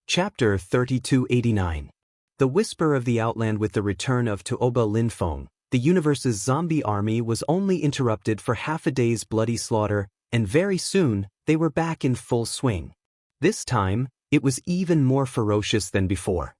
Chapter 3289. The Whisper of the Outland. With the return of Tuoba Linfeng, the universe's zombie army was only interrupted for half a day's bloody slaughter, and very soon, they were back in full swing. This time, it was even more ferocious than before.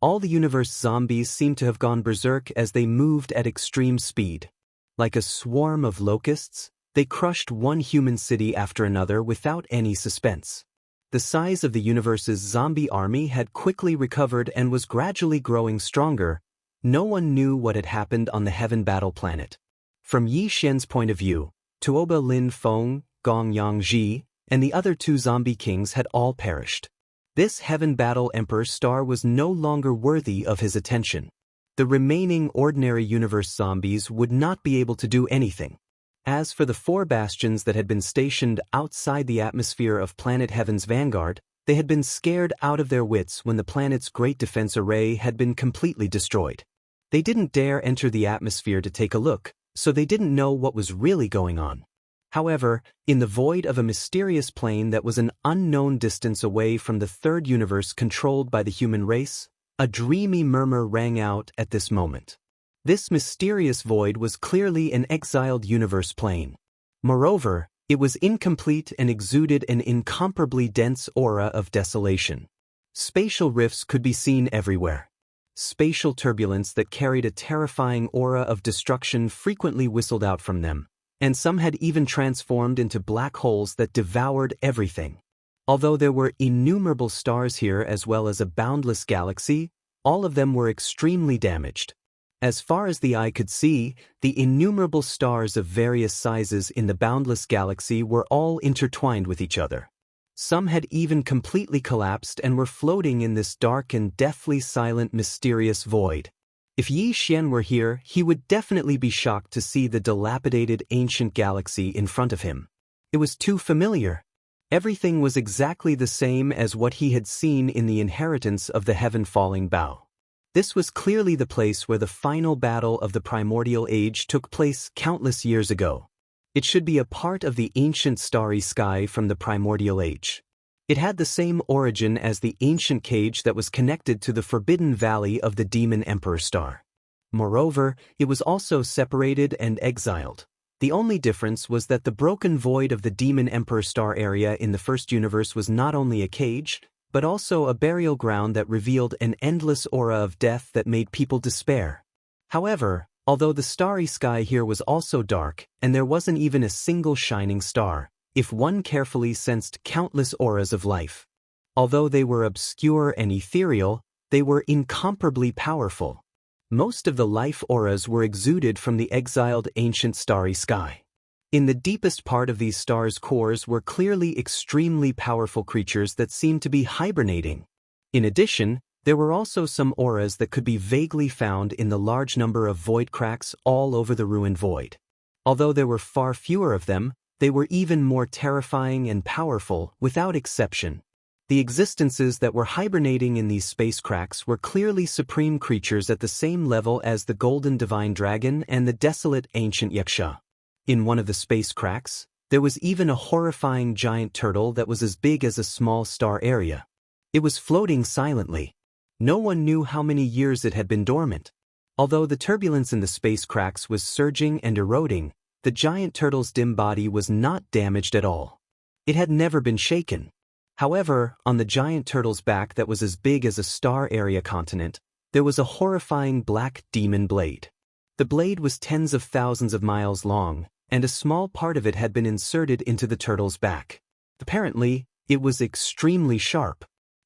All the universe zombies seemed to have gone berserk as they moved at extreme speed. Like a swarm of locusts, they crushed one human city after another without any suspense. The size of the universe's zombie army had quickly recovered and was gradually growing stronger. No one knew what had happened on the Heaven Battle planet. From Yi Xian's point of view, Tuoba Lin Feng, Gong Yangji, and the other two zombie kings had all perished. This Heaven Battle Emperor star was no longer worthy of his attention. The remaining ordinary universe zombies would not be able to do anything. As for the 4 bastions that had been stationed outside the atmosphere of planet Heaven's vanguard, they had been scared out of their wits when the planet's great defense array had been completely destroyed. They didn't dare enter the atmosphere to take a look, so they didn't know what was really going on. However, in the void of a mysterious plane that was an unknown distance away from the third universe controlled by the human race, a dreamy murmur rang out at this moment. This mysterious void was clearly an exiled universe plane. Moreover, it was incomplete and exuded an incomparably dense aura of desolation. Spatial rifts could be seen everywhere. Spatial turbulence that carried a terrifying aura of destruction frequently whistled out from them, and some had even transformed into black holes that devoured everything. Although there were innumerable stars here as well as a boundless galaxy, all of them were extremely damaged. As far as the eye could see, the innumerable stars of various sizes in the boundless galaxy were all intertwined with each other. Some had even completely collapsed and were floating in this dark and deathly silent mysterious void. If Yi Xian were here, he would definitely be shocked to see the dilapidated ancient galaxy in front of him. It was too familiar. Everything was exactly the same as what he had seen in the inheritance of the heaven-falling bow. This was clearly the place where the final battle of the primordial age took place countless years ago. It should be a part of the ancient starry sky from the primordial age. It had the same origin as the ancient cage that was connected to the forbidden valley of the demon emperor star. Moreover, it was also separated and exiled. The only difference was that the broken void of the demon emperor star area in the first universe was not only a cage, but also a burial ground that revealed an endless aura of death that made people despair. However, although the starry sky here was also dark, and there wasn't even a single shining star, if one carefully sensed countless auras of life. Although they were obscure and ethereal, they were incomparably powerful. Most of the life auras were exuded from the exiled ancient starry sky. In the deepest part of these stars' cores were clearly extremely powerful creatures that seemed to be hibernating. In addition, there were also some auras that could be vaguely found in the large number of void cracks all over the ruined void. Although there were far fewer of them, they were even more terrifying and powerful without exception. The existences that were hibernating in these space cracks were clearly supreme creatures at the same level as the golden divine dragon and the desolate ancient yaksha. In one of the space cracks, there was even a horrifying giant turtle that was as big as a small star area. It was floating silently. No one knew how many years it had been dormant. Although the turbulence in the space cracks was surging and eroding, the giant turtle's dim body was not damaged at all. It had never been shaken. However, on the giant turtle's back that was as big as a star area continent, there was a horrifying black demon blade. The blade was tens of thousands of miles long, and a small part of it had been inserted into the turtle's back. Apparently, it was extremely sharp.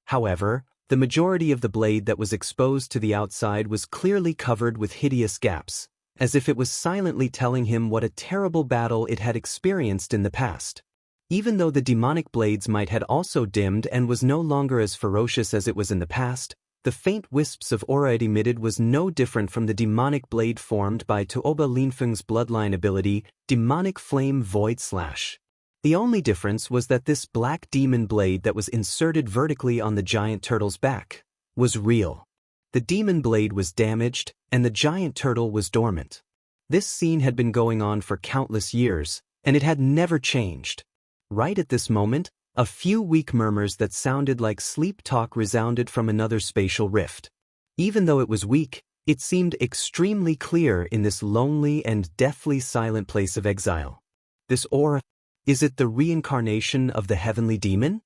However, the majority of the blade that was exposed to the outside was clearly covered with hideous gaps, as if it was silently telling him what a terrible battle it had experienced in the past. Even though the demonic blades might had also dimmed and was no longer as ferocious as it was in the past, the faint wisps of aura it emitted was no different from the demonic blade formed by Tuoba Linfeng's bloodline ability, Demonic Flame Void Slash. The only difference was that this black demon blade that was inserted vertically on the giant turtle's back was real. The demon blade was damaged, and the giant turtle was dormant. This scene had been going on for countless years, and it had never changed. Right at this moment, A few weak murmurs that sounded like sleep talk resounded from another spatial rift. Even though it was weak, it seemed extremely clear in this lonely and deathly silent place of exile. This aura, is it the reincarnation of the heavenly demon?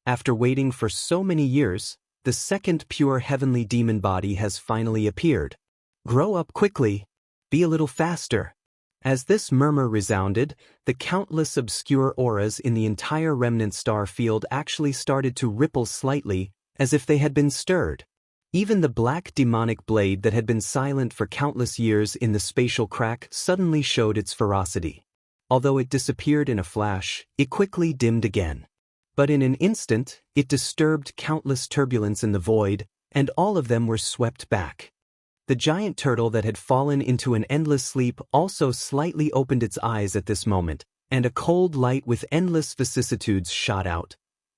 After waiting for so many years, the second pure heavenly demon body has finally appeared. Grow up quickly. Be a little faster. As this murmur resounded, the countless obscure auras in the entire remnant star field actually started to ripple slightly, as if they had been stirred. Even the black demonic blade that had been silent for countless years in the spatial crack suddenly showed its ferocity. Although it disappeared in a flash, it quickly dimmed again. But in an instant, it disturbed countless turbulence in the void, and all of them were swept back. The giant turtle that had fallen into an endless sleep also slightly opened its eyes at this moment, and a cold light with endless vicissitudes shot out.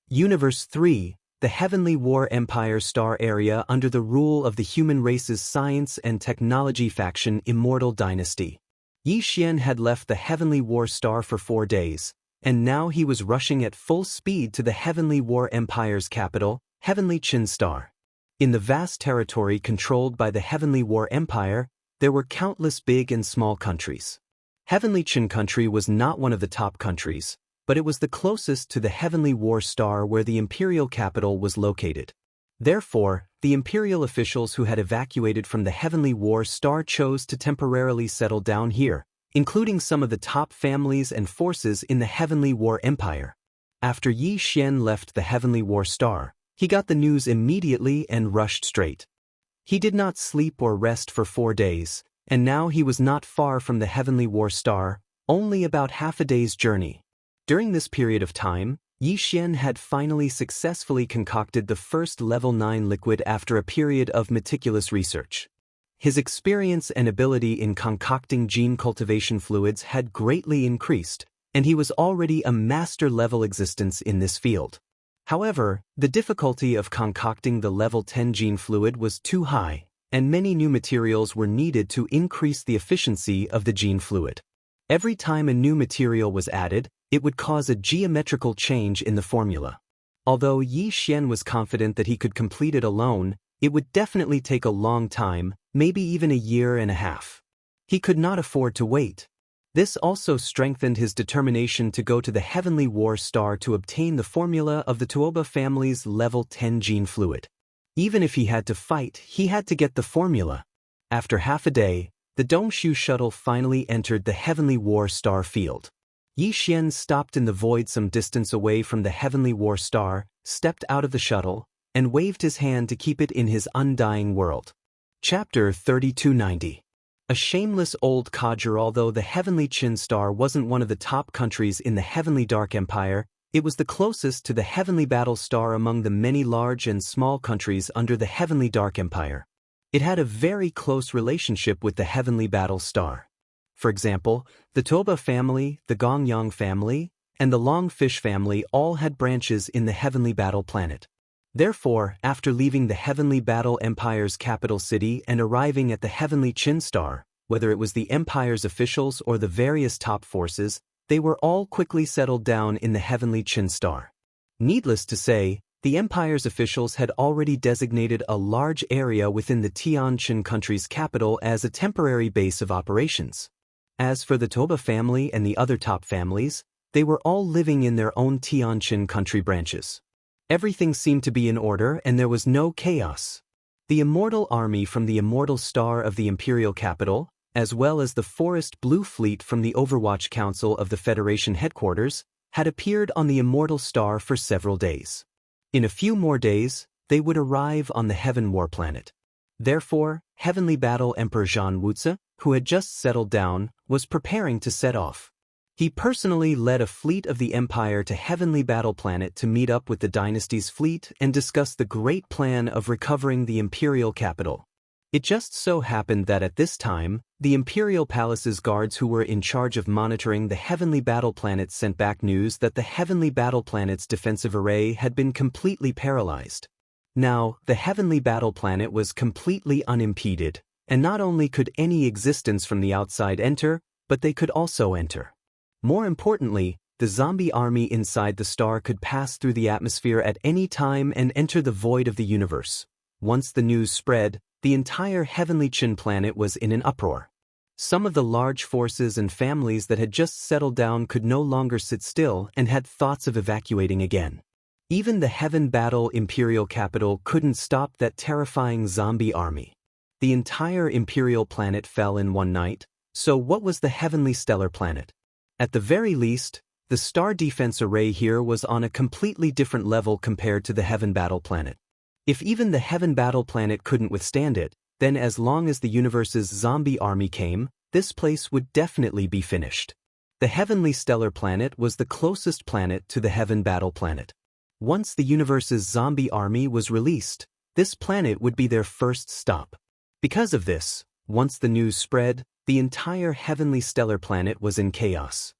Universe 3, the Heavenly War Empire star area under the rule of the human race's science and technology faction Immortal Dynasty. Yi Xian had left the Heavenly War star for 4 days, and now he was rushing at full speed to the Heavenly War Empire's capital, Heavenly Qin Star. In the vast territory controlled by the Heavenly War Empire, there were countless big and small countries. Heavenly Qin country was not one of the top countries, but it was the closest to the Heavenly War Star where the imperial capital was located. Therefore, the imperial officials who had evacuated from the Heavenly War Star chose to temporarily settle down here, including some of the top families and forces in the Heavenly War Empire. After Yi Xian left the Heavenly War Star, he got the news immediately and rushed straight. He did not sleep or rest for 4 days, and now he was not far from the Heavenly War Star, only about half a day's journey. During this period of time, Yi Xian had finally successfully concocted the first level 9 liquid after a period of meticulous research. His experience and ability in concocting gene cultivation fluids had greatly increased, and he was already a master-level existence in this field. However, the difficulty of concocting the level 10 gene fluid was too high, and many new materials were needed to increase the efficiency of the gene fluid. Every time a new material was added, it would cause a geometrical change in the formula. Although Yi Xian was confident that he could complete it alone, it would definitely take a long time, maybe even a year and a half. He could not afford to wait. This also strengthened his determination to go to the Heavenly War Star to obtain the formula of the Tuoba family's level 10 gene fluid. Even if he had to fight, he had to get the formula. After half a day, the Dongshu shuttle finally entered the Heavenly War Star field. Yi Xian stopped in the void some distance away from the Heavenly War Star, stepped out of the shuttle, and waved his hand to keep it in his undying world. Chapter 3290. A shameless old codger. Although the Heavenly Qin Star wasn't one of the top countries in the Heavenly Dark Empire, it was the closest to the Heavenly Battle Star among the many large and small countries under the Heavenly Dark Empire. It had a very close relationship with the Heavenly Battle Star. For example, the Toba family, the Gongyang family, and the Longfish family all had branches in the Heavenly Battle Planet. Therefore, after leaving the Heavenly Battle Empire's capital city and arriving at the Heavenly Qin Star, whether it was the Empire's officials or the various top forces, they were all quickly settled down in the Heavenly Qin Star. Needless to say, the Empire's officials had already designated a large area within the Tianqin country's capital as a temporary base of operations. As for the Toba family and the other top families, they were all living in their own Tianqin country branches. Everything seemed to be in order and there was no chaos. The Immortal Army from the Immortal Star of the Imperial Capital, as well as the Forest Blue Fleet from the Overwatch Council of the Federation headquarters, had appeared on the Immortal Star for several days. In a few more days, they would arrive on the Heaven War planet. Therefore, Heavenly Battle Emperor Zhang Wuzi, who had just settled down, was preparing to set off. He personally led a fleet of the Empire to Heavenly Battle Planet to meet up with the Dynasty's fleet and discuss the great plan of recovering the Imperial capital. It just so happened that at this time, the Imperial Palace's guards who were in charge of monitoring the Heavenly Battle Planet sent back news that the Heavenly Battle Planet's defensive array had been completely paralyzed. Now, the Heavenly Battle Planet was completely unimpeded, and not only could any existence from the outside enter, but they could also enter. More importantly, the the zombie army inside the star could pass through the atmosphere at any time and enter the void of the universe. Once the news spread, the entire heavenly Chin planet was in an uproar. Some of the large forces and families that had just settled down could no longer sit still and had thoughts of evacuating again. Even the Heaven Battle Imperial capital couldn't stop that terrifying zombie army. The entire Imperial planet fell in one night, so what was the Heavenly Stellar Planet? At the very least, the star defense array here was on a completely different level compared to the Heaven Battle Planet. If even the Heaven Battle Planet couldn't withstand it, then as long as the universe's zombie army came, this place would definitely be finished. The Heavenly Stellar Planet was the closest planet to the Heaven Battle Planet. Once the universe's zombie army was released, this planet would be their first stop. Because of this, once the news spread, the entire Heavenly Stellar Planet was in chaos.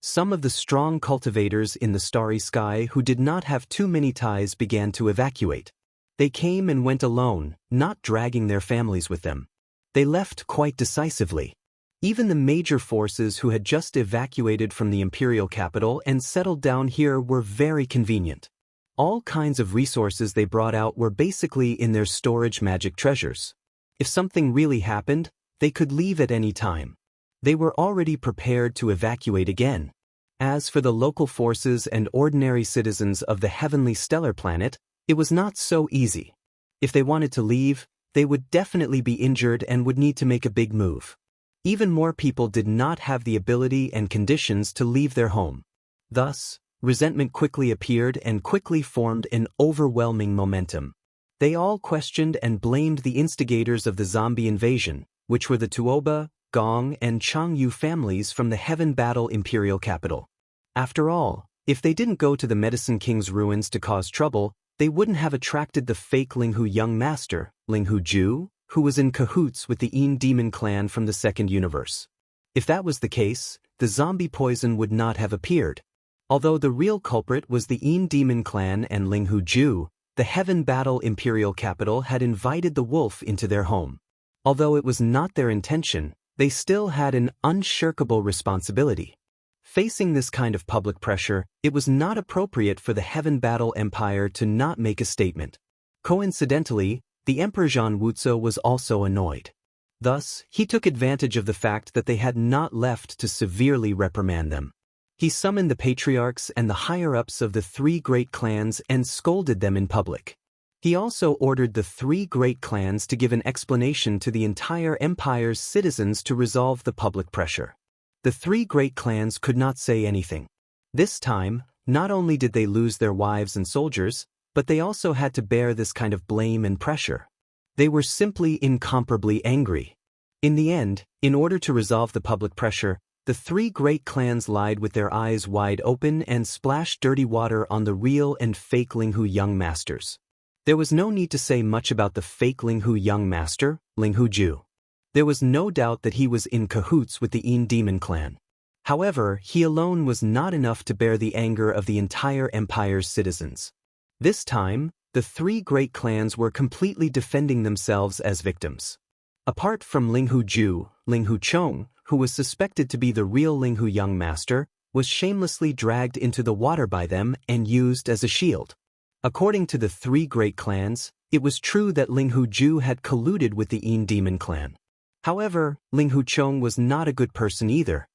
Some of the strong cultivators in the starry sky who did not have too many ties began to evacuate. They came and went alone, not dragging their families with them. They left quite decisively. Even the major forces who had just evacuated from the imperial capital and settled down here were very convenient. All kinds of resources they brought out were basically in their storage magic treasures. If something really happened, they could leave at any time. They were already prepared to evacuate again. As for the local forces and ordinary citizens of the Heavenly Stellar Planet, it was not so easy. If they wanted to leave, they would definitely be injured and would need to make a big move. Even more people did not have the ability and conditions to leave their home. Thus, resentment quickly appeared and quickly formed an overwhelming momentum. They all questioned and blamed the instigators of the zombie invasion, which were the Tuoba, Gong, and Changyu families from the Heaven Battle Imperial capital. After all, if they didn't go to the Medicine King's ruins to cause trouble, they wouldn't have attracted the fake Linghu young master, Linghu Ju, who was in cahoots with the Een Demon clan from the Second Universe. If that was the case, the zombie poison would not have appeared. Although the real culprit was the Een Demon clan and Linghu Ju, the Heaven Battle Imperial capital had invited the wolf into their home. Although it was not their intention, they still had an unshirkable responsibility. Facing this kind of public pressure, it was not appropriate for the Heaven Battle Empire to not make a statement. Coincidentally, the Emperor Zhang Wuzo was also annoyed. Thus, he took advantage of the fact that they had not left to severely reprimand them. He summoned the patriarchs and the higher-ups of the three great clans and scolded them in public. He also ordered the three great clans to give an explanation to the entire empire's citizens to resolve the public pressure. The three great clans could not say anything. This time, not only did they lose their wives and soldiers, but they also had to bear this kind of blame and pressure. They were simply incomparably angry. In the end, in order to resolve the public pressure, the three great clans lied with their eyes wide open and splashed dirty water on the real and fake Linghu young masters. There was no need to say much about the fake Linghu young master, Linghu Ju. There was no doubt that he was in cahoots with the Een Demon clan. However, he alone was not enough to bear the anger of the entire empire's citizens. This time, the three great clans were completely defending themselves as victims. Apart from Linghu Ju, Linghu Chong, who was suspected to be the real Linghu young master, was shamelessly dragged into the water by them and used as a shield. According to the three great clans, it was true that Linghu Ju had colluded with the Een Demon clan. However, Linghu Chong was not a good person either.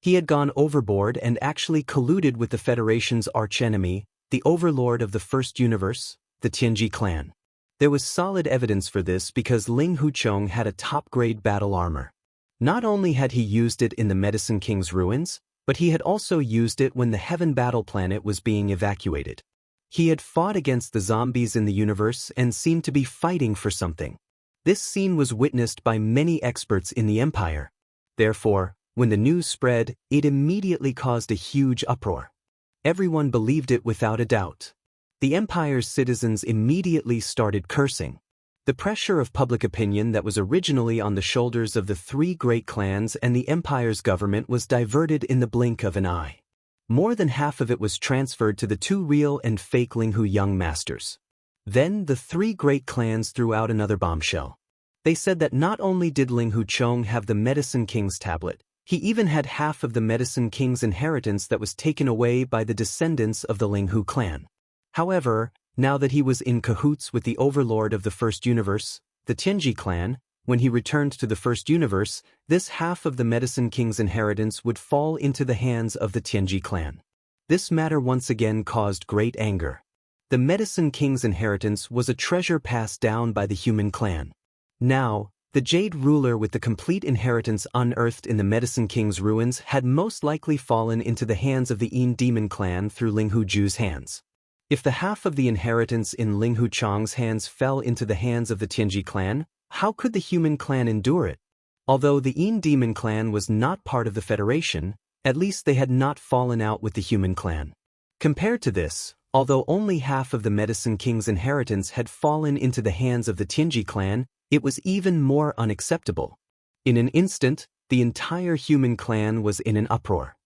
He had gone overboard and actually colluded with the Federation's archenemy, the overlord of the First Universe, the Tianji clan. There was solid evidence for this because Linghu Chong had a top-grade battle armor. Not only had he used it in the Medicine King's ruins, but he had also used it when the Heaven Battle Planet was being evacuated. He had fought against the zombies in the universe and seemed to be fighting for something. This scene was witnessed by many experts in the Empire. Therefore, when the news spread, it immediately caused a huge uproar. Everyone believed it without a doubt. The Empire's citizens immediately started cursing. The pressure of public opinion that was originally on the shoulders of the three great clans and the Empire's government was diverted in the blink of an eye. More than half of it was transferred to the two real and fake Linghu young masters. Then the three great clans threw out another bombshell. They said that not only did Linghu Chong have the Medicine King's tablet, He even had half of the Medicine King's inheritance that was taken away by the descendants of the Linghu clan. However, now that he was in cahoots with the overlord of the First Universe, the Tianji clan, when he returned to the First Universe, this half of the Medicine King's inheritance would fall into the hands of the Tianji clan. This matter once again caused great anger. The Medicine King's inheritance was a treasure passed down by the human clan. Now, the Jade ruler with the complete inheritance unearthed in the Medicine King's ruins had most likely fallen into the hands of the Yin Demon clan through Linghu Ju's hands. If the half of the inheritance in Linghu Chang's hands fell into the hands of the Tianji clan, how could the human clan endure it? Although the Yin Demon clan was not part of the Federation, at least they had not fallen out with the human clan. Compared to this, although only half of the Medicine King's inheritance had fallen into the hands of the Tianji clan, it was even more unacceptable. In an instant, the entire human clan was in an uproar.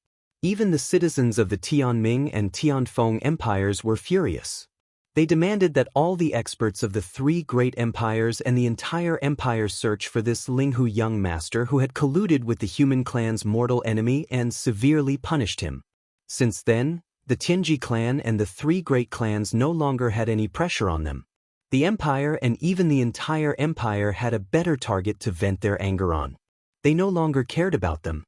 Even the citizens of the Tianming and Tianfeng empires were furious. They demanded that all the experts of the three great empires and the entire empire search for this Linghu young master who had colluded with the human clan's mortal enemy and severely punished him. Since then, the Tianji clan and the three great clans no longer had any pressure on them. The empire and even the entire empire had a better target to vent their anger on. They no longer cared about them.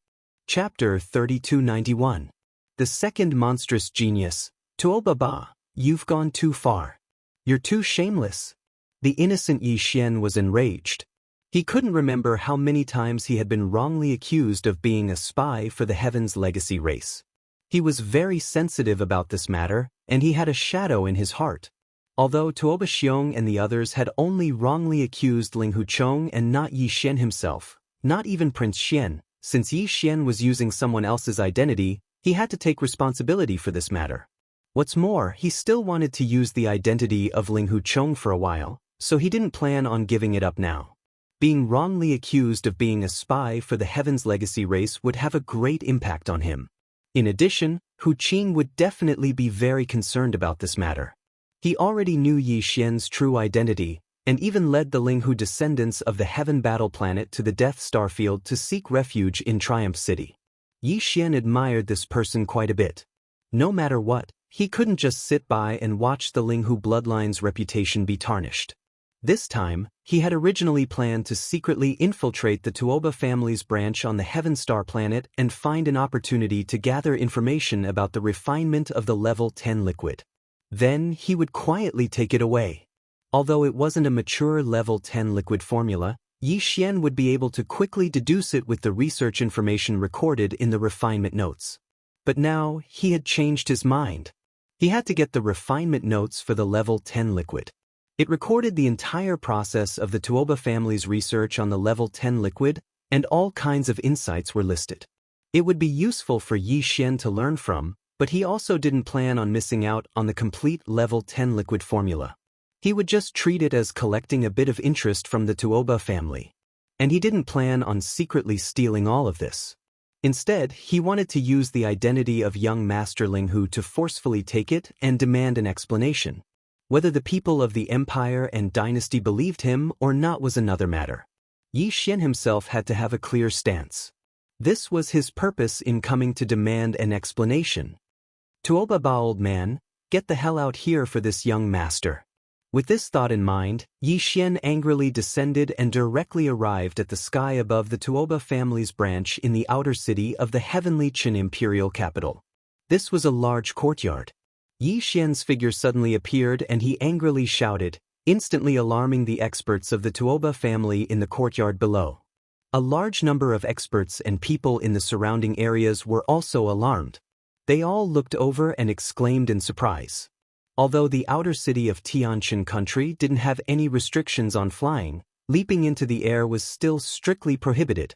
Chapter 3291. The second monstrous genius. Tuoba Ba, you've gone too far. You're too shameless. The innocent Yi Xian was enraged. He couldn't remember how many times he had been wrongly accused of being a spy for the Heaven's legacy race. He was very sensitive about this matter, and he had a shadow in his heart. Although Tuoba Xiong and the others had only wrongly accused Linghu Chong and not Yi Xian himself, not even Prince Xian, since Yi Xian was using someone else's identity, he had to take responsibility for this matter. What's more, he still wanted to use the identity of Linghu Chong for a while, so he didn't plan on giving it up now. Being wrongly accused of being a spy for the Heaven's legacy race would have a great impact on him. In addition, Hu Qing would definitely be very concerned about this matter. He already knew Yi Xian's true identity, and even led the Linghu descendants of the Heaven Battle Planet to the Death Star Field to seek refuge in Triumph City. Yi Xian admired this person quite a bit. No matter what, he couldn't just sit by and watch the Linghu bloodline's reputation be tarnished. This time, he had originally planned to secretly infiltrate the Tuoba family's branch on the Heaven Star Planet and find an opportunity to gather information about the refinement of the Level 10 liquid. Then he would quietly take it away. Although it wasn't a mature Level 10 liquid formula, Yi Xian would be able to quickly deduce it with the research information recorded in the refinement notes. But now, he had changed his mind. He had to get the refinement notes for the Level 10 liquid. It recorded the entire process of the Tuoba family's research on the Level 10 liquid, and all kinds of insights were listed. It would be useful for Yi Xian to learn from, but he also didn't plan on missing out on the complete Level 10 liquid formula. He would just treat it as collecting a bit of interest from the Tuoba family. And he didn't plan on secretly stealing all of this. Instead, he wanted to use the identity of young Master Linghu to forcefully take it and demand an explanation. Whether the people of the empire and dynasty believed him or not was another matter. Yi Xian himself had to have a clear stance. This was his purpose in coming to demand an explanation. Tuoba Ba, old man, get the hell out here for this young master. With this thought in mind, Yi Xian angrily descended and directly arrived at the sky above the Tuoba family's branch in the outer city of the heavenly Qin imperial capital. This was a large courtyard. Yi Xian's figure suddenly appeared and he angrily shouted, instantly alarming the experts of the Tuoba family in the courtyard below. A large number of experts and people in the surrounding areas were also alarmed. They all looked over and exclaimed in surprise. Although the outer city of Tianqin country didn't have any restrictions on flying, leaping into the air was still strictly prohibited.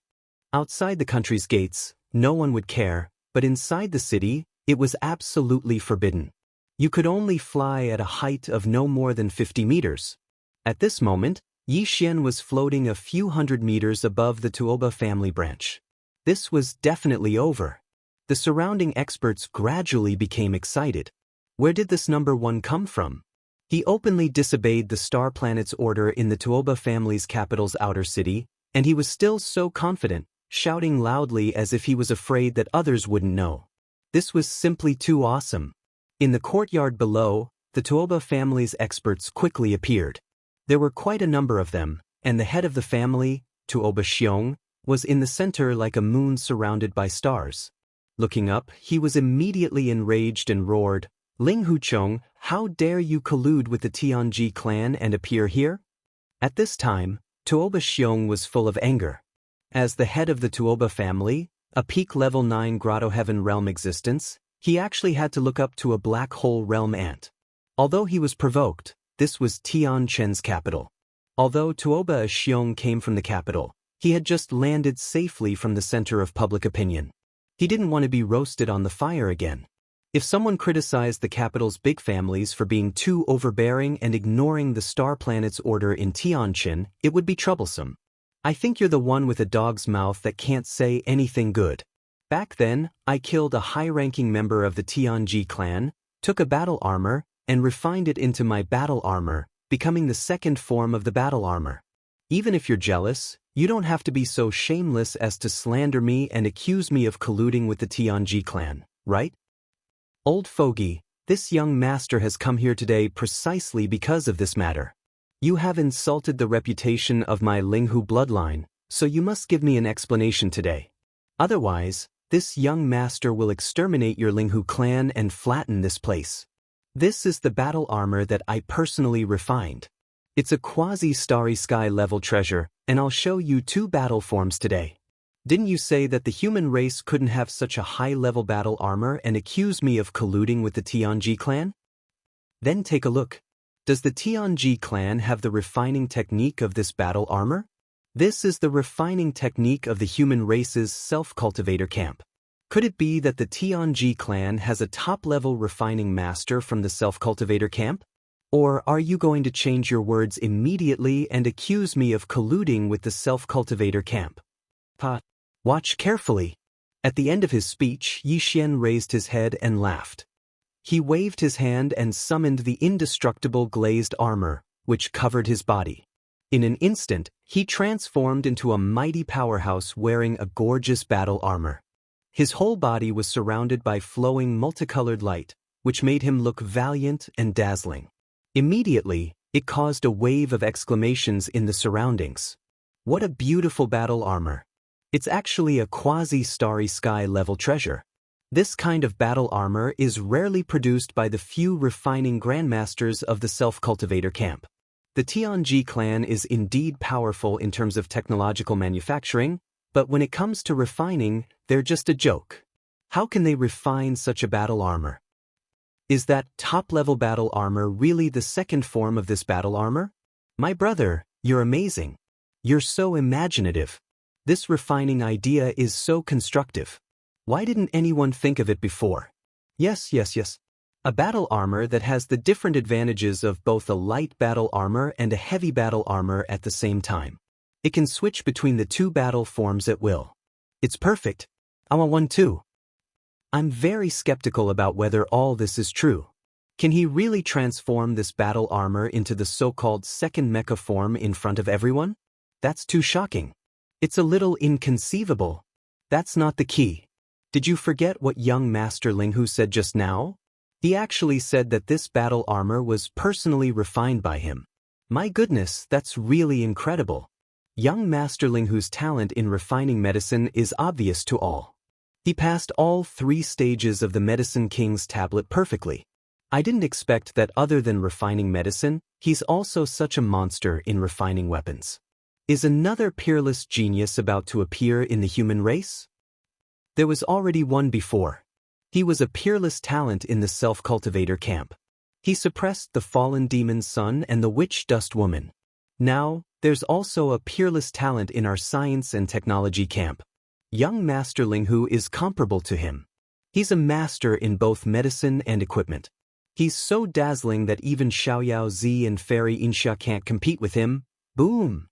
Outside the country's gates, no one would care, but inside the city, it was absolutely forbidden. You could only fly at a height of no more than 50 meters. At this moment, Yi Xian was floating a few hundred meters above the Tuoba family branch. This was definitely over. The surrounding experts gradually became excited. Where did this number one come from? He openly disobeyed the star planet's order in the Tuoba family's capital's outer city, and he was still so confident, shouting loudly as if he was afraid that others wouldn't know. This was simply too awesome. In the courtyard below, the Tuoba family's experts quickly appeared. There were quite a number of them, and the head of the family, Tuoba Xiong, was in the center like a moon surrounded by stars. Looking up, he was immediately enraged and roared, "Ling Huchong, how dare you collude with the Tianji clan and appear here?" At this time, Tuoba Xiong was full of anger. As the head of the Tuoba family, a peak level 9 Grotto Heaven realm existence, he actually had to look up to a black hole realm ant. Although he was provoked, this was Tianchen's capital. Although Tuoba Xiong came from the capital, he had just landed safely from the center of public opinion. He didn't want to be roasted on the fire again. If someone criticized the capital's big families for being too overbearing and ignoring the star planet's order in Tianchen, it would be troublesome. I think you're the one with a dog's mouth that can't say anything good. Back then, I killed a high-ranking member of the Tianji clan, took a battle armor, and refined it into my battle armor, becoming the second form of the battle armor. Even if you're jealous, you don't have to be so shameless as to slander me and accuse me of colluding with the Tianji clan, right? Old fogey, this young master has come here today precisely because of this matter. You have insulted the reputation of my Linghu bloodline, so you must give me an explanation today. Otherwise, this young master will exterminate your Linghu clan and flatten this place. This is the battle armor that I personally refined. It's a quasi-starry sky level treasure, and I'll show you 2 battle forms today. Didn't you say that the human race couldn't have such a high-level battle armor and accuse me of colluding with the Tianji clan? Then take a look. Does the Tianji clan have the refining technique of this battle armor? This is the refining technique of the human race's self-cultivator camp. Could it be that the Tianji clan has a top-level refining master from the self-cultivator camp? Or are you going to change your words immediately and accuse me of colluding with the self-cultivator camp? Watch carefully. At the end of his speech, Yi Xian raised his head and laughed. He waved his hand and summoned the indestructible glazed armor, which covered his body. In an instant, he transformed into a mighty powerhouse wearing a gorgeous battle armor. His whole body was surrounded by flowing multicolored light, which made him look valiant and dazzling. Immediately, it caused a wave of exclamations in the surroundings. What a beautiful battle armor! It's actually a quasi-starry sky level treasure. This kind of battle armor is rarely produced by the few refining grandmasters of the self-cultivator camp. The Tianji clan is indeed powerful in terms of technological manufacturing, but when it comes to refining, they're just a joke. How can they refine such a battle armor? Is that top-level battle armor really the second form of this battle armor? My brother, you're amazing. You're so imaginative. This refining idea is so constructive. Why didn't anyone think of it before? Yes. A battle armor that has the different advantages of both a light battle armor and a heavy battle armor at the same time. It can switch between the 2 battle forms at will. It's perfect. I want one too. I'm very skeptical about whether all this is true. Can he really transform this battle armor into the so-called second mecha form in front of everyone? That's too shocking. It's a little inconceivable. That's not the key. Did you forget what young Master Linghu said just now? He actually said that this battle armor was personally refined by him. My goodness, that's really incredible. Young Master Linghu's talent in refining medicine is obvious to all. He passed all 3 stages of the Medicine King's tablet perfectly. I didn't expect that other than refining medicine, he's also such a monster in refining weapons. Is another peerless genius about to appear in the human race? There was already one before. He was a peerless talent in the self-cultivator camp. He suppressed the fallen demon's son and the witch dust woman. Now, there's also a peerless talent in our science and technology camp. Young Master Linghu is comparable to him. He's a master in both medicine and equipment. He's so dazzling that even Xiaoyao Zi and Fairy Insha can't compete with him. Boom!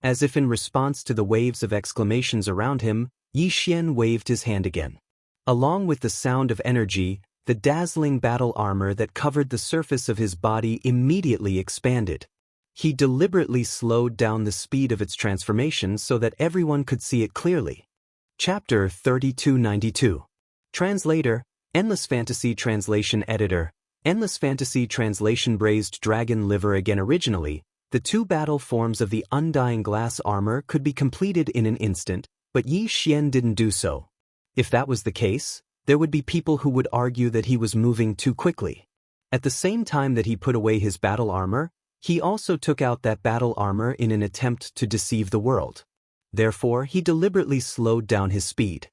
As if in response to the waves of exclamations around him, Yi Xian waved his hand again. Along with the sound of energy, the dazzling battle armor that covered the surface of his body immediately expanded. He deliberately slowed down the speed of its transformation so that everyone could see it clearly. Chapter 3292. Translator, Endless Fantasy Translation Editor, Endless Fantasy Translation. Braised dragon liver. Again, originally, the two battle forms of the undying glass armor could be completed in an instant, but Yi Xian didn't do so. If that was the case, there would be people who would argue that he was moving too quickly. At the same time that he put away his battle armor, he also took out that battle armor in an attempt to deceive the world. Therefore, he deliberately slowed down his speed.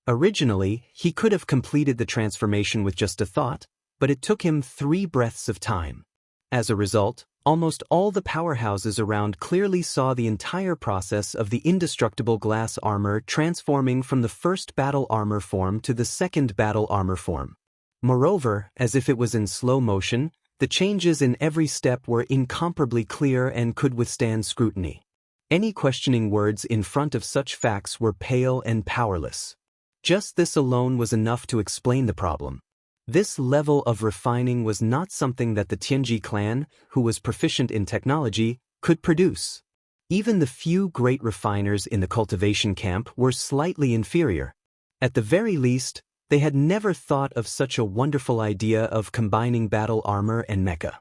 Originally, he could have completed the transformation with just a thought, but it took him 3 breaths of time. As a result, almost all the powerhouses around clearly saw the entire process of the indestructible glass armor transforming from the first battle armor form to the second battle armor form. Moreover, as if it was in slow motion, the changes in every step were incomparably clear and could withstand scrutiny. Any questioning words in front of such facts were pale and powerless. Just this alone was enough to explain the problem. This level of refining was not something that the Tianji clan, who was proficient in technology, could produce. Even the few great refiners in the cultivation camp were slightly inferior. At the very least, they had never thought of such a wonderful idea of combining battle armor and mecha.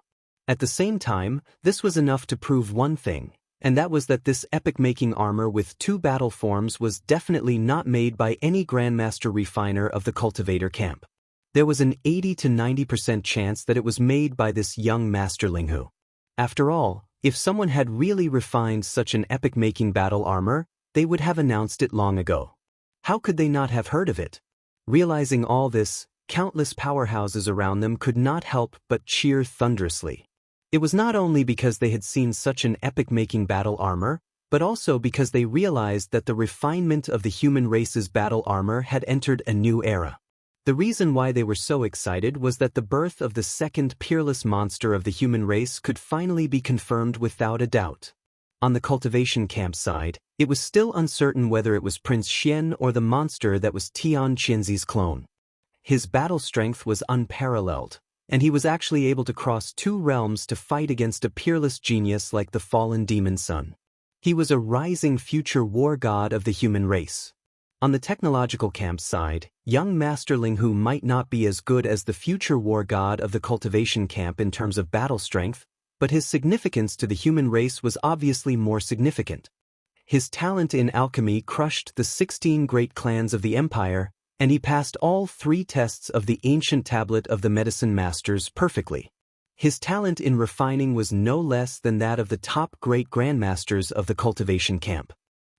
At the same time, this was enough to prove one thing, and that was that this epic-making armor with 2 battle forms was definitely not made by any Grandmaster refiner of the cultivator camp. There was an 80 to 90% chance that it was made by this young Master Linghu. After all, if someone had really refined such an epic-making battle armor, they would have announced it long ago. How could they not have heard of it? Realizing all this, countless powerhouses around them could not help but cheer thunderously. It was not only because they had seen such an epic-making battle armor, but also because they realized that the refinement of the human race's battle armor had entered a new era. The reason why they were so excited was that the birth of the second peerless monster of the human race could finally be confirmed without a doubt. On the cultivation camp side, it was still uncertain whether it was Prince Xian or the monster that was Tian Qinzi's clone. His battle strength was unparalleled, and he was actually able to cross 2 realms to fight against a peerless genius like the fallen demon sun. He was a rising future war god of the human race. On the technological camp side, young Master Linghu might not be as good as the future war god of the cultivation camp in terms of battle strength, but his significance to the human race was obviously more significant. His talent in alchemy crushed the 16 great clans of the empire, and he passed all 3 tests of the ancient tablet of the medicine masters perfectly. His talent in refining was no less than that of the top great grandmasters of the cultivation camp.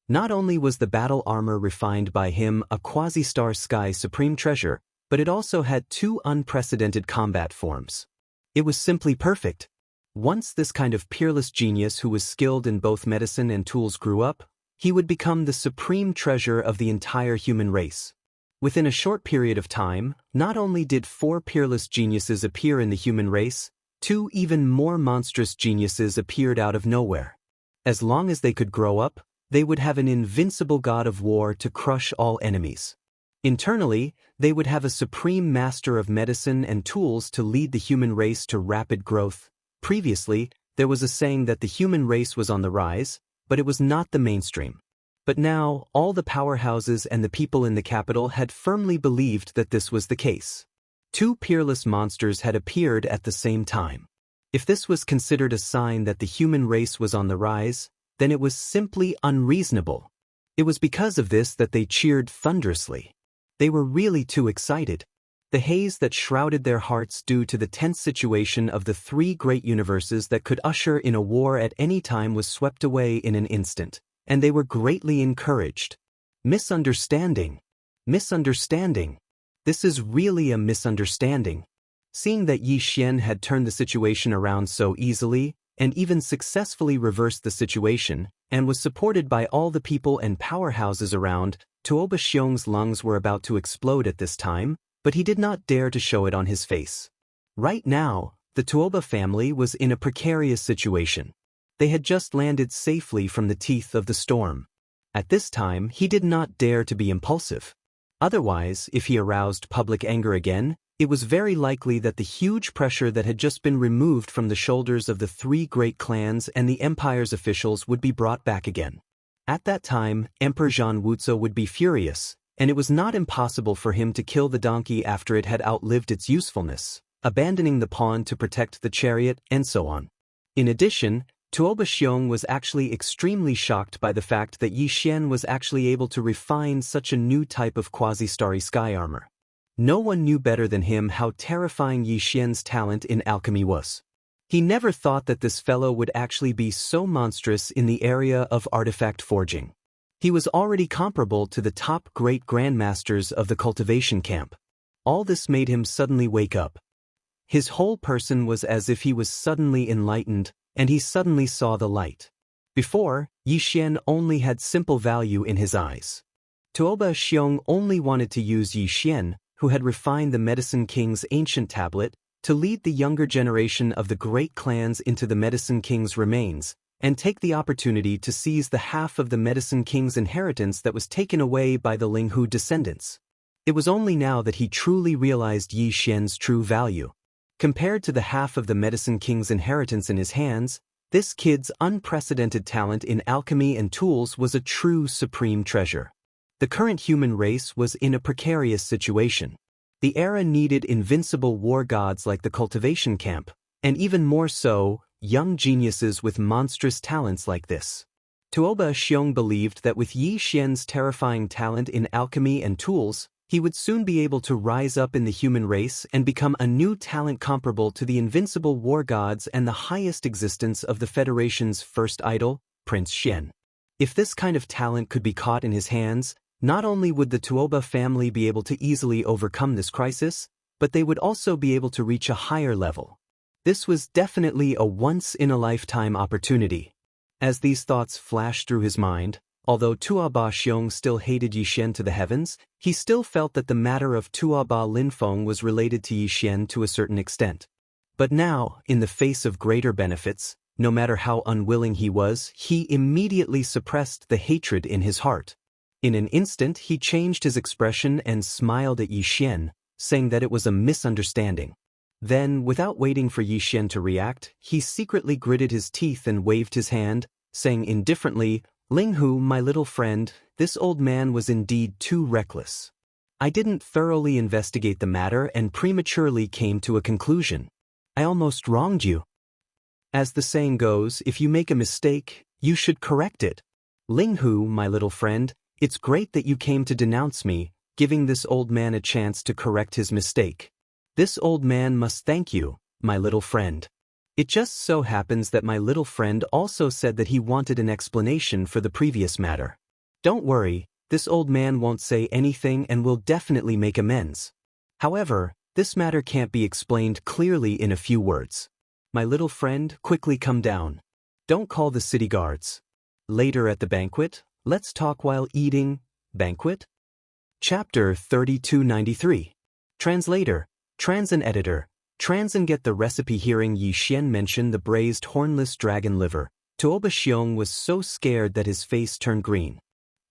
Not only was the battle armor refined by him a quasi-star sky supreme treasure, but it also had 2 unprecedented combat forms. It was simply perfect. Once this kind of peerless genius who was skilled in both medicine and tools grew up, he would become the supreme treasure of the entire human race. Within a short period of time, not only did 4 peerless geniuses appear in the human race, 2 even more monstrous geniuses appeared out of nowhere. As long as they could grow up, they would have an invincible god of war to crush all enemies. Internally, they would have a supreme master of medicine and tools to lead the human race to rapid growth. Previously, there was a saying that the human race was on the rise, but it was not the mainstream. But now, all the powerhouses and the people in the capital had firmly believed that this was the case. 2 peerless monsters had appeared at the same time. If this was considered a sign that the human race was on the rise, then it was simply unreasonable. It was because of this that they cheered thunderously. They were really too excited. The haze that shrouded their hearts due to the tense situation of the 3 great universes that could usher in a war at any time was swept away in an instant, and they were greatly encouraged. Misunderstanding. Misunderstanding. This is really a misunderstanding. Seeing that Yi Xian had turned the situation around so easily, and even successfully reversed the situation, and was supported by all the people and powerhouses around, Tuoba Xiong's lungs were about to explode at this time, but he did not dare to show it on his face. Right now, the Tuoba family was in a precarious situation. They had just landed safely from the teeth of the storm. At this time, he did not dare to be impulsive. Otherwise, if he aroused public anger again, It was very likely that the huge pressure that had just been removed from the shoulders of the three great clans and the empire's officials would be brought back again. At that time, Emperor Zhang Wuzi would be furious, and it was not impossible for him to kill the donkey after it had outlived its usefulness, abandoning the pawn to protect the chariot, and so on. In addition, Tuoba Xiong was actually extremely shocked by the fact that Yi Xian was actually able to refine such a new type of quasi-starry sky armor. No one knew better than him how terrifying Yi Xian's talent in alchemy was. He never thought that this fellow would actually be so monstrous in the area of artifact forging. He was already comparable to the top great grandmasters of the cultivation camp. All this made him suddenly wake up. His whole person was as if he was suddenly enlightened, and he suddenly saw the light. Before, Yi Xian only had simple value in his eyes. Tuoba Xiong only wanted to use Yi Xian, who had refined the Medicine King's ancient tablet, to lead the younger generation of the great clans into the Medicine King's remains, and take the opportunity to seize the half of the Medicine King's inheritance that was taken away by the Linghu descendants. It was only now that he truly realized Yi Xian's true value. Compared to the half of the Medicine King's inheritance in his hands, this kid's unprecedented talent in alchemy and tools was a true supreme treasure. The current human race was in a precarious situation. The era needed invincible war gods like the cultivation camp, and even more so, young geniuses with monstrous talents like this. Tuoba Xiong believed that with Yi Xian's terrifying talent in alchemy and tools, he would soon be able to rise up in the human race and become a new talent comparable to the invincible war gods and the highest existence of the Federation's first idol, Prince Xian. If this kind of talent could be caught in his hands, not only would the Tuoba family be able to easily overcome this crisis, but they would also be able to reach a higher level. This was definitely a once-in-a-lifetime opportunity. As these thoughts flashed through his mind, although Tuoba Xiong still hated Yi Xian to the heavens, he still felt that the matter of Tuoba Linfeng was related to Yi Xian to a certain extent. But now, in the face of greater benefits, no matter how unwilling he was, he immediately suppressed the hatred in his heart. In an instant he changed his expression and smiled at Yi Xian, saying that it was a misunderstanding. Then, without waiting for Yi Xian to react, he secretly gritted his teeth and waved his hand, saying indifferently, "Linghu, my little friend, this old man was indeed too reckless. I didn't thoroughly investigate the matter and prematurely came to a conclusion. I almost wronged you. As the saying goes, if you make a mistake, you should correct it. Linghu, my little friend, it's great that you came to denounce me, giving this old man a chance to correct his mistake. This old man must thank you, my little friend. It just so happens that my little friend also said that he wanted an explanation for the previous matter. Don't worry, this old man won't say anything and will definitely make amends. However, this matter can't be explained clearly in a few words. My little friend, quickly come down. Don't call the city guards. Later at the banquet, let's talk while eating. Banquet? Chapter 3293. Translator, trans and editor, trans and get the recipe. Hearing Yi Xian mention the braised hornless dragon liver, Tuoba Xiong was so scared that his face turned green.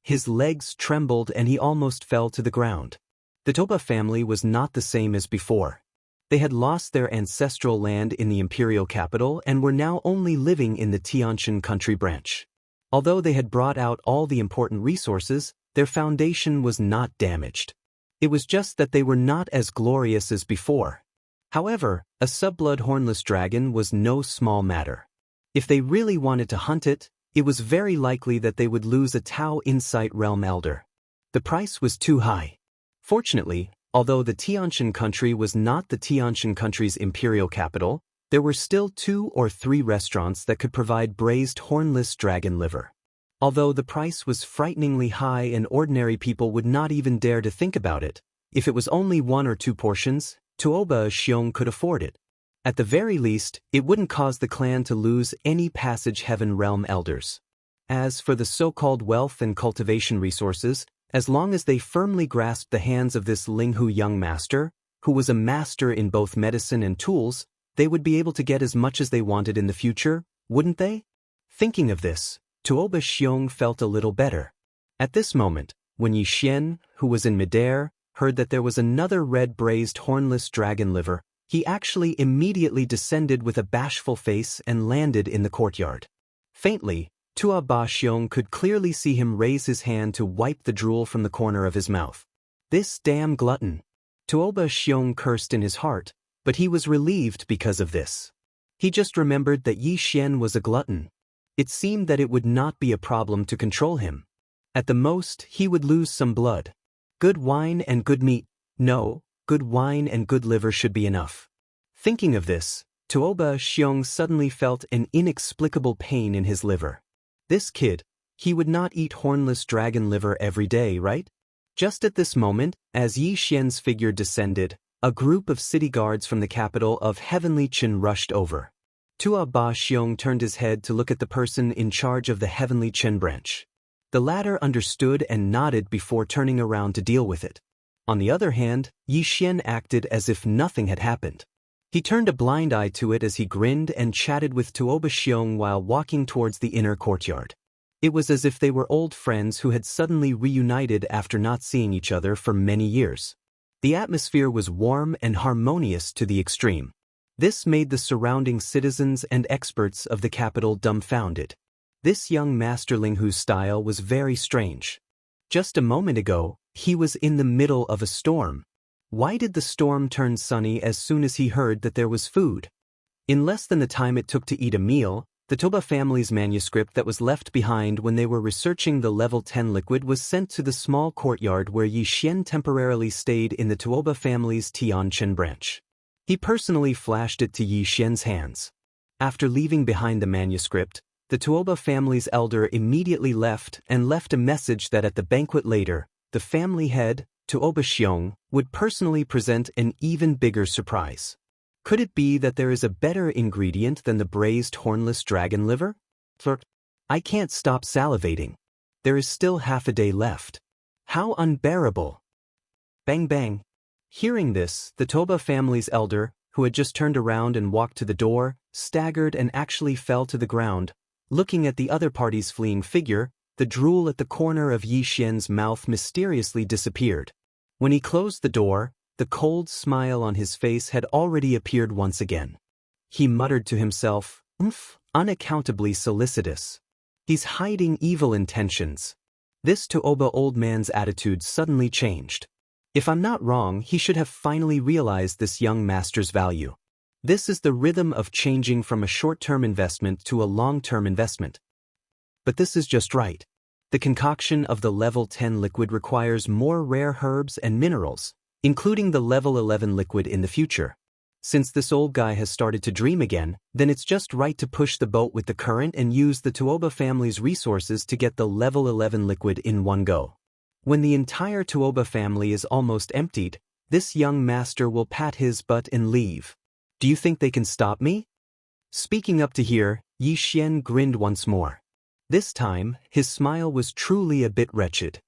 His legs trembled and he almost fell to the ground. The Tuoba family was not the same as before. They had lost their ancestral land in the imperial capital and were now only living in the Tianshan country branch. Although they had brought out all the important resources, their foundation was not damaged. It was just that they were not as glorious as before. However, a subblood hornless dragon was no small matter. If they really wanted to hunt it, it was very likely that they would lose a Tao Insight Realm Elder. The price was too high. Fortunately, although the Tianshan country was not the Tianshan country's imperial capital, there were still 2 or 3 restaurants that could provide braised hornless dragon liver. Although the price was frighteningly high and ordinary people would not even dare to think about it, if it was only 1 or 2 portions, Tuoba Xiong could afford it. At the very least, it wouldn't cause the clan to lose any Passage Heaven Realm elders. As for the so-called wealth and cultivation resources, as long as they firmly grasped the hands of this Linghu young master, who was a master in both medicine and tools, they would be able to get as much as they wanted in the future, wouldn't they? Thinking of this, Tuoba Xiong felt a little better. At this moment, when Yi Xian, who was in midair, heard that there was another red braised hornless dragon liver, he actually immediately descended with a bashful face and landed in the courtyard. Faintly, Tua Ba Xiong could clearly see him raise his hand to wipe the drool from the corner of his mouth. This damn glutton. Tua Ba Xiong cursed in his heart, but he was relieved because of this. He just remembered that Yi Xian was a glutton. It seemed that it would not be a problem to control him. At the most, he would lose some blood. Good wine and good meat. No, good wine and good liver should be enough. Thinking of this, Tua Ba Xiong suddenly felt an inexplicable pain in his liver. This kid, he would not eat hornless dragon liver every day, right? Just at this moment, as Yi Xian's figure descended, a group of city guards from the capital of Heavenly Qin rushed over. Tua Ba Xiong turned his head to look at the person in charge of the Heavenly Qin branch. The latter understood and nodded before turning around to deal with it. On the other hand, Yi Xian acted as if nothing had happened. He turned a blind eye to it as he grinned and chatted with Tua Ba Xiong while walking towards the inner courtyard. It was as if they were old friends who had suddenly reunited after not seeing each other for many years. The atmosphere was warm and harmonious to the extreme. This made the surrounding citizens and experts of the capital dumbfounded. This young masterling whose style was very strange. Just a moment ago, he was in the middle of a storm. Why did the storm turn sunny as soon as he heard that there was food? In less than the time it took to eat a meal, the Toba family's manuscript that was left behind when they were researching the level 10 liquid was sent to the small courtyard where Yi Xian temporarily stayed in the Tuoba family's Tianqin branch. He personally flashed it to Yi Xian's hands. After leaving behind the manuscript, the Tuoba family's elder immediately left and left a message that at the banquet later, the family head, Tuoba Xiong, would personally present an even bigger surprise. Could it be that there is a better ingredient than the braised hornless dragon liver? I can't stop salivating. There is still half a day left. How unbearable. Bang bang. Hearing this, the Toba family's elder, who had just turned around and walked to the door, staggered and actually fell to the ground. Looking at the other party's fleeing figure, the drool at the corner of Yi Xian's mouth mysteriously disappeared. When he closed the door, the cold smile on his face had already appeared once again. He muttered to himself, unaccountably solicitous. He's hiding evil intentions. This Tuoba old man's attitude suddenly changed. If I'm not wrong, he should have finally realized this young master's value. This is the rhythm of changing from a short-term investment to a long-term investment. But this is just right. The concoction of the level 10 liquid requires more rare herbs and minerals, including the level 11 liquid in the future. Since this old guy has started to dream again, then it's just right to push the boat with the current and use the Tuoba family's resources to get the level 11 liquid in one go. When the entire Tuoba family is almost emptied, this young master will pat his butt and leave. Do you think they can stop me? Speaking up to here, Yi Xian grinned once more. This time, his smile was truly a bit wretched.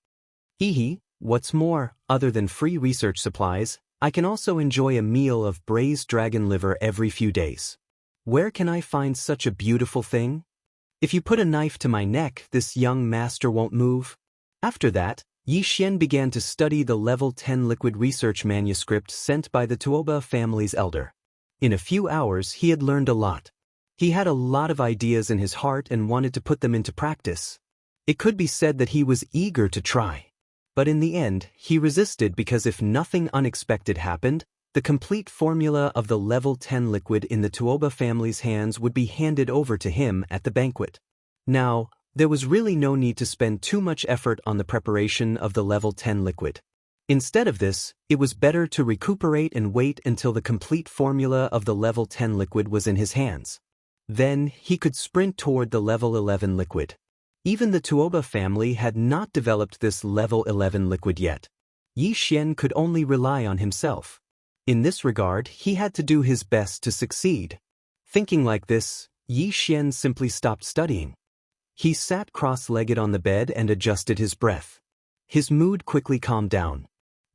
Hee. What's more, other than free research supplies, I can also enjoy a meal of braised dragon liver every few days. Where can I find such a beautiful thing? If you put a knife to my neck, this young master won't move. After that, Yi Xian began to study the level 10 liquid research manuscript sent by the Tuoba family's elder. In a few hours, he had learned a lot. He had a lot of ideas in his heart and wanted to put them into practice. It could be said that he was eager to try. But in the end, he resisted because if nothing unexpected happened, the complete formula of the level 10 liquid in the Tuoba family's hands would be handed over to him at the banquet. Now, there was really no need to spend too much effort on the preparation of the level 10 liquid. Instead of this, it was better to recuperate and wait until the complete formula of the level 10 liquid was in his hands. Then, he could sprint toward the level 11 liquid. Even the Tuoba family had not developed this level 11 liquid yet. Yi Xian could only rely on himself. In this regard, he had to do his best to succeed. Thinking like this, Yi Xian simply stopped studying. He sat cross-legged on the bed and adjusted his breath. His mood quickly calmed down.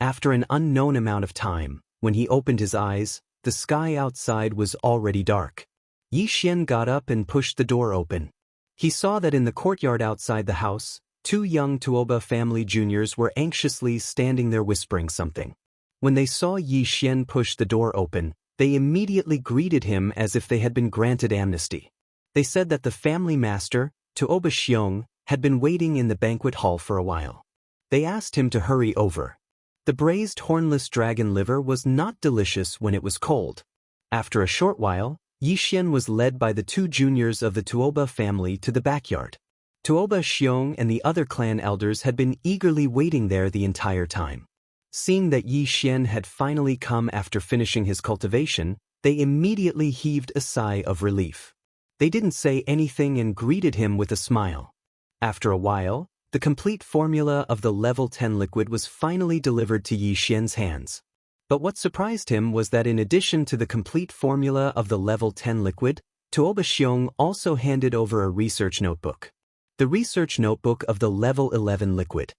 After an unknown amount of time, when he opened his eyes, the sky outside was already dark. Yi Xian got up and pushed the door open. He saw that in the courtyard outside the house, Two young Tuoba family juniors were anxiously standing there whispering something. When they saw Yi Xian push the door open, they immediately greeted him as if they had been granted amnesty. They said that the family master, Tuoba Xiong, had been waiting in the banquet hall for a while. They asked him to hurry over. The braised hornless dragon liver was not delicious when it was cold. After a short while, Yi Xian was led by the two juniors of the Tuoba family to the backyard. Tuoba Xiong and the other clan elders had been eagerly waiting there the entire time. Seeing that Yi Xian had finally come after finishing his cultivation, they immediately heaved a sigh of relief. They didn't say anything and greeted him with a smile. After a while, the complete formula of the level 10 liquid was finally delivered to Yi Xian's hands. But what surprised him was that in addition to the complete formula of the level 10 liquid, Tuoba Xiong also handed over a research notebook. The research notebook of the level 11 liquid.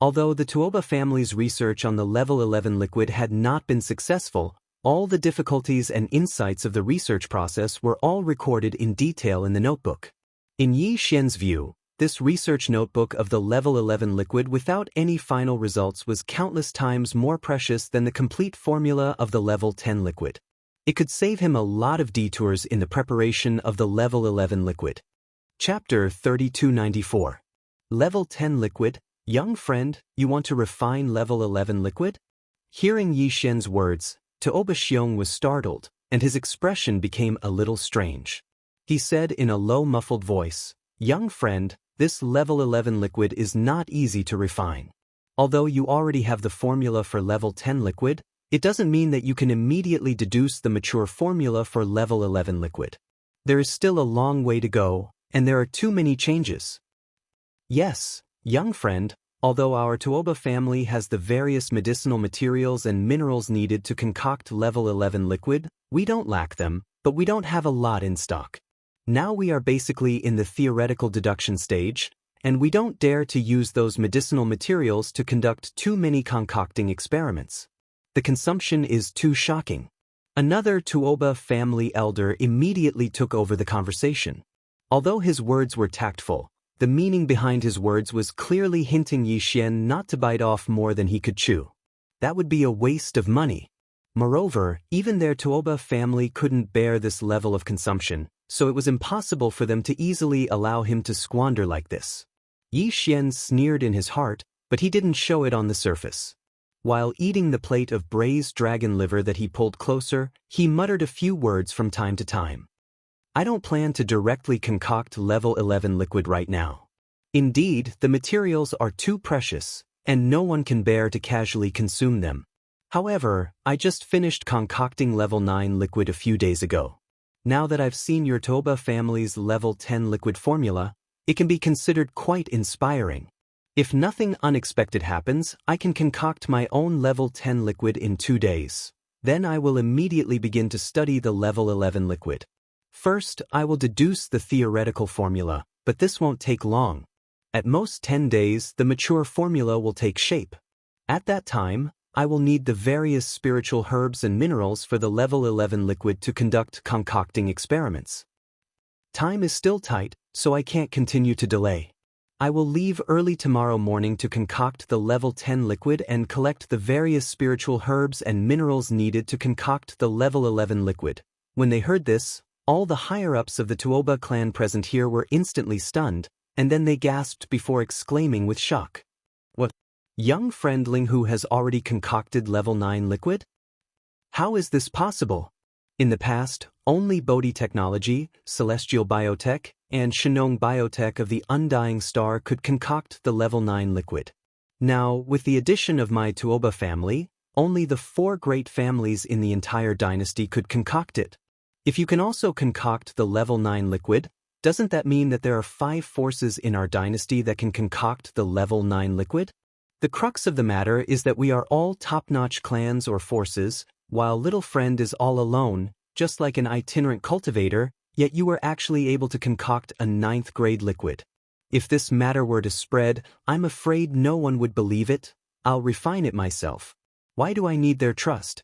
Although the Tuoba family's research on the level 11 liquid had not been successful, all the difficulties and insights of the research process were all recorded in detail in the notebook. In Yi Xian's view, this research notebook of the level 11 liquid without any final results was countless times more precious than the complete formula of the level 10 liquid. It could save him a lot of detours in the preparation of the level 11 liquid. Chapter 3294. Level 10 liquid. Young friend, you want to refine level 11 liquid? Hearing Yi Xian's words, Tuoba Xiong was startled, and his expression became a little strange. He said in a low muffled voice, "Young friend, this level 11 liquid is not easy to refine. Although you already have the formula for level 10 liquid, it doesn't mean that you can immediately deduce the mature formula for level 11 liquid. There is still a long way to go, and there are too many changes." Yes, young friend, although our Tuoba family has the various medicinal materials and minerals needed to concoct level 11 liquid, we don't lack them, but we don't have a lot in stock. Now we are basically in the theoretical deduction stage, and we don't dare to use those medicinal materials to conduct too many concocting experiments. The consumption is too shocking. Another Tuoba family elder immediately took over the conversation. Although his words were tactful, the meaning behind his words was clearly hinting Yi Xian not to bite off more than he could chew. That would be a waste of money. Moreover, even their Tuoba family couldn't bear this level of consumption, so it was impossible for them to easily allow him to squander like this. Yi Xian sneered in his heart, but he didn't show it on the surface. While eating the plate of braised dragon liver that he pulled closer, he muttered a few words from time to time. I don't plan to directly concoct level 11 liquid right now. Indeed, the materials are too precious, and no one can bear to casually consume them. However, I just finished concocting level 9 liquid a few days ago. Now that I've seen your Tuoba family's level 10 liquid formula, it can be considered quite inspiring. If nothing unexpected happens, I can concoct my own level 10 liquid in 2 days. Then I will immediately begin to study the level 11 liquid. First, I will deduce the theoretical formula, but this won't take long. At most 10 days, the mature formula will take shape. At that time, I will need the various spiritual herbs and minerals for the level 11 liquid to conduct concocting experiments. Time is still tight, so I can't continue to delay. I will leave early tomorrow morning to concoct the level 10 liquid and collect the various spiritual herbs and minerals needed to concoct the level 11 liquid. When they heard this, all the higher-ups of the Tuoba clan present here were instantly stunned, and then they gasped before exclaiming with shock. What? Young friendling who has already concocted level 9 liquid? How is this possible? In the past, only Bodhi Technology, Celestial Biotech, and Shenong Biotech of the Undying Star could concoct the level 9 liquid. Now, with the addition of my Tuoba family, only the 4 great families in the entire dynasty could concoct it. If you can also concoct the level 9 liquid, doesn't that mean that there are 5 forces in our dynasty that can concoct the level 9 liquid? The crux of the matter is that we are all top-notch clans or forces, while little friend is all alone, just like an itinerant cultivator, yet you were actually able to concoct a 9th grade liquid. If this matter were to spread, I'm afraid no one would believe it. I'll refine it myself. Why do I need their trust?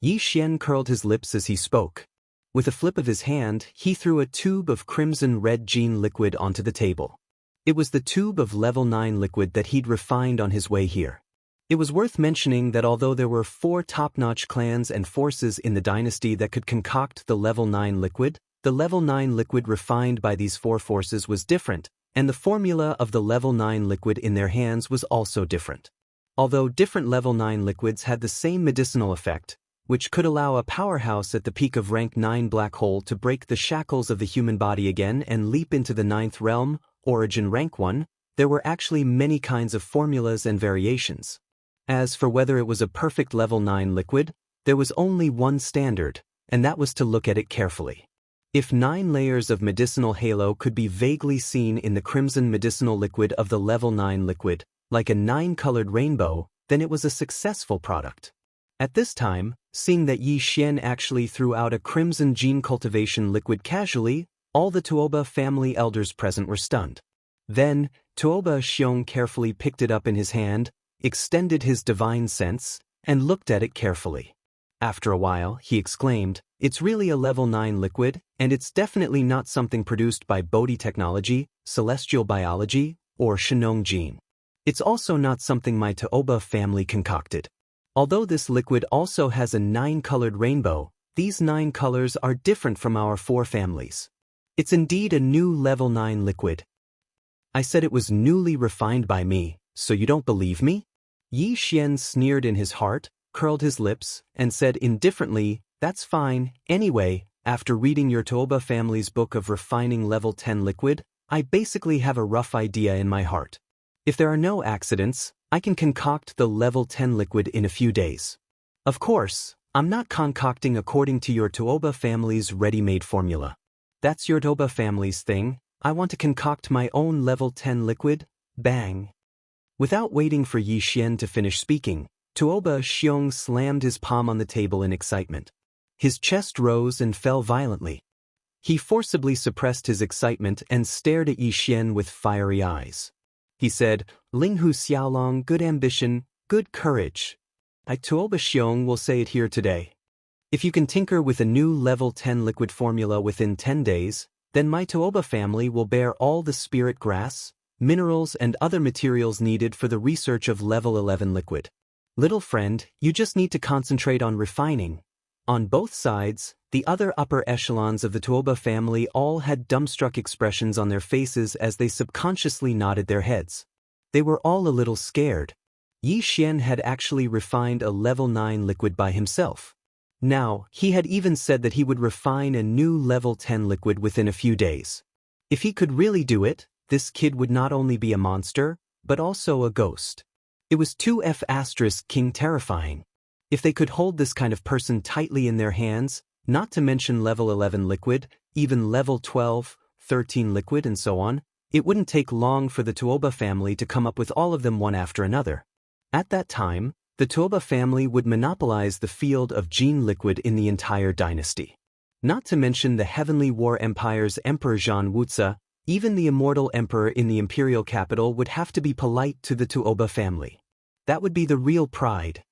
Yi Xian curled his lips as he spoke. With a flip of his hand, he threw a tube of crimson red gene liquid onto the table. It was the tube of level 9 liquid that he'd refined on his way here. It was worth mentioning that although there were 4 top-notch clans and forces in the dynasty that could concoct the level 9 liquid, the level 9 liquid refined by these 4 forces was different, and the formula of the level 9 liquid in their hands was also different. Although different level 9 liquids had the same medicinal effect, which could allow a powerhouse at the peak of rank 9 black hole to break the shackles of the human body again and leap into the 9th realm, origin rank 1, there were actually many kinds of formulas and variations. As for whether it was a perfect level 9 liquid, there was only one standard, and that was to look at it carefully. If 9 layers of medicinal halo could be vaguely seen in the crimson medicinal liquid of the level 9 liquid, like a 9-colored rainbow, then it was a successful product. At this time, seeing that Yi Xian actually threw out a crimson gene cultivation liquid casually, all the Tuoba family elders present were stunned. Then, Tuoba Xiong carefully picked it up in his hand, extended his divine sense, and looked at it carefully. After a while, he exclaimed, "It's really a level 9 liquid, and it's definitely not something produced by Bodhi technology, celestial biology, or Shenong gene. It's also not something my Tuoba family concocted. Although this liquid also has a 9-colored rainbow, these 9 colors are different from our 4 families. It's indeed a new level 9 liquid." I said it was newly refined by me, so you don't believe me? Yi Xian sneered in his heart, curled his lips, and said indifferently, "That's fine. Anyway, after reading your Tuoba family's book of refining level 10 liquid, I basically have a rough idea in my heart. If there are no accidents, I can concoct the level 10 liquid in a few days. Of course, I'm not concocting according to your Tuoba family's ready-made formula. That's your Tuoba family's thing. I want to concoct my own level 10 liquid. Bang." Without waiting for Yi Xian to finish speaking, Tuoba Xiong slammed his palm on the table in excitement. His chest rose and fell violently. He forcibly suppressed his excitement and stared at Yi Xian with fiery eyes. He said, "Linghu Xiaolong, good ambition, good courage. I Tuoba Xiong will say it here today. If you can tinker with a new level 10 liquid formula within 10 days, then my Tuoba family will bear all the spirit grass, minerals and other materials needed for the research of level 11 liquid. Little friend, you just need to concentrate on refining." On both sides, the other upper echelons of the Tuoba family all had dumbstruck expressions on their faces as they subconsciously nodded their heads. They were all a little scared. Yi Xian had actually refined a level 9 liquid by himself. Now, he had even said that he would refine a new level 10 liquid within a few days. If he could really do it, this kid would not only be a monster, but also a ghost. It was 2F** king terrifying. If they could hold this kind of person tightly in their hands, not to mention level 11 liquid, even level 12, 13 liquid and so on, it wouldn't take long for the Tuoba family to come up with all of them one after another. At that time, the Tuoba family would monopolize the field of gene liquid in the entire dynasty. Not to mention the Heavenly War Empire's Emperor Zhan Wuzi, even the immortal emperor in the imperial capital would have to be polite to the Tuoba family. That would be the real pride.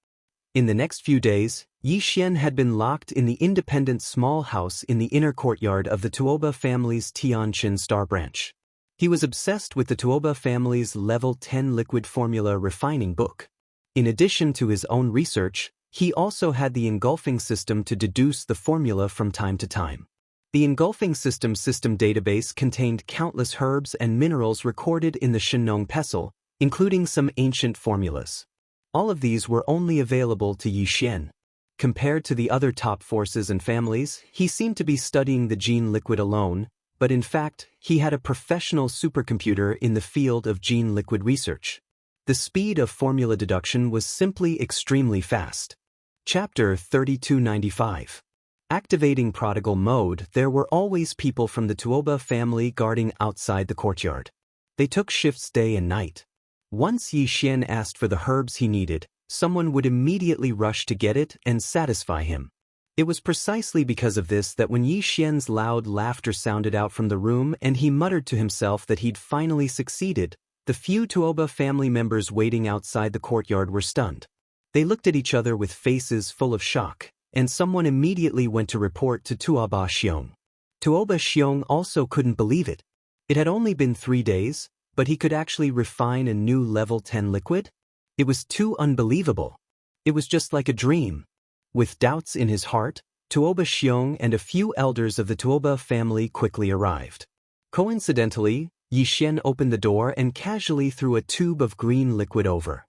In the next few days, Yi Xian had been locked in the independent small house in the inner courtyard of the Tuoba family's Tianqin Star Branch. He was obsessed with the Tuoba family's level 10 liquid formula refining book. In addition to his own research, he also had the engulfing system to deduce the formula from time to time. The engulfing system database contained countless herbs and minerals recorded in the Shenong pestle, including some ancient formulas. All of these were only available to Yi Xian. Compared to the other top forces and families, he seemed to be studying the gene liquid alone, but in fact, he had a professional supercomputer in the field of gene liquid research. The speed of formula deduction was simply extremely fast. Chapter 3295. Activating prodigal mode. There were always people from the Tuoba family guarding outside the courtyard. They took shifts day and night. Once Yi Xian asked for the herbs he needed, someone would immediately rush to get it and satisfy him. It was precisely because of this that when Yi Xian's loud laughter sounded out from the room and he muttered to himself that he'd finally succeeded, the few Tuoba family members waiting outside the courtyard were stunned. They looked at each other with faces full of shock, and someone immediately went to report to Tuoba Xiong. Tuoba Xiong also couldn't believe it. It had only been 3 days, but he could actually refine a new level 10 liquid? It was too unbelievable. It was just like a dream. With doubts in his heart, Tuoba Xiong and a few elders of the Tuoba family quickly arrived. Coincidentally, Yi Xian opened the door and casually threw a tube of green liquid over.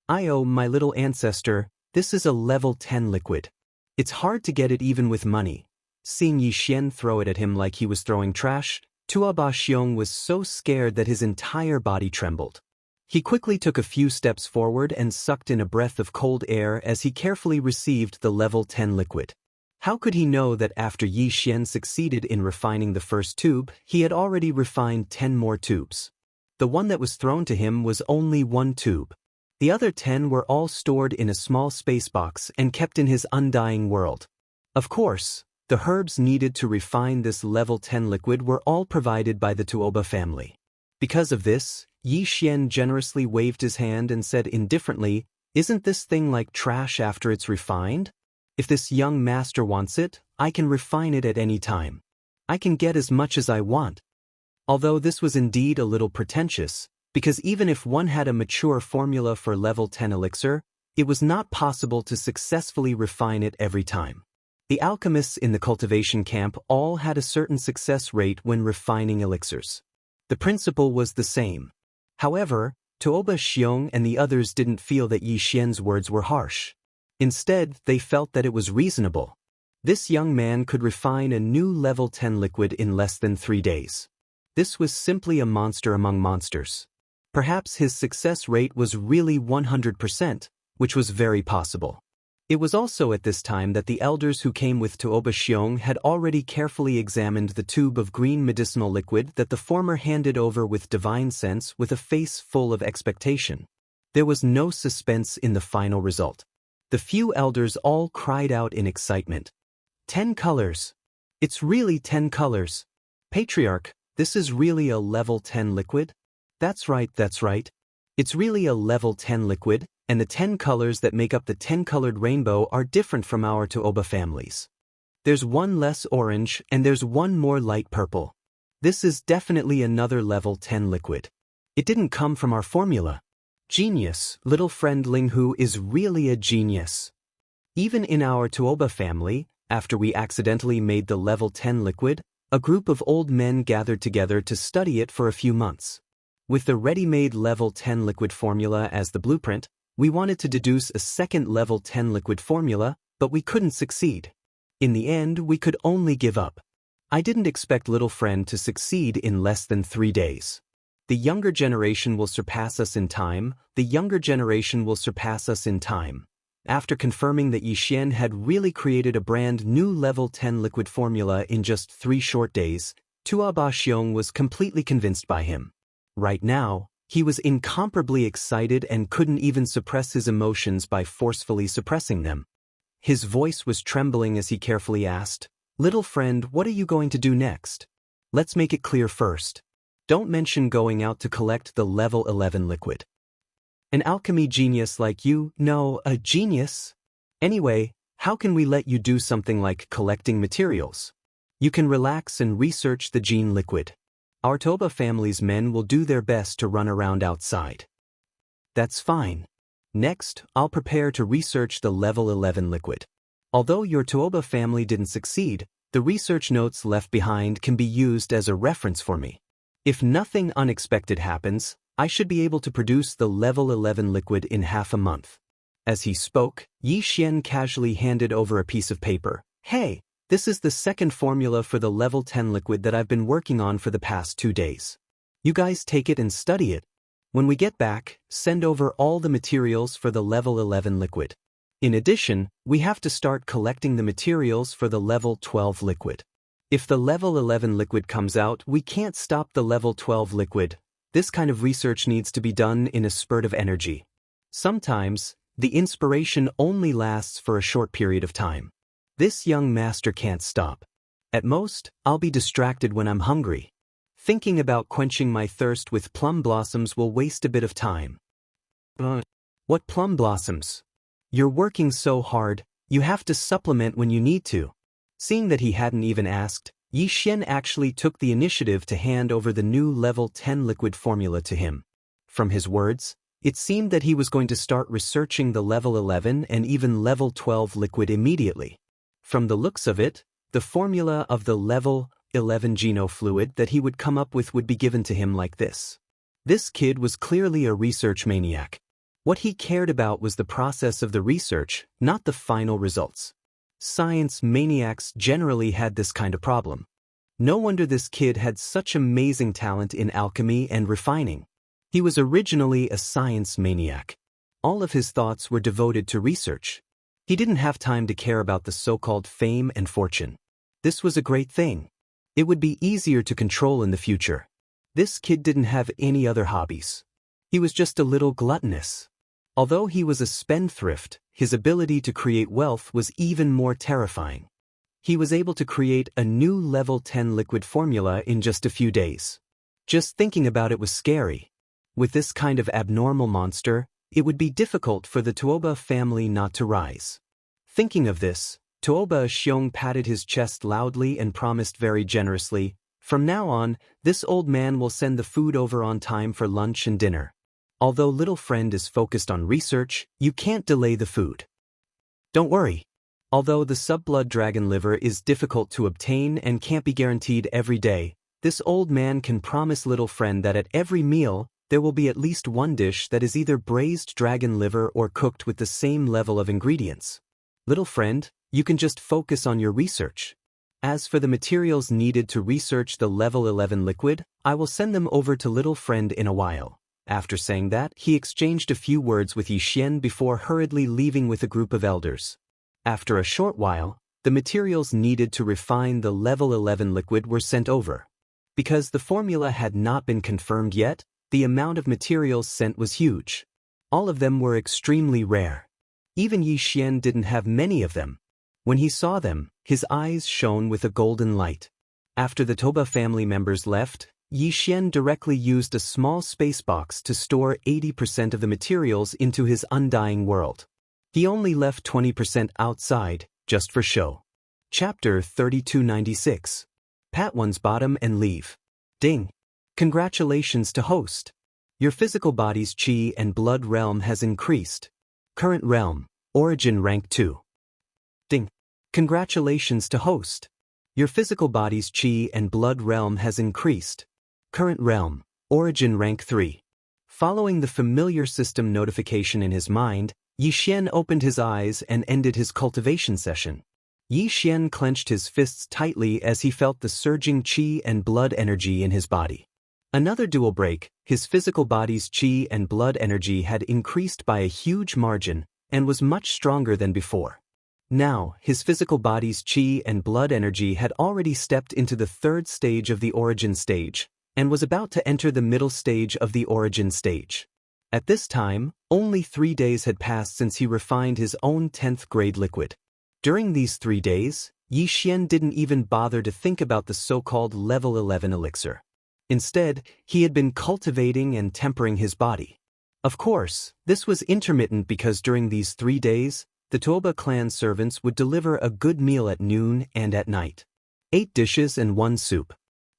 "Oh, my little ancestor, this is a level 10 liquid. It's hard to get it even with money." Seeing Yi Xian throw it at him like he was throwing trash, Tuoba Xiong was so scared that his entire body trembled. He quickly took a few steps forward and sucked in a breath of cold air as he carefully received the level 10 liquid. How could he know that after Yi Xian succeeded in refining the first tube, he had already refined 10 more tubes? The one that was thrown to him was only one tube. The other 10 were all stored in a small space box and kept in his undying world. Of course, the herbs needed to refine this level 10 liquid were all provided by the Tuoba family. Because of this, Yi Xian generously waved his hand and said indifferently, "Isn't this thing like trash after it's refined? If this young master wants it, I can refine it at any time. I can get as much as I want." Although this was indeed a little pretentious, because even if one had a mature formula for level 10 elixir, it was not possible to successfully refine it every time. The alchemists in the cultivation camp all had a certain success rate when refining elixirs. The principle was the same. However, Tuoba Xiong and the others didn't feel that Yi Xian's words were harsh. Instead, they felt that it was reasonable. This young man could refine a new level 10 liquid in less than 3 days. This was simply a monster among monsters. Perhaps his success rate was really 100%, which was very possible. It was also at this time that the elders who came with Tuoba Xiong had already carefully examined the tube of green medicinal liquid that the former handed over with divine sense with a face full of expectation. There was no suspense in the final result. The few elders all cried out in excitement. 10 colors! It's really 10 colors! Patriarch, this is really a level 10 liquid? That's right. It's really a level 10 liquid, and the 10 colors that make up the 10-colored rainbow are different from our Tuoba families. There's one less orange and there's one more light purple. This is definitely another level 10 liquid. It didn't come from our formula. Genius, little friend Linghu is really a genius. Even in our Tuoba family, after we accidentally made the level 10 liquid, a group of old men gathered together to study it for a few months. With the ready-made level 10 liquid formula as the blueprint, we wanted to deduce a second level 10 liquid formula, but we couldn't succeed. In the end, we could only give up. I didn't expect little friend to succeed in less than 3 days. The younger generation will surpass us in time. After confirming that Yi Xian had really created a brand new level 10 liquid formula in just 3 short days, Tuoba Xiong was completely convinced by him. Right now, he was incomparably excited and couldn't even suppress his emotions by forcefully suppressing them. His voice was trembling as he carefully asked, "Little friend, what are you going to do next? Let's make it clear first. Don't mention going out to collect the level 11 liquid. An alchemy genius like you? No, a genius? Anyway, how can we let you do something like collecting materials? You can relax and research the gene liquid. Our Tuoba family's men will do their best to run around outside." "That's fine. Next, I'll prepare to research the level 11 liquid. Although your Tuoba family didn't succeed, the research notes left behind can be used as a reference for me. If nothing unexpected happens, I should be able to produce the level 11 liquid in half a month." As he spoke, Yi Xian casually handed over a piece of paper. "Hey, this is the second formula for the level 10 liquid that I've been working on for the past 2 days. You guys take it and study it. When we get back, send over all the materials for the level 11 liquid. In addition, we have to start collecting the materials for the level 12 liquid. If the level 11 liquid comes out, we can't stop the level 12 liquid. This kind of research needs to be done in a spurt of energy. Sometimes, the inspiration only lasts for a short period of time. This young master can't stop. At most, I'll be distracted when I'm hungry. Thinking about quenching my thirst with plum blossoms will waste a bit of time." "What plum blossoms? You're working so hard, you have to supplement when you need to." Seeing that he hadn't even asked, Yi Xian actually took the initiative to hand over the new level 10 liquid formula to him. From his words, it seemed that he was going to start researching the level 11 and even level 12 liquid immediately. From the looks of it, the formula of the level 11 genofluid that he would come up with would be given to him like this. This kid was clearly a research maniac. What he cared about was the process of the research, not the final results. Science maniacs generally had this kind of problem. No wonder this kid had such amazing talent in alchemy and refining. He was originally a science maniac. All of his thoughts were devoted to research. He didn't have time to care about the so-called fame and fortune. This was a great thing. It would be easier to control in the future. This kid didn't have any other hobbies. He was just a little gluttonous. Although he was a spendthrift, his ability to create wealth was even more terrifying. He was able to create a new level 10 liquid formula in just a few days. Just thinking about it was scary. With this kind of abnormal monster, it would be difficult for the Tuoba family not to rise. Thinking of this, Tuoba Xiong patted his chest loudly and promised very generously, "From now on, this old man will send the food over on time for lunch and dinner. Although little friend is focused on research, you can't delay the food. Don't worry. Although the subblood dragon liver is difficult to obtain and can't be guaranteed every day, this old man can promise little friend that at every meal, there will be at least one dish that is either braised dragon liver or cooked with the same level of ingredients. Little friend, you can just focus on your research. As for the materials needed to research the level 11 liquid, I will send them over to little friend in a while." After saying that, he exchanged a few words with Yi Xian before hurriedly leaving with a group of elders. After a short while, the materials needed to refine the level 11 liquid were sent over. Because the formula had not been confirmed yet, the amount of materials sent was huge. All of them were extremely rare. Even Yi Xian didn't have many of them. When he saw them, his eyes shone with a golden light. After the Toba family members left, Yi Xian directly used a small space box to store 80% of the materials into his undying world. He only left 20% outside, just for show. Chapter 3296. Pat one's bottom and leave. Ding. Congratulations to host. Your physical body's chi and blood realm has increased. Current realm, origin rank 2. Ding. Congratulations to host. Your physical body's chi and blood realm has increased. Current realm, origin rank 3. Following the familiar system notification in his mind, Yi Xian opened his eyes and ended his cultivation session. Yi Xian clenched his fists tightly as he felt the surging chi and blood energy in his body. Another dual break, his physical body's chi and blood energy had increased by a huge margin and was much stronger than before. Now, his physical body's chi and blood energy had already stepped into the third stage of the origin stage and was about to enter the middle stage of the origin stage. At this time, only 3 days had passed since he refined his own 10th grade liquid. During these 3 days, Yi Xian didn't even bother to think about the so-called level 11 elixir. Instead, he had been cultivating and tempering his body. Of course, this was intermittent because during these 3 days, the Toba clan servants would deliver a good meal at noon and at night. 8 dishes and 1 soup.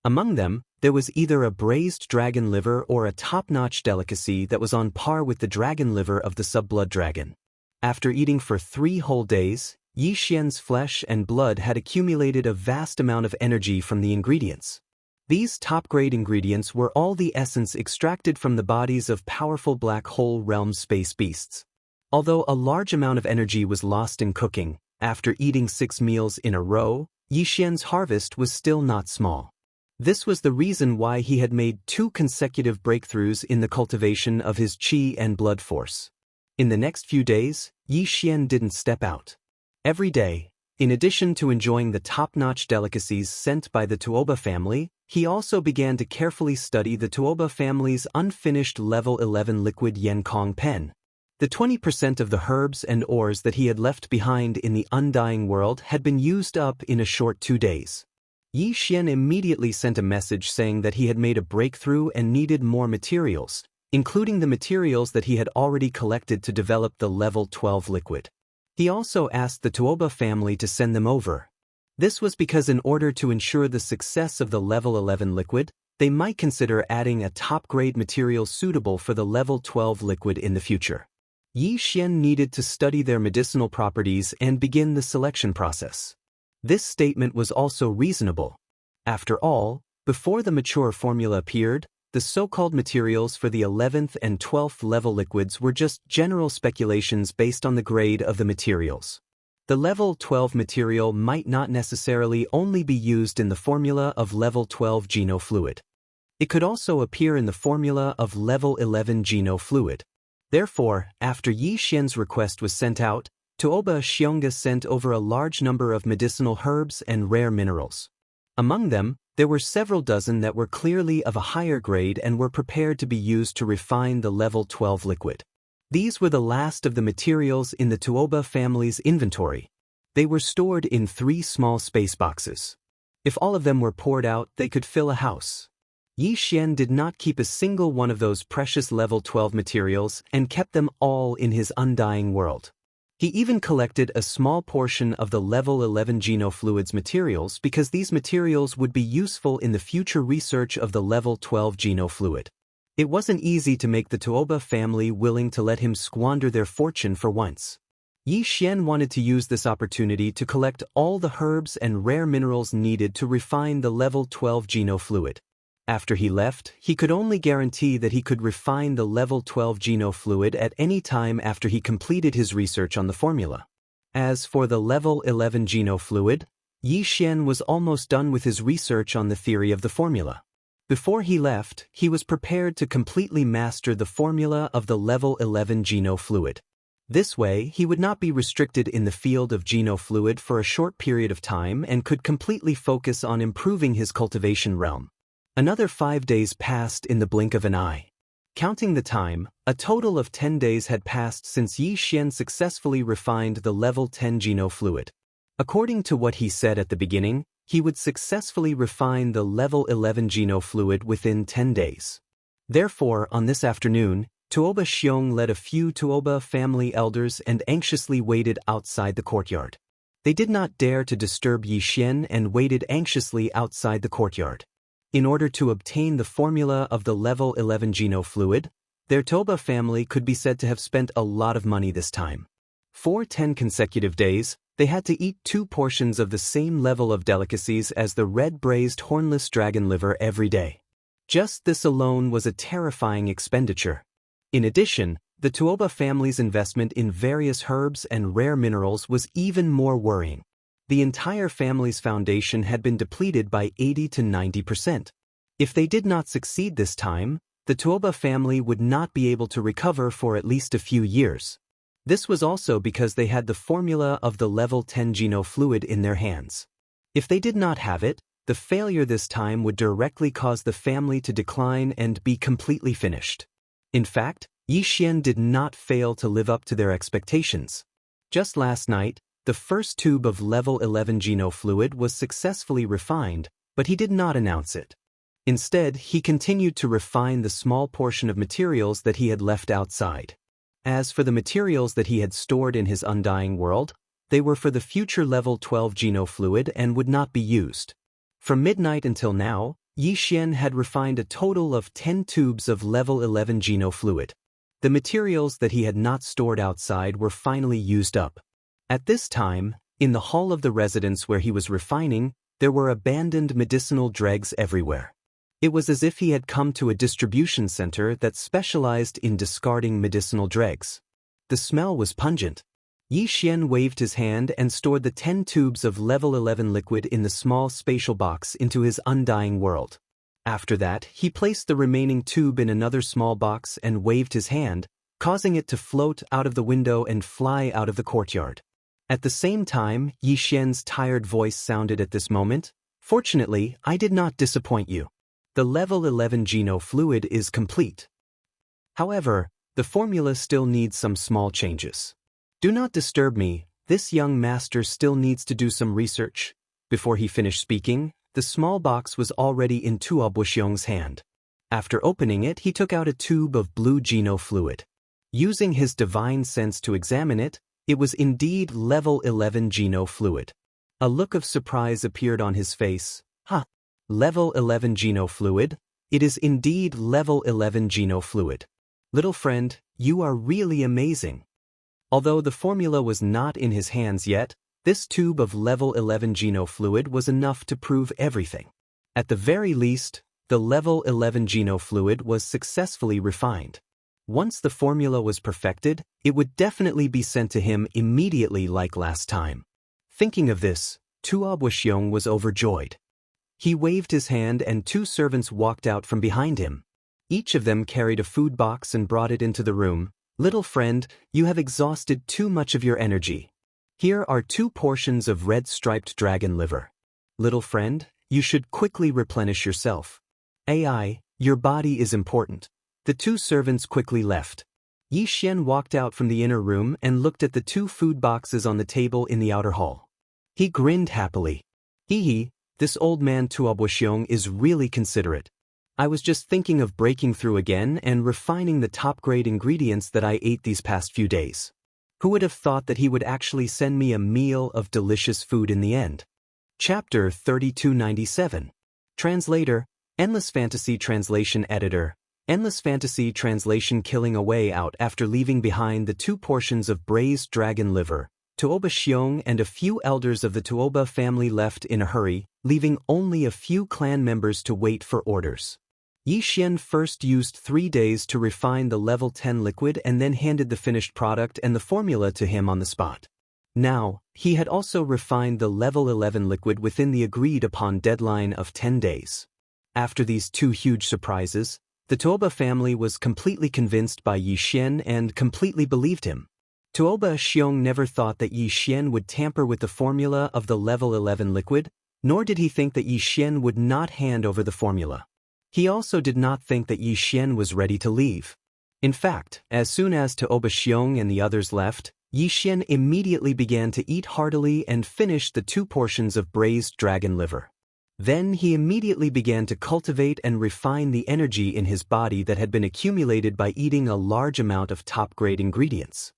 Among them, there was either a braised dragon liver or a top-notch delicacy that was on par with the dragon liver of the subblood dragon. After eating for 3 whole days, Yi Xian's flesh and blood had accumulated a vast amount of energy from the ingredients. These top-grade ingredients were all the essence extracted from the bodies of powerful black hole realm space beasts. Although a large amount of energy was lost in cooking, after eating 6 meals in a row, Yi Xian's harvest was still not small. This was the reason why he had made 2 consecutive breakthroughs in the cultivation of his chi and blood force. In the next few days, Yi Xian didn't step out. Every day, in addition to enjoying the top-notch delicacies sent by the Tuoba family, he also began to carefully study the Tuoba family's unfinished level 11 liquid Yenkong pen. The 20% of the herbs and ores that he had left behind in the undying world had been used up in a short 2 days. Yi Xian immediately sent a message saying that he had made a breakthrough and needed more materials, including the materials that he had already collected to develop the level 12 liquid. He also asked the Tuoba family to send them over. This was because in order to ensure the success of the level 11 liquid, they might consider adding a top-grade material suitable for the level 12 liquid in the future. Yi Xian needed to study their medicinal properties and begin the selection process. This statement was also reasonable. After all, before the mature formula appeared, the so-called materials for the 11th and 12th level liquids were just general speculations based on the grade of the materials. The level 12 material might not necessarily only be used in the formula of level 12 genofluid. It could also appear in the formula of level 11 genofluid. Therefore, after Yi Xian's request was sent out, Tuoba Xiong'e sent over a large number of medicinal herbs and rare minerals. Among them, there were several dozen that were clearly of a higher grade and were prepared to be used to refine the level 12 liquid. These were the last of the materials in the Tuoba family's inventory. They were stored in 3 small space boxes. If all of them were poured out, they could fill a house. Yi Xian did not keep a single one of those precious level 12 materials and kept them all in his undying world. He even collected a small portion of the level 11 genofluids materials because these materials would be useful in the future research of the level 12 genofluid. It wasn't easy to make the Tuoba family willing to let him squander their fortune for once. Yi Xian wanted to use this opportunity to collect all the herbs and rare minerals needed to refine the level 12 genofluid. After he left, he could only guarantee that he could refine the level 12 genofluid at any time after he completed his research on the formula. As for the level 11 genofluid, Yi Xian was almost done with his research on the theory of the formula. Before he left, he was prepared to completely master the formula of the level 11 genofluid. This way, he would not be restricted in the field of genofluid for a short period of time and could completely focus on improving his cultivation realm. Another 5 days passed in the blink of an eye. Counting the time, a total of 10 days had passed since Yi Xian successfully refined the level 10 genofluid. According to what he said at the beginning, he would successfully refine the level 11 genofluid within 10 days. Therefore, on this afternoon, Tuoba Xiong led a few Tuoba family elders and anxiously waited outside the courtyard. They did not dare to disturb Yi Xian and waited anxiously outside the courtyard. In order to obtain the formula of the level 11 genofluid, their Tuoba family could be said to have spent a lot of money this time. For 10 consecutive days, they had to eat 2 portions of the same level of delicacies as the red braised hornless dragon liver every day. Just this alone was a terrifying expenditure. In addition, the Tuoba family's investment in various herbs and rare minerals was even more worrying. The entire family's foundation had been depleted by 80 to 90%. If they did not succeed this time, the Tuoba family would not be able to recover for at least a few years. This was also because they had the formula of the level 10 genofluid in their hands. If they did not have it, the failure this time would directly cause the family to decline and be completely finished. In fact, Yi Xian did not fail to live up to their expectations. Just last night, the first tube of level 11 genofluid was successfully refined, but he did not announce it. Instead, he continued to refine the small portion of materials that he had left outside. As for the materials that he had stored in his undying world, they were for the future level 12 genofluid and would not be used. From midnight until now, Yi Xian had refined a total of 10 tubes of level 11 genofluid. The materials that he had not stored outside were finally used up. At this time, in the hall of the residence where he was refining, there were abandoned medicinal dregs everywhere. It was as if he had come to a distribution center that specialized in discarding medicinal dregs. The smell was pungent. Yi Xian waved his hand and stored the 10 tubes of level 11 liquid in the small spatial box into his undying world. After that, he placed the remaining tube in another small box and waved his hand, causing it to float out of the window and fly out of the courtyard. At the same time, Yi Xian's tired voice sounded at this moment. Fortunately, I did not disappoint you. The level 11 genofluid is complete. However, the formula still needs some small changes. Do not disturb me, this young master still needs to do some research. Before he finished speaking, the small box was already in Tuoba Xiong's hand. After opening it, he took out a tube of blue genofluid. Using his divine sense to examine it, it was indeed level 11 genofluid. A look of surprise appeared on his face. "Huh. Level 11 genofluid? It is indeed level 11 genofluid. Little friend, you are really amazing." Although the formula was not in his hands yet, this tube of level 11 genofluid was enough to prove everything. At the very least, the level 11 genofluid was successfully refined. Once the formula was perfected, it would definitely be sent to him immediately like last time. Thinking of this, Tuo Buxiong was overjoyed. He waved his hand and two servants walked out from behind him. Each of them carried a food box and brought it into the room. "Little friend, you have exhausted too much of your energy. Here are 2 portions of red-striped dragon liver. Little friend, you should quickly replenish yourself. AI, your body is important." The 2 servants quickly left. Yi Xian walked out from the inner room and looked at the 2 food boxes on the table in the outer hall. He grinned happily. Hee, this old man Tuo Buxiong is really considerate. I was just thinking of breaking through again and refining the top-grade ingredients that I ate these past few days. Who would have thought that he would actually send me a meal of delicious food in the end? Chapter 3297. Translator, Endless Fantasy Translation Editor. Endless Fantasy Translation. Killing a way out after leaving behind the 2 portions of braised dragon liver, Tuo Buxiong and a few elders of the Tuoba family left in a hurry, leaving only a few clan members to wait for orders. Yi Xian first used 3 days to refine the level 10 liquid and then handed the finished product and the formula to him on the spot. Now, he had also refined the level 11 liquid within the agreed-upon deadline of 10 days. After these 2 huge surprises, the Tuoba family was completely convinced by Yi Xian and completely believed him. Tuo Buxiong never thought that Yi Xian would tamper with the formula of the level 11 liquid, nor did he think that Yi Xian would not hand over the formula. He also did not think that Yi Xian was ready to leave. In fact, as soon as Tuo Buxiong and the others left, Yi Xian immediately began to eat heartily and finished the 2 portions of braised dragon liver. Then he immediately began to cultivate and refine the energy in his body that had been accumulated by eating a large amount of top-grade ingredients.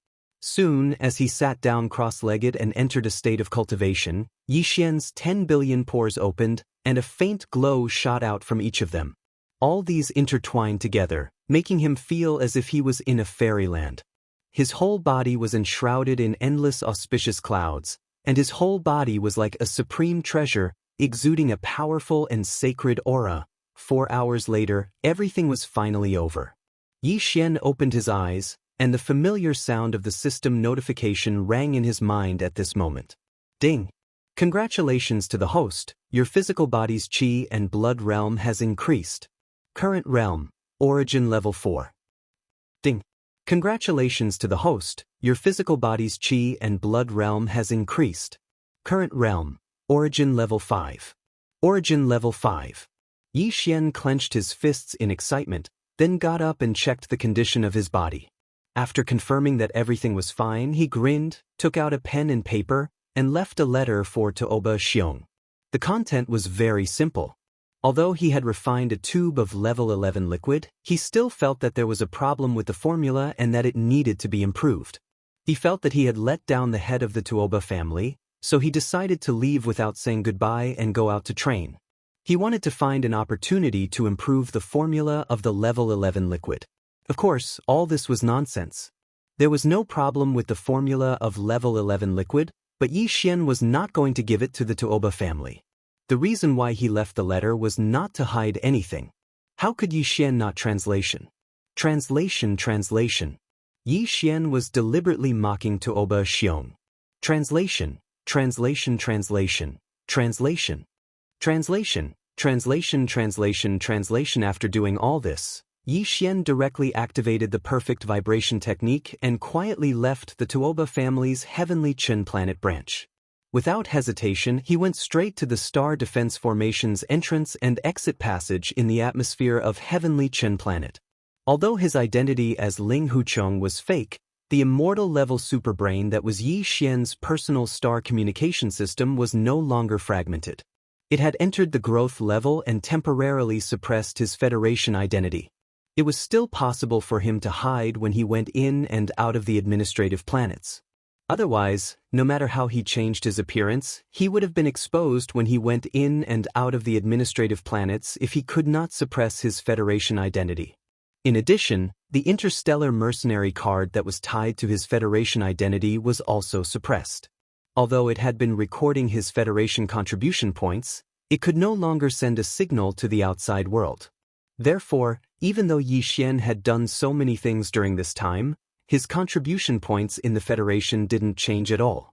Soon, as he sat down cross-legged and entered a state of cultivation, Yi Xian's 10 billion pores opened, and a faint glow shot out from each of them. All these intertwined together, making him feel as if he was in a fairyland. His whole body was enshrouded in endless auspicious clouds, and his whole body was like a supreme treasure, exuding a powerful and sacred aura. 4 hours later, everything was finally over. Yi Xian opened his eyes, and the familiar sound of the system notification rang in his mind at this moment. Ding! Congratulations to the host, your physical body's qi and blood realm has increased. Current realm, origin level 4. Ding! Congratulations to the host, your physical body's qi and blood realm has increased. Current realm, origin level 5. Origin level 5. Yi Xian clenched his fists in excitement, then got up and checked the condition of his body. After confirming that everything was fine, he grinned, took out a pen and paper, and left a letter for Tuo Buxiong. The content was very simple. Although he had refined a tube of level 11 liquid, he still felt that there was a problem with the formula and that it needed to be improved. He felt that he had let down the head of the Tuoba family, so he decided to leave without saying goodbye and go out to train. He wanted to find an opportunity to improve the formula of the level 11 liquid. Of course, all this was nonsense. There was no problem with the formula of level 11 liquid, but Yi Xian was not going to give it to the Tuoba family. The reason why he left the letter was not to hide anything. How could Yi Xian not translation? Translation. Yi Xian was deliberately mocking Tuo Buxiong. Translation. After doing all this, Yi Xian directly activated the perfect vibration technique and quietly left the Tuoba family's heavenly Chen planet branch. Without hesitation, he went straight to the Star Defense Formation's entrance and exit passage in the atmosphere of heavenly Chen planet. Although his identity as Ling Huchong was fake, the immortal level superbrain that was Yi Xian's personal star communication system was no longer fragmented. It had entered the growth level and temporarily suppressed his Federation identity. It was still possible for him to hide when he went in and out of the administrative planets. Otherwise, no matter how he changed his appearance, he would have been exposed when he went in and out of the administrative planets if he could not suppress his Federation identity. In addition, the interstellar mercenary card that was tied to his Federation identity was also suppressed. Although it had been recording his Federation contribution points, it could no longer send a signal to the outside world. Therefore, even though Yi Xian had done so many things during this time, his contribution points in the Federation didn't change at all.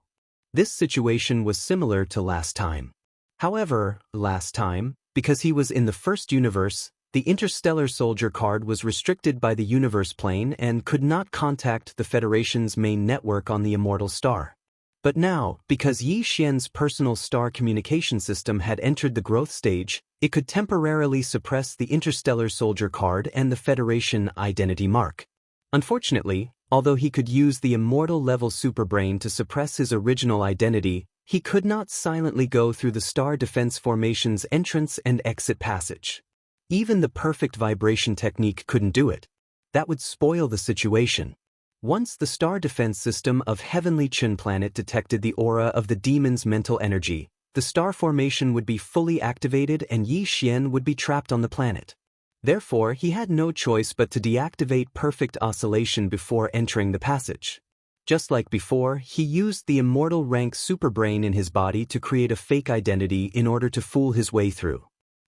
This situation was similar to last time. However, last time, because he was in the first universe, the interstellar soldier card was restricted by the universe plane and could not contact the Federation's main network on the immortal star. But now, because Yi Xian's personal star communication system had entered the growth stage, it could temporarily suppress the interstellar soldier card and the Federation identity mark. Unfortunately, although he could use the immortal-level superbrain to suppress his original identity, he could not silently go through the star defense formation's entrance and exit passage. Even the perfect vibration technique couldn't do it. That would spoil the situation. Once the star defense system of Heavenly Qin Planet detected the aura of the demon's mental energy, the star formation would be fully activated and Yi Xian would be trapped on the planet. Therefore, he had no choice but to deactivate perfect oscillation before entering the passage. Just like before, he used the immortal rank superbrain in his body to create a fake identity in order to fool his way through.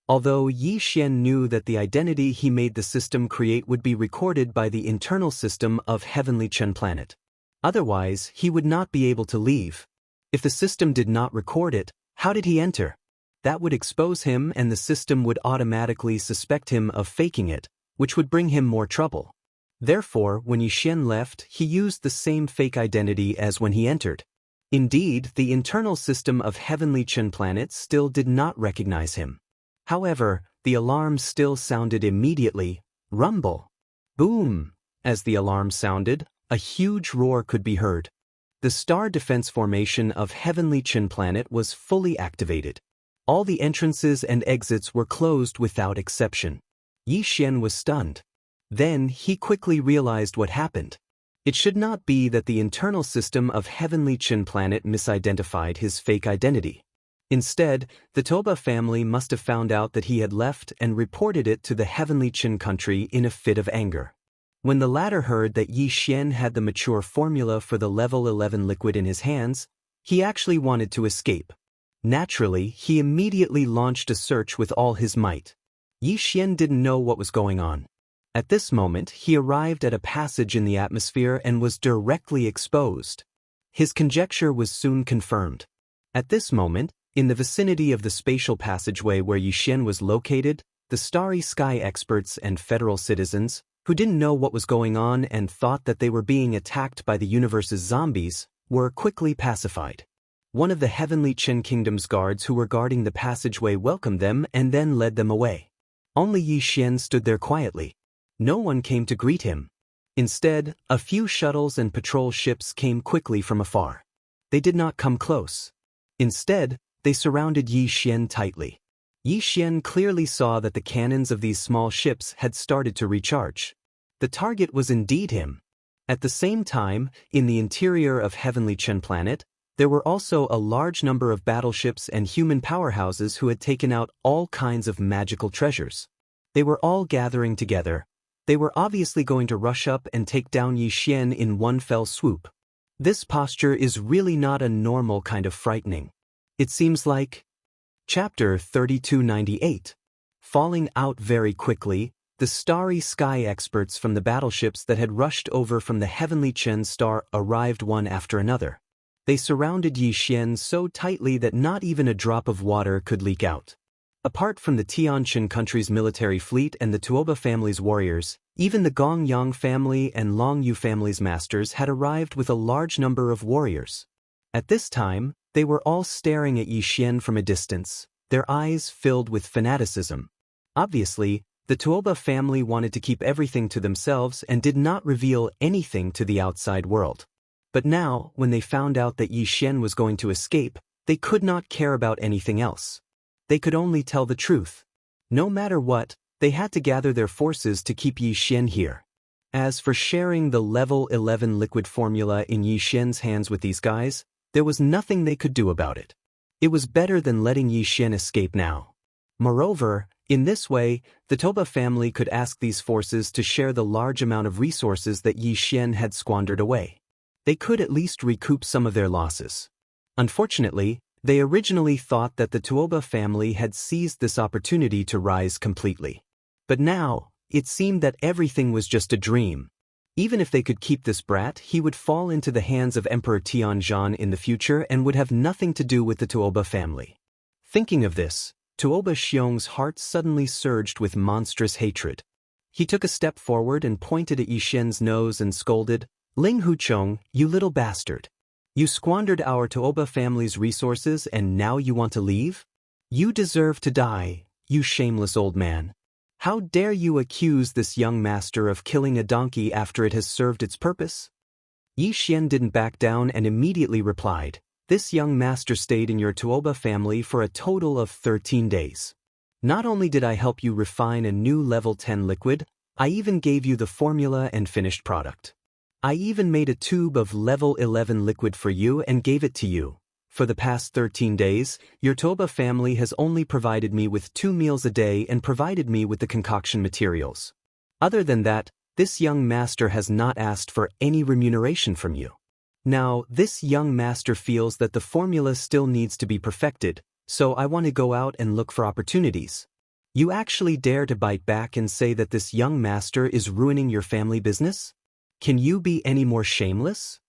Although Yi Xian knew that the identity he made the system create would be recorded by the internal system of Heavenly Qin Planet. Otherwise, he would not be able to leave. If the system did not record it, how did he enter? That would expose him and the system would automatically suspect him of faking it, which would bring him more trouble. Therefore, when Yi Xian left, he used the same fake identity as when he entered. Indeed, the internal system of Heavenly Qin Planet still did not recognize him. However, the alarm still sounded immediately. Rumble. Boom! As the alarm sounded, a huge roar could be heard. The star defense formation of Heavenly Qin Planet was fully activated. All the entrances and exits were closed without exception. Yi Xian was stunned. Then he quickly realized what happened. It should not be that the internal system of Heavenly Qin Planet misidentified his fake identity. Instead, the Toba family must have found out that he had left and reported it to the Heavenly Qin country in a fit of anger. When the latter heard that Yi Xian had the mature formula for the level 11 liquid in his hands, he actually wanted to escape. Naturally, he immediately launched a search with all his might. Yi Xian didn't know what was going on. At this moment, he arrived at a passage in the atmosphere and was directly exposed. His conjecture was soon confirmed. At this moment, in the vicinity of the spatial passageway where Yi Xian was located, the starry sky experts and federal citizens, who didn't know what was going on and thought that they were being attacked by the universe's zombies, were quickly pacified. One of the Heavenly Qin Kingdom's guards who were guarding the passageway welcomed them and then led them away. Only Yi Xian stood there quietly. No one came to greet him. Instead, a few shuttles and patrol ships came quickly from afar. They did not come close. Instead, they surrounded Yi Xian tightly. Yi Xian clearly saw that the cannons of these small ships had started to recharge. The target was indeed him. At the same time, in the interior of Heavenly Qin Planet, there were also a large number of battleships and human powerhouses who had taken out all kinds of magical treasures. They were all gathering together. They were obviously going to rush up and take down Yi Xian in one fell swoop. This posture is really not a normal kind of frightening. It seems like... Chapter 3298. Falling out very quickly, the starry sky experts from the battleships that had rushed over from the Heavenly Qin star arrived one after another. They surrounded Yi Xian so tightly that not even a drop of water could leak out. Apart from the Tianqin country's military fleet and the Tuoba family's warriors, even the Gongyang family and Longyu family's masters had arrived with a large number of warriors. At this time, they were all staring at Yi Xian from a distance, their eyes filled with fanaticism. Obviously, the Tuoba family wanted to keep everything to themselves and did not reveal anything to the outside world. But now, when they found out that Yi Xian was going to escape, they could not care about anything else. They could only tell the truth. No matter what, they had to gather their forces to keep Yi Xian here. As for sharing the level 11 liquid formula in Yi Xian's hands with these guys, there was nothing they could do about it. It was better than letting Yi Xian escape now. Moreover, in this way, the Toba family could ask these forces to share the large amount of resources that Yi Xian had squandered away. They could at least recoup some of their losses. Unfortunately, they originally thought that the Tuoba family had seized this opportunity to rise completely. But now, it seemed that everything was just a dream. Even if they could keep this brat, he would fall into the hands of Emperor Tianzhan in the future and would have nothing to do with the Tuoba family. Thinking of this, Tuoba Xiong's heart suddenly surged with monstrous hatred. He took a step forward and pointed at Yi Xian's nose and scolded, "Ling Huchong, you little bastard. You squandered our Tuoba family's resources and now you want to leave? You deserve to die, you shameless old man. How dare you accuse this young master of killing a donkey after it has served its purpose?" Yi Xian didn't back down and immediately replied, "This young master stayed in your Tuoba family for a total of 13 days. Not only did I help you refine a new level 10 liquid, I even gave you the formula and finished product. I even made a tube of level 11 liquid for you and gave it to you. For the past 13 days, your Toba family has only provided me with 2 meals a day and provided me with the concoction materials. Other than that, this young master has not asked for any remuneration from you. Now, this young master feels that the formula still needs to be perfected, so I want to go out and look for opportunities. You actually dare to bite back and say that this young master is ruining your family business? Can you be any more shameless?"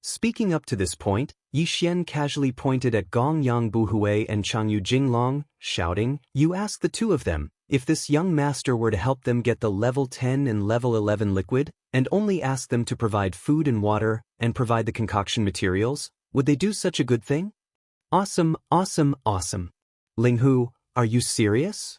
Speaking up to this point, Yi Xian casually pointed at Gong Yang Buhui and Changyu Jinglong, shouting, "You ask the two of them, if this young master were to help them get the level 10 and level 11 liquid, and only ask them to provide food and water, and provide the concoction materials, would they do such a good thing? Awesome, awesome, awesome. Ling Hu, are you serious?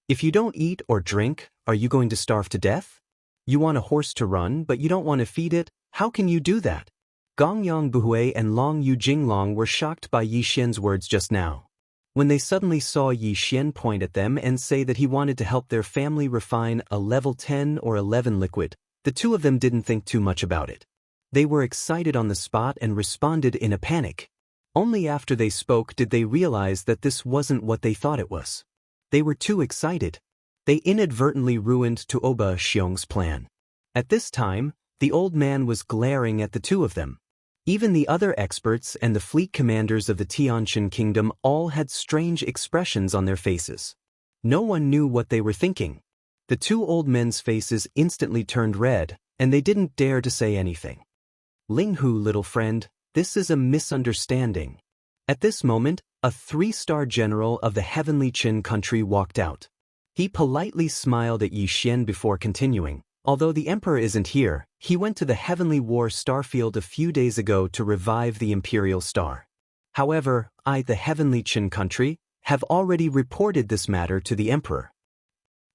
If you don't eat or drink, are you going to starve to death? You want a horse to run, but you don't want to feed it? How can you do that?" Gongyang Buhui and Long Yu Jinglong were shocked by Yi Xian's words just now. When they suddenly saw Yi Xian point at them and say that he wanted to help their family refine a level 10 or 11 liquid, the two of them didn't think too much about it. They were excited on the spot and responded in a panic. Only after they spoke did they realize that this wasn't what they thought it was. They were too excited. They inadvertently ruined Tuoba Xiong's plan. At this time, the old man was glaring at the two of them. Even the other experts and the fleet commanders of the Tianjin kingdom all had strange expressions on their faces. No one knew what they were thinking. The two old men's faces instantly turned red, and they didn't dare to say anything. "Ling Hu, little friend, this is a misunderstanding." At this moment, a 3-star general of the heavenly Qin country walked out. He politely smiled at Yi Xian before continuing. "Although the emperor isn't here, he went to the Heavenly War starfield a few days ago to revive the Imperial Star. However, I, the Heavenly Qin country, have already reported this matter to the emperor."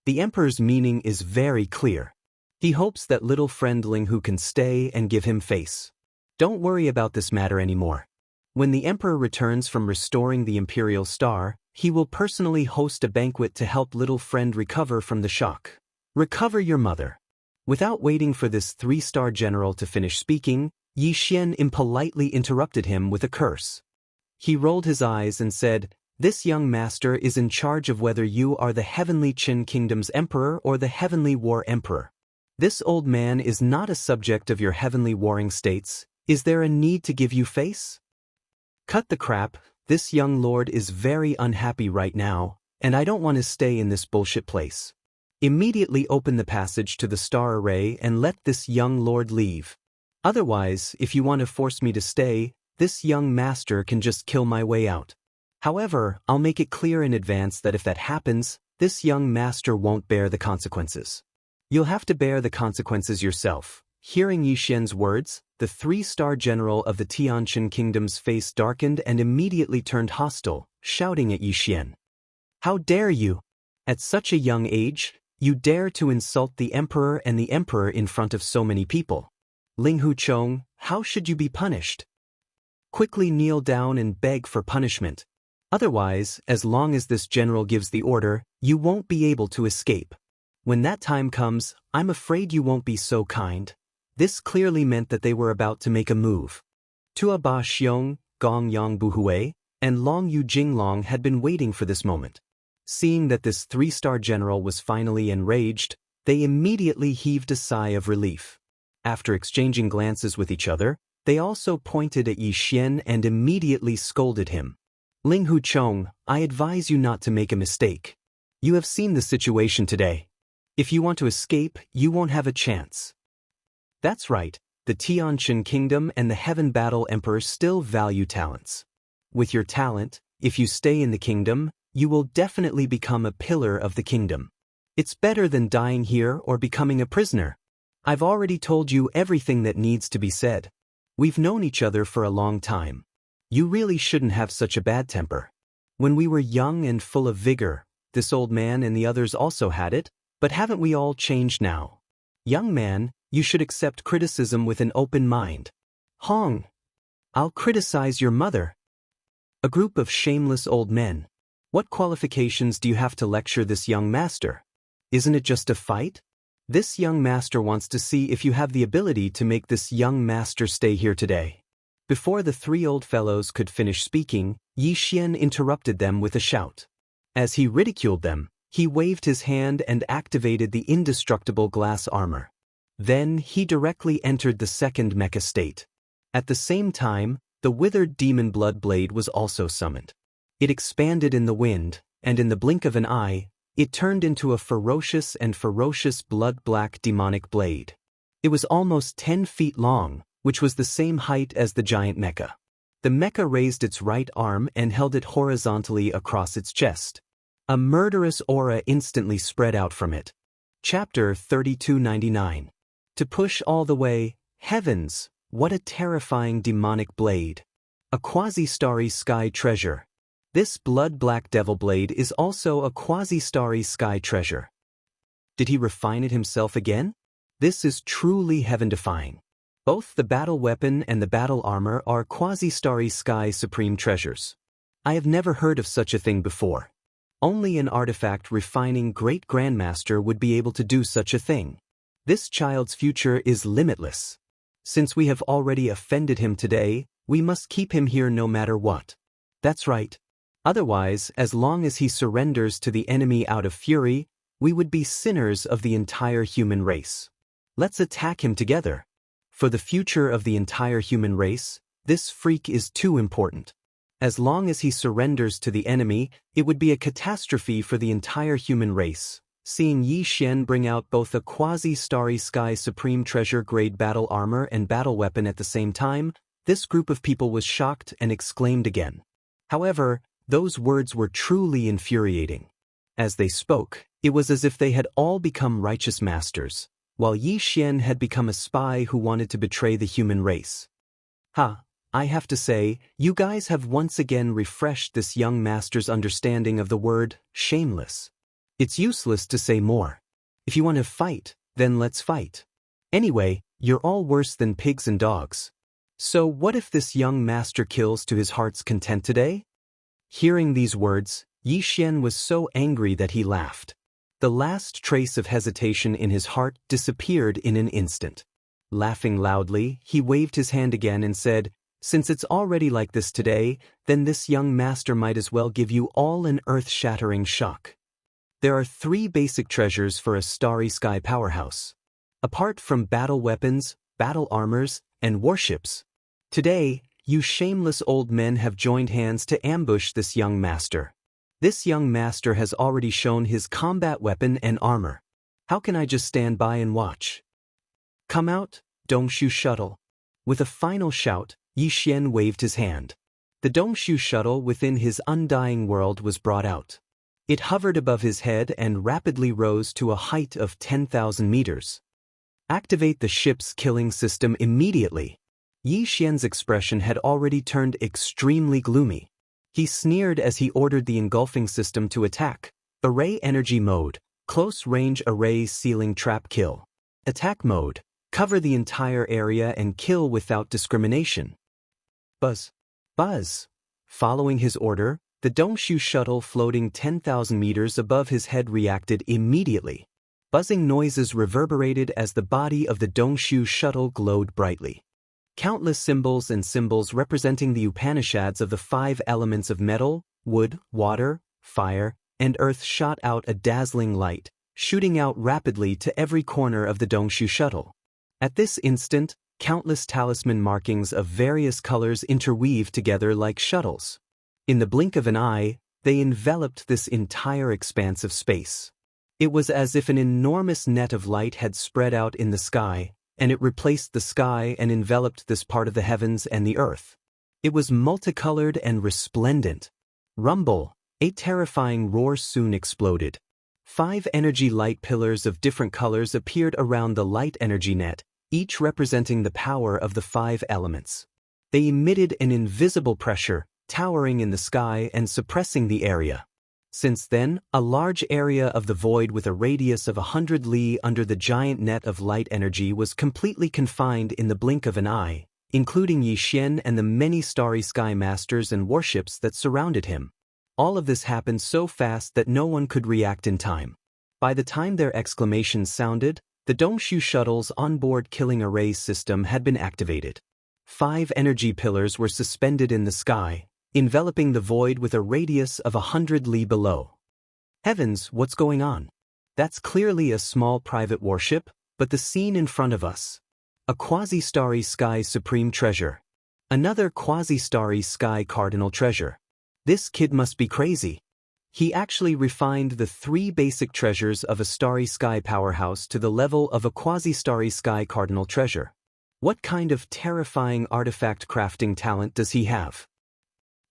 The emperor's meaning is very clear. He hopes that little friend Ling Hu can stay and give him face. Don't worry about this matter anymore. When the emperor returns from restoring the Imperial Star, he will personally host a banquet to help little friend recover from the shock. Recover your mother. Without waiting for this 3-star general to finish speaking, Yi Xian impolitely interrupted him with a curse. He rolled his eyes and said, "This young master is in charge of whether you are the Heavenly Qin Kingdom's emperor or the Heavenly War emperor. This old man is not a subject of your heavenly warring states. Is there a need to give you face? Cut the crap, this young lord is very unhappy right now, and I don't want to stay in this bullshit place. Immediately open the passage to the star array and let this young lord leave. Otherwise, if you want to force me to stay, this young master can just kill my way out. However, I'll make it clear in advance that if that happens, this young master won't bear the consequences. You'll have to bear the consequences yourself." Hearing Yi Xian's words, the 3-star general of the Tianjin kingdom's face darkened and immediately turned hostile, shouting at Yi Xian. "How dare you? At such a young age, you dare to insult the emperor and the emperor in front of so many people. Ling Huchong, how should you be punished? Quickly kneel down and beg for punishment. Otherwise, as long as this general gives the order, you won't be able to escape." When that time comes, I'm afraid you won't be so kind. This clearly meant that they were about to make a move. Tua Ba Xiong, Gong Yang Buhui, and Long Yu Jinglong had been waiting for this moment. Seeing that this three-star general was finally enraged, they immediately heaved a sigh of relief. After exchanging glances with each other, they also pointed at Yi Xian and immediately scolded him. Ling Hu Chong, I advise you not to make a mistake. You have seen the situation today. If you want to escape, you won't have a chance. That's right, the Tianqin Kingdom and the Heaven Battle Emperor still value talents. With your talent, if you stay in the kingdom, you will definitely become a pillar of the kingdom. It's better than dying here or becoming a prisoner. I've already told you everything that needs to be said. We've known each other for a long time. You really shouldn't have such a bad temper. When we were young and full of vigor, this old man and the others also had it, but haven't we all changed now? Young man, you should accept criticism with an open mind. Hong, I'll criticize your mother. A group of shameless old men. What qualifications do you have to lecture this young master? Isn't it just a fight? This young master wants to see if you have the ability to make this young master stay here today. Before the three old fellows could finish speaking, Yi Xian interrupted them with a shout. As he ridiculed them, he waved his hand and activated the indestructible glass armor. Then he directly entered the second mecha state. At the same time, the withered demon blood blade was also summoned. It expanded in the wind, and in the blink of an eye, it turned into a ferocious blood-black demonic blade. It was almost 10 feet long, which was the same height as the giant mecha. The mecha raised its right arm and held it horizontally across its chest. A murderous aura instantly spread out from it. Chapter 3299. To push all the way, heavens, what a terrifying demonic blade. A quasi-starry sky treasure. This blood-black devil blade is also a quasi-starry sky treasure. Did he refine it himself again? This is truly heaven-defying. Both the battle weapon and the battle armor are quasi-starry sky supreme treasures. I have never heard of such a thing before. Only an artifact refining great grandmaster would be able to do such a thing. This child's future is limitless. Since we have already offended him today, we must keep him here no matter what. That's right. Otherwise, as long as he surrenders to the enemy out of fury, we would be sinners of the entire human race. Let's attack him together. For the future of the entire human race, this freak is too important. As long as he surrenders to the enemy, it would be a catastrophe for the entire human race. Seeing Yi Xian bring out both a quasi-starry sky supreme treasure grade battle armor and battle weapon at the same time, this group of people was shocked and exclaimed again. However, those words were truly infuriating. As they spoke, it was as if they had all become righteous masters, while Yi Xian had become a spy who wanted to betray the human race. I have to say, you guys have once again refreshed this young master's understanding of the word shameless. It's useless to say more. If you want to fight, then let's fight. Anyway, you're all worse than pigs and dogs. So what if this young master kills to his heart's content today? Hearing these words, Yi Xian was so angry that he laughed. The last trace of hesitation in his heart disappeared in an instant. Laughing loudly, he waved his hand again and said, "Since it's already like this today, then this young master might as well give you all an earth-shattering shock. There are 3 basic treasures for a starry sky powerhouse. Apart from battle weapons, battle armors, and warships. Today, you shameless old men have joined hands to ambush this young master. This young master has already shown his combat weapon and armor. How can I just stand by and watch? Come out, Dongshu Shuttle." With a final shout, Yi Xian waved his hand. The Dongshu Shuttle within his undying world was brought out. It hovered above his head and rapidly rose to a height of 10,000 meters. Activate the ship's killing system immediately. Yi Xian's expression had already turned extremely gloomy. He sneered as he ordered the engulfing system to attack. Array energy mode, close-range array ceiling trap kill. Attack mode, cover the entire area and kill without discrimination. Buzz. Buzz. Following his order, the Dongshu shuttle floating 10,000 meters above his head reacted immediately. Buzzing noises reverberated as the body of the Dongshu shuttle glowed brightly. Countless symbols and symbols representing the Upanishads of the 5 elements of metal, wood, water, fire, and earth shot out a dazzling light, shooting out rapidly to every corner of the Dongshu shuttle. At this instant, countless talisman markings of various colors interweaved together like shuttles. In the blink of an eye, they enveloped this entire expanse of space. It was as if an enormous net of light had spread out in the sky, and it replaced the sky and enveloped this part of the heavens and the earth. It was multicolored and resplendent. Rumble, a terrifying roar soon exploded. 5 energy light pillars of different colors appeared around the light energy net, each representing the power of the 5 elements. They emitted an invisible pressure, towering in the sky and suppressing the area. Since then, a large area of the void with a radius of 100 li under the giant net of light energy was completely confined in the blink of an eye, including Yi Xian and the many starry sky masters and warships that surrounded him. All of this happened so fast that no one could react in time. By the time their exclamations sounded, the Dongshu shuttle's onboard killing array system had been activated. 5 energy pillars were suspended in the sky, enveloping the void with a radius of 100 li below. Heavens, what's going on? That's clearly a small private warship, but the scene in front of us. A quasi-starry sky supreme treasure. Another quasi-starry sky cardinal treasure. This kid must be crazy. He actually refined the 3 basic treasures of a starry sky powerhouse to the level of a quasi-starry sky cardinal treasure. What kind of terrifying artifact crafting talent does he have?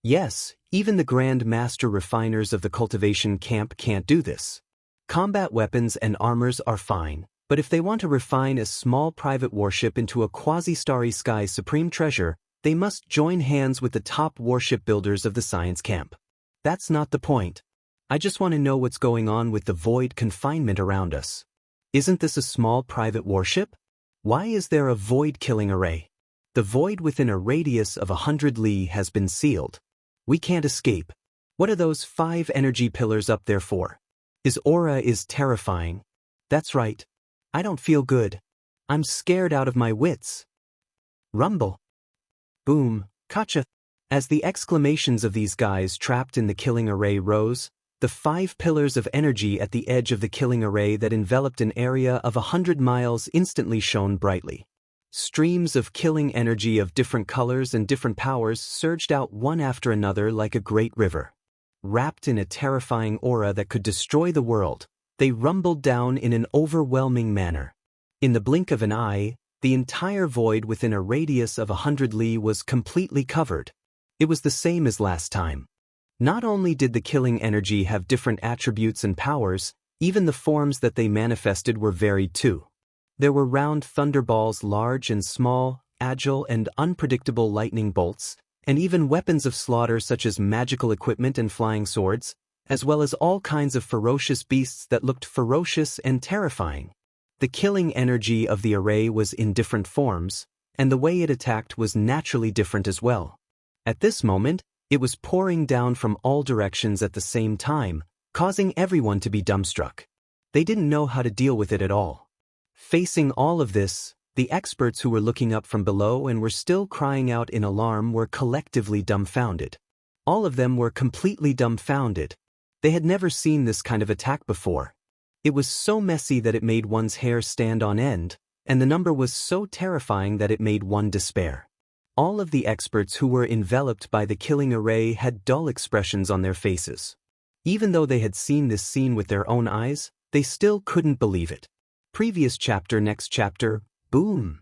Yes, even the Grand Master refiners of the cultivation camp can't do this. Combat weapons and armors are fine, but if they want to refine a small private warship into a quasi-starry sky supreme treasure, they must join hands with the top warship builders of the science camp. That's not the point. I just want to know what's going on with the void confinement around us. Isn't this a small private warship? Why is there a void killing array? The void within a radius of 100 li has been sealed. We can't escape. What are those 5 energy pillars up there for? His aura is terrifying. That's right. I don't feel good. I'm scared out of my wits. Rumble. Boom, gotcha. As the exclamations of these guys trapped in the killing array rose, the 5 pillars of energy at the edge of the killing array that enveloped an area of 100 miles instantly shone brightly. Streams of killing energy of different colors and different powers surged out one after another like a great river. Wrapped in a terrifying aura that could destroy the world, they rumbled down in an overwhelming manner. In the blink of an eye, the entire void within a radius of 100 li was completely covered. It was the same as last time. Not only did the killing energy have different attributes and powers, even the forms that they manifested were varied too. There were round thunderballs, large and small, agile and unpredictable lightning bolts, and even weapons of slaughter such as magical equipment and flying swords, as well as all kinds of ferocious beasts that looked ferocious and terrifying. The killing energy of the array was in different forms, and the way it attacked was naturally different as well. At this moment, it was pouring down from all directions at the same time, causing everyone to be dumbstruck. They didn't know how to deal with it at all. Facing all of this, the experts who were looking up from below and were still crying out in alarm were collectively dumbfounded. All of them were completely dumbfounded. They had never seen this kind of attack before. It was so messy that it made one's hair stand on end, and the number was so terrifying that it made one despair. All of the experts who were enveloped by the killing array had dull expressions on their faces. Even though they had seen this scene with their own eyes, they still couldn't believe it. Previous chapter, next chapter, boom.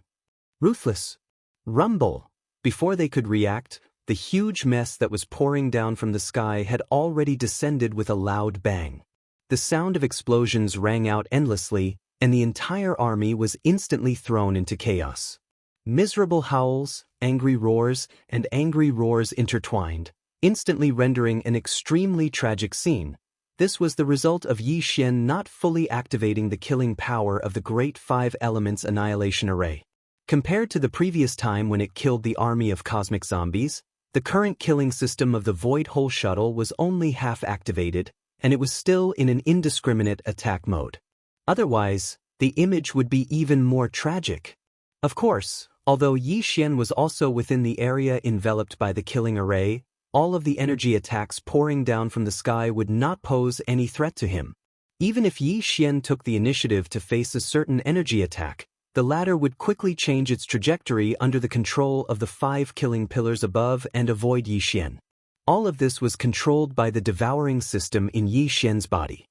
Ruthless. Rumble. Before they could react, the huge mess that was pouring down from the sky had already descended with a loud bang. The sound of explosions rang out endlessly, and the entire army was instantly thrown into chaos. Miserable howls, angry roars, and angry roars intertwined, instantly rendering an extremely tragic scene. This was the result of Yi Xian not fully activating the killing power of the Great 5 Elements Annihilation Array. Compared to the previous time when it killed the army of cosmic zombies, the current killing system of the Void Hole Shuttle was only half activated, and it was still in an indiscriminate attack mode. Otherwise, the image would be even more tragic. Of course, although Yi Xian was also within the area enveloped by the killing array, all of the energy attacks pouring down from the sky would not pose any threat to him. Even if Yi Xian took the initiative to face a certain energy attack, the latter would quickly change its trajectory under the control of the 5 killing pillars above and avoid Yi Xian. All of this was controlled by the devouring system in Yi Xian's body.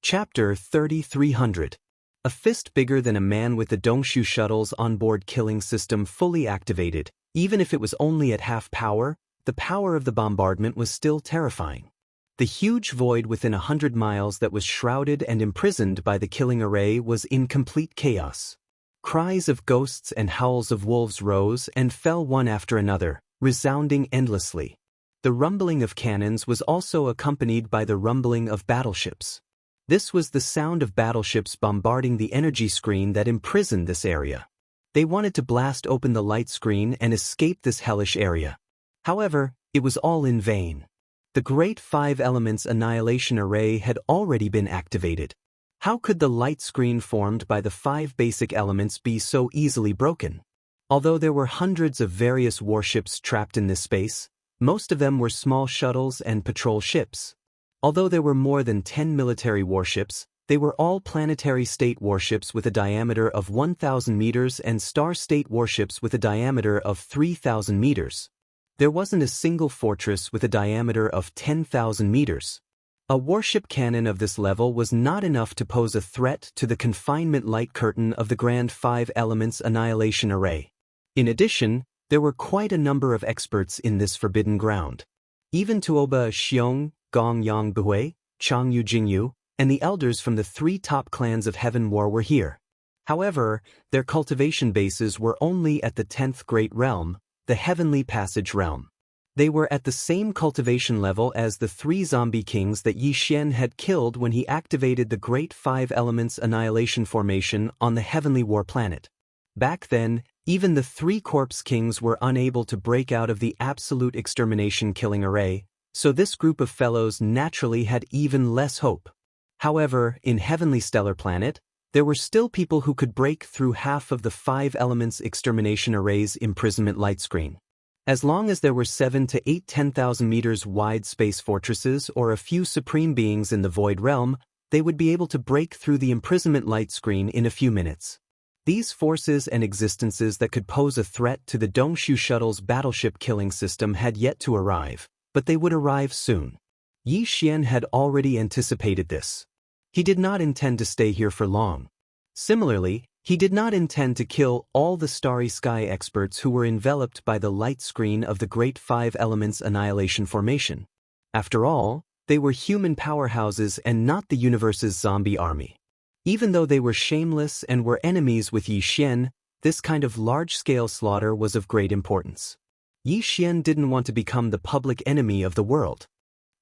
Chapter 3300. A fist bigger than a man with the Dongshu shuttle's onboard killing system fully activated. Even if it was only at half power, the power of the bombardment was still terrifying. The huge void within 100 miles that was shrouded and imprisoned by the killing array was in complete chaos. Cries of ghosts and howls of wolves rose and fell one after another, resounding endlessly. The rumbling of cannons was also accompanied by the rumbling of battleships. This was the sound of battleships bombarding the energy screen that imprisoned this area. They wanted to blast open the light screen and escape this hellish area. However, it was all in vain. The Great 5 Elements Annihilation Array had already been activated. How could the light screen formed by the 5 basic elements be so easily broken? Although there were hundreds of various warships trapped in this space, most of them were small shuttles and patrol ships. Although there were more than 10 military warships, they were all planetary state warships with a diameter of 1,000 meters and star state warships with a diameter of 3,000 meters. There wasn't a single fortress with a diameter of 10,000 meters. A warship cannon of this level was not enough to pose a threat to the confinement light curtain of the Grand 5 Elements Annihilation Array. In addition, there were quite a number of experts in this forbidden ground. Even Tuoba Xiong, Gong Yang Buhui, Changyu Jingyu, and the elders from the 3 top clans of Heaven War were here. However, their cultivation bases were only at the 10th Great Realm, the Heavenly Passage Realm. They were at the same cultivation level as the 3 zombie kings that Yi Xian had killed when he activated the Great 5 Elements Annihilation Formation on the Heavenly War planet. Back then, even the 3 corpse kings were unable to break out of the absolute extermination killing array, so this group of fellows naturally had even less hope. However, in Heavenly Stellar Planet, there were still people who could break through half of the 5 Elements Extermination Array's imprisonment light screen. As long as there were 7 to 8 10,000 meters wide space fortresses or a few supreme beings in the Void Realm, they would be able to break through the imprisonment light screen in a few minutes. These forces and existences that could pose a threat to the Dongshu shuttle's battleship killing system had yet to arrive, but they would arrive soon. Yi Xian had already anticipated this. He did not intend to stay here for long. Similarly, he did not intend to kill all the Starry Sky experts who were enveloped by the light screen of the Great 5 Elements Annihilation Formation. After all, they were human powerhouses and not the universe's zombie army. Even though they were shameless and were enemies with Yi Xian, this kind of large-scale slaughter was of great importance. Yi Xian didn't want to become the public enemy of the world.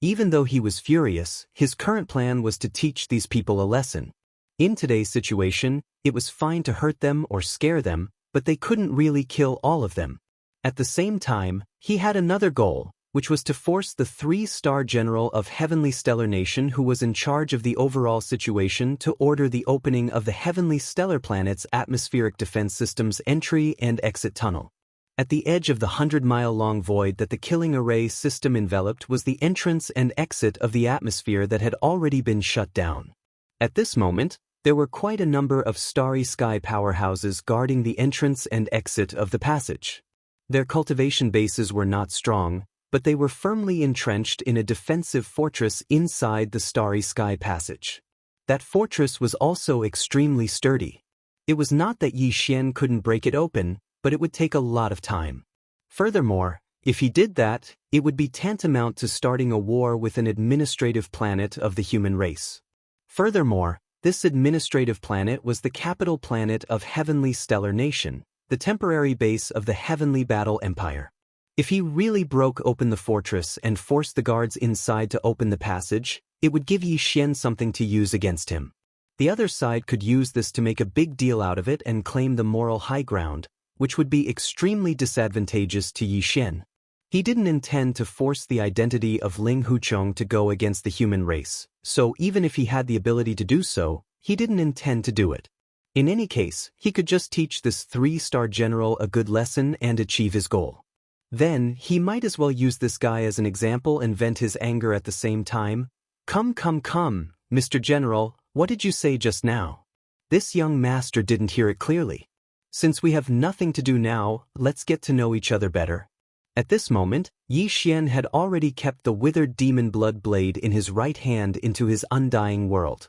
Even though he was furious, his current plan was to teach these people a lesson. In today's situation, it was fine to hurt them or scare them, but they couldn't really kill all of them. At the same time, he had another goal, which was to force the 3-star general of Heavenly Stellar Nation who was in charge of the overall situation to order the opening of the Heavenly Stellar Planet's atmospheric defense system's entry and exit tunnel. At the edge of the 100-mile-long void that the killing array system enveloped was the entrance and exit of the atmosphere that had already been shut down. At this moment, there were quite a number of Starry Sky powerhouses guarding the entrance and exit of the passage. Their cultivation bases were not strong, but they were firmly entrenched in a defensive fortress inside the Starry Sky passage. That fortress was also extremely sturdy. It was not that Yi Xian couldn't break it open, but it would take a lot of time. Furthermore, if he did that, it would be tantamount to starting a war with an administrative planet of the human race. Furthermore, this administrative planet was the capital planet of Heavenly Stellar Nation, the temporary base of the Heavenly Battle Empire. If he really broke open the fortress and forced the guards inside to open the passage, it would give Yi Xian something to use against him. The other side could use this to make a big deal out of it and claim the moral high ground, which would be extremely disadvantageous to Yi Xian. He didn't intend to force the identity of Ling Huchong to go against the human race, so even if he had the ability to do so, he didn't intend to do it. In any case, he could just teach this 3-star general a good lesson and achieve his goal. Then, he might as well use this guy as an example and vent his anger at the same time. Come, Mr. General, what did you say just now? This young master didn't hear it clearly. Since we have nothing to do now, let's get to know each other better. At this moment, Yi Xian had already kept the withered demon blood blade in his right hand into his undying world.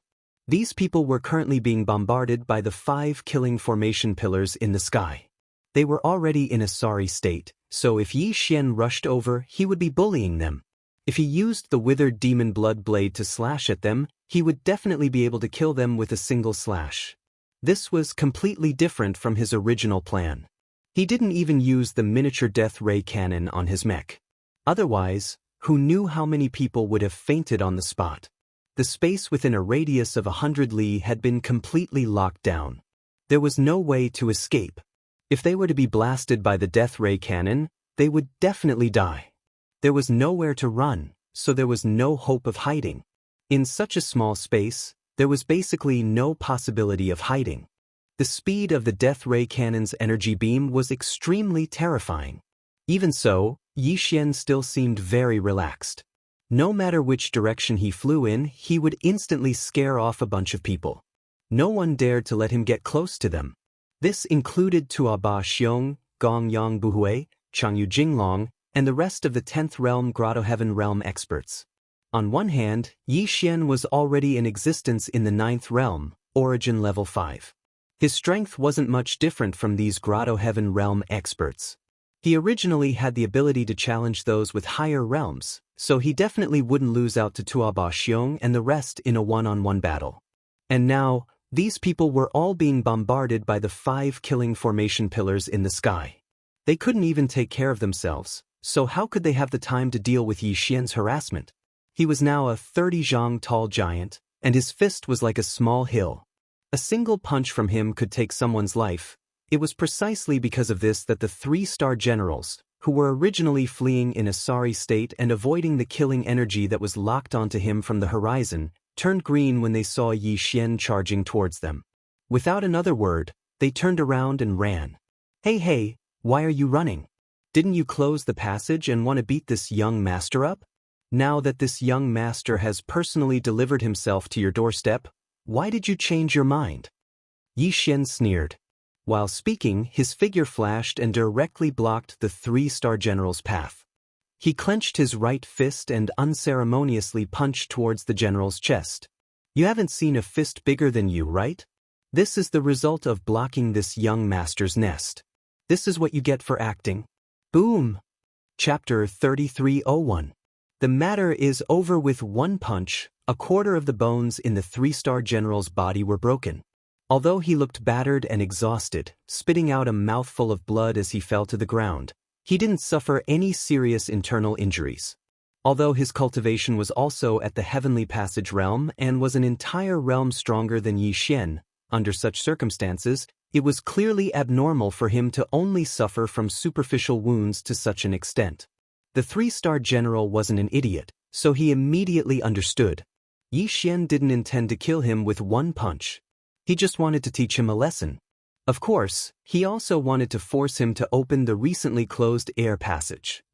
These people were currently being bombarded by the 5 killing formation pillars in the sky. They were already in a sorry state, so if Yi Xian rushed over, he would be bullying them. If he used the withered demon blood blade to slash at them, he would definitely be able to kill them with a single slash. This was completely different from his original plan. He didn't even use the miniature death ray cannon on his mech. Otherwise, who knew how many people would have fainted on the spot? The space within a radius of 100 li had been completely locked down. There was no way to escape. If they were to be blasted by the death ray cannon, they would definitely die. There was nowhere to run, so there was no hope of hiding. In such a small space, there was basically no possibility of hiding. The speed of the death ray cannon's energy beam was extremely terrifying. Even so, Yi Xian still seemed very relaxed. No matter which direction he flew in, he would instantly scare off a bunch of people. No one dared to let him get close to them. This included Tuaba Xiong, Gong Yang Buhui, Changyu Jinglong, and the rest of the 10th Realm Grotto Heaven Realm experts. On one hand, Yi Xian was already in existence in the 9th Realm, Origin Level 5. His strength wasn't much different from these Grotto Heaven Realm experts. He originally had the ability to challenge those with higher realms, so he definitely wouldn't lose out to Tuaba Xiong and the rest in a one-on-one battle. And now, these people were all being bombarded by the 5 killing formation pillars in the sky. They couldn't even take care of themselves, so how could they have the time to deal with Yi Xian's harassment? He was now a 30 zhang tall giant, and his fist was like a small hill. A single punch from him could take someone's life. It was precisely because of this that the 3-star generals, who were originally fleeing in a sorry state and avoiding the killing energy that was locked onto him from the horizon, turned green when they saw Yi Xian charging towards them. Without another word, they turned around and ran. Hey, why are you running? Didn't you close the passage and want to beat this young master up? Now that this young master has personally delivered himself to your doorstep, why did you change your mind? Yi Xian sneered. While speaking, his figure flashed and directly blocked the 3-star general's path. He clenched his right fist and unceremoniously punched towards the general's chest. You haven't seen a fist bigger than you, right? This is the result of blocking this young master's nest. This is what you get for acting. Boom! Chapter 3301. The matter is over. With one punch, a quarter of the bones in the 3-star general's body were broken. Although he looked battered and exhausted, spitting out a mouthful of blood as he fell to the ground, he didn't suffer any serious internal injuries. Although his cultivation was also at the Heavenly Passage realm and was an entire realm stronger than Yi Xian, under such circumstances, it was clearly abnormal for him to only suffer from superficial wounds to such an extent. The 3-star general wasn't an idiot, so he immediately understood. Yi Xian didn't intend to kill him with one punch. He just wanted to teach him a lesson. Of course, he also wanted to force him to open the recently closed air passage.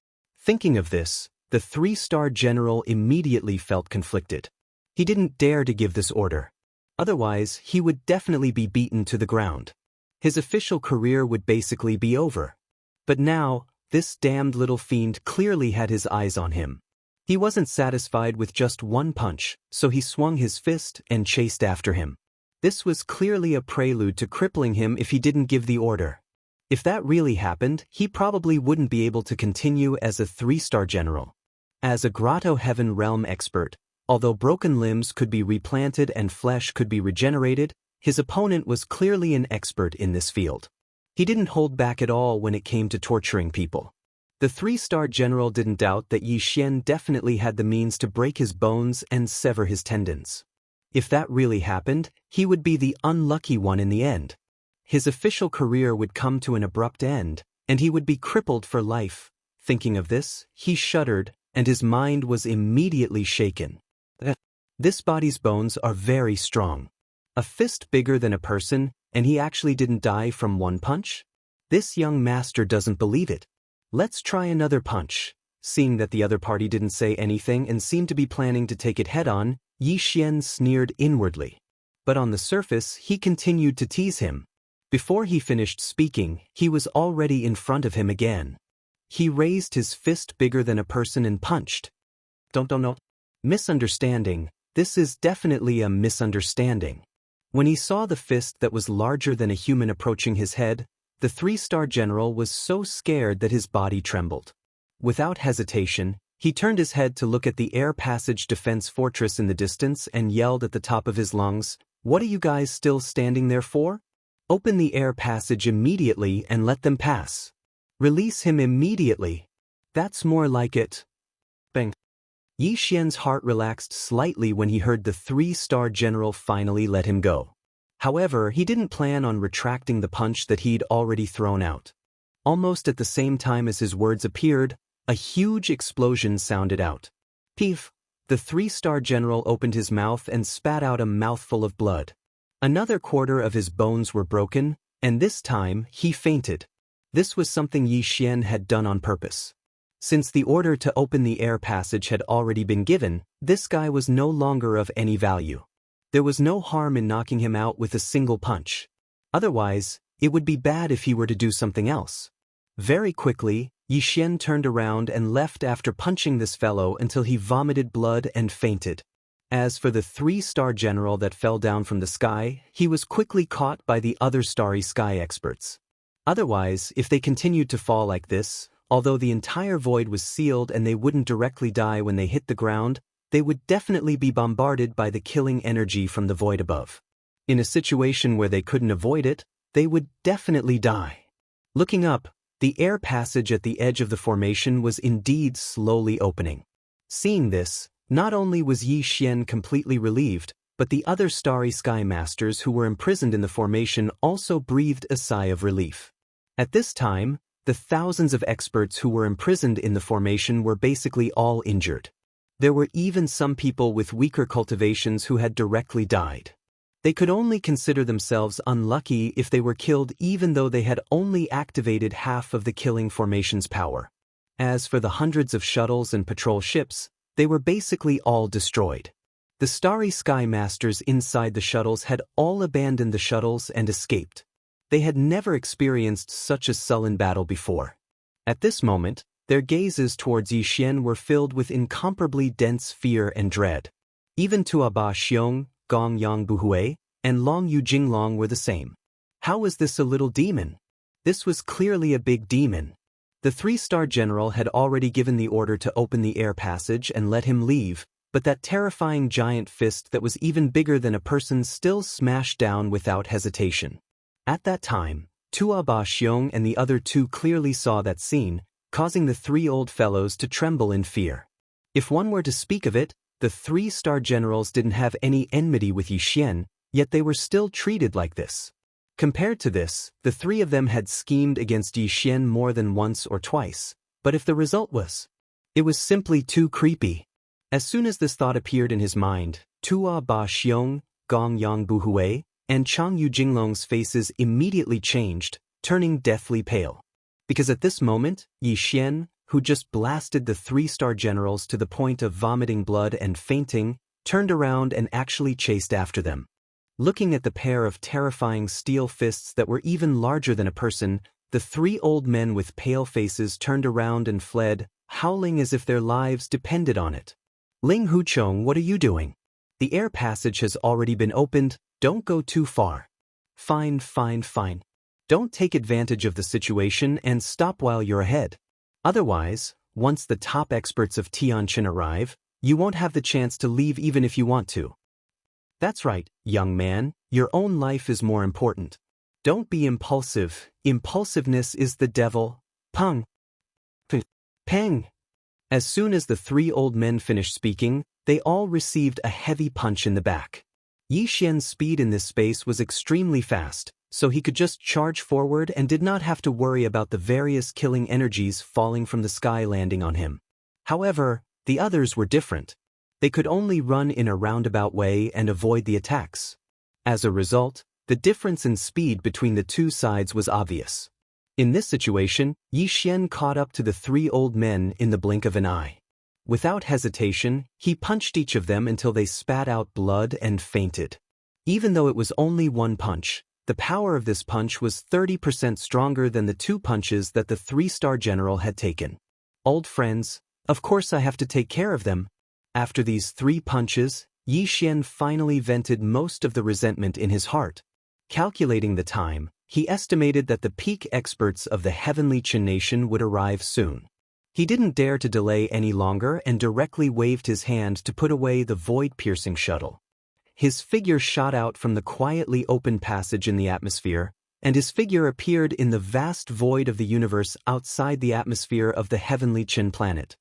Thinking of this, the 3-star general immediately felt conflicted. He didn't dare to give this order. Otherwise, he would definitely be beaten to the ground. His official career would basically be over. But now, this damned little fiend clearly had his eyes on him. He wasn't satisfied with just one punch, so he swung his fist and chased after him. This was clearly a prelude to crippling him if he didn't give the order. If that really happened, he probably wouldn't be able to continue as a 3-star general. As a Grotto Heaven realm expert, although broken limbs could be replanted and flesh could be regenerated, his opponent was clearly an expert in this field. He didn't hold back at all when it came to torturing people. The 3-star general didn't doubt that Yi Xian definitely had the means to break his bones and sever his tendons. If that really happened, he would be the unlucky one in the end. His official career would come to an abrupt end, and he would be crippled for life. Thinking of this, he shuddered, and his mind was immediately shaken. This body's bones are very strong. A fist bigger than a person, and he actually didn't die from one punch? This young master doesn't believe it. Let's try another punch. Seeing that the other party didn't say anything and seemed to be planning to take it head-on, Yi Xian sneered inwardly. But on the surface, he continued to tease him. Before he finished speaking, he was already in front of him again. He raised his fist bigger than a person and punched. Don't. Misunderstanding. This is definitely a misunderstanding. When he saw the fist that was larger than a human approaching his head, the 3-star general was so scared that his body trembled. Without hesitation, he turned his head to look at the air passage defense fortress in the distance and yelled at the top of his lungs, "What are you guys still standing there for? Open the air passage immediately and let them pass. Release him immediately. That's more like it." Bang. Yi Xian's heart relaxed slightly when he heard the 3-star general finally let him go. However, he didn't plan on retracting the punch that he'd already thrown out. Almost at the same time as his words appeared, a huge explosion sounded out. Peef! The 3-star general opened his mouth and spat out a mouthful of blood. Another quarter of his bones were broken, and this time he fainted. This was something Yi Xian had done on purpose. Since the order to open the air passage had already been given, this guy was no longer of any value. There was no harm in knocking him out with a single punch. Otherwise, it would be bad if he were to do something else. Very quickly, Yi Xian turned around and left after punching this fellow until he vomited blood and fainted. As for the 3-star general that fell down from the sky, he was quickly caught by the other starry sky experts. Otherwise, if they continued to fall like this, although the entire void was sealed and they wouldn't directly die when they hit the ground, they would definitely be bombarded by the killing energy from the void above. In a situation where they couldn't avoid it, they would definitely die. Looking up, the air passage at the edge of the formation was indeed slowly opening. Seeing this, not only was Yi Xian completely relieved, but the other starry sky masters who were imprisoned in the formation also breathed a sigh of relief. At this time, the thousands of experts who were imprisoned in the formation were basically all injured. There were even some people with weaker cultivations who had directly died. They could only consider themselves unlucky if they were killed even though they had only activated half of the killing formation's power. As for the hundreds of shuttles and patrol ships, they were basically all destroyed. The starry sky masters inside the shuttles had all abandoned the shuttles and escaped. They had never experienced such a sullen battle before. At this moment, their gazes towards Yi Xian were filled with incomparably dense fear and dread. Even Tuaba Xiong, Gong Yang Buhui, and Long Yu Jinglong were the same. How was this a little demon? This was clearly a big demon. The 3-star general had already given the order to open the air passage and let him leave, but that terrifying giant fist that was even bigger than a person still smashed down without hesitation. At that time, Tuaba Xiong and the other two clearly saw that scene, causing the 3 old fellows to tremble in fear. If one were to speak of it, the 3-star generals didn't have any enmity with Yi Xian, yet they were still treated like this. Compared to this, the 3 of them had schemed against Yi Xian more than once or twice, but if the result was, it was simply too creepy. As soon as this thought appeared in his mind, Tua Ba Xiong, Gong Yang Buhui, and Chang Yu Jinglong's faces immediately changed, turning deathly pale. Because at this moment, Yi Xian, who just blasted the 3-star generals to the point of vomiting blood and fainting, turned around and actually chased after them. Looking at the pair of terrifying steel fists that were even larger than a person, the 3 old men with pale faces turned around and fled, howling as if their lives depended on it. Ling Huchong, what are you doing? The air passage has already been opened, don't go too far. Fine. Don't take advantage of the situation and stop while you're ahead. Otherwise, once the top experts of Tianqin arrive, you won't have the chance to leave even if you want to. That's right, young man, your own life is more important. Don't be impulsive. Impulsiveness is the devil. Peng. Peng. As soon as the 3 old men finished speaking, they all received a heavy punch in the back. Yi Xian's speed in this space was extremely fast, so he could just charge forward and did not have to worry about the various killing energies falling from the sky landing on him. However, the others were different. They could only run in a roundabout way and avoid the attacks. As a result, the difference in speed between the two sides was obvious. In this situation, Yi Xian caught up to the three old men in the blink of an eye. Without hesitation, he punched each of them until they spat out blood and fainted. Even though it was only one punch, the power of this punch was 30% stronger than the two punches that the three-star general had taken. Old friends, of course I have to take care of them. After these 3 punches, Yi Xian finally vented most of the resentment in his heart. Calculating the time, he estimated that the peak experts of the heavenly Qin nation would arrive soon. He didn't dare to delay any longer and directly waved his hand to put away the void-piercing shuttle. His figure shot out from the quietly open passage in the atmosphere, and his figure appeared in the vast void of the universe outside the atmosphere of the heavenly Qin planet.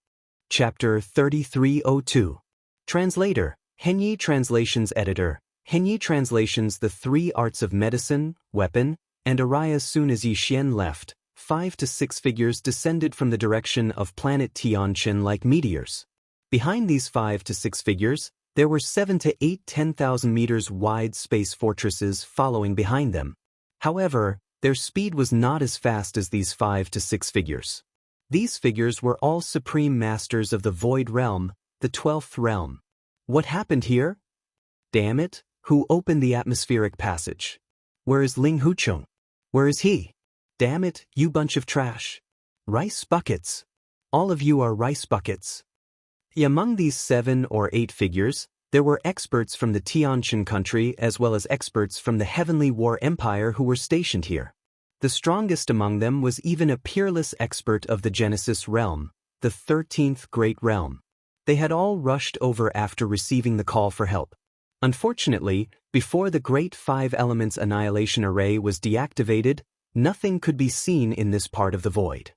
Chapter 3302. Translator, Henyi Translations Editor, Henyi Translations. The 3 arts of medicine, weapon, and araya. As soon as Yi Xian left, 5 to 6 figures descended from the direction of planet Tianqin like meteors. Behind these 5 to 6 figures, there were 7 to 8 10,000 meters wide space fortresses following behind them. However, their speed was not as fast as these 5 to 6 figures. These figures were all supreme masters of the Void Realm, the 12th realm. What happened here? Damn it, who opened the atmospheric passage? Where is Ling Hucheng? Where is he? Damn it, you bunch of trash. Rice buckets. All of you are rice buckets. Among these 7 or 8 figures, there were experts from the Tianqin country as well as experts from the Heavenly War Empire who were stationed here. The strongest among them was even a peerless expert of the Genesis realm, the 13th Great Realm. They had all rushed over after receiving the call for help. Unfortunately, before the Great 5 Elements Annihilation Array was deactivated, nothing could be seen in this part of the void.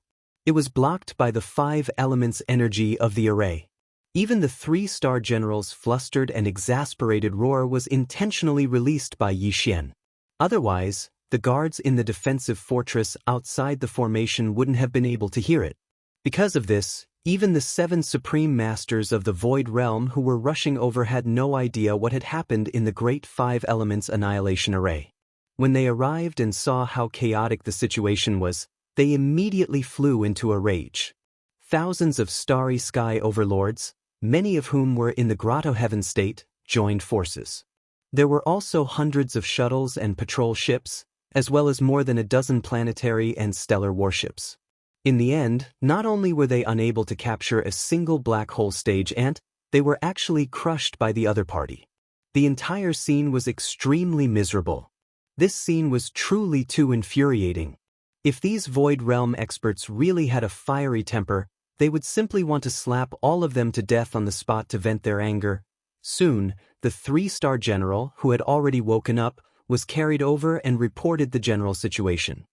It was blocked by the 5 elements energy of the array. Even the 3-star general's flustered and exasperated roar was intentionally released by Yi Xian. Otherwise, the guards in the defensive fortress outside the formation wouldn't have been able to hear it. Because of this, even the 7 supreme masters of the Void Realm who were rushing over had no idea what had happened in the Great 5 Elements Annihilation Array. When they arrived and saw how chaotic the situation was, they immediately flew into a rage. Thousands of starry sky overlords, many of whom were in the Grotto Heaven state, joined forces. There were also hundreds of shuttles and patrol ships, as well as more than a dozen planetary and stellar warships. In the end, not only were they unable to capture a single black hole stage ant, they were actually crushed by the other party. The entire scene was extremely miserable. This scene was truly too infuriating. If these Void Realm experts really had a fiery temper, they would simply want to slap all of them to death on the spot to vent their anger. Soon, the 3-star general, who had already woken up, was carried over and reported the general situation.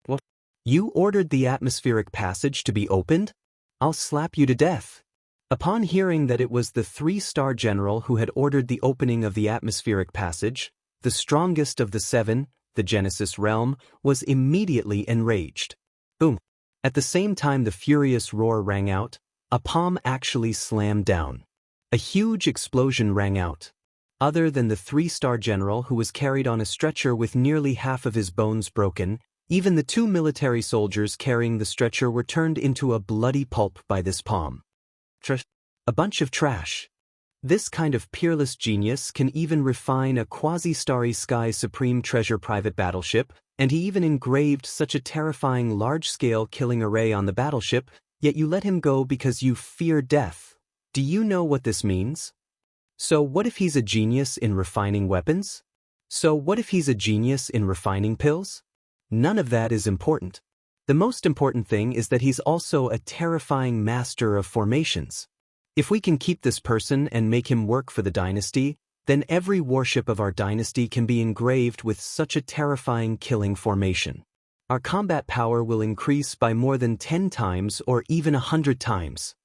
What? You ordered the atmospheric passage to be opened? I'll slap you to death. Upon hearing that it was the 3-star general who had ordered the opening of the atmospheric passage, the strongest of the 7, the Genesis realm, was immediately enraged. Boom! At the same time the furious roar rang out, a palm actually slammed down. A huge explosion rang out. Other than the 3-star general who was carried on a stretcher with nearly half of his bones broken, even the 2 military soldiers carrying the stretcher were turned into a bloody pulp by this palm. A bunch of trash. This kind of peerless genius can even refine a quasi-starry sky supreme treasure private battleship, and he even engraved such a terrifying large-scale killing array on the battleship, yet you let him go because you fear death. Do you know what this means? So what if he's a genius in refining weapons? So what if he's a genius in refining pills? None of that is important. The most important thing is that he's also a terrifying master of formations. If we can keep this person and make him work for the dynasty, then every warship of our dynasty can be engraved with such a terrifying killing formation. Our combat power will increase by more than 10 times or even 100 times.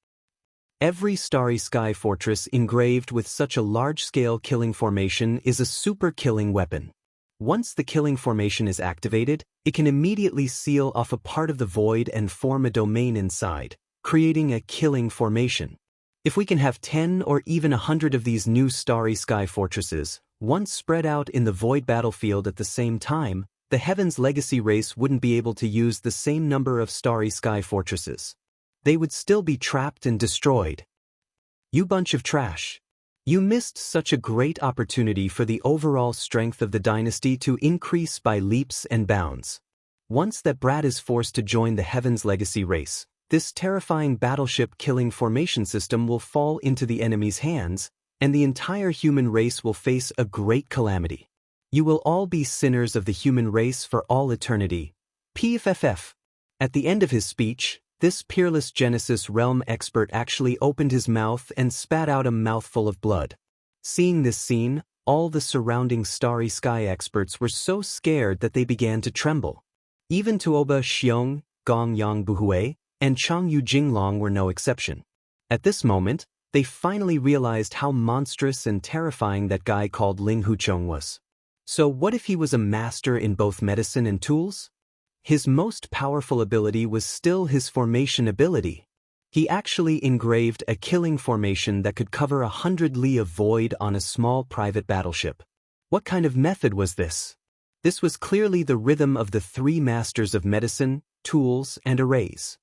Every starry sky fortress engraved with such a large-scale killing formation is a super killing weapon. Once the killing formation is activated, it can immediately seal off a part of the void and form a domain inside, creating a killing formation. If we can have 10 or even 100 of these new starry sky fortresses, Once spread out in the void battlefield at the same time, the Heaven's Legacy race wouldn't be able to use the same number of starry sky fortresses. They would still be trapped and destroyed. You bunch of trash. You missed such a great opportunity for the overall strength of the dynasty to increase by leaps and bounds. Once that brat is forced to join the Heaven's Legacy race, this terrifying battleship-killing formation system will fall into the enemy's hands, and the entire human race will face a great calamity. You will all be sinners of the human race for all eternity. PFFF. At the end of his speech, this peerless Genesis realm expert actually opened his mouth and spat out a mouthful of blood. Seeing this scene, all the surrounding starry sky experts were so scared that they began to tremble. Even Tuoba Xiong, Gong Yang Buhui, and Chang Yu Jinglong were no exception. At this moment, they finally realized how monstrous and terrifying that guy called Ling Huchong was. So what if he was a master in both medicine and tools? His most powerful ability was still his formation ability. He actually engraved a killing formation that could cover 100 li of void on a small private battleship. What kind of method was this? This was clearly the rhythm of the three masters of medicine, tools, and arrays.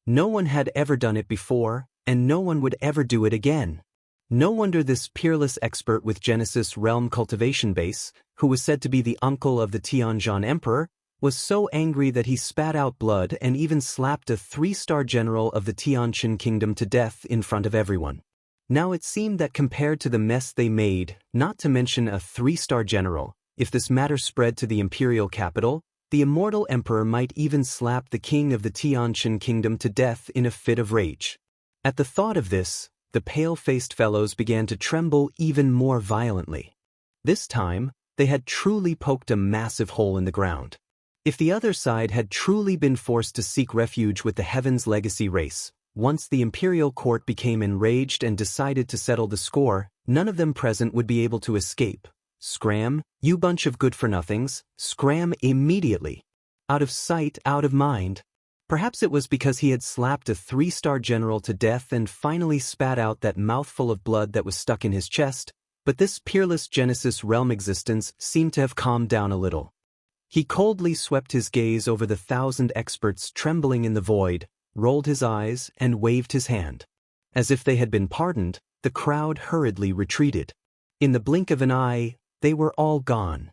No one had ever done it before, and no one would ever do it again. No wonder this peerless expert with Genesis Realm Cultivation Base, who was said to be the uncle of the Tianzhan Emperor, was so angry that he spat out blood and even slapped a 3-star general of the Tianqin kingdom to death in front of everyone. Now it seemed that compared to the mess they made, not to mention a 3-star general, if this matter spread to the imperial capital, the immortal emperor might even slap the king of the Tianqin kingdom to death in a fit of rage. At the thought of this, the pale-faced fellows began to tremble even more violently. This time, they had truly poked a massive hole in the ground. If the other side had truly been forced to seek refuge with the Heaven's Legacy race, once the imperial court became enraged and decided to settle the score, none of them present would be able to escape. Scram, you bunch of good-for-nothings, scram immediately. Out of sight, out of mind. Perhaps it was because he had slapped a 3-star general to death and finally spat out that mouthful of blood that was stuck in his chest, but this peerless Genesis realm existence seemed to have calmed down a little. He coldly swept his gaze over the 1,000 experts trembling in the void, rolled his eyes, and waved his hand. As if they had been pardoned, the crowd hurriedly retreated. In the blink of an eye, they were all gone.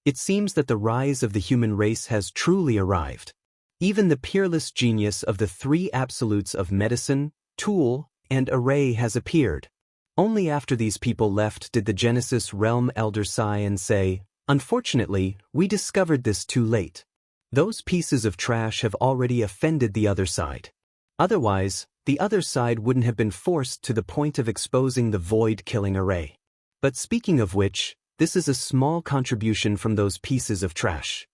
It seems that the rise of the human race has truly arrived. Even the peerless genius of the three absolutes of medicine, tool, and array has appeared. Only after these people left did the Genesis realm elder sigh and say, "Unfortunately, we discovered this too late. Those pieces of trash have already offended the other side. Otherwise, the other side wouldn't have been forced to the point of exposing the void-killing array. But speaking of which, this is a small contribution from those pieces of trash."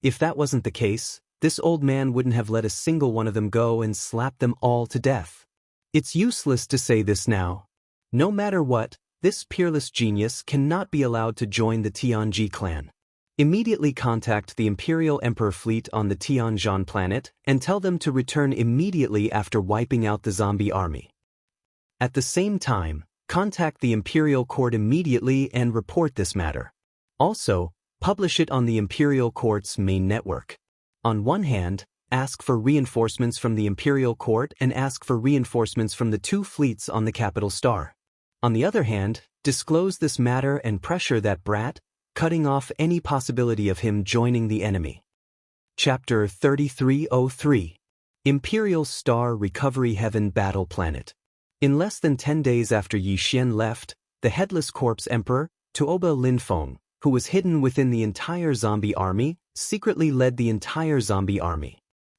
If that wasn't the case, this old man wouldn't have let a single one of them go and slapped them all to death. It's useless to say this now. No matter what, this peerless genius cannot be allowed to join the Tianji clan. Immediately contact the Imperial Emperor fleet on the Tianzhan planet and tell them to return immediately after wiping out the zombie army. At the same time, contact the Imperial Court immediately and report this matter. Also, publish it on the Imperial Court's main network. On one hand, ask for reinforcements from the Imperial Court and ask for reinforcements from the 2 fleets on the capital star. On the other hand, disclose this matter and pressure that brat, cutting off any possibility of him joining the enemy. Chapter 3303. Imperial Star Recovery Heaven Battle Planet. In less than 10 days after Yi Xian left, the Headless Corpse Emperor, Tuoba Linfeng, who was hidden within the entire zombie army, secretly led the entire zombie army.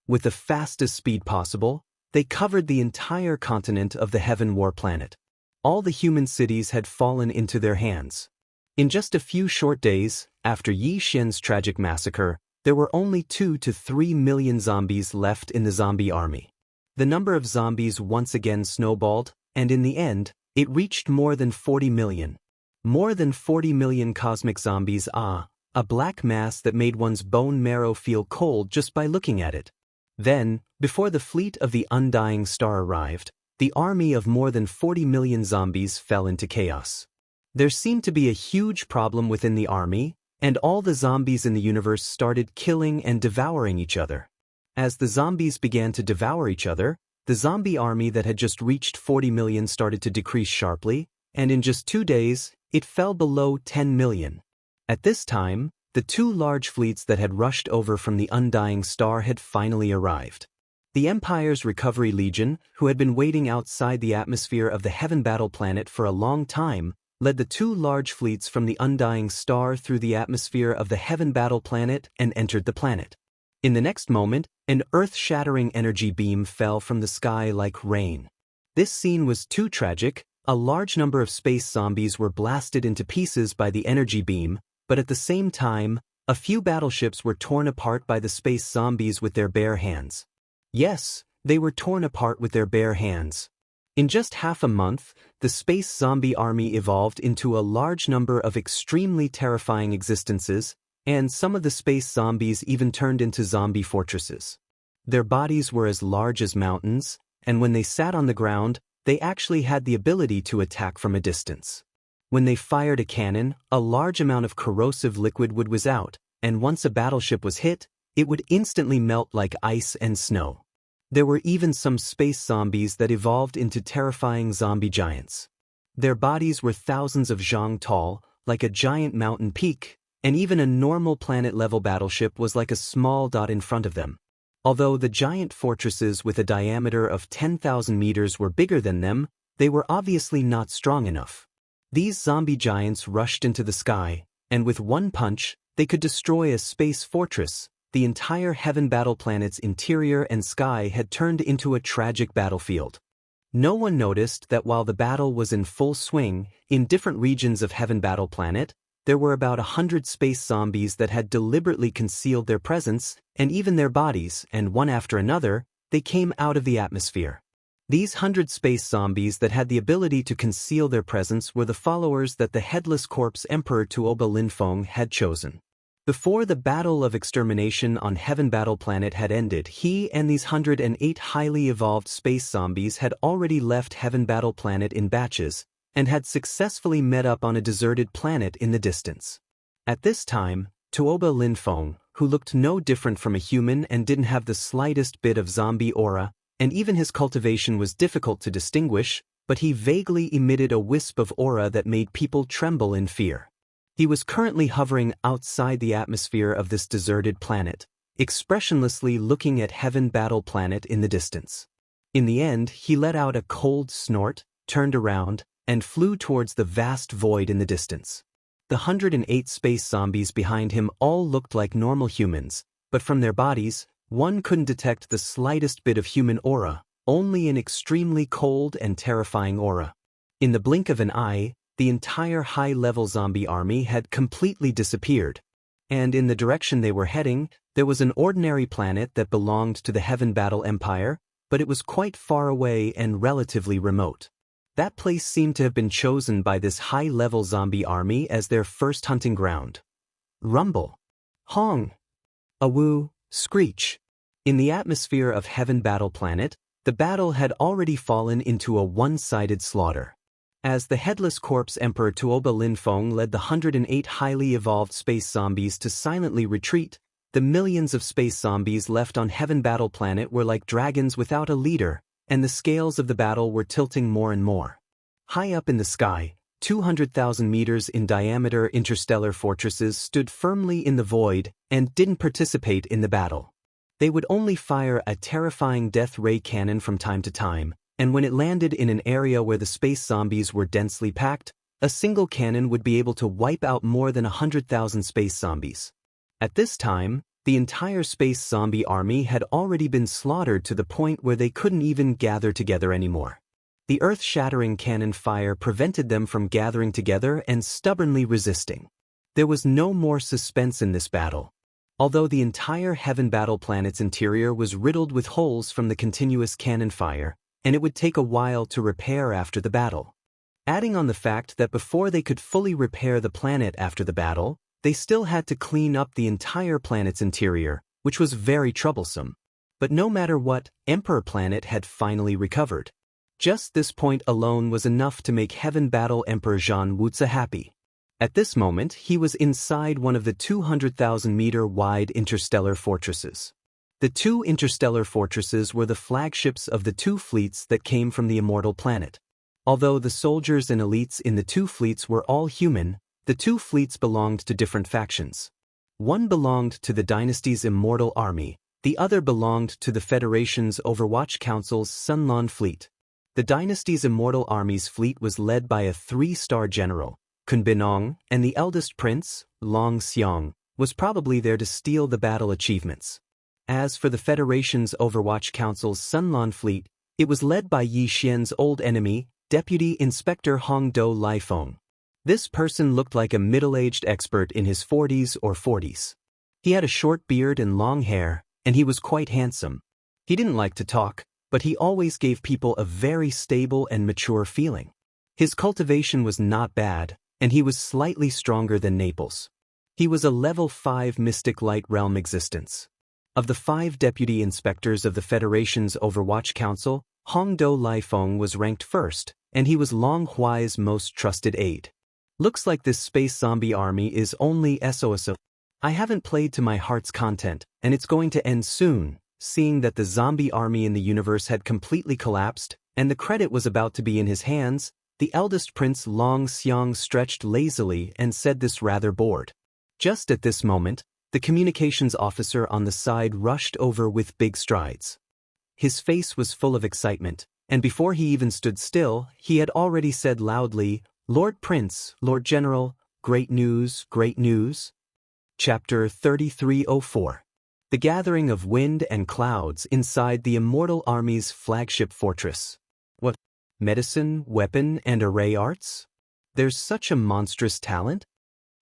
With the fastest speed possible, they covered the entire continent of the Heaven War planet. All the human cities had fallen into their hands. In just a few short days, after Yi Xian's tragic massacre, there were only 2 to 3 million zombies left in the zombie army. The number of zombies once again snowballed, and in the end, it reached more than 40 million. More than 40 million cosmic zombies, a black mass that made one's bone marrow feel cold just by looking at it. Then, before the fleet of the Undying Star arrived, the army of more than 40 million zombies fell into chaos. There seemed to be a huge problem within the army, and all the zombies in the universe started killing and devouring each other. As the zombies began to devour each other, the zombie army that had just reached 40 million started to decrease sharply, and in just 2 days, it fell below 10 million. At this time, the 2 large fleets that had rushed over from the Undying Star had finally arrived. The Empire's Recovery Legion, who had been waiting outside the atmosphere of the Heaven Battle Planet for a long time, led the 2 large fleets from the Undying Star through the atmosphere of the Heaven Battle Planet and entered the planet. In the next moment, an earth-shattering energy beam fell from the sky like rain. This scene was too tragic. A large number of space zombies were blasted into pieces by the energy beam, but at the same time, a few battleships were torn apart by the space zombies with their bare hands. Yes, they were torn apart with their bare hands. In just half a month, the space zombie army evolved into a large number of extremely terrifying existences, and some of the space zombies even turned into zombie fortresses. Their bodies were as large as mountains, and when they sat on the ground, they actually had the ability to attack from a distance. When they fired a cannon, a large amount of corrosive liquid would whiz out, and once a battleship was hit, it would instantly melt like ice and snow. There were even some space zombies that evolved into terrifying zombie giants. Their bodies were thousands of zhang tall, like a giant mountain peak, and even a normal planet-level battleship was like a small dot in front of them. Although the giant fortresses with a diameter of 10,000 meters were bigger than them, they were obviously not strong enough. These zombie giants rushed into the sky, and with one punch, they could destroy a space fortress. The entire Heaven Battle Planet's interior and sky had turned into a tragic battlefield. No one noticed that while the battle was in full swing, in different regions of Heaven Battle Planet, there were about 100 space zombies that had deliberately concealed their presence, and even their bodies, and one after another, they came out of the atmosphere. These 100 space zombies that had the ability to conceal their presence were the followers that the Headless Corpse Emperor Tuoba Linfeng had chosen. Before the battle of extermination on Heaven Battle Planet had ended, he and these 108 highly evolved space zombies had already left Heaven Battle Planet in batches, and had successfully met up on a deserted planet in the distance. At this time, Tuoba Linfeng, who looked no different from a human and didn't have the slightest bit of zombie aura, and even his cultivation was difficult to distinguish, but he vaguely emitted a wisp of aura that made people tremble in fear. He was currently hovering outside the atmosphere of this deserted planet, expressionlessly looking at Heaven Battle Planet in the distance. In the end, he let out a cold snort, turned around, and flew towards the vast void in the distance. The 108 space zombies behind him all looked like normal humans, but from their bodies, one couldn't detect the slightest bit of human aura, only an extremely cold and terrifying aura. In the blink of an eye, the entire high-level zombie army had completely disappeared, and in the direction they were heading, there was an ordinary planet that belonged to the Heaven Battle Empire, but it was quite far away and relatively remote. That place seemed to have been chosen by this high-level zombie army as their first hunting ground. Rumble. Hong. Awoo. Screech. In the atmosphere of Heaven Battle Planet, the battle had already fallen into a one-sided slaughter. As the Headless Corpse Emperor Tuoba Linfeng led the 108 highly evolved space zombies to silently retreat, the millions of space zombies left on Heaven Battle Planet were like dragons without a leader, and the scales of the battle were tilting more and more. High up in the sky, 200,000 meters in diameter interstellar fortresses stood firmly in the void and didn't participate in the battle. They would only fire a terrifying death ray cannon from time to time, and when it landed in an area where the space zombies were densely packed, a single cannon would be able to wipe out more than 100,000 space zombies. At this time, the entire space zombie army had already been slaughtered to the point where they couldn't even gather together anymore. The earth-shattering cannon fire prevented them from gathering together and stubbornly resisting. There was no more suspense in this battle. Although the entire Heaven Battle Planet's interior was riddled with holes from the continuous cannon fire, and it would take a while to repair after the battle. Adding on the fact that before they could fully repair the planet after the battle, they still had to clean up the entire planet's interior, which was very troublesome. But no matter what, Emperor Planet had finally recovered. Just this point alone was enough to make Heaven Battle Emperor Zhan Wuzi happy. At this moment, he was inside one of the 200,000-meter-wide interstellar fortresses. The two interstellar fortresses were the flagships of the two fleets that came from the immortal planet. Although the soldiers and elites in the two fleets were all human, the two fleets belonged to different factions. One belonged to the dynasty's immortal army, the other belonged to the Federation's Overwatch Council's Sunlan fleet. The dynasty's immortal army's fleet was led by a 3-star general, Kun Binong, and the eldest prince, Long Xiong, was probably there to steal the battle achievements. As for the Federation's Overwatch Council's Sunlan fleet, it was led by Yi Xian's old enemy, Deputy Inspector Hongdou Lifeng. This person looked like a middle-aged expert in his 40s or 40s. He had a short beard and long hair, and he was quite handsome. He didn't like to talk, but he always gave people a very stable and mature feeling. His cultivation was not bad, and he was slightly stronger than Naples. He was a level 5 mystic light realm existence. Of the 5 deputy inspectors of the Federation's Overwatch Council, Hongdou Lifeng was ranked first, and he was Long Huai's most trusted aide. Looks like this space zombie army is only SOSO. I haven't played to my heart's content, and it's going to end soon, seeing that the zombie army in the universe had completely collapsed, and the credit was about to be in his hands. The eldest prince Long Xiong stretched lazily and said this rather bored. Just at this moment, the communications officer on the side rushed over with big strides. His face was full of excitement, and before he even stood still, he had already said loudly, "Lord Prince, Lord General, great news, great news." Chapter 3304. The Gathering of Wind and Clouds inside the Immortal Army's flagship fortress. What? Medicine, weapon, and array arts? There's such a monstrous talent?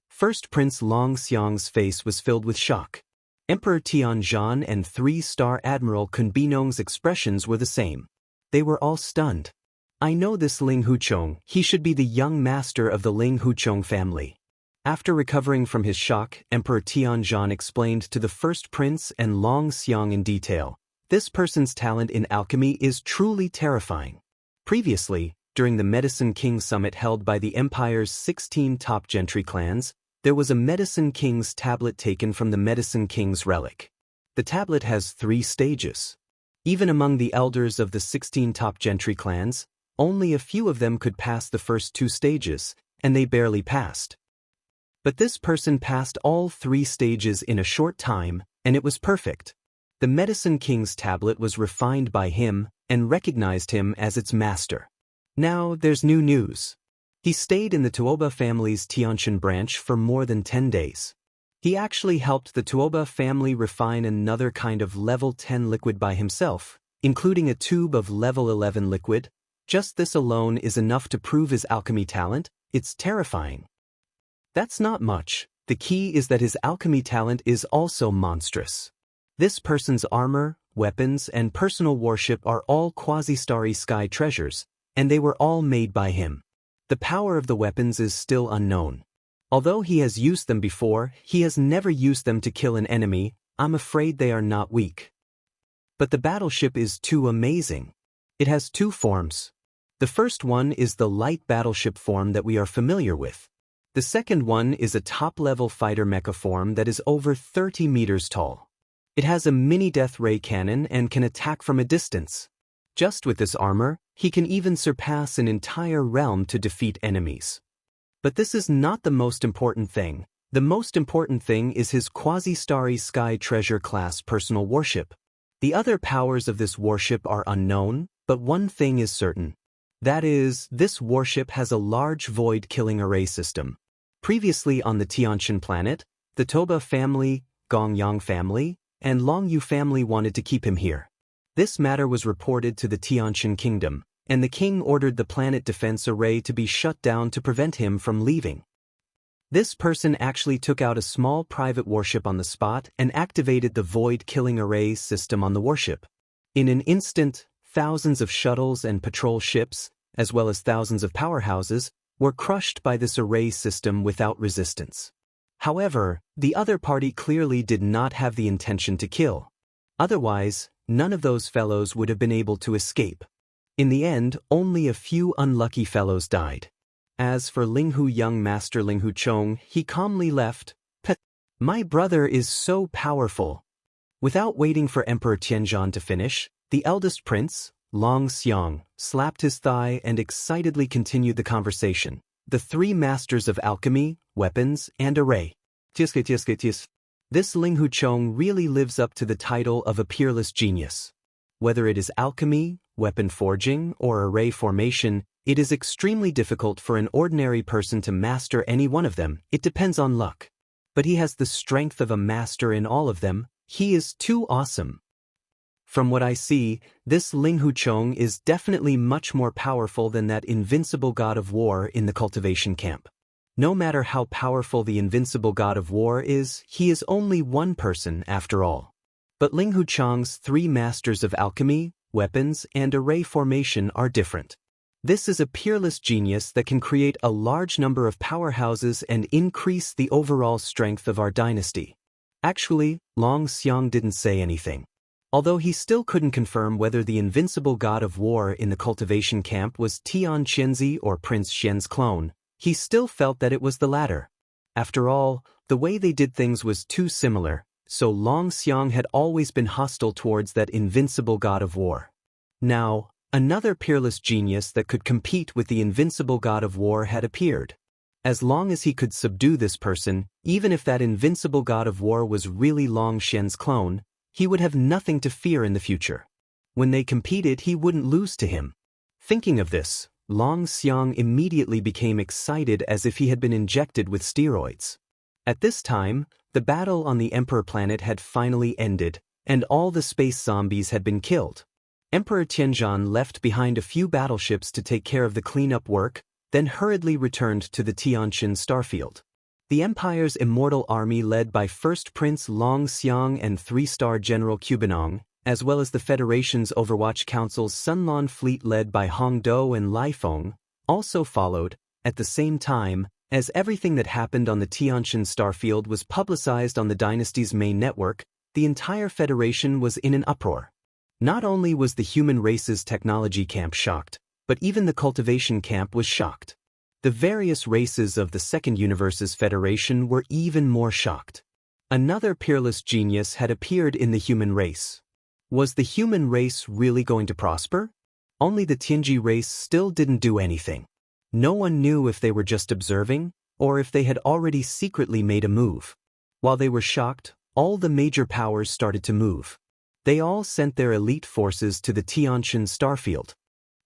First Prince Long Xiong's face was filled with shock. Emperor Tianzhan and 3-star Admiral Kun Binong's expressions were the same. They were all stunned. I know this Ling Huchong, he should be the young master of the Ling Huchong family. After recovering from his shock, Emperor Tianzhan explained to the first prince and Long Xiong in detail. This person's talent in alchemy is truly terrifying. Previously, during the Medicine King Summit held by the Empire's 16 top gentry clans, there was a Medicine King's tablet taken from the Medicine King's relic. The tablet has 3 stages. Even among the elders of the 16 top gentry clans, only a few of them could pass the first 2 stages, and they barely passed. But this person passed all 3 stages in a short time, and it was perfect. The Medicine King's tablet was refined by him and recognized him as its master. Now there's new news. He stayed in the Tuoba family's Tianshan branch for more than 10 days. He actually helped the Tuoba family refine another kind of level 10 liquid by himself, including a tube of level 11 liquid. Just this alone is enough to prove his alchemy talent. It's terrifying. That's not much. The key is that his alchemy talent is also monstrous. This person's armor, weapons, and personal worship are all quasi-starry sky treasures, and they were all made by him. The power of the weapons is still unknown. Although he has used them before, he has never used them to kill an enemy. I'm afraid they are not weak. But the battleship is too amazing. It has 2 forms. The first one is the light battleship form that we are familiar with. The second one is a top-level fighter mecha form that is over 30 meters tall. It has a mini death ray cannon and can attack from a distance. Just with this armor, he can even surpass an entire realm to defeat enemies. But this is not the most important thing. The most important thing is his quasi-starry sky treasure class personal worship. The other powers of this worship are unknown, but one thing is certain. That is, this worship has a large void-killing array system. Previously on the Tianshan planet, the Toba family, Gongyang family, and Longyu family wanted to keep him here. This matter was reported to the Tianshan kingdom, and the king ordered the planet defense array to be shut down to prevent him from leaving. This person actually took out a small private warship on the spot and activated the void-killing array system on the warship. In an instant, thousands of shuttles and patrol ships, as well as thousands of powerhouses, were crushed by this array system without resistance. However, the other party clearly did not have the intention to kill. Otherwise, none of those fellows would have been able to escape. In the end, only a few unlucky fellows died. As for Linghu young master Linghu Chong, he calmly left. My brother is so powerful. Without waiting for Emperor Tianzhan to finish, the eldest prince, Long Xiang, slapped his thigh and excitedly continued the conversation. The three masters of alchemy, weapons, and array. This Linghu Chong really lives up to the title of a peerless genius. Whether it is alchemy, weapon forging, or array formation, it is extremely difficult for an ordinary person to master any one of them. It depends on luck. But he has the strength of a master in all of them. He is too awesome. From what I see, this Linghu Chong is definitely much more powerful than that invincible god of war in the cultivation camp. No matter how powerful the invincible god of war is, he is only one person after all. But Linghu Chong's three masters of alchemy, weapons, and array formation are different. This is a peerless genius that can create a large number of powerhouses and increase the overall strength of our dynasty. Actually, Long Xiang didn't say anything. Although he still couldn't confirm whether the invincible god of war in the cultivation camp was Tian Qianzi or Prince Xian's clone, he still felt that it was the latter. After all, the way they did things was too similar, so Long Xiang had always been hostile towards that invincible god of war. Now, another peerless genius that could compete with the invincible god of war had appeared. As long as he could subdue this person, even if that invincible god of war was really Long Xian's clone, he would have nothing to fear in the future. When they competed, he wouldn't lose to him. Thinking of this, Long Xiang immediately became excited as if he had been injected with steroids. At this time, the battle on the Emperor planet had finally ended, and all the space zombies had been killed. Emperor Tianzhan left behind a few battleships to take care of the cleanup work, then hurriedly returned to the Tianqin starfield. The Empire's immortal army led by First Prince Long Xiang and 3-star General Cubanong, as well as the Federation's Overwatch Council's Sunlan fleet led by Hong Do and Lai Feng, also followed. At the same time, as everything that happened on the Tianqin starfield was publicized on the dynasty's main network, the entire Federation was in an uproar. Not only was the human race's technology camp shocked, but even the cultivation camp was shocked. The various races of the Second Universe's Federation were even more shocked. Another peerless genius had appeared in the human race. Was the human race really going to prosper? Only the Tianji race still didn't do anything. No one knew if they were just observing, or if they had already secretly made a move. While they were shocked, all the major powers started to move. They all sent their elite forces to the Tianqin starfield.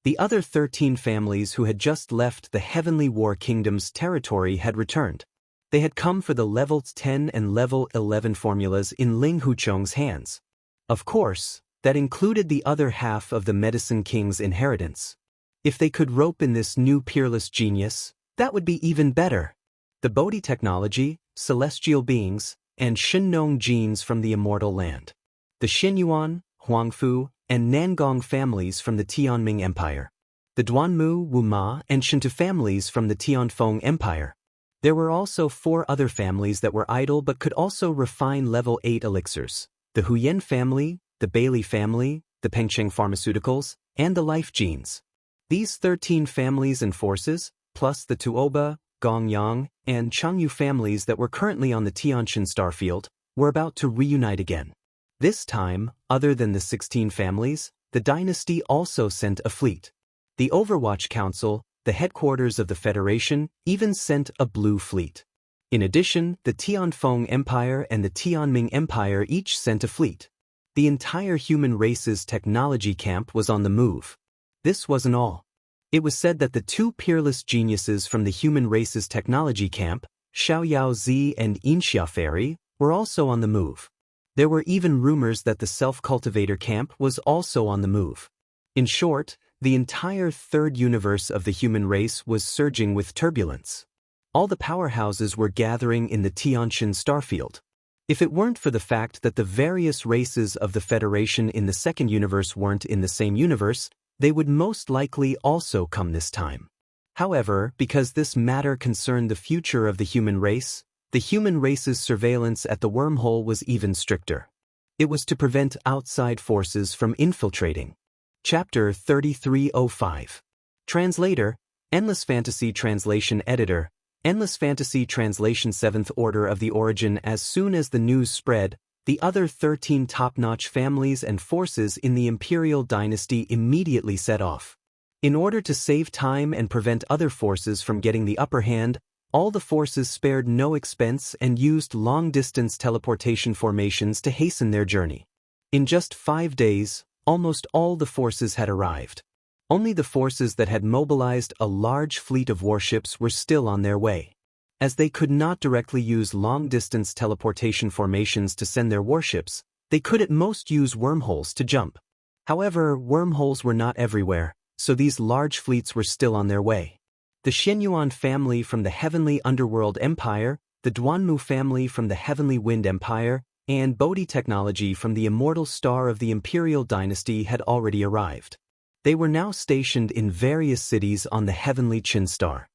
The other 13 families who had just left the Heavenly War Kingdom's territory had returned. They had come for the level 10 and level 11 formulas in Linghu Chong's hands. Of course, that included the other half of the Medicine King's inheritance. If they could rope in this new peerless genius, that would be even better. The Bodhi technology, celestial beings, and Shinnong genes from the immortal land. The Xinyuan, Huangfu, and Nangong families from the Tianming Empire. The Duanmu, Wuma, and Shintu families from the Tianfeng Empire. There were also 4 other families that were idle but could also refine level 8 elixirs. The Huyen family, the Bailey family, the Pengcheng Pharmaceuticals, and the Life Genes. These 13 families and forces, plus the Tuoba, Gongyang, and Changyu families that were currently on the Tianqin starfield, were about to reunite again. This time, other than the 16 families, the dynasty also sent a fleet. The Overwatch Council, the headquarters of the Federation, even sent a blue fleet. In addition, the Tianfeng Empire and the Tianming Empire each sent a fleet. The entire human race's technology camp was on the move. This wasn't all. It was said that the 2 peerless geniuses from the human race's technology camp, Xiaoyao Zi and Inxia Fairy, were also on the move. There were even rumors that the self-cultivator camp was also on the move. In short, the entire third universe of the human race was surging with turbulence. All the powerhouses were gathering in the Tianqin starfield. If it weren't for the fact that the various races of the Federation in the second universe weren't in the same universe, they would most likely also come this time. However, because this matter concerned the future of the human race's surveillance at the wormhole was even stricter. It was to prevent outside forces from infiltrating. Chapter 3305. Translator, Endless Fantasy Translation Editor, Endless Fantasy Translation 7th Order of the Origin. As soon as the news spread, the other 13 top-notch families and forces in the Imperial dynasty immediately set off. In order to save time and prevent other forces from getting the upper hand, all the forces spared no expense and used long-distance teleportation formations to hasten their journey. In just 5 days, almost all the forces had arrived. Only the forces that had mobilized a large fleet of warships were still on their way. As they could not directly use long-distance teleportation formations to send their warships, they could at most use wormholes to jump. However, wormholes were not everywhere, so these large fleets were still on their way. The Shenyuan family from the Heavenly Underworld Empire, the Duanmu family from the Heavenly Wind Empire, and Bodhi technology from the Immortal Star of the Imperial Dynasty had already arrived. They were now stationed in various cities on the Heavenly Qin Star.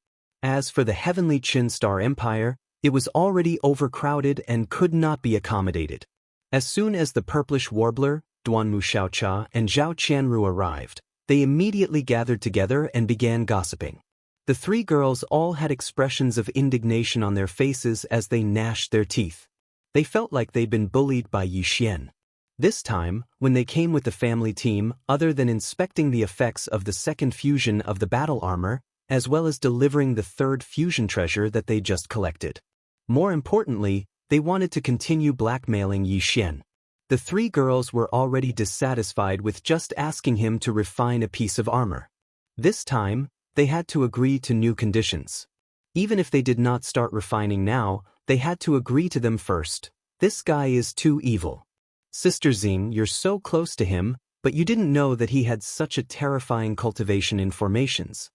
As for the Heavenly Qin Star Empire, it was already overcrowded and could not be accommodated. As soon as the Purplish Warbler, Duanmu Xiaocha, and Zhao Qianru arrived, they immediately gathered together and began gossiping. The three girls all had expressions of indignation on their faces as they gnashed their teeth. They felt like they'd been bullied by Yi Xian. This time, when they came with the family team, other than inspecting the effects of the second fusion of the battle armor, as well as delivering the third fusion treasure that they just collected. More importantly, they wanted to continue blackmailing Yi Xian. The three girls were already dissatisfied with just asking him to refine a piece of armor. This time, they had to agree to new conditions. Even if they did not start refining now, they had to agree to them first. This guy is too evil. Sister Xing, you're so close to him, but you didn't know that he had such a terrifying cultivation in formations.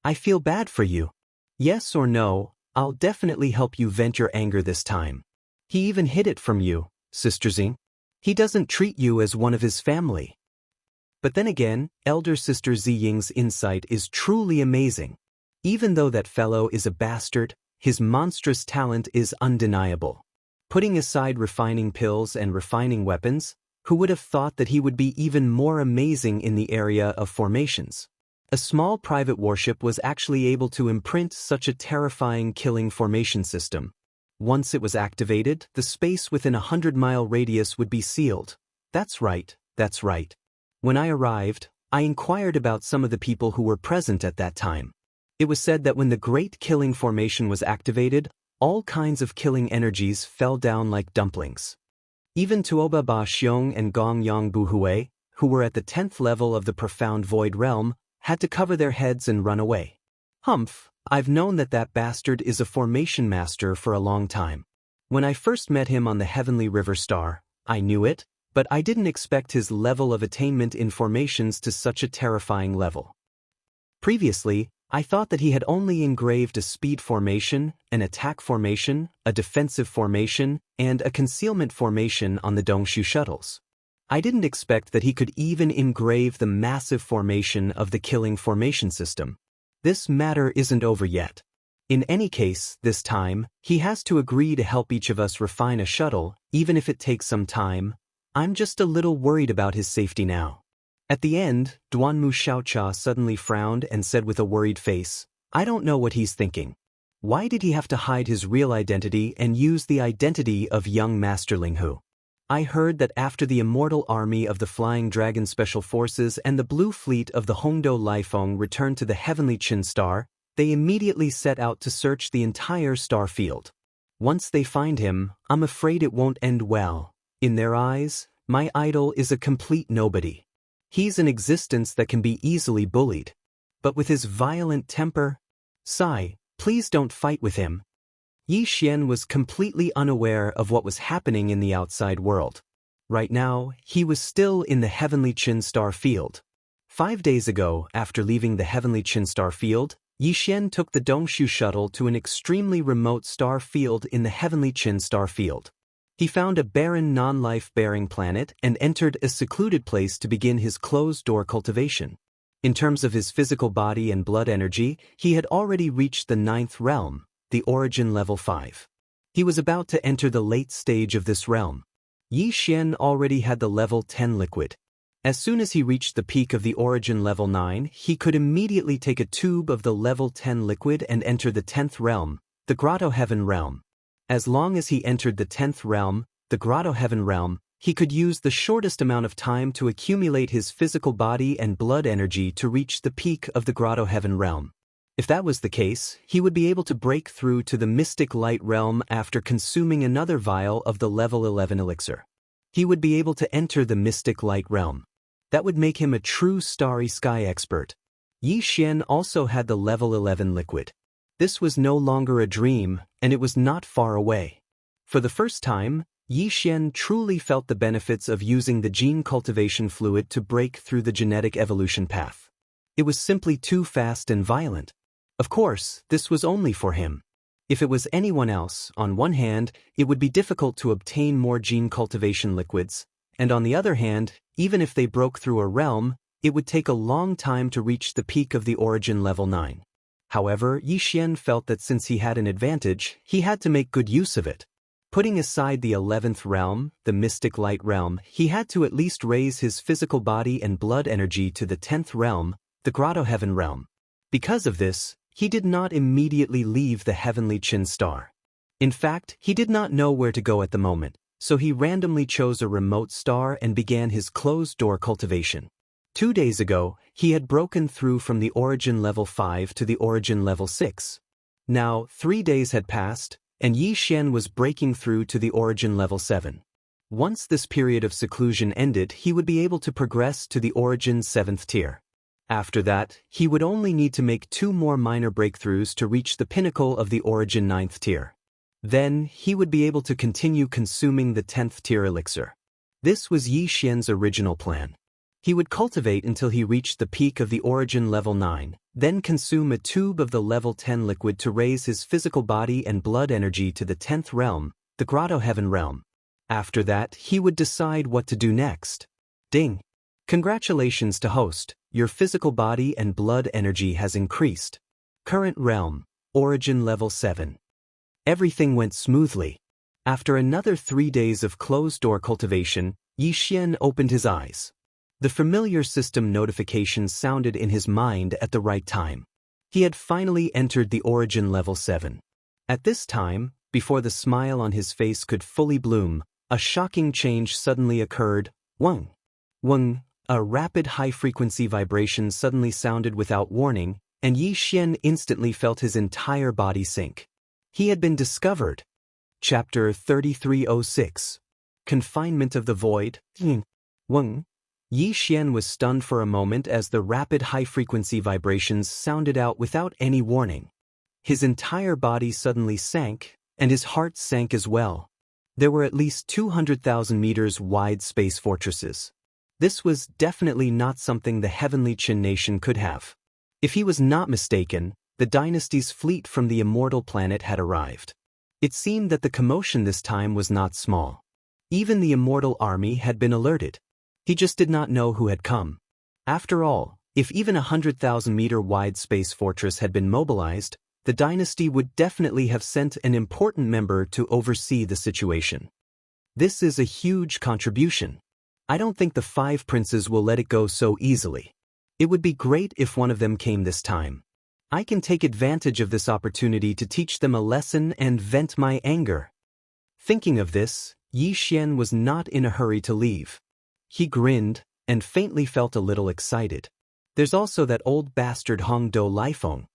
I feel bad for you. Yes or no, I'll definitely help you vent your anger this time. He even hid it from you, Sister Xing. He doesn't treat you as one of his family. But then again, Elder Sister Ziying's insight is truly amazing. Even though that fellow is a bastard, his monstrous talent is undeniable. Putting aside refining pills and refining weapons, who would have thought that he would be even more amazing in the area of formations? A small private warship was actually able to imprint such a terrifying killing formation system. Once it was activated, the space within a 100-mile radius would be sealed. That's right, that's right. When I arrived, I inquired about some of the people who were present at that time. It was said that when the Great Killing Formation was activated, all kinds of killing energies fell down like dumplings. Even Tuoba Ba Xiong and Gong Yang Buhui, who were at the 10th level of the Profound Void Realm, had to cover their heads and run away. Humph, I've known that bastard is a formation master for a long time. When I first met him on the Heavenly River Star, I knew it, but I didn't expect his level of attainment in formations to such a terrifying level. Previously, I thought that he had only engraved a speed formation, an attack formation, a defensive formation, and a concealment formation on the Dongshu shuttles. I didn't expect that he could even engrave the massive formation of the killing formation system. This matter isn't over yet. In any case, this time, he has to agree to help each of us refine a shuttle, even if it takes some time. I'm just a little worried about his safety now. At the end, Duanmu Xiaocha suddenly frowned and said with a worried face, I don't know what he's thinking. Why did he have to hide his real identity and use the identity of young Master Linghu? I heard that after the Immortal Army of the Flying Dragon Special Forces and the Blue Fleet of the Hongdou Laifeng returned to the Heavenly Qin Star, they immediately set out to search the entire star field. Once they find him, I'm afraid it won't end well. In their eyes, my idol is a complete nobody. He's an existence that can be easily bullied. But with his violent temper, Sai, please don't fight with him. Yi Xian was completely unaware of what was happening in the outside world. Right now, he was still in the Heavenly Qin Star field. 5 days ago, after leaving the Heavenly Qin Star field, Yi Xian took the Dongshu shuttle to an extremely remote star field in the Heavenly Qin Star field. He found a barren non-life-bearing planet and entered a secluded place to begin his closed-door cultivation. In terms of his physical body and blood energy, he had already reached the 9th realm, the origin level 5. He was about to enter the late stage of this realm. Yi Xian already had the level 10 liquid. As soon as he reached the peak of the origin level 9, he could immediately take a tube of the level 10 liquid and enter the 10th realm, the Grotto Heaven realm. As long as he entered the 10th realm, the Grotto Heaven realm, he could use the shortest amount of time to accumulate his physical body and blood energy to reach the peak of the Grotto Heaven realm. If that was the case, he would be able to break through to the Mystic Light realm after consuming another vial of the level 11 elixir. He would be able to enter the Mystic Light realm. That would make him a true starry sky expert. Yi Xian also had the level 11 liquid. This was no longer a dream, and it was not far away. For the first time, Yi Xian truly felt the benefits of using the gene cultivation fluid to break through the genetic evolution path. It was simply too fast and violent. Of course, this was only for him. If it was anyone else, on one hand, it would be difficult to obtain more gene cultivation liquids, and on the other hand, even if they broke through a realm, it would take a long time to reach the peak of the origin level 9. However, Yi Xian felt that since he had an advantage, he had to make good use of it. Putting aside the 11th realm, the Mystic Light realm, he had to at least raise his physical body and blood energy to the 10th realm, the Grotto Heaven realm. Because of this, he did not immediately leave the heavenly Qin star. In fact, he did not know where to go at the moment, so he randomly chose a remote star and began his closed-door cultivation. 2 days ago, he had broken through from the origin level 5 to the origin level 6. Now, 3 days had passed, and Yi Xian was breaking through to the origin level 7. Once this period of seclusion ended, he would be able to progress to the origin 7th tier. After that, he would only need to make 2 more minor breakthroughs to reach the pinnacle of the origin 9th tier. Then, he would be able to continue consuming the 10th tier elixir. This was Yi Xian's original plan. He would cultivate until he reached the peak of the origin level 9, then consume a tube of the level 10 liquid to raise his physical body and blood energy to the 10th realm, the Grotto Heaven realm. After that, he would decide what to do next. Ding! Congratulations to host, your physical body and blood energy has increased. Current realm, origin level 7. Everything went smoothly. After another 3 days of closed-door cultivation, Yi Xian opened his eyes. The familiar system notification sounded in his mind at the right time. He had finally entered the origin level 7. At this time, before the smile on his face could fully bloom, a shocking change suddenly occurred. Weng! Weng! A rapid high-frequency vibration suddenly sounded without warning, and Yi Xian instantly felt his entire body sink. He had been discovered. Chapter 3306. Confinement of the Void. Weng. Yi Xian was stunned for a moment as the rapid high-frequency vibrations sounded out without any warning. His entire body suddenly sank, and his heart sank as well. There were at least 200,000 meters wide space fortresses. This was definitely not something the heavenly Qin nation could have. If he was not mistaken, the dynasty's fleet from the immortal planet had arrived. It seemed that the commotion this time was not small. Even the immortal army had been alerted. He just did not know who had come. After all, if even a 100,000-meter wide space fortress had been mobilized, the dynasty would definitely have sent an important member to oversee the situation. This is a huge contribution. I don't think the 5 princes will let it go so easily. It would be great if one of them came this time. I can take advantage of this opportunity to teach them a lesson and vent my anger. Thinking of this, Yi Xian was not in a hurry to leave. He grinned, and faintly felt a little excited. There's also that old bastard Hong Do Lifeng.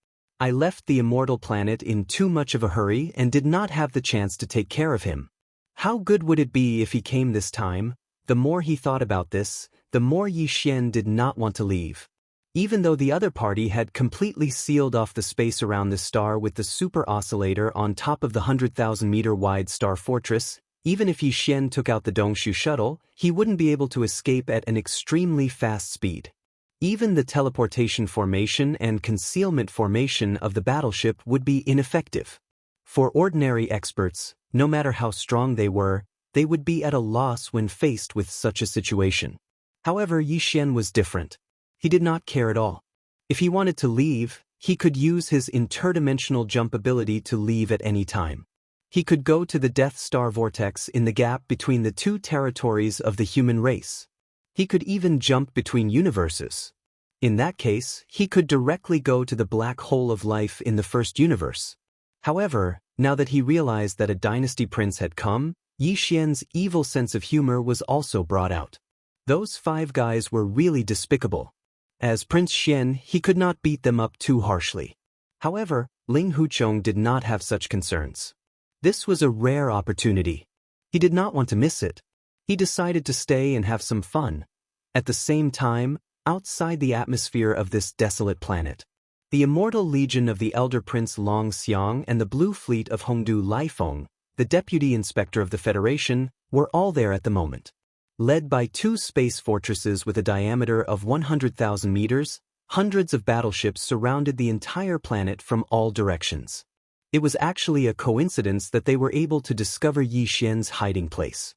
I left the immortal planet in too much of a hurry and did not have the chance to take care of him. How good would it be if he came this time? The more he thought about this, the more Yi Xian did not want to leave. Even though the other party had completely sealed off the space around the star with the super oscillator on top of the 100,000-meter wide star fortress, even if Yi Xian took out the Dongshu shuttle, he wouldn't be able to escape at an extremely fast speed. Even the teleportation formation and concealment formation of the battleship would be ineffective. For ordinary experts, no matter how strong they would be at a loss when faced with such a situation. However, Yi Xian was different. He did not care at all. If he wanted to leave, he could use his interdimensional jump ability to leave at any time. He could go to the Death Star vortex in the gap between the 2 territories of the human race. He could even jump between universes. In that case, he could directly go to the black hole of life in the first universe. However, now that he realized that a dynasty prince had come, Yi Xian's evil sense of humor was also brought out. Those 5 guys were really despicable. As Prince Xian, he could not beat them up too harshly. However, Ling Huchong did not have such concerns. This was a rare opportunity. He did not want to miss it. He decided to stay and have some fun. At the same time, outside the atmosphere of this desolate planet, the immortal legion of the elder Prince Long Xiang and the blue fleet of Hongdu Laifeng, the deputy inspector of the Federation, were all there at the moment. Led by 2 space fortresses with a diameter of 100,000 meters, hundreds of battleships surrounded the entire planet from all directions. It was actually a coincidence that they were able to discover Yi Xian's hiding place.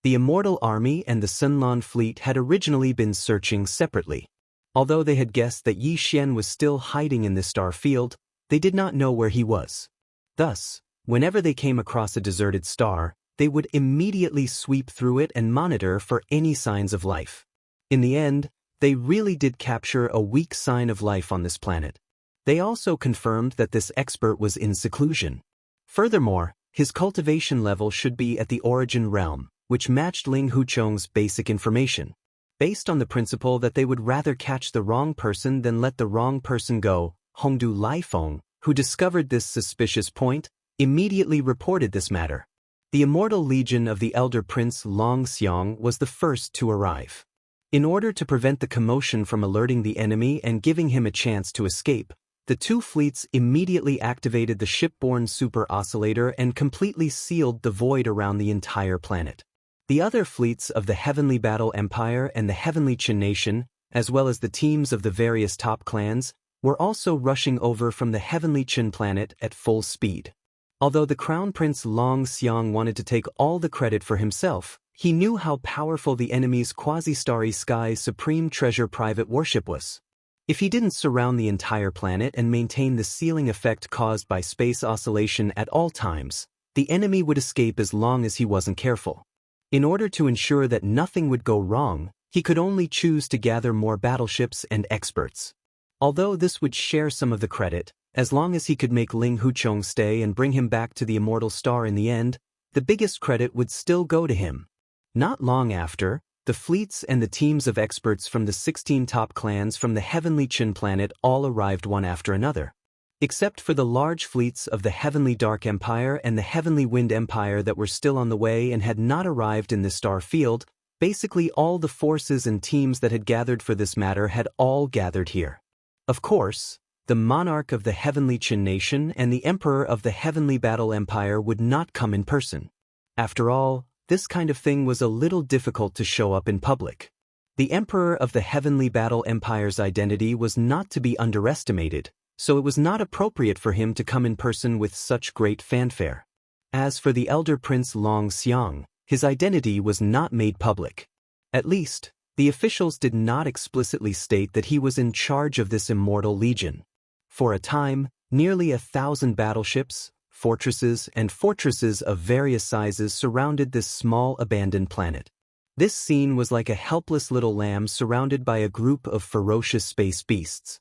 The Immortal Army and the Sunlan fleet had originally been searching separately. Although they had guessed that Yi Xian was still hiding in this star field, they did not know where he was. Thus, whenever they came across a deserted star, they would immediately sweep through it and monitor for any signs of life. In the end, they really did capture a weak sign of life on this planet. They also confirmed that this expert was in seclusion. Furthermore, his cultivation level should be at the origin realm, which matched Ling Huchong's basic information. Based on the principle that they would rather catch the wrong person than let the wrong person go, Hongdu Laifeng, who discovered this suspicious point, immediately reported this matter. The immortal legion of the elder Prince Long Xiang was the first to arrive. In order to prevent the commotion from alerting the enemy and giving him a chance to escape, the 2 fleets immediately activated the shipborne super oscillator and completely sealed the void around the entire planet. The other fleets of the Heavenly Battle Empire and the Heavenly Qin Nation, as well as the teams of the various top clans, were also rushing over from the Heavenly Qin planet at full speed. Although the Crown Prince Long Xiang wanted to take all the credit for himself, he knew how powerful the enemy's quasi-starry sky supreme treasure private warship was. If he didn't surround the entire planet and maintain the sealing effect caused by space oscillation at all times, the enemy would escape as long as he wasn't careful. In order to ensure that nothing would go wrong, he could only choose to gather more battleships and experts. Although this would share some of the credit, as long as he could make Ling Huchong stay and bring him back to the immortal star in the end, the biggest credit would still go to him. Not long after, the fleets and the teams of experts from the 16 top clans from the Heavenly Qin planet all arrived one after another. Except for the large fleets of the Heavenly Dark Empire and the Heavenly Wind Empire that were still on the way and had not arrived in the star field, basically all the forces and teams that had gathered for this matter had all gathered here. Of course, the monarch of the Heavenly Qin Nation and the emperor of the Heavenly Battle Empire would not come in person. After all, this kind of thing was a little difficult to show up in public. The emperor of the Heavenly Battle Empire's identity was not to be underestimated, so it was not appropriate for him to come in person with such great fanfare. As for the elder Prince Long Xiang, his identity was not made public. At least, the officials did not explicitly state that he was in charge of this immortal legion. For a time, nearly 1,000 battleships, fortresses, and fortresses of various sizes surrounded this small abandoned planet. This scene was like a helpless little lamb surrounded by a group of ferocious space beasts.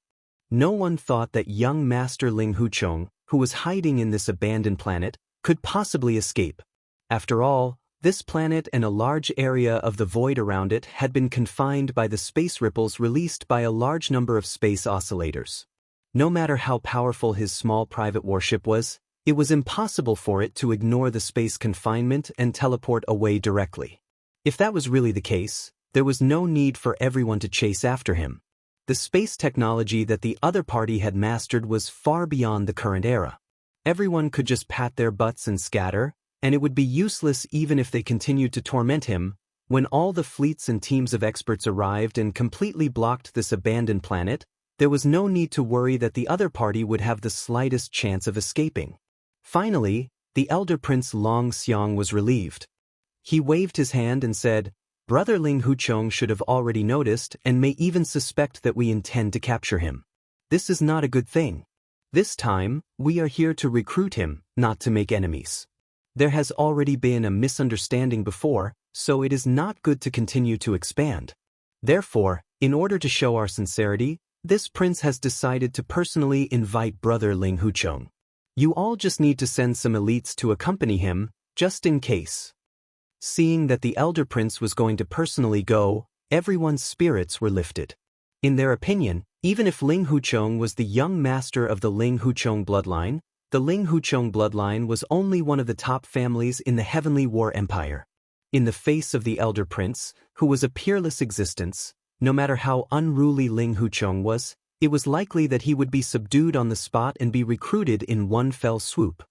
No one thought that young Master Ling Huchong, who was hiding in this abandoned planet, could possibly escape. After all, this planet and a large area of the void around it had been confined by the space ripples released by a large number of space oscillators. No matter how powerful his small private warship was, it was impossible for it to ignore the space confinement and teleport away directly. If that was really the case, there was no need for everyone to chase after him. The space technology that the other party had mastered was far beyond the current era. Everyone could just pat their butts and scatter, and it would be useless even if they continued to torment him. When all the fleets and teams of experts arrived and completely blocked this abandoned planet, there was no need to worry that the other party would have the slightest chance of escaping. Finally, the elder Prince Long Xiang was relieved. He waved his hand and said, "Brother Ling Huchong should have already noticed and may even suspect that we intend to capture him. This is not a good thing. This time, we are here to recruit him, not to make enemies. There has already been a misunderstanding before, so it is not good to continue to expand. Therefore, in order to show our sincerity, this prince has decided to personally invite brother Ling Hucheng. You all just need to send some elites to accompany him, just in case. Seeing that the elder prince was going to personally go, everyone's spirits were lifted. In their opinion, even if Ling Hucheng was the young master of the Ling Hucheng bloodline, the Ling Hucheng bloodline was only one of the top families in the Heavenly War Empire. In the face of the elder prince, who was a peerless existence, no matter how unruly Ling Hucheng was, it was likely that he would be subdued on the spot and be recruited in one fell swoop.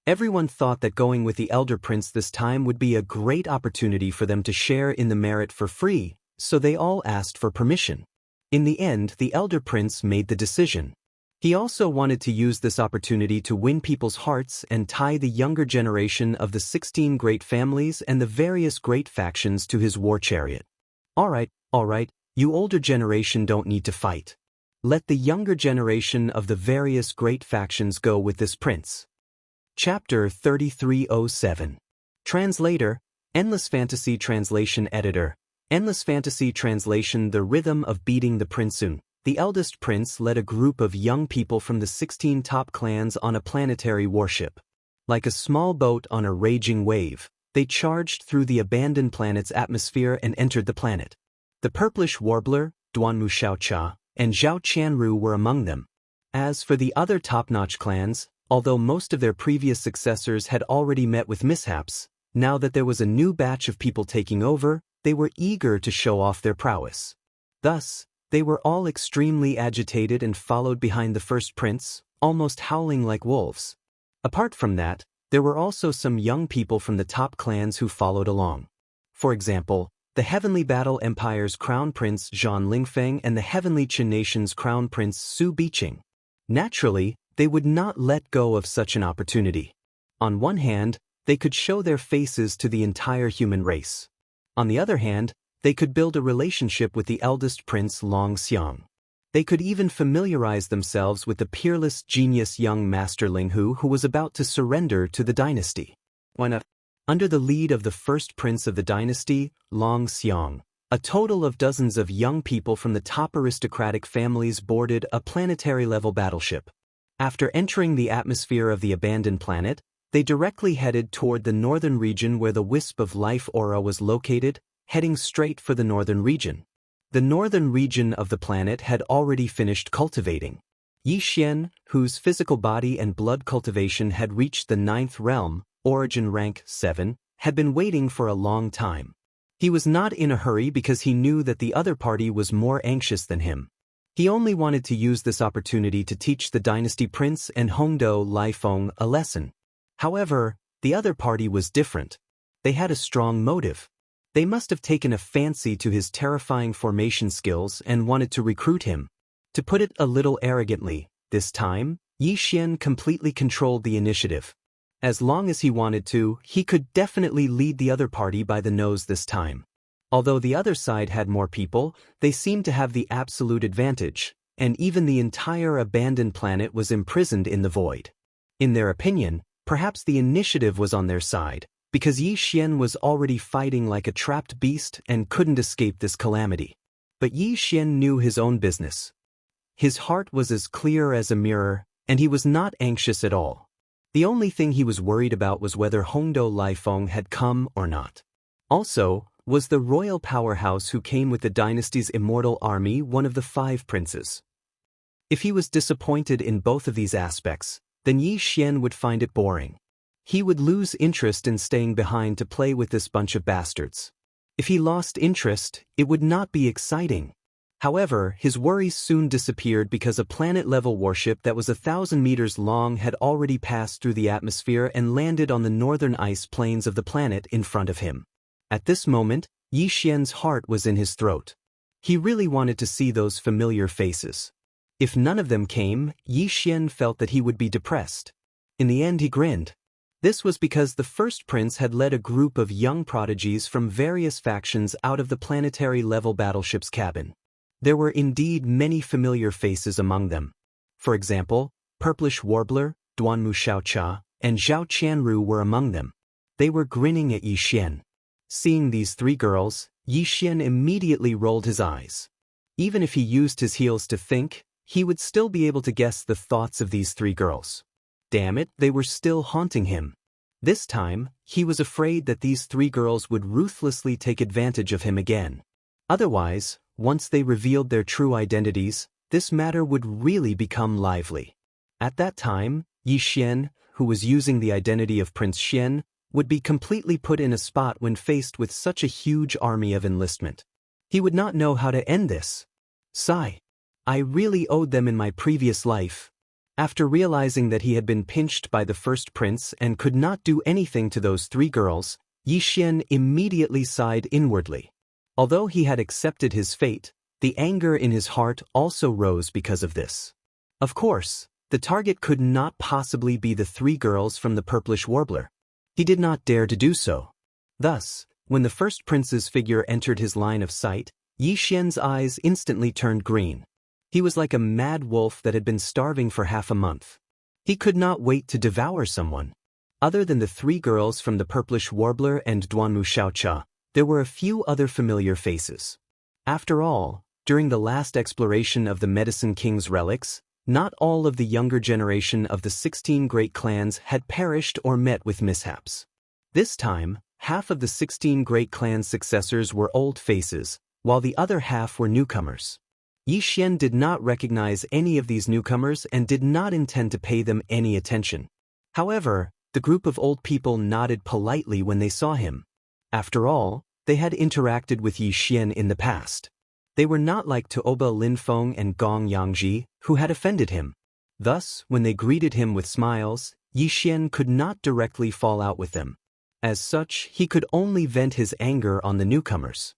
Everyone thought that going with the elder prince this time would be a great opportunity for them to share in the merit for free, so they all asked for permission. In the end, the elder prince made the decision. He also wanted to use this opportunity to win people's hearts and tie the younger generation of the 16 great families and the various great factions to his war chariot. All right, you older generation don't need to fight. Let the younger generation of the various great factions go with this prince. Chapter 3307. Translator, Endless Fantasy Translation Editor. Endless Fantasy Translation. The rhythm of beating the princeun. The eldest prince led a group of young people from the 16 top clans on a planetary warship. Like a small boat on a raging wave, they charged through the abandoned planet's atmosphere and entered the planet. The purplish warbler, Duanmu Xiaocha, and Zhao Qianru were among them. As for the other top-notch clans, although most of their previous successors had already met with mishaps, now that there was a new batch of people taking over, they were eager to show off their prowess. Thus, they were all extremely agitated and followed behind the first prince, almost howling like wolves. Apart from that, there were also some young people from the top clans who followed along. For example, the Heavenly Battle Empire's Crown Prince Zhang Lingfeng and the Heavenly Qin Nation's Crown Prince Su Biqing. Naturally, they would not let go of such an opportunity. On one hand, they could show their faces to the entire human race. On the other hand, they could build a relationship with the eldest prince Long Xiang. They could even familiarize themselves with the peerless genius young master Ling Hu who was about to surrender to the dynasty. Under the lead of the first prince of the dynasty, Long Xiang, a total of dozens of young people from the top aristocratic families boarded a planetary-level battleship. After entering the atmosphere of the abandoned planet, they directly headed toward the northern region where the Wisp of Life aura was located, heading straight for the northern region. The northern region of the planet had already finished cultivating. Yi Xian, whose physical body and blood cultivation had reached the 9th realm, origin rank 7, had been waiting for a long time. He was not in a hurry because he knew that the other party was more anxious than him. He only wanted to use this opportunity to teach the dynasty prince and Hongdou Laifeng a lesson. However, the other party was different. They had a strong motive. They must have taken a fancy to his terrifying formation skills and wanted to recruit him. To put it a little arrogantly, this time, Yi Xian completely controlled the initiative. As long as he wanted to, he could definitely lead the other party by the nose this time. Although the other side had more people, they seemed to have the absolute advantage, and even the entire abandoned planet was imprisoned in the void. In their opinion, perhaps the initiative was on their side, because Yi Xian was already fighting like a trapped beast and couldn't escape this calamity. But Yi Xian knew his own business. His heart was as clear as a mirror, and he was not anxious at all. The only thing he was worried about was whether Hongdou Laifeng had come or not. Also, was the royal powerhouse who came with the dynasty's immortal army one of the 5 princes? If he was disappointed in both of these aspects, then Yi Xian would find it boring. He would lose interest in staying behind to play with this bunch of bastards. If he lost interest, it would not be exciting. However, his worries soon disappeared because a planet-level warship that was 1,000 meters long had already passed through the atmosphere and landed on the northern ice plains of the planet in front of him. At this moment, Yi Xian's heart was in his throat. He really wanted to see those familiar faces. If none of them came, Yi Xian felt that he would be depressed. In the end, he grinned. This was because the first prince had led a group of young prodigies from various factions out of the planetary-level battleship's cabin. There were indeed many familiar faces among them. For example, Purplish Warbler, Duanmu Xiaocha, and Zhao Qianru were among them. They were grinning at Yi Xian. Seeing these 3 girls, Yi Xian immediately rolled his eyes. Even if he used his heels to think, he would still be able to guess the thoughts of these three girls. Damn it, they were still haunting him. This time, he was afraid that these three girls would ruthlessly take advantage of him again. Otherwise, once they revealed their true identities, this matter would really become lively. At that time, Yi Xian, who was using the identity of Prince Xian, would be completely put in a spot when faced with such a huge army of enlistment. He would not know how to end this. Sigh. I really owed them in my previous life. After realizing that he had been pinched by the first prince and could not do anything to those three girls, Yi Xian immediately sighed inwardly. Although he had accepted his fate, the anger in his heart also rose because of this. Of course, the target could not possibly be the three girls from the purplish warbler. He did not dare to do so. Thus, when the first prince's figure entered his line of sight, Yi Xian's eyes instantly turned green. He was like a mad wolf that had been starving for half a month. He could not wait to devour someone. Other than the three girls from the purplish warbler and Duanmu Xiaocha, there were a few other familiar faces. After all, during the last exploration of the Medicine King's relics, not all of the younger generation of the 16 great clans had perished or met with mishaps. This time, half of the 16 great clans' successors were old faces, while the other half were newcomers. Yi Xian did not recognize any of these newcomers and did not intend to pay them any attention. However, the group of old people nodded politely when they saw him. After all, they had interacted with Yi Xian in the past. They were not like Tuoba Linfeng and Gong Yangji, who had offended him. Thus, when they greeted him with smiles, Yi Xian could not directly fall out with them. As such, he could only vent his anger on the newcomers.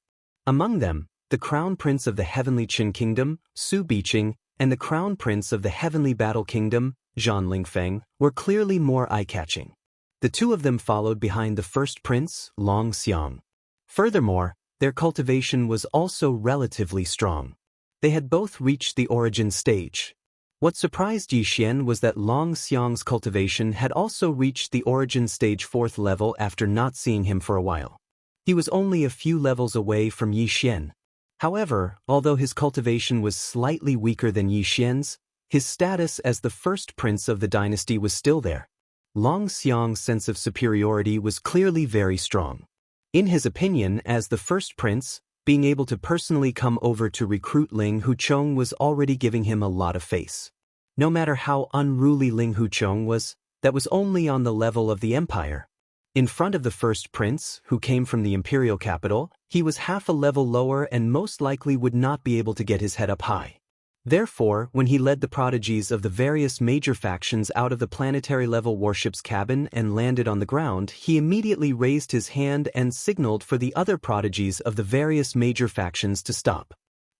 Among them, the Crown Prince of the Heavenly Qin Kingdom, Su Biqing, and the Crown Prince of the Heavenly Battle Kingdom, Zhan Lingfeng, were clearly more eye-catching. The two of them followed behind the first prince, Long Xiang. Furthermore, their cultivation was also relatively strong. They had both reached the origin stage. What surprised Yi Xian was that Long Xiang's cultivation had also reached the origin stage 4th level after not seeing him for a while. He was only a few levels away from Yi Xian. However, although his cultivation was slightly weaker than Yi Xian's, his status as the first prince of the dynasty was still there. Long Xiang's sense of superiority was clearly very strong. In his opinion, as the first prince, being able to personally come over to recruit Ling Huchong was already giving him a lot of face. No matter how unruly Ling Huchong was, that was only on the level of the empire. In front of the first prince, who came from the imperial capital, he was half a level lower and most likely would not be able to get his head up high. Therefore, when he led the prodigies of the various major factions out of the planetary-level warship's cabin and landed on the ground, he immediately raised his hand and signaled for the other prodigies of the various major factions to stop.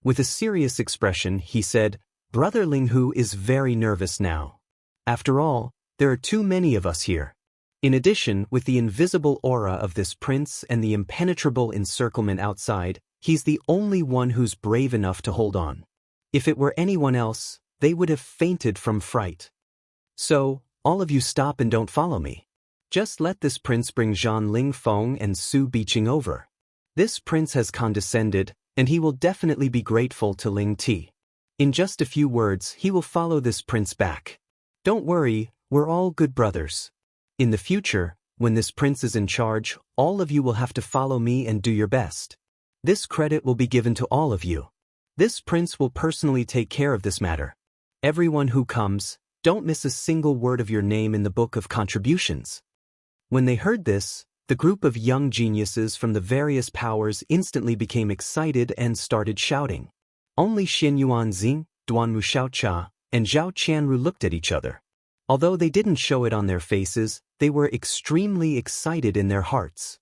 With a serious expression, he said, "Brother Linghu is very nervous now. After all, there are too many of us here. In addition, with the invisible aura of this prince and the impenetrable encirclement outside, he's the only one who's brave enough to hold on. If it were anyone else, they would have fainted from fright. So, all of you stop and don't follow me. Just let this prince bring Zhan Lingfeng and Su Biqing over. This prince has condescended, and he will definitely be grateful to Ling Ti. In just a few words, he will follow this prince back. Don't worry, we're all good brothers. In the future, when this prince is in charge, all of you will have to follow me and do your best. This credit will be given to all of you. This prince will personally take care of this matter. Everyone who comes, don't miss a single word of your name in the book of contributions." When they heard this, the group of young geniuses from the various powers instantly became excited and started shouting. Only Xin Yuanxing, Duanmu Xiaocha, and Zhao Qianru looked at each other. Although they didn't show it on their faces, they were extremely excited in their hearts.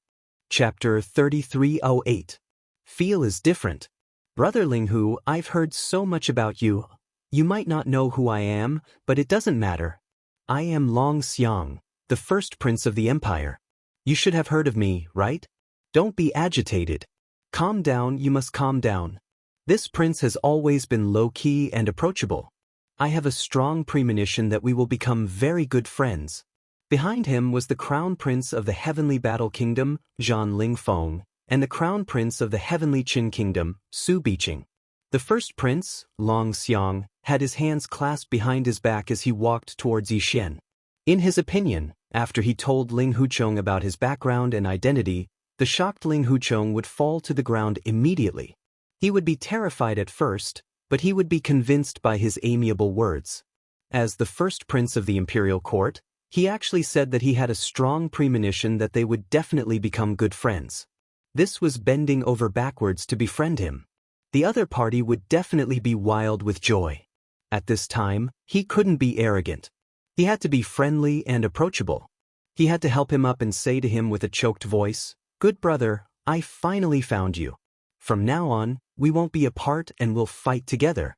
Chapter 3308. Feel is different. Brother Linghu, I've heard so much about you. You might not know who I am, but it doesn't matter. I am Long Xiang, the first prince of the empire. You should have heard of me, right? Don't be agitated. Calm down, you must calm down. This prince has always been low-key and approachable. I have a strong premonition that we will become very good friends. Behind him was the crown prince of the Heavenly Battle Kingdom, Zhan Lingfeng, and the crown prince of the heavenly Qin kingdom, Su Biqing. The first prince, Long Xiang, had his hands clasped behind his back as he walked towards Yixian. In his opinion, after he told Ling Huchong about his background and identity, the shocked Ling Huchong would fall to the ground immediately. He would be terrified at first, but he would be convinced by his amiable words. As the first prince of the imperial court, he actually said that he had a strong premonition that they would definitely become good friends. This was bending over backwards to befriend him. The other party would definitely be wild with joy. At this time, he couldn't be arrogant. He had to be friendly and approachable. He had to help him up and say to him with a choked voice, "Good brother, I finally found you. From now on, we won't be apart and we'll fight together."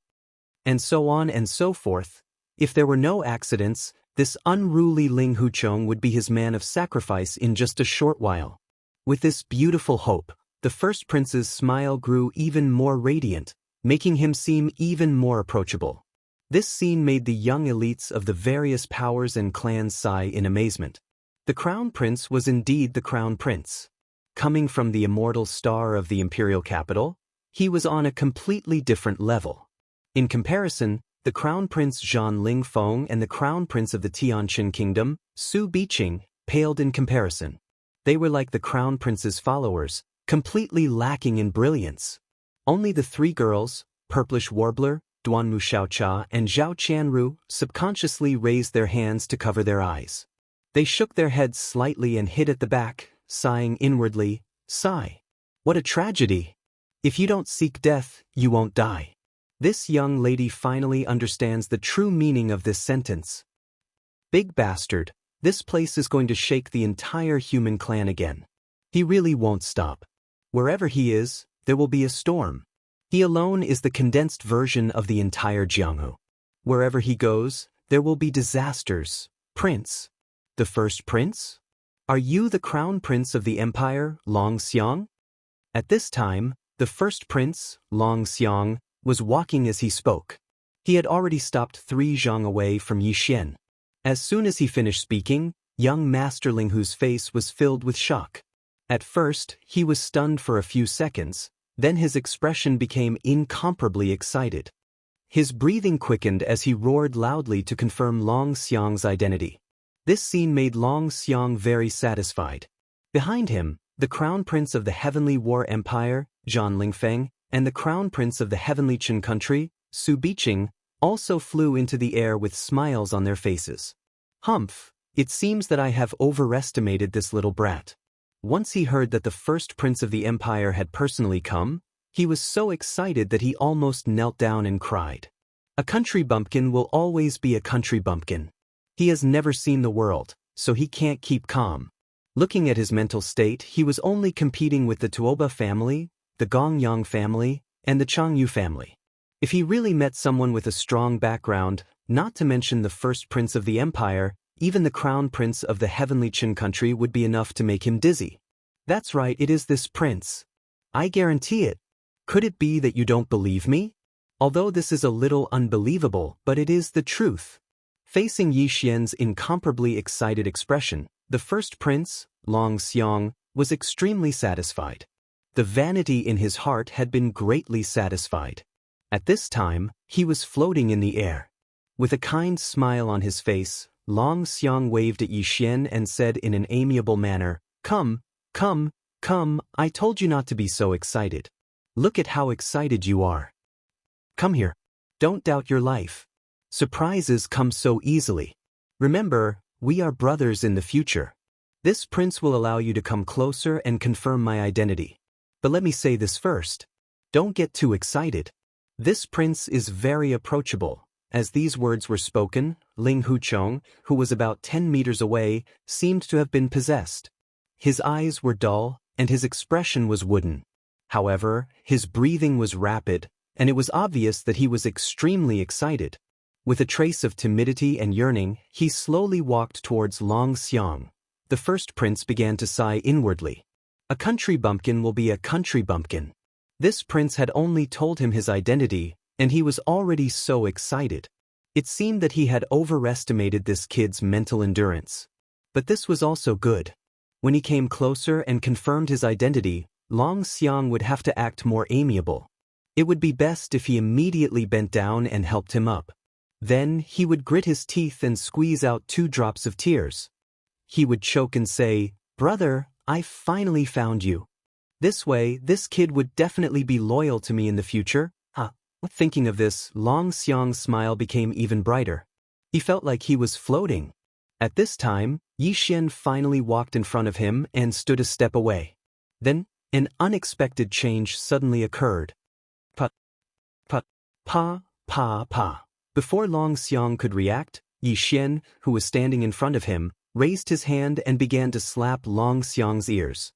And so on and so forth. If there were no accidents, this unruly Ling Huchong would be his man of sacrifice in just a short while. With this beautiful hope, the first prince's smile grew even more radiant, making him seem even more approachable. This scene made the young elites of the various powers and clans sigh in amazement. The crown prince was indeed the crown prince. Coming from the immortal star of the imperial capital, he was on a completely different level. In comparison, the crown prince Zhan Lingfeng and the crown prince of the Tianqin kingdom, Su Biqing, paled in comparison. They were like the crown prince's followers, completely lacking in brilliance. Only the three girls, Purplish Warbler, Duanmu Xiaocha and Zhao Qianru, subconsciously raised their hands to cover their eyes. They shook their heads slightly and hid at the back, sighing inwardly, "Sigh. What a tragedy! If you don't seek death, you won't die." This young lady finally understands the true meaning of this sentence. Big bastard, this place is going to shake the entire human clan again. He really won't stop. Wherever he is, there will be a storm. He alone is the condensed version of the entire Jianghu. Wherever he goes, there will be disasters. Prince. The first prince? Are you the crown prince of the empire, Long Xiang? At this time, the first prince, Long Xiang, was walking as he spoke. He had already stopped 3 zhang away from Yixian. As soon as he finished speaking, young Master Ling Hu's face was filled with shock. At first, he was stunned for a few seconds, then his expression became incomparably excited. His breathing quickened as he roared loudly to confirm Long Xiang's identity. This scene made Long Xiang very satisfied. Behind him, the crown prince of the Heavenly War Empire, Zhan Lingfeng, and the crown prince of the Heavenly Qin country, Su Biqing, also flew into the air with smiles on their faces. Humph, it seems that I have overestimated this little brat. Once he heard that the first prince of the empire had personally come, he was so excited that he almost knelt down and cried. A country bumpkin will always be a country bumpkin. He has never seen the world, so he can't keep calm. Looking at his mental state, he was only competing with the Tuoba family, the Gongyang family, and the Changyu family. If he really met someone with a strong background, not to mention the first prince of the empire, even the crown prince of the heavenly Qin country would be enough to make him dizzy. That's right, it is this prince. I guarantee it. Could it be that you don't believe me? Although this is a little unbelievable, but it is the truth. Facing Yixian's incomparably excited expression, the first prince, Long Xiang, was extremely satisfied. The vanity in his heart had been greatly satisfied. At this time, he was floating in the air. With a kind smile on his face, Long Xiang waved at Yixian and said in an amiable manner, "Come, come, come, I told you not to be so excited. Look at how excited you are. Come here. Don't doubt your life. Surprises come so easily. Remember, we are brothers in the future. This prince will allow you to come closer and confirm my identity. But let me say this first. Don't get too excited. This prince is very approachable." As these words were spoken, Ling Huchong, who was about 10 meters away, seemed to have been possessed. His eyes were dull, and his expression was wooden. However, his breathing was rapid, and it was obvious that he was extremely excited. With a trace of timidity and yearning, he slowly walked towards Long Xiang. The first prince began to sigh inwardly. A country bumpkin will be a country bumpkin. This prince had only told him his identity, and he was already so excited. It seemed that he had overestimated this kid's mental endurance. But this was also good. When he came closer and confirmed his identity, Long Xiang would have to act more amiable. It would be best if he immediately bent down and helped him up. Then he would grit his teeth and squeeze out 2 drops of tears. He would choke and say, "Brother, I finally found you. This way, this kid would definitely be loyal to me in the future." Thinking of this, Long Xiang's smile became even brighter. He felt like he was floating. At this time, Yi Xian finally walked in front of him and stood a step away. Then, an unexpected change suddenly occurred. Pa, pa. Before Long Xiang could react, Yi Xian, who was standing in front of him, raised his hand and began to slap Long Xiang's ears.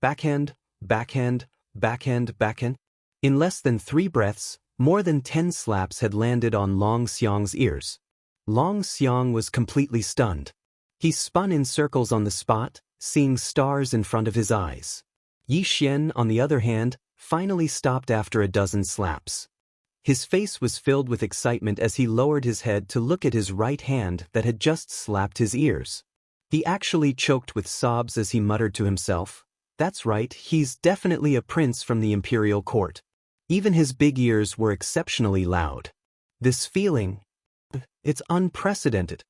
Backhand. In less than 3 breaths, more than 10 slaps had landed on Long Xiang's ears. Long Xiang was completely stunned. He spun in circles on the spot, seeing stars in front of his eyes. Yi Xian, on the other hand, finally stopped after a dozen slaps. His face was filled with excitement as he lowered his head to look at his right hand that had just slapped his ears. He actually choked with sobs as he muttered to himself, "That's right, he's definitely a prince from the imperial court." Even his big ears were exceptionally loud. This feeling, it's unprecedented.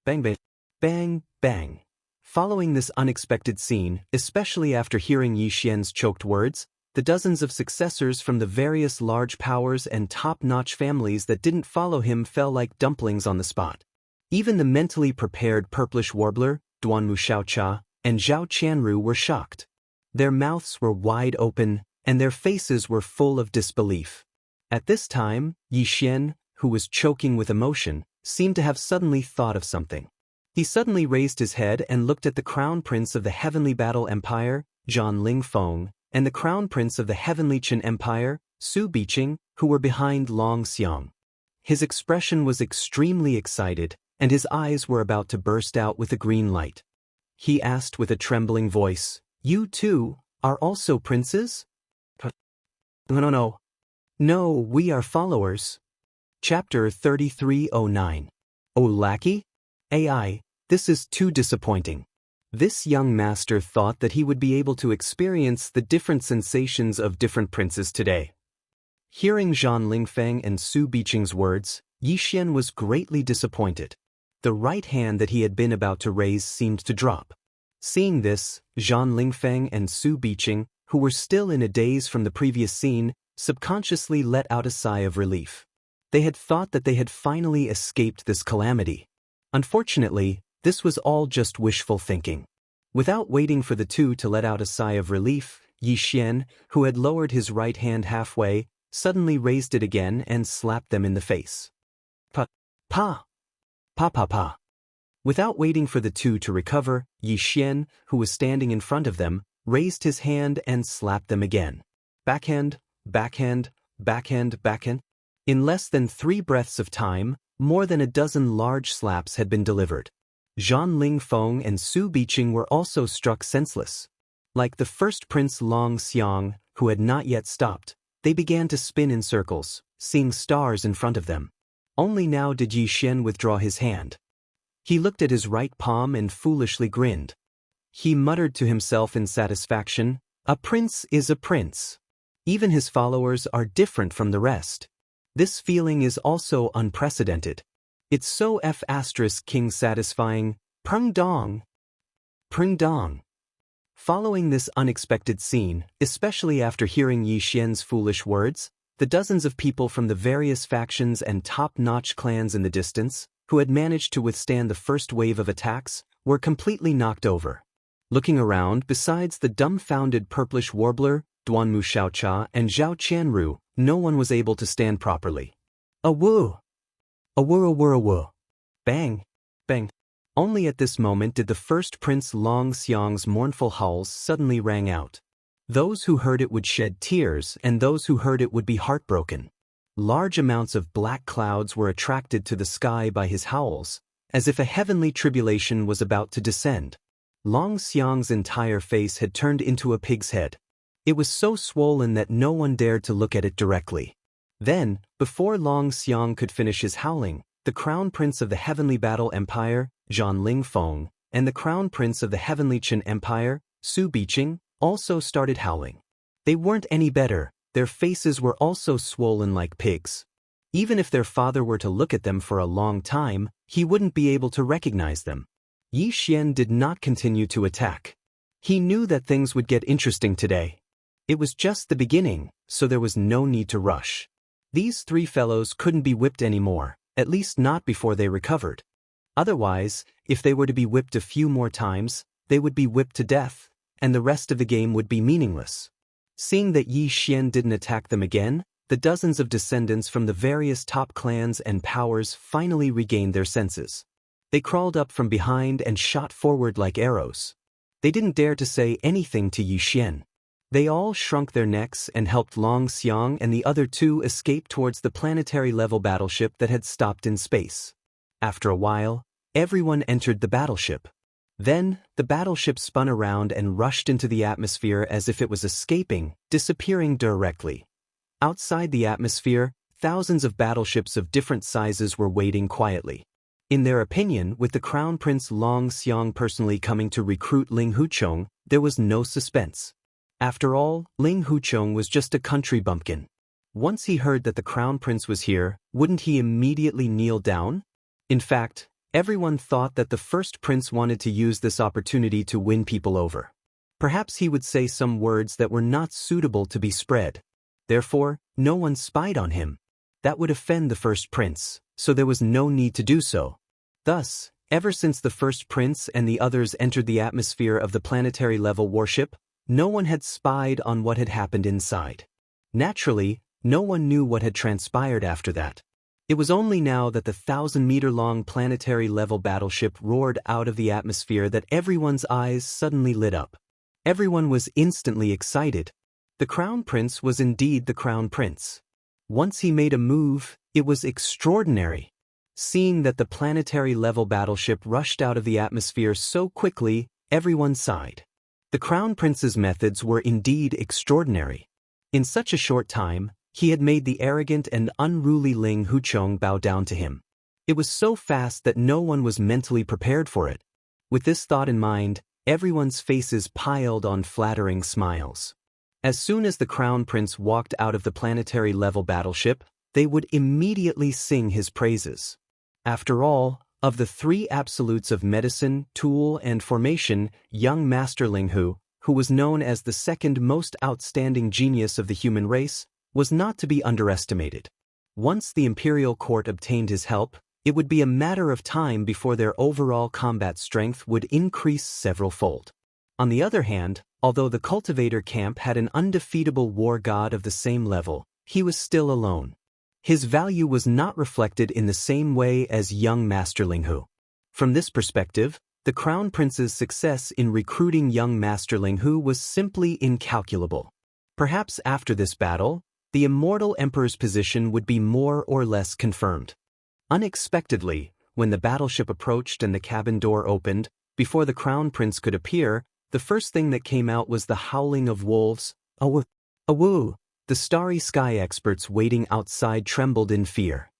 Bang, bang, bang, bang. Following this unexpected scene, especially after hearing Yi Xian's choked words, the dozens of successors from the various large powers and top-notch families that didn't follow him fell like dumplings on the spot. Even the mentally prepared purplish warbler, Duanmu Xiaocha, and Zhao Qianru were shocked. Their mouths were wide open, and their faces were full of disbelief. At this time, Yi Xian, who was choking with emotion, seemed to have suddenly thought of something. He suddenly raised his head and looked at the Crown Prince of the Heavenly Battle Empire, Zhang Lingfeng, and the Crown Prince of the Heavenly Qin Empire, Su Biqing, who were behind Long Xiang. His expression was extremely excited, and his eyes were about to burst out with a green light. He asked with a trembling voice, "You too, are also princes?" No, we are followers. Chapter 3309. Oh lackey? AI, this is too disappointing. This young master thought that he would be able to experience the different sensations of different princes today. Hearing Zhang Lingfeng and Su Biqing's words, Yi Xian was greatly disappointed. The right hand that he had been about to raise seemed to drop. Seeing this, Zhang Lingfeng and Su Biqing, who were still in a daze from the previous scene, subconsciously let out a sigh of relief. They had thought that they had finally escaped this calamity. Unfortunately, this was all just wishful thinking. Without waiting for the two to let out a sigh of relief, Yi Xian, who had lowered his right hand halfway, suddenly raised it again and slapped them in the face. Pa. Without waiting for the two to recover, Yi Xian, who was standing in front of them, raised his hand and slapped them again. Backhand. In less than 3 breaths of time, more than a dozen large slaps had been delivered. Zhang Lingfeng and Su Biqing were also struck senseless. Like the first Prince Long Xiang, who had not yet stopped, they began to spin in circles, seeing stars in front of them. Only now did Yi Xian withdraw his hand. He looked at his right palm and foolishly grinned. He muttered to himself in satisfaction, "A prince is a prince. Even his followers are different from the rest. This feeling is also unprecedented. It's so King satisfying. Prung dong. Following this unexpected scene, especially after hearing Yi Xian's foolish words, the dozens of people from the various factions and top-notch clans in the distance, who had managed to withstand the first wave of attacks, were completely knocked over. Looking around, besides the dumbfounded purplish warbler, Duanmu Xiaocha, and Zhao Qianru, no one was able to stand properly. Awoo! Bang! Only at this moment did the first Prince Long Xiang's mournful howls suddenly rang out. Those who heard it would shed tears, and those who heard it would be heartbroken. Large amounts of black clouds were attracted to the sky by his howls, as if a heavenly tribulation was about to descend. Long Xiang's entire face had turned into a pig's head. It was so swollen that no one dared to look at it directly. Then, before Long Xiang could finish his howling, the Crown Prince of the Heavenly Battle Empire, Zhang Lingfeng, and the Crown Prince of the Heavenly Qin Empire, Su Biqing, also started howling. They weren't any better, their faces were also swollen like pigs. Even if their father were to look at them for a long time, he wouldn't be able to recognize them. Yi Xian did not continue to attack. He knew that things would get interesting today. It was just the beginning, so there was no need to rush. These three fellows couldn't be whipped anymore, at least not before they recovered. Otherwise, if they were to be whipped a few more times, they would be whipped to death, and the rest of the game would be meaningless. Seeing that Yi Xian didn't attack them again, the dozens of descendants from the various top clans and powers finally regained their senses. They crawled up from behind and shot forward like arrows. They didn't dare to say anything to Yi Xian. They all shrunk their necks and helped Long Xiang and the other two escape towards the planetary-level battleship that had stopped in space. After a while, everyone entered the battleship. Then, the battleship spun around and rushed into the atmosphere as if it was escaping, disappearing directly. Outside the atmosphere, thousands of battleships of different sizes were waiting quietly. In their opinion, with the Crown Prince Long Xiang personally coming to recruit Ling Huchong, there was no suspense. After all, Ling Huchong was just a country bumpkin. Once he heard that the Crown Prince was here, wouldn't he immediately kneel down? In fact, everyone thought that the first prince wanted to use this opportunity to win people over. Perhaps he would say some words that were not suitable to be spread. Therefore, no one spied on him. That would offend the first prince, so there was no need to do so. Thus, ever since the first prince and the others entered the atmosphere of the planetary-level warship, no one had spied on what had happened inside. Naturally, no one knew what had transpired after that. It was only now that the 1,000-meter-long planetary-level battleship roared out of the atmosphere that everyone's eyes suddenly lit up. Everyone was instantly excited. The Crown Prince was indeed the Crown Prince. Once he made a move, it was extraordinary. Seeing that the planetary-level battleship rushed out of the atmosphere so quickly, everyone sighed. The Crown Prince's methods were indeed extraordinary. In such a short time, he had made the arrogant and unruly Ling Huchong bow down to him. It was so fast that no one was mentally prepared for it. With this thought in mind, everyone's faces piled on flattering smiles. As soon as the Crown Prince walked out of the planetary-level battleship, they would immediately sing his praises. After all, of the three absolutes of medicine, tool, and formation, young Master Ling Hu, who was known as the second most outstanding genius of the human race, was not to be underestimated. Once the imperial court obtained his help, it would be a matter of time before their overall combat strength would increase several-fold. On the other hand, although the cultivator camp had an undefeatable war god of the same level, he was still alone. His value was not reflected in the same way as young Master Ling Hu. From this perspective, the Crown Prince's success in recruiting young Master Ling Hu was simply incalculable. Perhaps after this battle, the immortal emperor's position would be more or less confirmed. Unexpectedly, when the battleship approached and the cabin door opened, before the Crown Prince could appear, the first thing that came out was the howling of wolves. Awoo! Awoo! The Starry Sky experts waiting outside trembled in fear.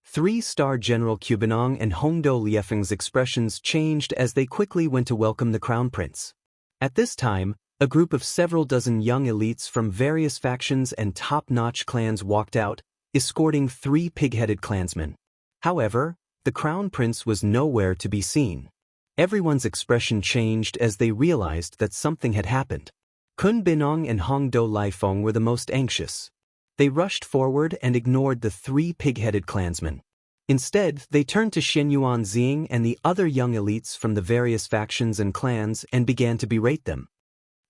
3-star General Cubanong and Hongdo Liefeng's expressions changed as they quickly went to welcome the Crown Prince. At this time, a group of several dozen young elites from various factions and top-notch clans walked out, escorting 3 pig-headed clansmen. However, the Crown Prince was nowhere to be seen. Everyone's expression changed as they realized that something had happened. Kun Binong and Hongdo Liefeng were the most anxious. They rushed forward and ignored the 3 pig-headed clansmen. Instead, they turned to Shenyuan Xing and the other young elites from the various factions and clans and began to berate them.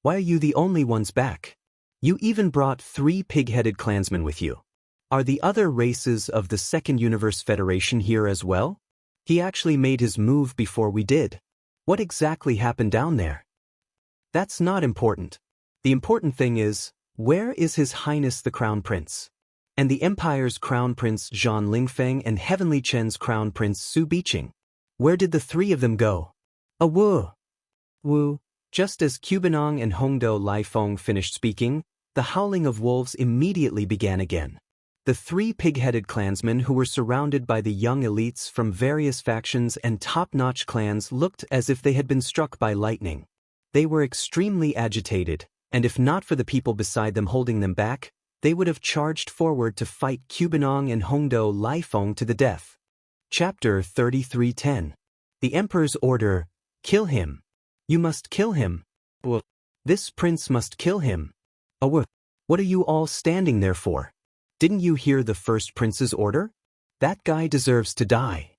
Why are you the only ones back? You even brought 3 pig-headed clansmen with you. Are the other races of the Second Universe Federation here as well? He actually made his move before we did. What exactly happened down there? That's not important. The important thing is, where is His Highness the Crown Prince? And the Empire's Crown Prince Zhang Lingfeng and Heavenly Chen's Crown Prince Su Biqing? Where did the 3 of them go? Awoo! Woo! Just as Cubanong and Hongdo Liefeng finished speaking, the howling of wolves immediately began again. The 3 pig-headed clansmen who were surrounded by the young elites from various factions and top-notch clans looked as if they had been struck by lightning. They were extremely agitated, and if not for the people beside them holding them back, they would have charged forward to fight Cubanong and Hongdo Laifeng to the death. Chapter 33:10. The Emperor's Order. Kill him. You must kill him. This prince must kill him. What are you all standing there for? Didn't you hear the first prince's order? That guy deserves to die.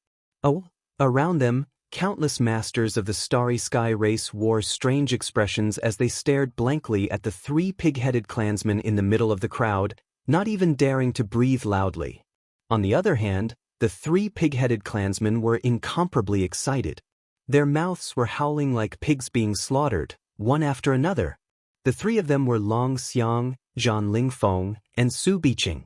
Around them, countless masters of the Starry Sky race wore strange expressions as they stared blankly at the three pig-headed clansmen in the middle of the crowd, not even daring to breathe loudly. On the other hand, the three pig-headed clansmen were incomparably excited. Their mouths were howling like pigs being slaughtered, one after another. The three of them were Long Xiang, Zhan Lingfeng, and Su Biqing.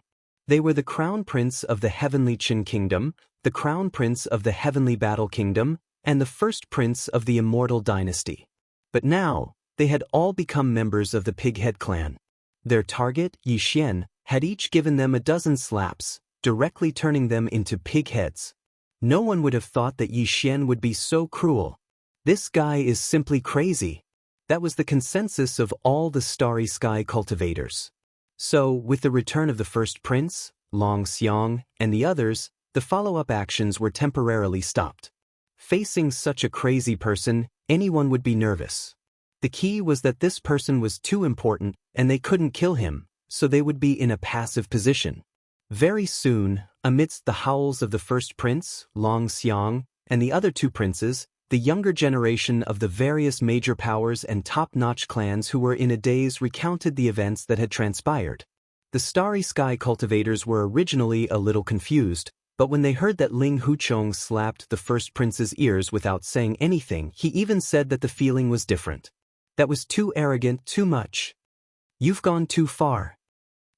They were the crown prince of the Heavenly Qin Kingdom, the crown prince of the Heavenly Battle Kingdom, and the first prince of the Immortal Dynasty. But now, they had all become members of the Pighead clan. Their target, Yi Xian, had each given them a dozen slaps, directly turning them into pigheads. No one would have thought that Yi Xian would be so cruel. This guy is simply crazy. That was the consensus of all the Starry Sky cultivators. So, with the return of the first prince, Long Xiang, and the others, the follow-up actions were temporarily stopped. Facing such a crazy person, anyone would be nervous. The key was that this person was too important, and they couldn't kill him, so they would be in a passive position. Very soon, amidst the howls of the first prince, Long Xiang, and the other two princes, the younger generation of the various major powers and top-notch clans who were in a daze recounted the events that had transpired. The Starry Sky cultivators were originally a little confused, but when they heard that Ling Huchong slapped the first prince's ears without saying anything, he even said that the feeling was different. That was too arrogant, too much. You've gone too far.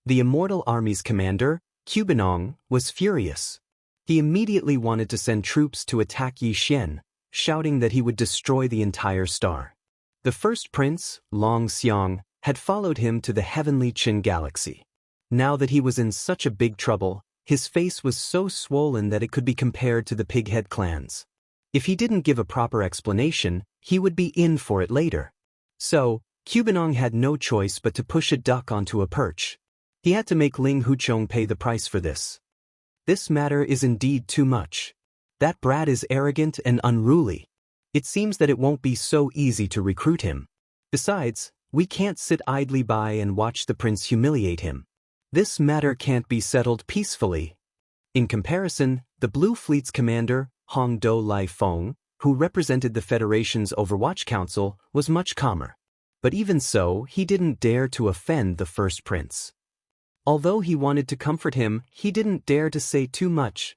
The Immortal Army's commander, Cubanong, was furious. He immediately wanted to send troops to attack Yi Xian, shouting that he would destroy the entire star. The first prince, Long Xiang, had followed him to the Heavenly Qin Galaxy. Now that he was in such a big trouble, his face was so swollen that it could be compared to the Pighead clans. If he didn't give a proper explanation, he would be in for it later. So, Cubanong had no choice but to push a duck onto a perch. He had to make Ling Huchong pay the price for this. This matter is indeed too much. That brat is arrogant and unruly. It seems that it won't be so easy to recruit him. Besides, we can't sit idly by and watch the prince humiliate him. This matter can't be settled peacefully. In comparison, the Blue Fleet's commander, Hongdo Laifeng, who represented the Federation's Overwatch Council, was much calmer. But even so, he didn't dare to offend the first prince. Although he wanted to comfort him, he didn't dare to say too much.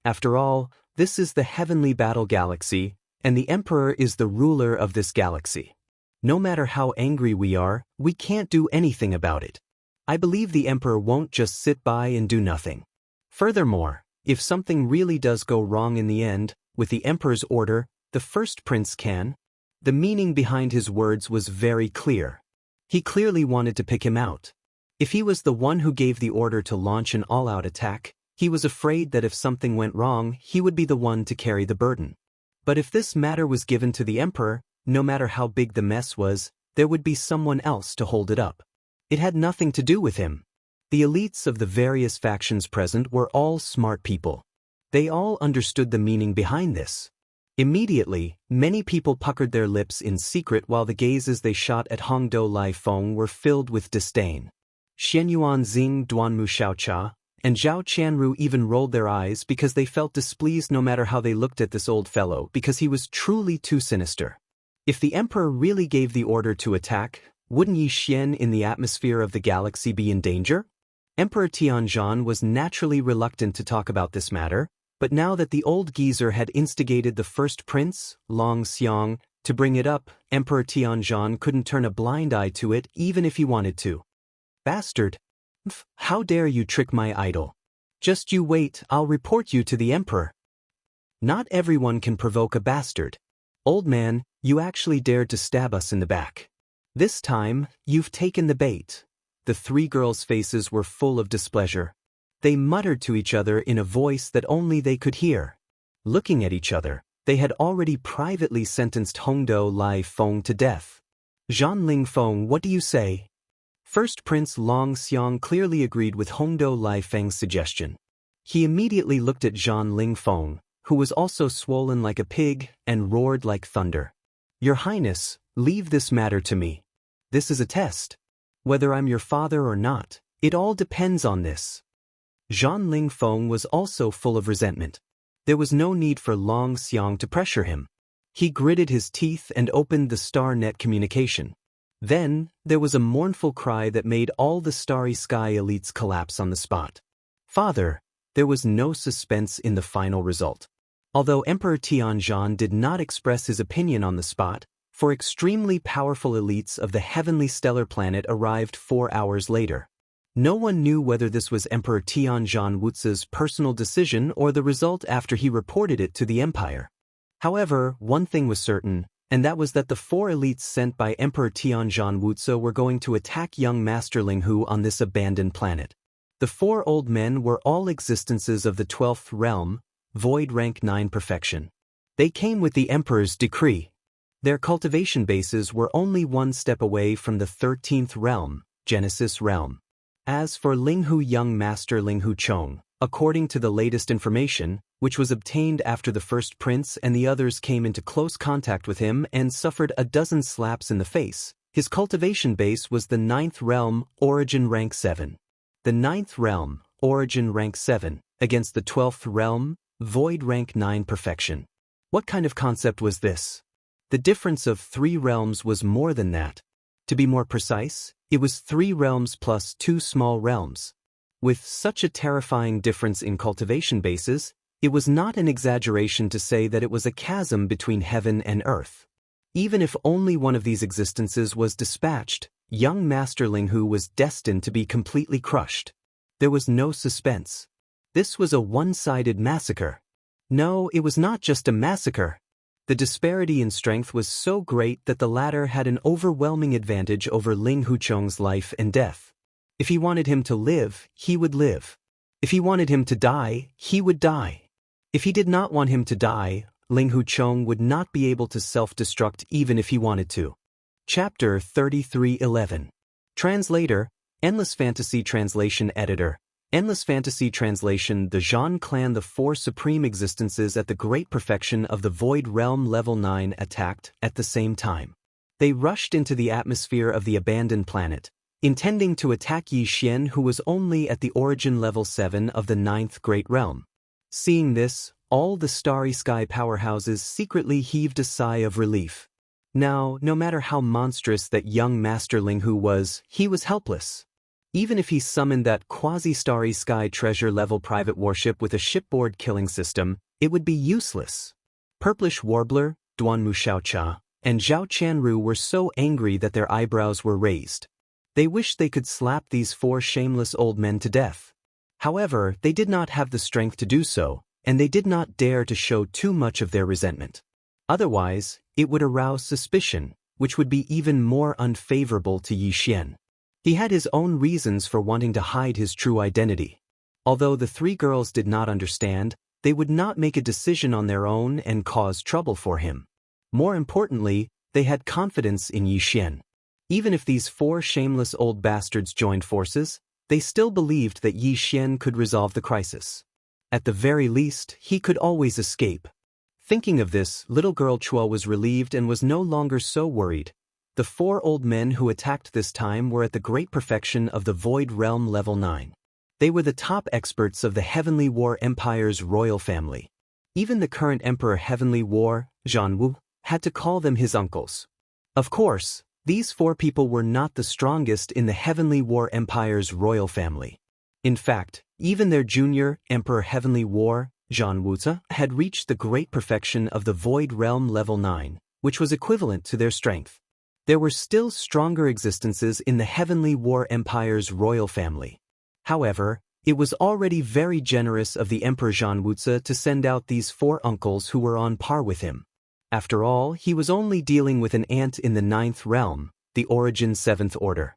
After all, this is the Heavenly Battle Galaxy, and the Emperor is the ruler of this galaxy. No matter how angry we are, we can't do anything about it. I believe the Emperor won't just sit by and do nothing. Furthermore, if something really does go wrong in the end, with the Emperor's order, the first prince can. The meaning behind his words was very clear. He clearly wanted to pick him out. If he was the one who gave the order to launch an all-out attack, he was afraid that if something went wrong, he would be the one to carry the burden. But if this matter was given to the Emperor, no matter how big the mess was, there would be someone else to hold it up. It had nothing to do with him. The elites of the various factions present were all smart people. They all understood the meaning behind this. Immediately, many people puckered their lips in secret while the gazes they shot at Hongdo Laifeng were filled with disdain. Xianyuan Xing Duanmu Xiaocha and Zhao Qianru even rolled their eyes because they felt displeased no matter how they looked at this old fellow because he was truly too sinister. If the Emperor really gave the order to attack, wouldn't Yi Xian in the atmosphere of the galaxy be in danger? Emperor Tianzhan was naturally reluctant to talk about this matter, but now that the old geezer had instigated the first prince, Long Xiang, to bring it up, Emperor Tianzhan couldn't turn a blind eye to it even if he wanted to. Bastard! How dare you trick my idol? Just you wait, I'll report you to the Emperor. Not everyone can provoke a bastard. Old man, you actually dared to stab us in the back. This time, you've taken the bait. The three girls' faces were full of displeasure. They muttered to each other in a voice that only they could hear. Looking at each other, They had already privately sentenced Hongdou Lai Feng to death. Zhan Ling Feng, what do you say? First Prince Long Xiang clearly agreed with Hongdou Lai Feng's suggestion. He immediately looked at Zhan Ling Feng, who was also swollen like a pig, and roared like thunder. Your Highness, leave this matter to me. This is a test. Whether I'm your father or not, it all depends on this. Zhan Ling Feng was also full of resentment. There was no need for Long Xiang to pressure him. He gritted his teeth and opened the star net communication. Then, there was a mournful cry that made all the Starry Sky elites collapse on the spot. Father, there was no suspense in the final result. Although Emperor Tianzhan did not express his opinion on the spot, four extremely powerful elites of the heavenly stellar planet arrived 4 hours later. No one knew whether this was Emperor Tianzhan Wuzi's personal decision or the result after he reported it to the empire. However, one thing was certain, and that was that the 4 elites sent by Emperor Tianzhan Wuzi were going to attack young Master Ling Hu on this abandoned planet. The 4 old men were all existences of the 12th realm, void rank 9 perfection. They came with the Emperor's decree. Their cultivation bases were only 1 step away from the 13th realm, Genesis realm. As for Ling Hu, young Master Ling Hu Chong, according to the latest information, which was obtained after the first prince and the others came into close contact with him and suffered a dozen slaps in the face, his cultivation base was the 9th realm, origin rank 7. The 9th realm, origin rank 7, against the 12th realm, void rank 9 perfection. What kind of concept was this? The difference of 3 realms was more than that. To be more precise, it was 3 realms plus 2 small realms. With such a terrifying difference in cultivation bases, it was not an exaggeration to say that it was a chasm between heaven and earth. Even if only one of these existences was dispatched, young Master Ling Hu was destined to be completely crushed. There was no suspense. This was a one-sided massacre. No, it was not just a massacre. The disparity in strength was so great that the latter had an overwhelming advantage over Ling Huchong's life and death. If he wanted him to live, he would live. If he wanted him to die, he would die. If he did not want him to die, Ling Huchong would not be able to self-destruct even if he wanted to. Chapter 33:11. Translator, Endless Fantasy Translation Editor. Endless Fantasy Translation. The Zhan clan, the 4 supreme existences at the great perfection of the Void Realm level 9, attacked at the same time. They rushed into the atmosphere of the abandoned planet, intending to attack Yi Xian, who was only at the origin level 7 of the 9th Great Realm. Seeing this, all the Starry Sky powerhouses secretly heaved a sigh of relief. Now, no matter how monstrous that young Master Ling Hu was, he was helpless. Even if he summoned that quasi-Starry Sky treasure-level private warship with a shipboard killing system, it would be useless. Purplish Warbler, Duanmu Xiaocha, and Zhao Qianru were so angry that their eyebrows were raised. They wished they could slap these 4 shameless old men to death. However, they did not have the strength to do so, and they did not dare to show too much of their resentment. Otherwise, it would arouse suspicion, which would be even more unfavorable to Yi Xian. He had his own reasons for wanting to hide his true identity. Although the 3 girls did not understand, they would not make a decision on their own and cause trouble for him. More importantly, they had confidence in Yi Xian. Even if these 4 shameless old bastards joined forces, they still believed that Yi Xian could resolve the crisis. At the very least, he could always escape. Thinking of this, little girl Chua was relieved and was no longer so worried. The 4 old men who attacked this time were at the great perfection of the Void Realm level 9. They were the top experts of the Heavenly War Empire's royal family. Even the current Emperor Heavenly War, Zhan Wu, had to call them his uncles. Of course, these 4 people were not the strongest in the Heavenly War Empire's royal family. In fact, even their junior, Emperor Heavenly War, Zhan Wuzi, had reached the great perfection of the Void Realm level 9, which was equivalent to their strength. There were still stronger existences in the Heavenly War Empire's royal family. However, it was already very generous of the Emperor Zhan Wuzi to send out these 4 uncles who were on par with him. After all, he was only dealing with an ant in the 9th realm, the origin 7th order.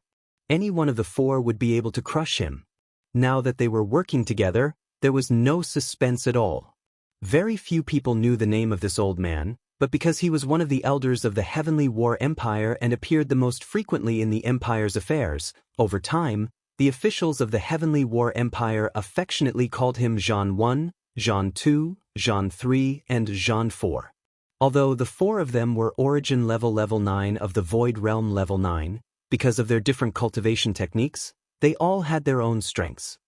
Any one of the 4 would be able to crush him. Now that they were working together, there was no suspense at all. Very few people knew the name of this old man, but because he was one of the elders of the Heavenly War Empire and appeared the most frequently in the Empire's affairs, over time, the officials of the Heavenly War Empire affectionately called him Jean 1, Jean 2, Jean 3, and Jean 4. Although the four of them were Origin level 9 of the Void Realm level 9, because of their different cultivation techniques, they all had their own strengths.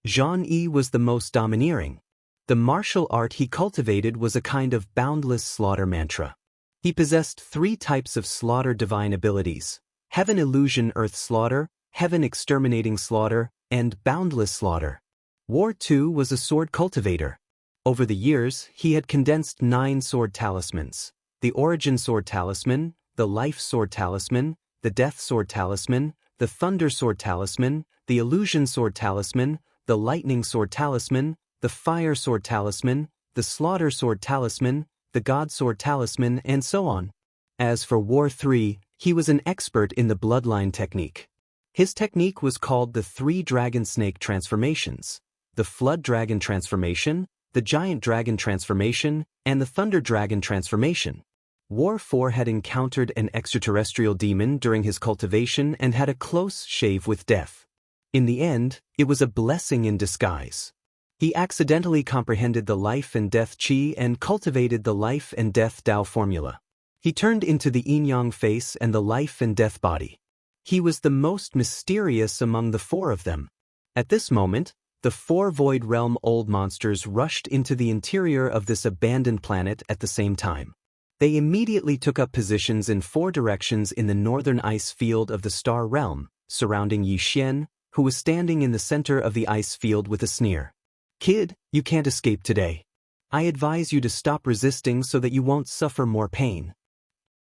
Jean E was the most domineering. The martial art he cultivated was a kind of boundless slaughter mantra. He possessed 3 types of slaughter divine abilities: Heaven Illusion Earth Slaughter, Heaven Exterminating Slaughter, and Boundless Slaughter. War 2 was a sword cultivator. Over the years, he had condensed 9 sword talismans: the Origin Sword Talisman, the Life Sword Talisman, the Death Sword Talisman, the Thunder Sword Talisman, the Illusion Sword Talisman, the Lightning Sword Talisman, the Fire Sword Talisman, the Slaughter Sword Talisman, the God Sword Talisman, and so on. As for War 3, he was an expert in the Bloodline technique. His technique was called the 3 Dragon Snake Transformations: the Flood Dragon Transformation, the Giant Dragon Transformation, and the Thunder Dragon Transformation. War 4 had encountered an extraterrestrial demon during his cultivation and had a close shave with death. In the end, it was a blessing in disguise. He accidentally comprehended the life and death chi and cultivated the life and death Tao formula. He turned into the yin-yang face and the life and death body. He was the most mysterious among the 4 of them. At this moment, the 4 Void Realm old monsters rushed into the interior of this abandoned planet at the same time. They immediately took up positions in 4 directions in the northern ice field of the Star Realm, surrounding Yi Xian, who was standing in the center of the ice field with a sneer. "Kid, you can't escape today. I advise you to stop resisting so that you won't suffer more pain.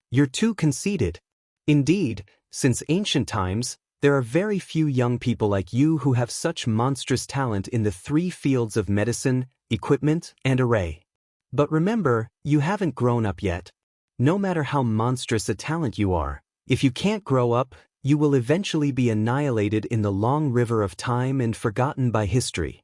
You're too conceited. Indeed, since ancient times, there are very few young people like you who have such monstrous talent in the 3 fields of medicine, equipment, and array. But remember, you haven't grown up yet. No matter how monstrous a talent you are, if you can't grow up, you will eventually be annihilated in the long river of time and forgotten by history.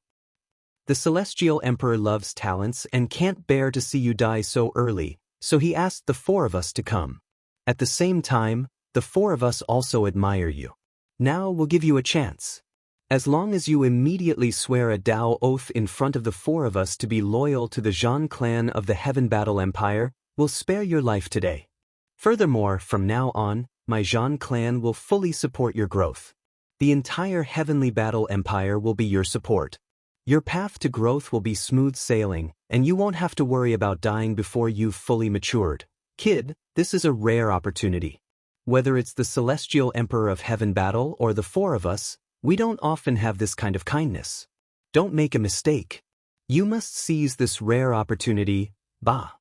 The Celestial Emperor loves talents and can't bear to see you die so early, so he asked the 4 of us to come. At the same time, the 4 of us also admire you. Now we'll give you a chance. As long as you immediately swear a Tao oath in front of the 4 of us to be loyal to the Zhan clan of the Heaven Battle Empire, we'll spare your life today. Furthermore, from now on, my Zhan clan will fully support your growth. The entire Heavenly Battle Empire will be your support. Your path to growth will be smooth sailing, and you won't have to worry about dying before you've fully matured. Kid, this is a rare opportunity. Whether it's the Celestial Emperor of Heaven Battle or the 4 of us, we don't often have this kind of kindness. Don't make a mistake. You must seize this rare opportunity, bah.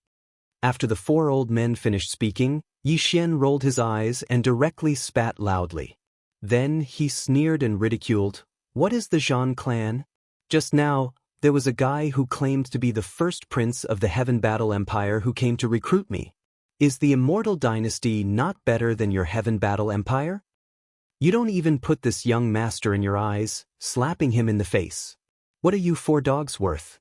After the 4 old men finished speaking, Yi Xian rolled his eyes and directly spat loudly. Then he sneered and ridiculed, "What is the Zhan clan? Just now, there was a guy who claimed to be the first prince of the Heaven Battle Empire who came to recruit me. Is the Immortal Dynasty not better than your Heaven Battle Empire? You don't even put this young master in your eyes, slapping him in the face. What are you 4 dogs worth?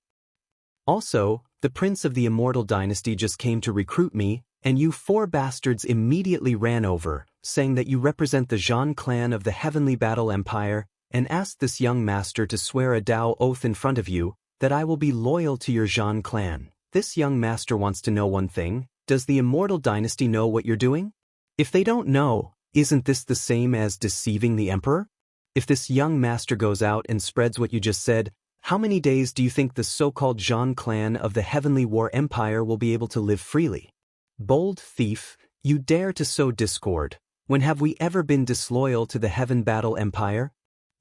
Also, the prince of the Immortal Dynasty just came to recruit me, and you 4 bastards immediately ran over, saying that you represent the Zhan clan of the Heavenly Battle Empire, and asked this young master to swear a Tao oath in front of you, that I will be loyal to your Zhan clan. This young master wants to know one thing: does the Immortal Dynasty know what you're doing? If they don't know, isn't this the same as deceiving the Emperor? If this young master goes out and spreads what you just said, how many days do you think the so-called Zhan clan of the Heavenly War Empire will be able to live freely? Bold thief, you dare to sow discord. When have we ever been disloyal to the Heaven Battle Empire?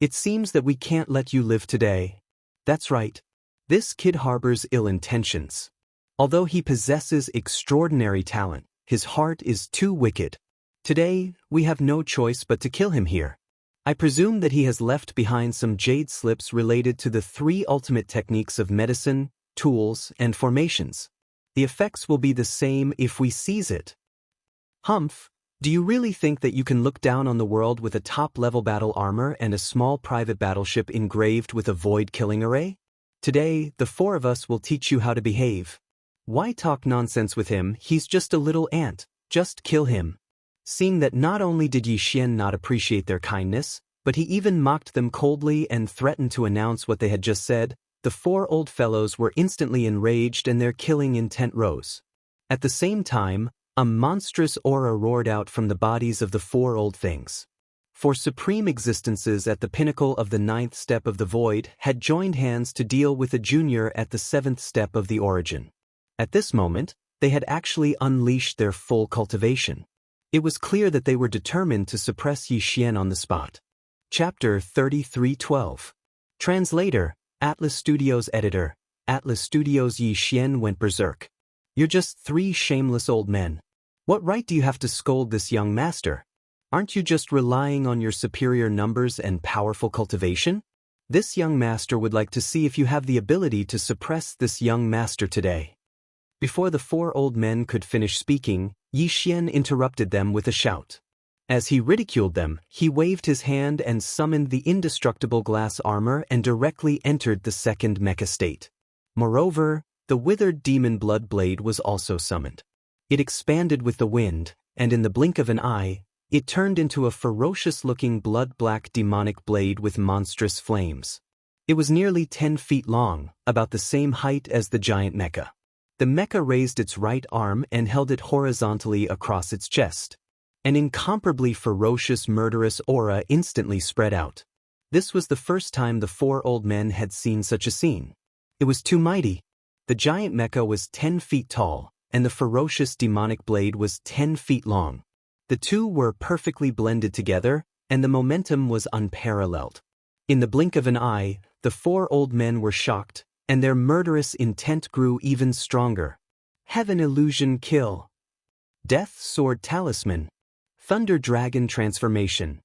It seems that we can't let you live today. That's right. This kid harbors ill intentions. Although he possesses extraordinary talent, his heart is too wicked. Today, we have no choice but to kill him here. I presume that he has left behind some jade slips related to the 3 ultimate techniques of medicine, tools, and formations. The effects will be the same if we seize it. Humph, do you really think that you can look down on the world with a top-level battle armor and a small private battleship engraved with a void-killing array? Today, the four of us will teach you how to behave. Why talk nonsense with him? He's just a little ant. Just kill him." Seeing that not only did Yi Xian not appreciate their kindness, but he even mocked them coldly and threatened to announce what they had just said, the four old fellows were instantly enraged and their killing intent rose. At the same time, a monstrous aura roared out from the bodies of the four old things. For supreme existences at the pinnacle of the 9th step of the void had joined hands to deal with a junior at the 7th step of the origin. At this moment, they had actually unleashed their full cultivation. It was clear that they were determined to suppress Yi Xian on the spot. Chapter 33:12. Translator, Atlas Studios Editor. Atlas Studios. Yi Xian went berserk. "You're just 3 shameless old men. What right do you have to scold this young master? Aren't you just relying on your superior numbers and powerful cultivation? This young master would like to see if you have the ability to suppress this young master today." Before the 4 old men could finish speaking, Yi Xian interrupted them with a shout. As he ridiculed them, he waved his hand and summoned the indestructible glass armor and directly entered the 2nd mecha state. Moreover, the withered demon blood blade was also summoned. It expanded with the wind, and in the blink of an eye, it turned into a ferocious-looking blood-black demonic blade with monstrous flames. It was nearly 10 feet long, about the same height as the giant mecha. The mecha raised its right arm and held it horizontally across its chest. An incomparably ferocious murderous aura instantly spread out. This was the first time the 4 old men had seen such a scene. It was too mighty. The giant mecha was 10 feet tall, and the ferocious demonic blade was 10 feet long. The two were perfectly blended together, and the momentum was unparalleled. In the blink of an eye, the 4 old men were shocked, and their murderous intent grew even stronger. Heaven Illusion Kill. Death Sword Talisman. Thunder Dragon Transformation.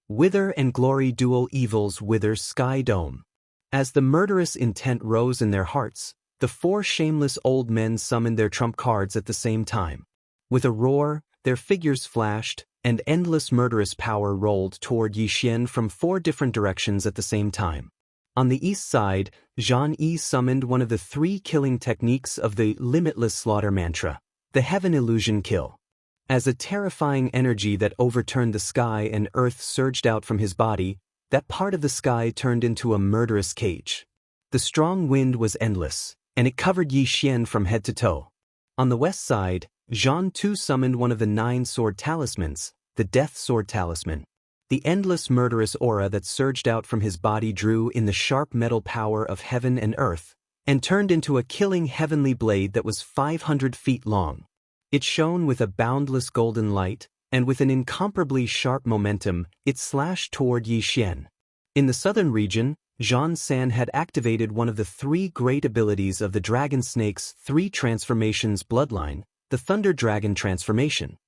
Wither and Glory Dual Evils Wither Sky Dome. As the murderous intent rose in their hearts, the 4 shameless old men summoned their trump cards at the same time. With a roar, their figures flashed, and endless murderous power rolled toward Yi Xian from 4 different directions at the same time. On the east side, Zhang Yi summoned one of the 3 killing techniques of the Limitless Slaughter mantra, the Heaven Illusion Kill. As a terrifying energy that overturned the sky and earth surged out from his body, that part of the sky turned into a murderous cage. The strong wind was endless, and it covered Yi Xian from head to toe. On the west side, Zhang too summoned one of the 9 sword talismans, the Death Sword Talisman. The endless murderous aura that surged out from his body drew in the sharp metal power of heaven and earth, and turned into a killing heavenly blade that was 500 feet long. It shone with a boundless golden light, and with an incomparably sharp momentum, it slashed toward Yi Xian. In the southern region, Zhang San had activated one of the 3 great abilities of the Dragon Snake's 3 transformations bloodline, the Thunder Dragon Transformation.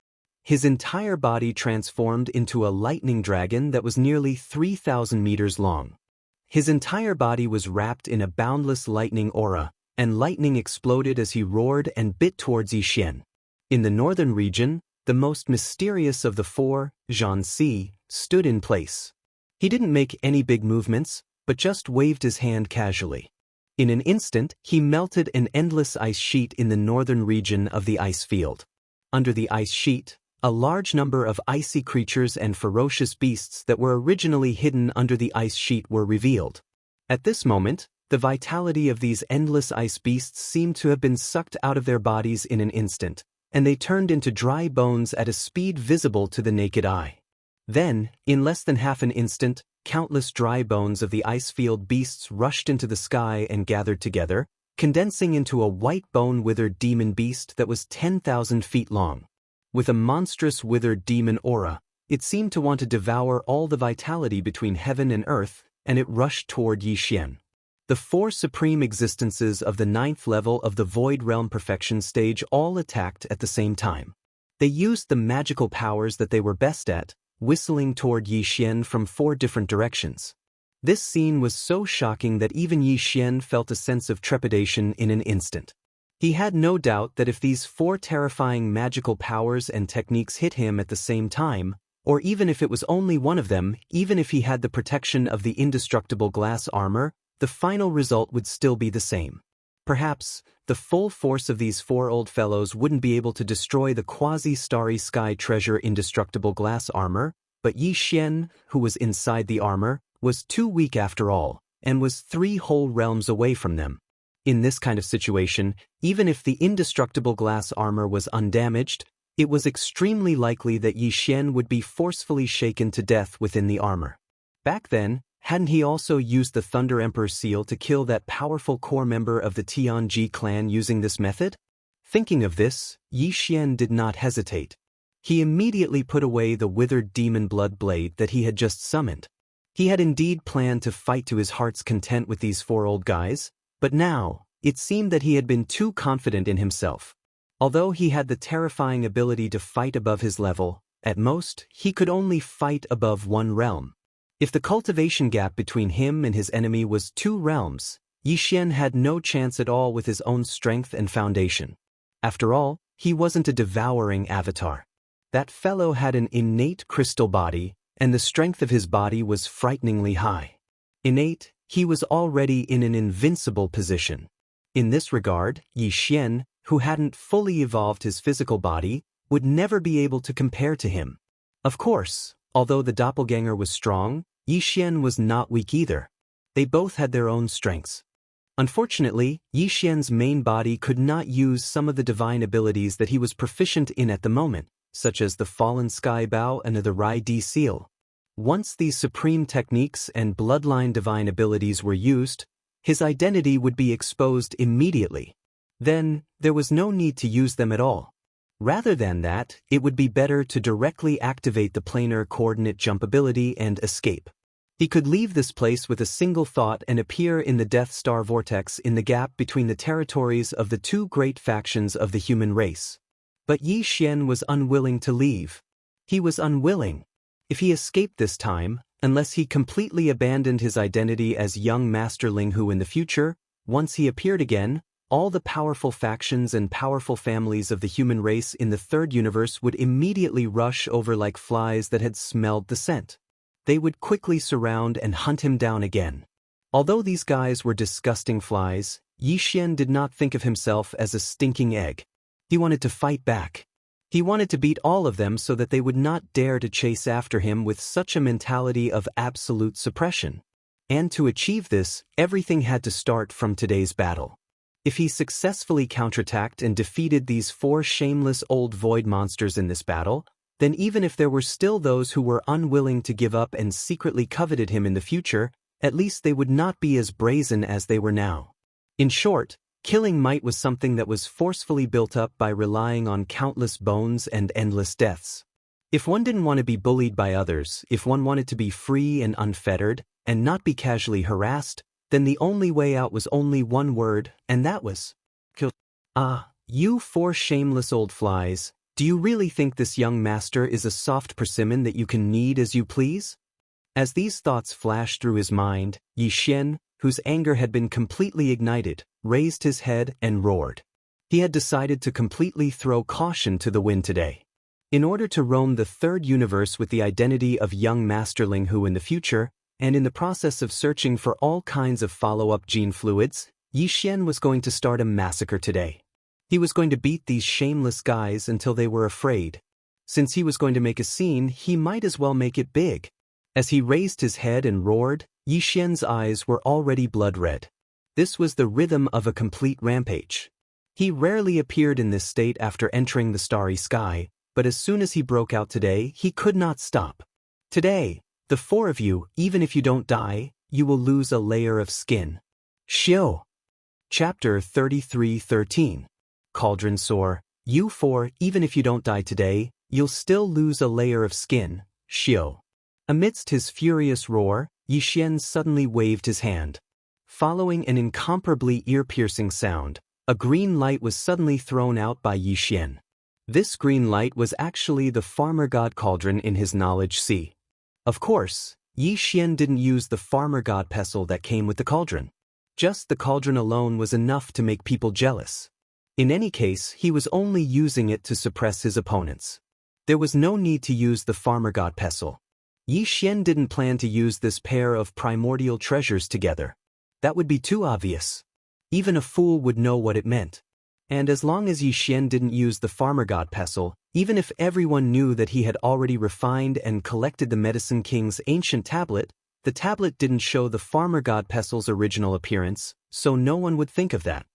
His entire body transformed into a lightning dragon that was nearly 3,000 meters long. His entire body was wrapped in a boundless lightning aura, and lightning exploded as he roared and bit towards Yi Xian. In the northern region, the most mysterious of the 4, Zhang Si, stood in place. He didn't make any big movements, but just waved his hand casually. In an instant, he melted an endless ice sheet in the northern region of the ice field. Under the ice sheet, a large number of icy creatures and ferocious beasts that were originally hidden under the ice sheet were revealed. At this moment, the vitality of these endless ice beasts seemed to have been sucked out of their bodies in an instant, and they turned into dry bones at a speed visible to the naked eye. Then, in less than half an instant, countless dry bones of the ice field beasts rushed into the sky and gathered together, condensing into a white bone-withered demon beast that was 10,000 feet long. With a monstrous withered demon aura, it seemed to want to devour all the vitality between heaven and earth, and it rushed toward Yi Xian. The 4 supreme existences of the 9th level of the Void Realm Perfection stage all attacked at the same time. They used the magical powers that they were best at, whistling toward Yi Xian from 4 different directions. This scene was so shocking that even Yi Xian felt a sense of trepidation in an instant. He had no doubt that if these 4 terrifying magical powers and techniques hit him at the same time, or even if it was only one of them, even if he had the protection of the indestructible glass armor, the final result would still be the same. Perhaps, the full force of these four old fellows wouldn't be able to destroy the quasi-starry sky treasure indestructible glass armor, but Yi Xian, who was inside the armor, was too weak after all, and was 3 whole realms away from them. In this kind of situation, even if the indestructible glass armor was undamaged, it was extremely likely that Yi Xian would be forcefully shaken to death within the armor. Back then, hadn't he also used the Thunder Emperor seal to kill that powerful core member of the Tianji clan using this method? Thinking of this, Yi Xian did not hesitate. He immediately put away the withered demon blood blade that he had just summoned. He had indeed planned to fight to his heart's content with these 4 old guys, but now, it seemed that he had been too confident in himself. Although he had the terrifying ability to fight above his level, at most, he could only fight above 1 realm. If the cultivation gap between him and his enemy was 2 realms, Yi Xian had no chance at all with his own strength and foundation. After all, he wasn't a devouring avatar. That fellow had an innate crystal body, and the strength of his body was frighteningly high. Innate, he was already in an invincible position. In this regard, Yi Xian, who hadn't fully evolved his physical body, would never be able to compare to him. Of course, although the doppelganger was strong, Yi Xian was not weak either. They both had their own strengths. Unfortunately, Yi Xian's main body could not use some of the divine abilities that he was proficient in at the moment, such as the Fallen Sky Bow and the Rai Di Seal. Once these supreme techniques and bloodline divine abilities were used, his identity would be exposed immediately. Then, there was no need to use them at all. Rather than that, it would be better to directly activate the planar coordinate jump ability and escape. He could leave this place with a single thought and appear in the Death Star vortex in the gap between the territories of the 2 great factions of the human race. But Yi Xian was unwilling to leave. He was unwilling. If he escaped this time, unless he completely abandoned his identity as young Master Linghu in the future, once he appeared again, all the powerful factions and powerful families of the human race in the 3rd universe would immediately rush over like flies that had smelled the scent. They would quickly surround and hunt him down again. Although these guys were disgusting flies, Yi Xian did not think of himself as a stinking egg. He wanted to fight back. He wanted to beat all of them so that they would not dare to chase after him with such a mentality of absolute suppression. And to achieve this, everything had to start from today's battle. If he successfully counterattacked and defeated these 4 shameless old void monsters in this battle, then even if there were still those who were unwilling to give up and secretly coveted him in the future, at least they would not be as brazen as they were now. In short, killing might was something that was forcefully built up by relying on countless bones and endless deaths. If one didn't want to be bullied by others, if one wanted to be free and unfettered, and not be casually harassed, then the only way out was only one word, and that was kill. Ah, you 4 shameless old flies, do you really think this young master is a soft persimmon that you can knead as you please? As these thoughts flashed through his mind, Yi Xian, whose anger had been completely ignited, raised his head and roared. He had decided to completely throw caution to the wind today. In order to roam the 3rd universe with the identity of young Master Linghu in the future, and in the process of searching for all kinds of follow-up gene fluids, Yi Xian was going to start a massacre today. He was going to beat these shameless guys until they were afraid. Since he was going to make a scene, he might as well make it big. As he raised his head and roared, Yi Xian's eyes were already blood-red. This was the rhythm of a complete rampage. He rarely appeared in this state after entering the starry sky, but as soon as he broke out today, he could not stop. Today, the 4 of you, even if you don't die, you will lose a layer of skin. Shio. Chapter 33:13. Cauldron Sore. You 4, even if you don't die today, you'll still lose a layer of skin. Shio. Amidst his furious roar, Yi Xian suddenly waved his hand. Following an incomparably ear-piercing sound, a green light was suddenly thrown out by Yi Xian. This green light was actually the farmer god cauldron in his knowledge sea. Of course, Yi Xian didn't use the farmer god pestle that came with the cauldron. Just the cauldron alone was enough to make people jealous. In any case, he was only using it to suppress his opponents. There was no need to use the farmer god pestle. Yi Xian didn't plan to use this pair of primordial treasures together. That would be too obvious. Even a fool would know what it meant. And as long as Yi Xian didn't use the farmer god pestle, even if everyone knew that he had already refined and collected the Medicine King's ancient tablet, the tablet didn't show the farmer god pestle's original appearance, so no one would think of that.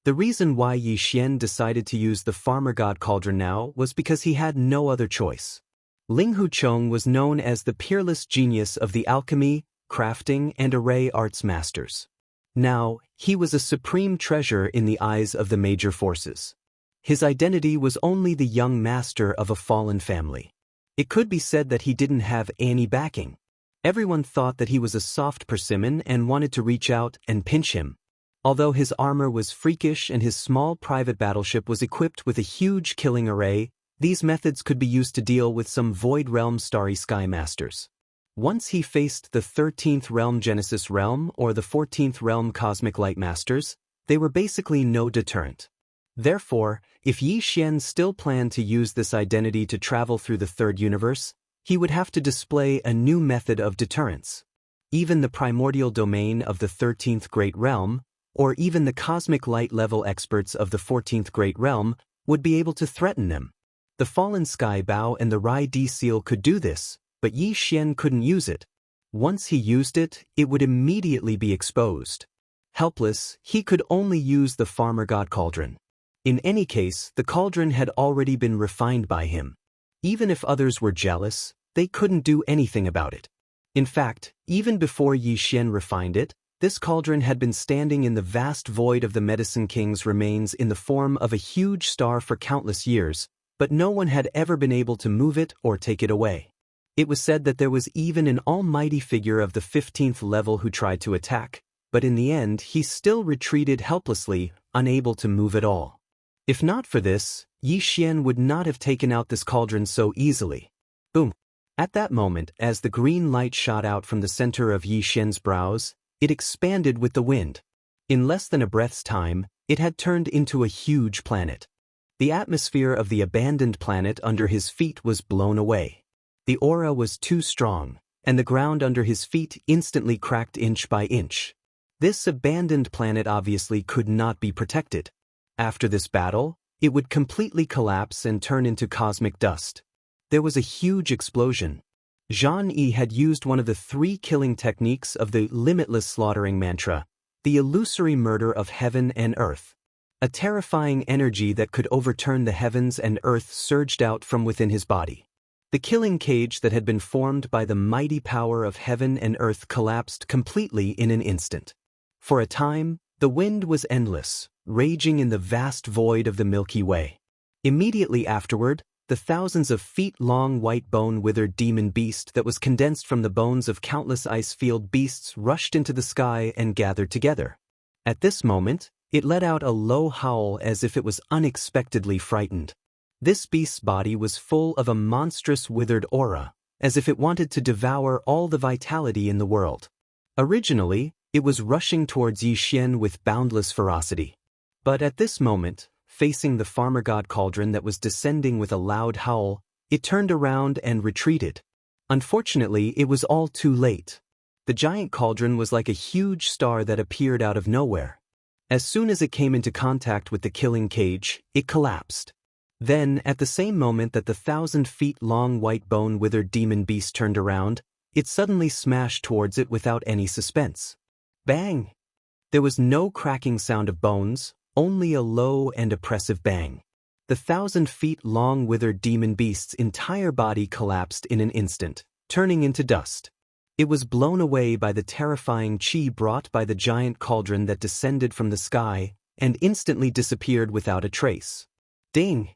The reason why Yi Xian decided to use the farmer god cauldron now was because he had no other choice. Ling Hucheng was known as the peerless genius of the alchemy, crafting, and array arts masters. Now, he was a supreme treasure in the eyes of the major forces. His identity was only the young master of a fallen family. It could be said that he didn't have any backing. Everyone thought that he was a soft persimmon and wanted to reach out and pinch him. Although his armor was freakish and his small private battleship was equipped with a huge killing array, these methods could be used to deal with some Void Realm Starry Sky Masters. Once he faced the 13th Realm Genesis Realm or the 14th Realm Cosmic Light Masters, they were basically no deterrent. Therefore, if Yi Xian still planned to use this identity to travel through the third universe, he would have to display a new method of deterrence. Even the primordial domain of the 13th Great Realm, or even the cosmic light level experts of the 14th Great Realm, would be able to threaten them. The Fallen Sky Bow and the Rai D Seal could do this, but Yi Xian couldn't use it. Once he used it, it would immediately be exposed. Helpless, he could only use the farmer god cauldron. In any case, the cauldron had already been refined by him. Even if others were jealous, they couldn't do anything about it. In fact, even before Yi Xian refined it, this cauldron had been standing in the vast void of the Medicine King's remains in the form of a huge star for countless years, but no one had ever been able to move it or take it away. It was said that there was even an almighty figure of the 15th level who tried to attack, but in the end he still retreated helplessly, unable to move at all. If not for this, Yi Xian would not have taken out this cauldron so easily. Boom! At that moment, as the green light shot out from the center of Yi Xian's brows, it expanded with the wind. In less than a breath's time, it had turned into a huge planet. The atmosphere of the abandoned planet under his feet was blown away. The aura was too strong, and the ground under his feet instantly cracked inch by inch. This abandoned planet obviously could not be protected. After this battle, it would completely collapse and turn into cosmic dust. There was a huge explosion. Zhang Yi had used one of the 3 killing techniques of the limitless slaughtering mantra, the illusory murder of heaven and earth. A terrifying energy that could overturn the heavens and earth surged out from within his body. The killing cage that had been formed by the mighty power of heaven and earth collapsed completely in an instant. For a time, the wind was endless, raging in the vast void of the Milky Way. Immediately afterward, the thousands of feet-long white bone-withered demon beast that was condensed from the bones of countless ice-field beasts rushed into the sky and gathered together. At this moment, it let out a low howl as if it was unexpectedly frightened. This beast's body was full of a monstrous withered aura, as if it wanted to devour all the vitality in the world. Originally, it was rushing towards Yi Xian with boundless ferocity. But at this moment, facing the farmer god cauldron that was descending with a loud howl, it turned around and retreated. Unfortunately, it was all too late. The giant cauldron was like a huge star that appeared out of nowhere. As soon as it came into contact with the killing cage, it collapsed. Then, at the same moment that the 1,000-feet-long white bone-withered demon beast turned around, it suddenly smashed towards it without any suspense. Bang! There was no cracking sound of bones, only a low and oppressive bang. The 1,000-feet-long withered demon beast's entire body collapsed in an instant, turning into dust. It was blown away by the terrifying chi brought by the giant cauldron that descended from the sky and instantly disappeared without a trace. Ding!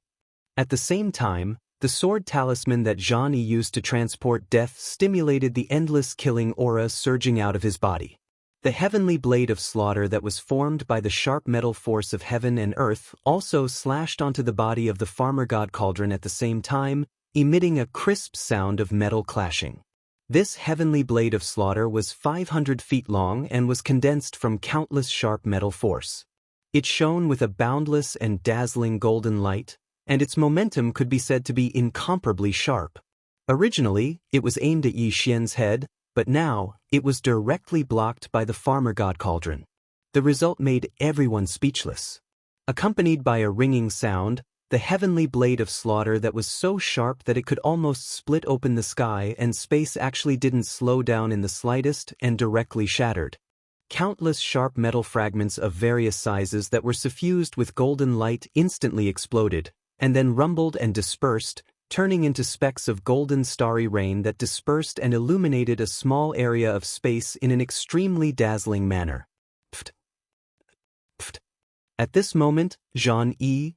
At the same time, the sword talisman that Zhang Yi used to transport death stimulated the endless killing aura surging out of his body. The heavenly blade of slaughter that was formed by the sharp metal force of heaven and earth also slashed onto the body of the farmer god cauldron at the same time, emitting a crisp sound of metal clashing. This heavenly blade of slaughter was 500 feet long and was condensed from countless sharp metal force. It shone with a boundless and dazzling golden light, and its momentum could be said to be incomparably sharp. Originally, it was aimed at Yi Xian's head, but now, it was directly blocked by the farmer god cauldron. The result made everyone speechless. Accompanied by a ringing sound, the heavenly blade of slaughter that was so sharp that it could almost split open the sky and space actually didn't slow down in the slightest and directly shattered. Countless sharp metal fragments of various sizes that were suffused with golden light instantly exploded, and then rumbled and dispersed, turning into specks of golden starry rain that dispersed and illuminated a small area of space in an extremely dazzling manner. Pft. Pft. At this moment, Jean-E,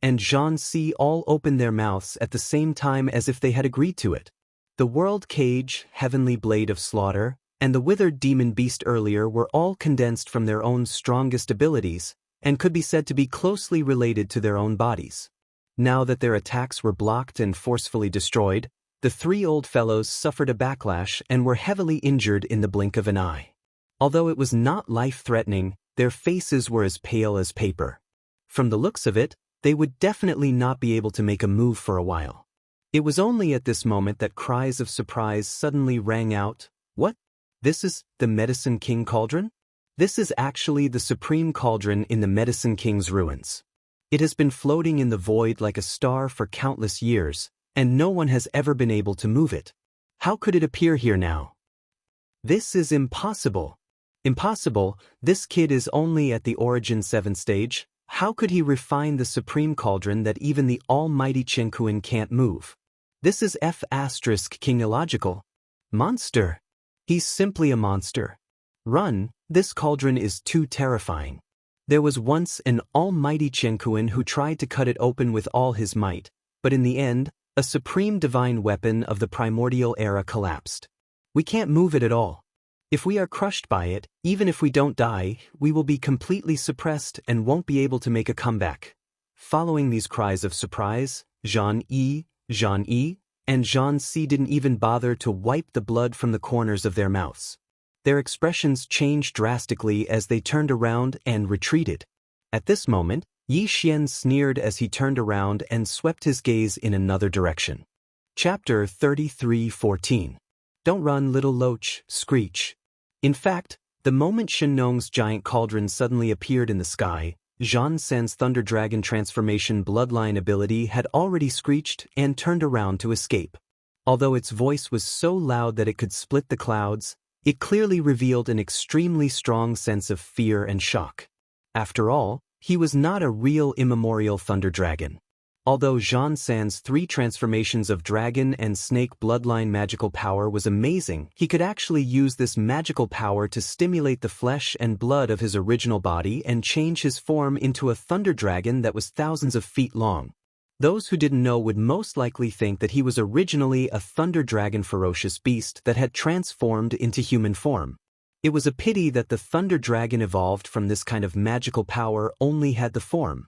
and Jean-C all opened their mouths at the same time as if they had agreed to it. The world cage, heavenly blade of slaughter, and the withered demon beast earlier were all condensed from their own strongest abilities, and could be said to be closely related to their own bodies. Now that their attacks were blocked and forcefully destroyed, the three old fellows suffered a backlash and were heavily injured in the blink of an eye. Although it was not life-threatening, their faces were as pale as paper. From the looks of it, they would definitely not be able to make a move for a while. It was only at this moment that cries of surprise suddenly rang out. What? This is the Medicine King Cauldron? This is actually the supreme cauldron in the Medicine King's ruins. It has been floating in the void like a star for countless years, and no one has ever been able to move it. How could it appear here now? This is impossible. Impossible, this kid is only at the Origin 7 stage. How could he refine the supreme cauldron that even the almighty Chenkuan can't move? This is King illogical. Monster. He's simply a monster. Run, this cauldron is too terrifying. There was once an almighty Chenkuan who tried to cut it open with all his might, but in the end, a supreme divine weapon of the primordial era collapsed. We can't move it at all. If we are crushed by it, even if we don't die, we will be completely suppressed and won't be able to make a comeback. Following these cries of surprise, Jean-E, and Jean-C didn't even bother to wipe the blood from the corners of their mouths. Their expressions changed drastically as they turned around and retreated. At this moment, Yi Xian sneered as he turned around and swept his gaze in another direction. Chapter 33:14. Don't run, little loach, screech. In fact, the moment Shenong's giant cauldron suddenly appeared in the sky, Zhan Sen's Thunder Dragon transformation bloodline ability had already screeched and turned around to escape. Although its voice was so loud that it could split the clouds, it clearly revealed an extremely strong sense of fear and shock. After all, he was not a real immemorial Thunder Dragon. Although Zhan Sen's 3 transformations of dragon and snake bloodline magical power was amazing, he could actually use this magical power to stimulate the flesh and blood of his original body and change his form into a thunder dragon that was thousands of feet long. Those who didn't know would most likely think that he was originally a thunder dragon ferocious beast that had transformed into human form. It was a pity that the thunder dragon evolved from this kind of magical power only had the form.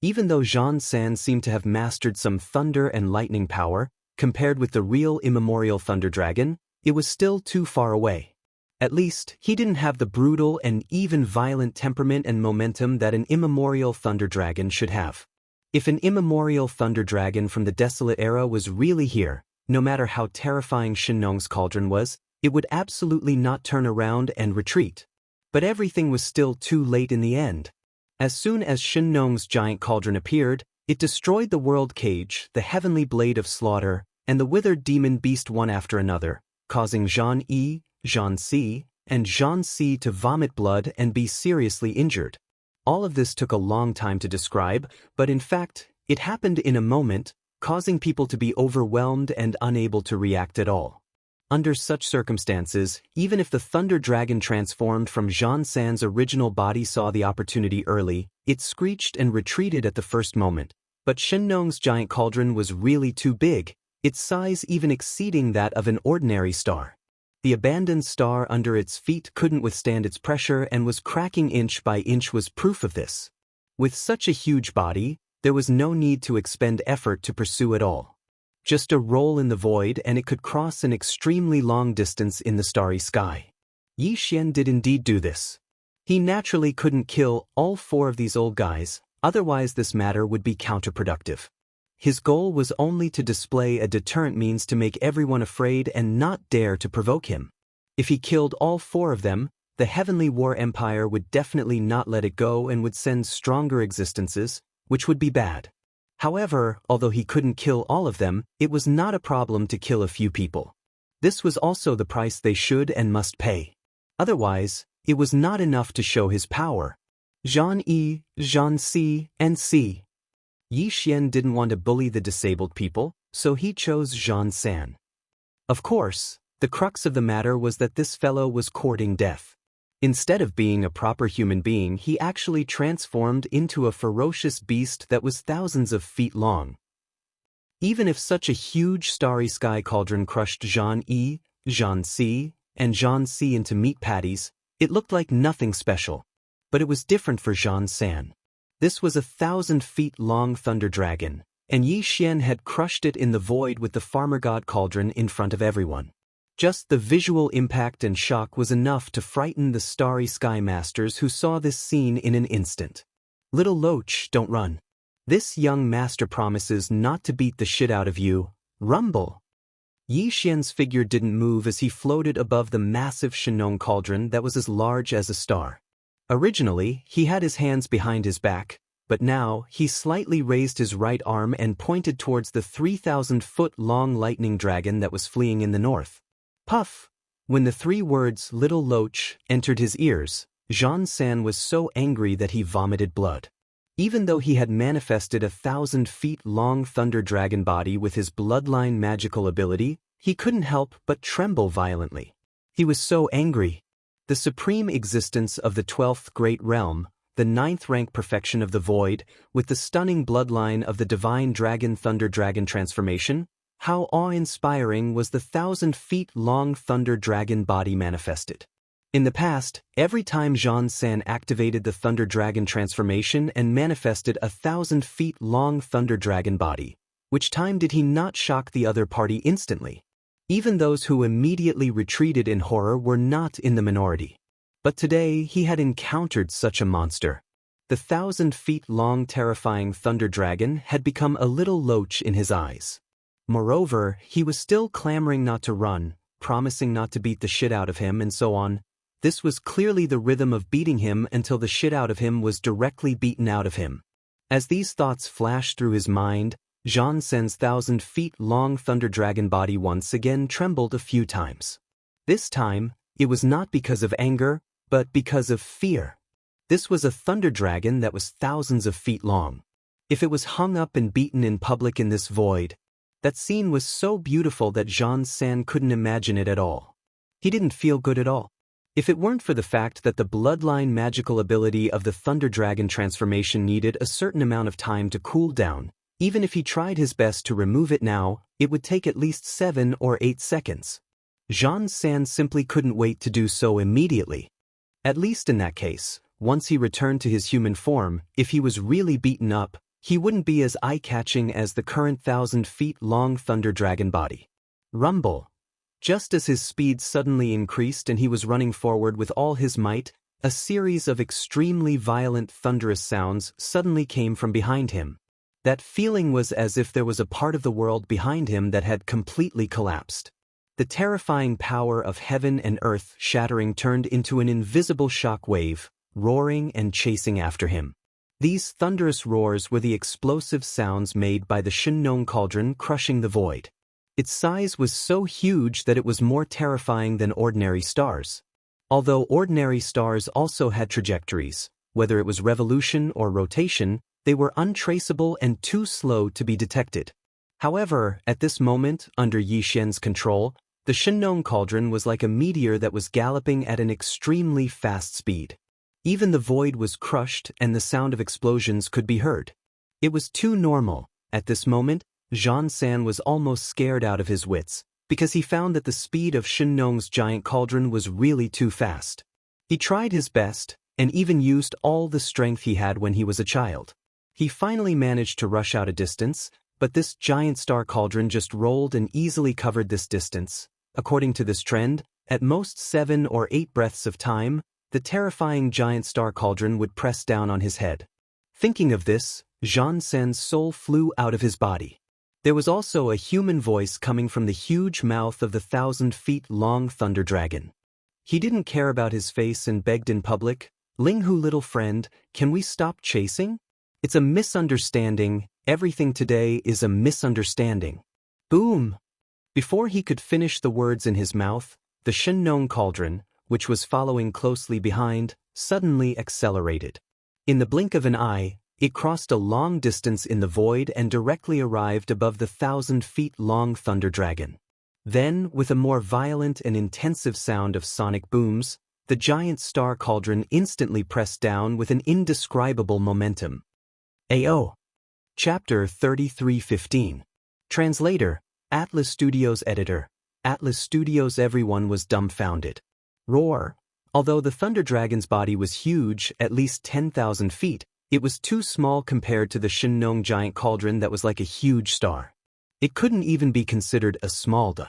Even though Zhan Sen seemed to have mastered some thunder and lightning power, compared with the real immemorial Thunder Dragon, it was still too far away. At least, he didn't have the brutal and even violent temperament and momentum that an immemorial Thunder Dragon should have. If an immemorial Thunder Dragon from the Desolate Era was really here, no matter how terrifying Shenong's cauldron was, it would absolutely not turn around and retreat. But everything was still too late in the end. As soon as Shenong's giant cauldron appeared, it destroyed the world cage, the heavenly blade of slaughter, and the withered demon beast one after another, causing Jean-E, Jean-C, and Jean-C to vomit blood and be seriously injured. All of this took a long time to describe, but in fact, it happened in a moment, causing people to be overwhelmed and unable to react at all. Under such circumstances, even if the Thunder Dragon transformed from Zhan Sen's original body saw the opportunity early, it screeched and retreated at the first moment. But Shenong's giant cauldron was really too big, its size even exceeding that of an ordinary star. The abandoned star under its feet couldn't withstand its pressure and was cracking inch by inch was proof of this. With such a huge body, there was no need to expend effort to pursue it all. Just a roll in the void and it could cross an extremely long distance in the starry sky. Yi Xian did indeed do this. He naturally couldn't kill all 4 of these old guys, otherwise this matter would be counterproductive. his goal was only to display a deterrent means to make everyone afraid and not dare to provoke him. If he killed all 4 of them, the Heavenly War Empire would definitely not let it go and would send stronger existences, which would be bad. However, although he couldn't kill all of them, it was not a problem to kill a few people. This was also the price they should and must pay. Otherwise, it was not enough to show his power. Zhang Yi, Zhang Si, and Si. Yi Xian didn't want to bully the disabled people, so he chose Zhang San. Of course, the crux of the matter was that this fellow was courting death. Instead of being a proper human being, he actually transformed into a ferocious beast that was thousands of feet long. Even if such a huge starry sky cauldron crushed Zhang Yi, Zhang Si, and Zhang Si into meat patties, it looked like nothing special. But it was different for Zhang San. This was a 1,000-feet-long thunder dragon, and Yi Xian had crushed it in the void with the farmer god cauldron in front of everyone. Just the visual impact and shock was enough to frighten the starry sky masters who saw this scene in an instant. Little Loach, don't run. This young master promises not to beat the shit out of you. Rumble. Yi Xian's figure didn't move as he floated above the massive Shenong cauldron that was as large as a star. Originally, he had his hands behind his back, but now he slightly raised his right arm and pointed towards the 3,000-foot-long lightning dragon that was fleeing in the north. Puff! When the 3 words "Little Loach" entered his ears, Zhang San was so angry that he vomited blood. Even though he had manifested a 1,000-feet-long thunder dragon body with his bloodline magical ability, he couldn't help but tremble violently. He was so angry. The supreme existence of the 12th great realm, the 9th rank perfection of the void, with the stunning bloodline of the divine dragon thunder dragon transformation, how awe-inspiring was the 1,000-feet-long thunder dragon body manifested. In the past, every time Zhang San activated the thunder dragon transformation and manifested a 1,000-feet-long thunder dragon body, which time did he not shock the other party instantly? Even those who immediately retreated in horror were not in the minority. But today he had encountered such a monster. The 1,000-feet-long terrifying thunder dragon had become a little loach in his eyes. Moreover, he was still clamoring not to run, promising not to beat the shit out of him and so on. This was clearly the rhythm of beating him until the shit out of him was directly beaten out of him. As these thoughts flashed through his mind, Zhang San's 1,000-feet-long thunder dragon body once again trembled a few times. This time, it was not because of anger, but because of fear. This was a thunder dragon that was thousands of feet long. If it was hung up and beaten in public in this void, that scene was so beautiful that Zhang San couldn't imagine it at all. He didn't feel good at all. If it weren't for the fact that the bloodline magical ability of the thunder dragon transformation needed a certain amount of time to cool down, even if he tried his best to remove it now, it would take at least 7 or 8 seconds. Zhang San simply couldn't wait to do so immediately. At least in that case, once he returned to his human form, if he was really beaten up, he wouldn't be as eye-catching as the current 1,000-feet-long thunder dragon body. Rumble. Just as his speed suddenly increased and he was running forward with all his might, a series of extremely violent thunderous sounds suddenly came from behind him. That feeling was as if there was a part of the world behind him that had completely collapsed. The terrifying power of heaven and earth shattering turned into an invisible shock wave, roaring and chasing after him. These thunderous roars were the explosive sounds made by the Shenong cauldron crushing the void. Its size was so huge that it was more terrifying than ordinary stars. Although ordinary stars also had trajectories, whether it was revolution or rotation, they were untraceable and too slow to be detected. However, at this moment, under Yi Xian's control, the Shenong cauldron was like a meteor that was galloping at an extremely fast speed. Even the void was crushed and the sound of explosions could be heard. It was too normal. At this moment, Zhang San was almost scared out of his wits, because he found that the speed of Shenong's giant cauldron was really too fast. He tried his best, and even used all the strength he had when he was a child. He finally managed to rush out a distance, but this giant star cauldron just rolled and easily covered this distance. According to this trend, at most 7 or 8 breaths of time, the terrifying giant star cauldron would press down on his head. Thinking of this, Zhang San's soul flew out of his body. There was also a human voice coming from the huge mouth of the 1,000-feet-long thunder dragon. He didn't care about his face and begged in public, "Linghu, little friend, can we stop chasing? It's a misunderstanding, everything today is a misunderstanding." Boom! Before he could finish the words in his mouth, the Shenong cauldron, which was following closely behind, suddenly accelerated. In the blink of an eye, it crossed a long distance in the void and directly arrived above the 1,000-feet-long thunder dragon. Then, with a more violent and intensive sound of sonic booms, the giant star cauldron instantly pressed down with an indescribable momentum. AO. Chapter 33:15. Translator, Atlas Studios Editor, Atlas Studios. Everyone was dumbfounded. Roar. Although the thunder dragon's body was huge, at least 10,000 feet, it was too small compared to the Shenong giant cauldron that was like a huge star. It couldn't even be considered a small da.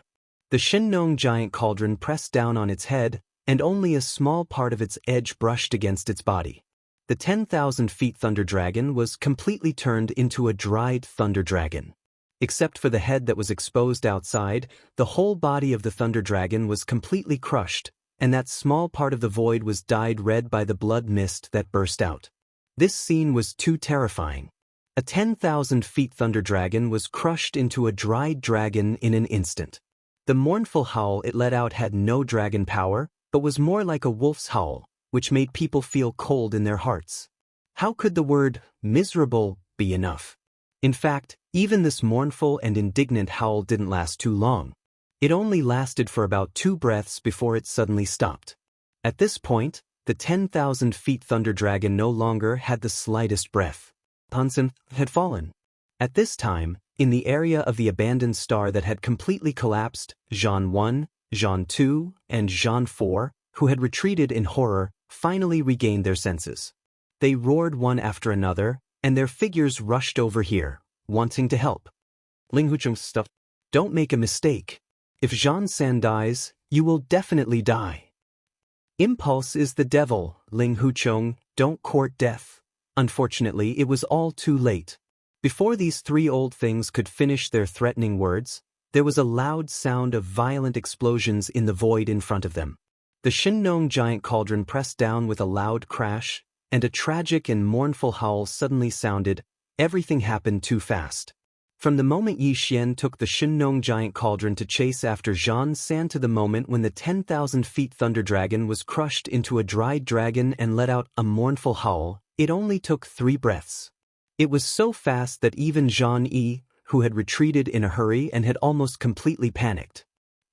The Shenong giant cauldron pressed down on its head, and only a small part of its edge brushed against its body. The 10,000-feet thunder dragon was completely turned into a dried thunder dragon. Except for the head that was exposed outside, the whole body of the thunder dragon was completely crushed, and that small part of the void was dyed red by the blood mist that burst out. This scene was too terrifying. A 10,000-feet thunder dragon was crushed into a dried dragon in an instant. The mournful howl it let out had no dragon power, but was more like a wolf's howl, which made people feel cold in their hearts. How could the word miserable be enough? In fact, even this mournful and indignant howl didn't last too long. It only lasted for about 2 breaths before it suddenly stopped. At this point, the 10,000-feet thunder dragon no longer had the slightest breath. Hansen had fallen. At this time, in the area of the abandoned star that had completely collapsed, Zhan 1, Zhan 2, and Zhan 4, who had retreated in horror, finally regained their senses. They roared one after another, and their figures rushed over here, wanting to help. Linghucheng's stuff. Don't make a mistake. If Zhan San dies, you will definitely die. Impulse is the devil, Ling Huchong, don't court death. Unfortunately, it was all too late. Before these 3 old things could finish their threatening words, there was a loud sound of violent explosions in the void in front of them. The Shenong giant cauldron pressed down with a loud crash, and a tragic and mournful howl suddenly sounded. Everything happened too fast. From the moment Yi Xian took the Shenong giant cauldron to chase after Zhan San to the moment when the 10,000-feet thunder dragon was crushed into a dried dragon and let out a mournful howl, it only took 3 breaths. It was so fast that even Zhan Yi, who had retreated in a hurry and had almost completely panicked.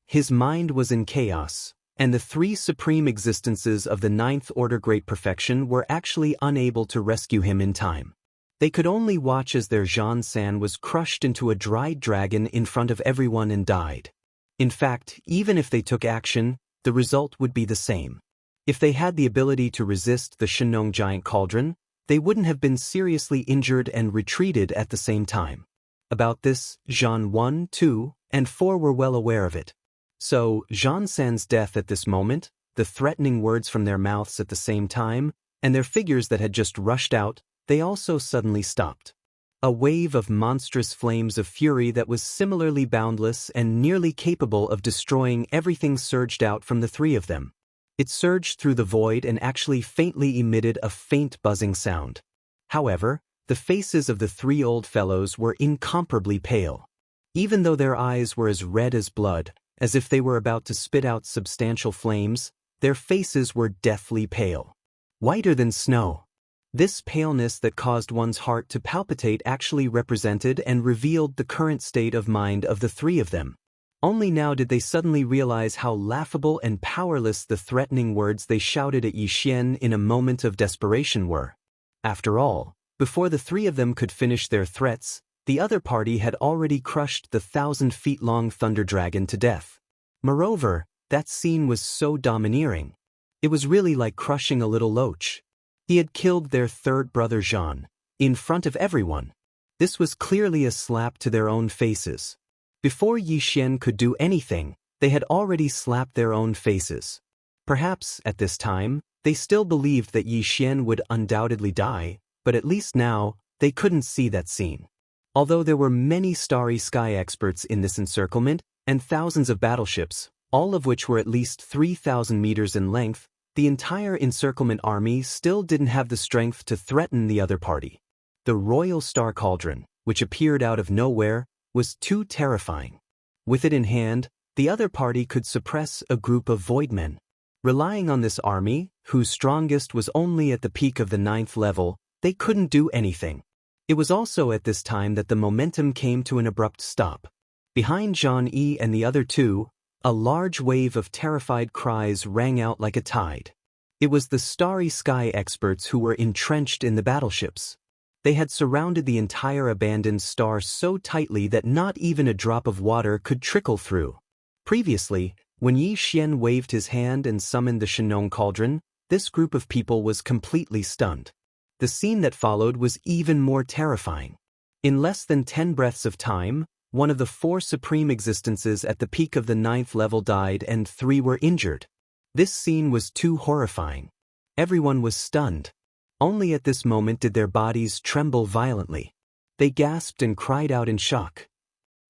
His mind was in chaos, and the 3 supreme existences of the 9th order Great Perfection were actually unable to rescue him in time. They could only watch as their Zhan San was crushed into a dried dragon in front of everyone and died. In fact, even if they took action, the result would be the same. If they had the ability to resist the Shenong giant cauldron, they wouldn't have been seriously injured and retreated at the same time. About this, Zhan 1, 2, and 4 were well aware of it. So, Zhan San's death at this moment, the threatening words from their mouths at the same time, and their figures that had just rushed out, they also suddenly stopped. A wave of monstrous flames of fury that was similarly boundless and nearly capable of destroying everything surged out from the 3 of them. It surged through the void and actually faintly emitted a faint buzzing sound. However, the faces of the 3 old fellows were incomparably pale. Even though their eyes were as red as blood, as if they were about to spit out substantial flames, their faces were deathly pale. Whiter than snow. This paleness that caused one's heart to palpitate actually represented and revealed the current state of mind of the 3 of them. Only now did they suddenly realize how laughable and powerless the threatening words they shouted at Yi Xian in a moment of desperation were. After all, before the 3 of them could finish their threats, the other party had already crushed the 1,000-feet-long thunder dragon to death. Moreover, that scene was so domineering. It was really like crushing a little loach. He had killed their 3rd brother Zhan, in front of everyone. This was clearly a slap to their own faces. Before Yi Xian could do anything, they had already slapped their own faces. Perhaps, at this time, they still believed that Yi Xian would undoubtedly die, but at least now, They couldn't see that scene. Although there were many starry sky experts in this encirclement, and thousands of battleships, all of which were at least 3,000 meters in length, the entire encirclement army still didn't have the strength to threaten the other party. The Royal Star Cauldron, which appeared out of nowhere, was too terrifying. With it in hand, the other party could suppress a group of voidmen. Relying on this army, whose strongest was only at the peak of the 9th level, they couldn't do anything. It was also at this time that the momentum came to an abrupt stop. Behind Jean-E and the other two, a large wave of terrified cries rang out like a tide. It was the starry sky experts who were entrenched in the battleships. They had surrounded the entire abandoned star so tightly that not even a drop of water could trickle through. Previously, when Yi Xian waved his hand and summoned the Shenong Cauldron, this group of people was completely stunned. The scene that followed was even more terrifying. In less than 10 breaths of time, one of the 4 supreme existences at the peak of the 9th level died and 3 were injured. This scene was too horrifying. Everyone was stunned. Only at this moment did their bodies tremble violently. They gasped and cried out in shock.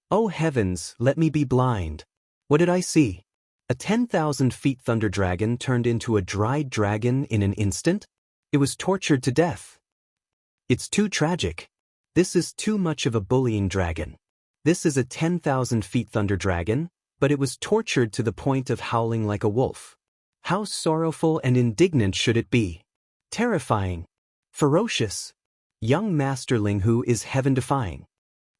"Oh heavens, let me be blind. What did I see? A 10,000 feet thunder dragon turned into a dried dragon in an instant? It was tortured to death. It's too tragic. This is too much of a bullying dragon. This is a 10,000 feet thunder dragon, but it was tortured to the point of howling like a wolf. How sorrowful and indignant should it be? Terrifying. Ferocious. Young Master Linghu is heaven-defying.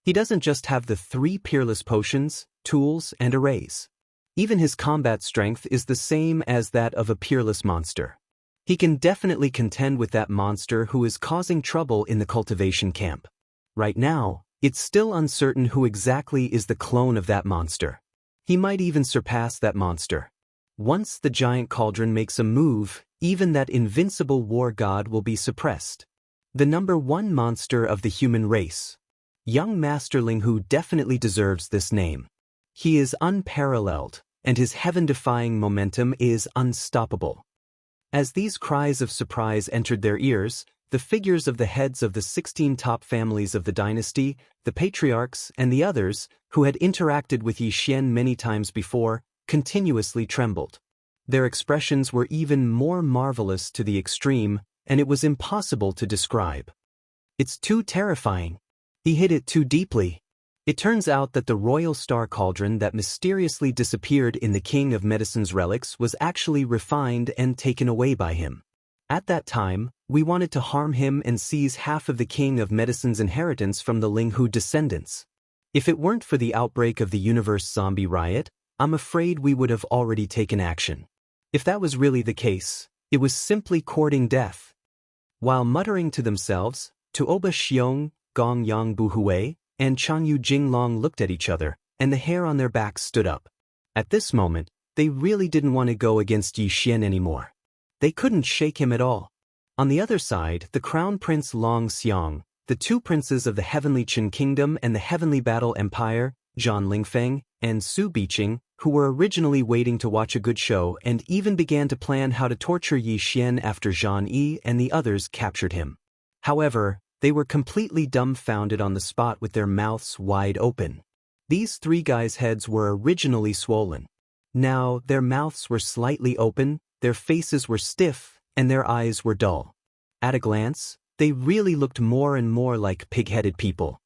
He doesn't just have the 3 peerless potions, tools, and arrays. Even his combat strength is the same as that of a peerless monster. He can definitely contend with that monster who is causing trouble in the cultivation camp. Right now, it's still uncertain who exactly is the clone of that monster. He might even surpass that monster. Once the giant cauldron makes a move, even that invincible war god will be suppressed. The number 1 monster of the human race. Young Master Linghu definitely deserves this name. He is unparalleled, and his heaven-defying momentum is unstoppable. As these cries of surprise entered their ears, the figures of the heads of the 16 top families of the dynasty, the patriarchs, and the others, who had interacted with Yi Xian many times before, continuously trembled. Their expressions were even more marvelous to the extreme, and it was impossible to describe. It's too terrifying. He hit it too deeply. It turns out that the Royal Star Cauldron that mysteriously disappeared in the King of Medicine's relics was actually refined and taken away by him. At that time, we wanted to harm him and seize half of the King of Medicine's inheritance from the Linghu descendants. If it weren't for the outbreak of the universe zombie riot, I'm afraid we would have already taken action. If that was really the case, it was simply courting death. While muttering to themselves, Tuoba Xiong, Gong Yang Buhui, and Chanyu Jinglong looked at each other, and the hair on their backs stood up. At this moment, they really didn't want to go against Yi Xian anymore. They couldn't shake him at all. On the other side, the Crown Prince Long Xiong, the 2 princes of the Heavenly Qin Kingdom and the Heavenly Battle Empire, Zhan Lingfeng, and Su Biqing, who were originally waiting to watch a good show and even began to plan how to torture Yi Xian after Jean-E and the others captured him. However, they were completely dumbfounded on the spot with their mouths wide open. These 3 guys' heads were originally swollen. Now, their mouths were slightly open, their faces were stiff, and their eyes were dull. At a glance, they really looked more and more like pig-headed people.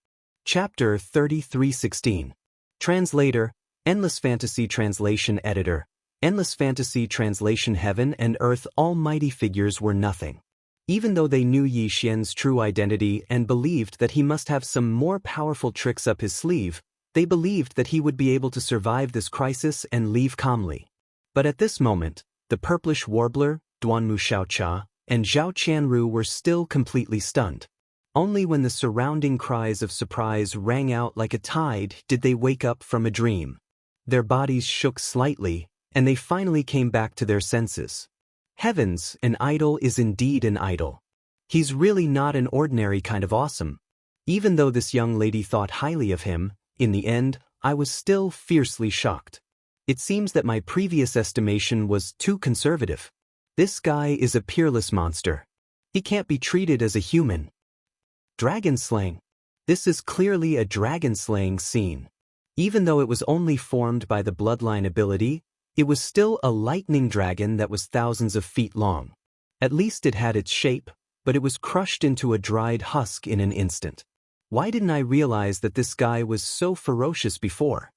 Chapter 33:16. Translator, Endless Fantasy Translation Editor. Endless Fantasy Translation. Heaven and earth almighty figures were nothing. Even though they knew Yi Xian's true identity and believed that he must have some more powerful tricks up his sleeve, they believed that he would be able to survive this crisis and leave calmly. But at this moment, the purplish warbler, Duanmu Xiaocha, and Zhao Qianru were still completely stunned. Only when the surrounding cries of surprise rang out like a tide did they wake up from a dream. Their bodies shook slightly, and they finally came back to their senses. Heavens, an idol is indeed an idol. He's really not an ordinary kind of awesome. Even though this young lady thought highly of him, in the end, I was still fiercely shocked. It seems that my previous estimation was too conservative. This guy is a peerless monster. He can't be treated as a human. Dragon slaying. This is clearly a dragon slaying scene. Even though it was only formed by the bloodline ability, it was still a lightning dragon that was thousands of feet long. At least it had its shape, but it was crushed into a dried husk in an instant. Why didn't I realize that this guy was so ferocious before?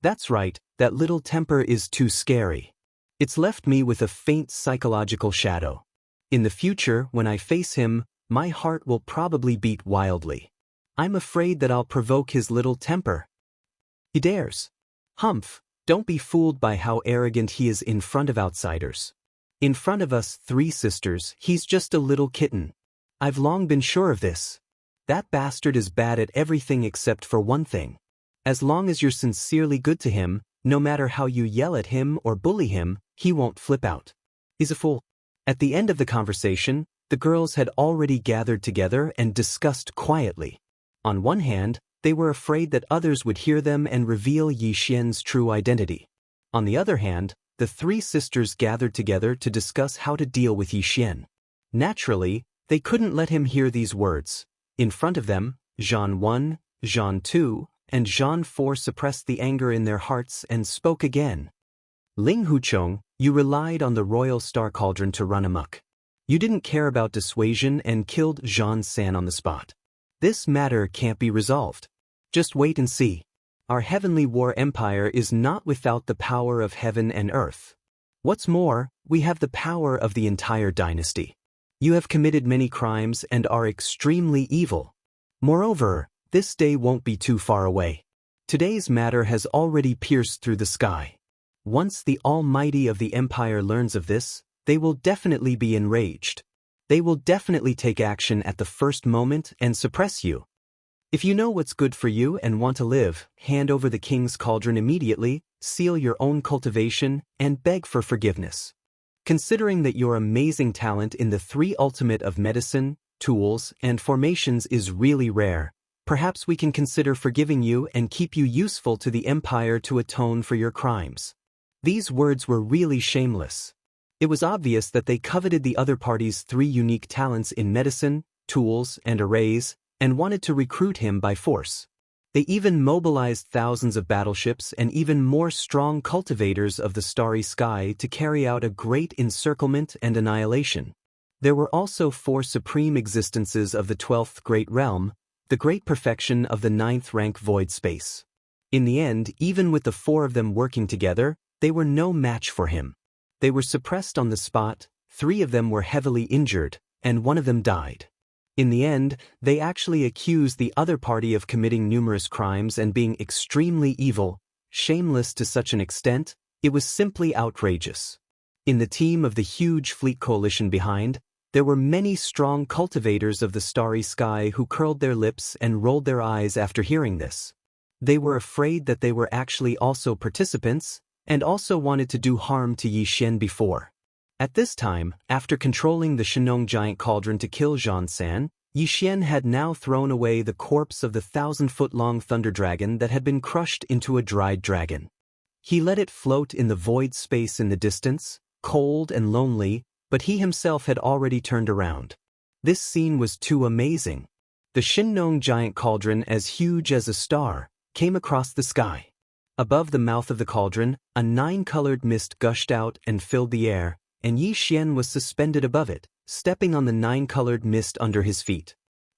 That's right, that little temper is too scary. It's left me with a faint psychological shadow. In the future, when I face him, my heart will probably beat wildly. I'm afraid that I'll provoke his little temper. He dares. Humph, don't be fooled by how arrogant he is in front of outsiders. In front of us three sisters, he's just a little kitten. I've long been sure of this. That bastard is bad at everything except for one thing. As long as you're sincerely good to him, no matter how you yell at him or bully him, he won't flip out. He's a fool. At the end of the conversation, the girls had already gathered together and discussed quietly. On one hand, they were afraid that others would hear them and reveal Yi Xian's true identity. On the other hand, the three sisters gathered together to discuss how to deal with Yi Xian. Naturally, they couldn't let him hear these words. In front of them, Zhan 1, Zhan 2, and Zhan 4 suppressed the anger in their hearts and spoke again. Ling Huchong, you relied on the royal star cauldron to run amok. You didn't care about dissuasion and killed Zhan San on the spot. This matter can't be resolved. Just wait and see. Our heavenly war empire is not without the power of heaven and earth. What's more, we have the power of the entire dynasty. You have committed many crimes and are extremely evil. Moreover, this day won't be too far away. Today's matter has already pierced through the sky. Once the Almighty of the Empire learns of this, they will definitely be enraged. They will definitely take action at the first moment and suppress you. If you know what's good for you and want to live, hand over the king's cauldron immediately, seal your own cultivation, and beg for forgiveness. Considering that your amazing talent in the three ultimate of medicine, tools, and formations is really rare, perhaps we can consider forgiving you and keep you useful to the Empire to atone for your crimes. These words were really shameless. It was obvious that they coveted the other party's three unique talents in medicine, tools, and arrays, and wanted to recruit him by force. They even mobilized thousands of battleships and even more strong cultivators of the starry sky to carry out a great encirclement and annihilation. There were also 4 supreme existences of the 12th great realm, the great perfection of the 9th rank void space. In the end, even with the 4 of them working together, they were no match for him. They were suppressed on the spot, 3 of them were heavily injured, and 1 of them died. In the end, they actually accused the other party of committing numerous crimes and being extremely evil, shameless to such an extent, it was simply outrageous. In the team of the huge fleet coalition behind, there were many strong cultivators of the starry sky who curled their lips and rolled their eyes after hearing this. They were afraid that they were actually also participants, and also wanted to do harm to Yi Xian before. At this time, after controlling the Shenong giant cauldron to kill Zhan San, Yi Xian had now thrown away the corpse of the 1,000-foot-long thunder dragon that had been crushed into a dried dragon. He let it float in the void space in the distance, cold and lonely, but he himself had already turned around. This scene was too amazing. The Shenong giant cauldron, as huge as a star, came across the sky. Above the mouth of the cauldron, a 9-colored mist gushed out and filled the air, and Yi Xian was suspended above it, stepping on the 9-colored mist under his feet.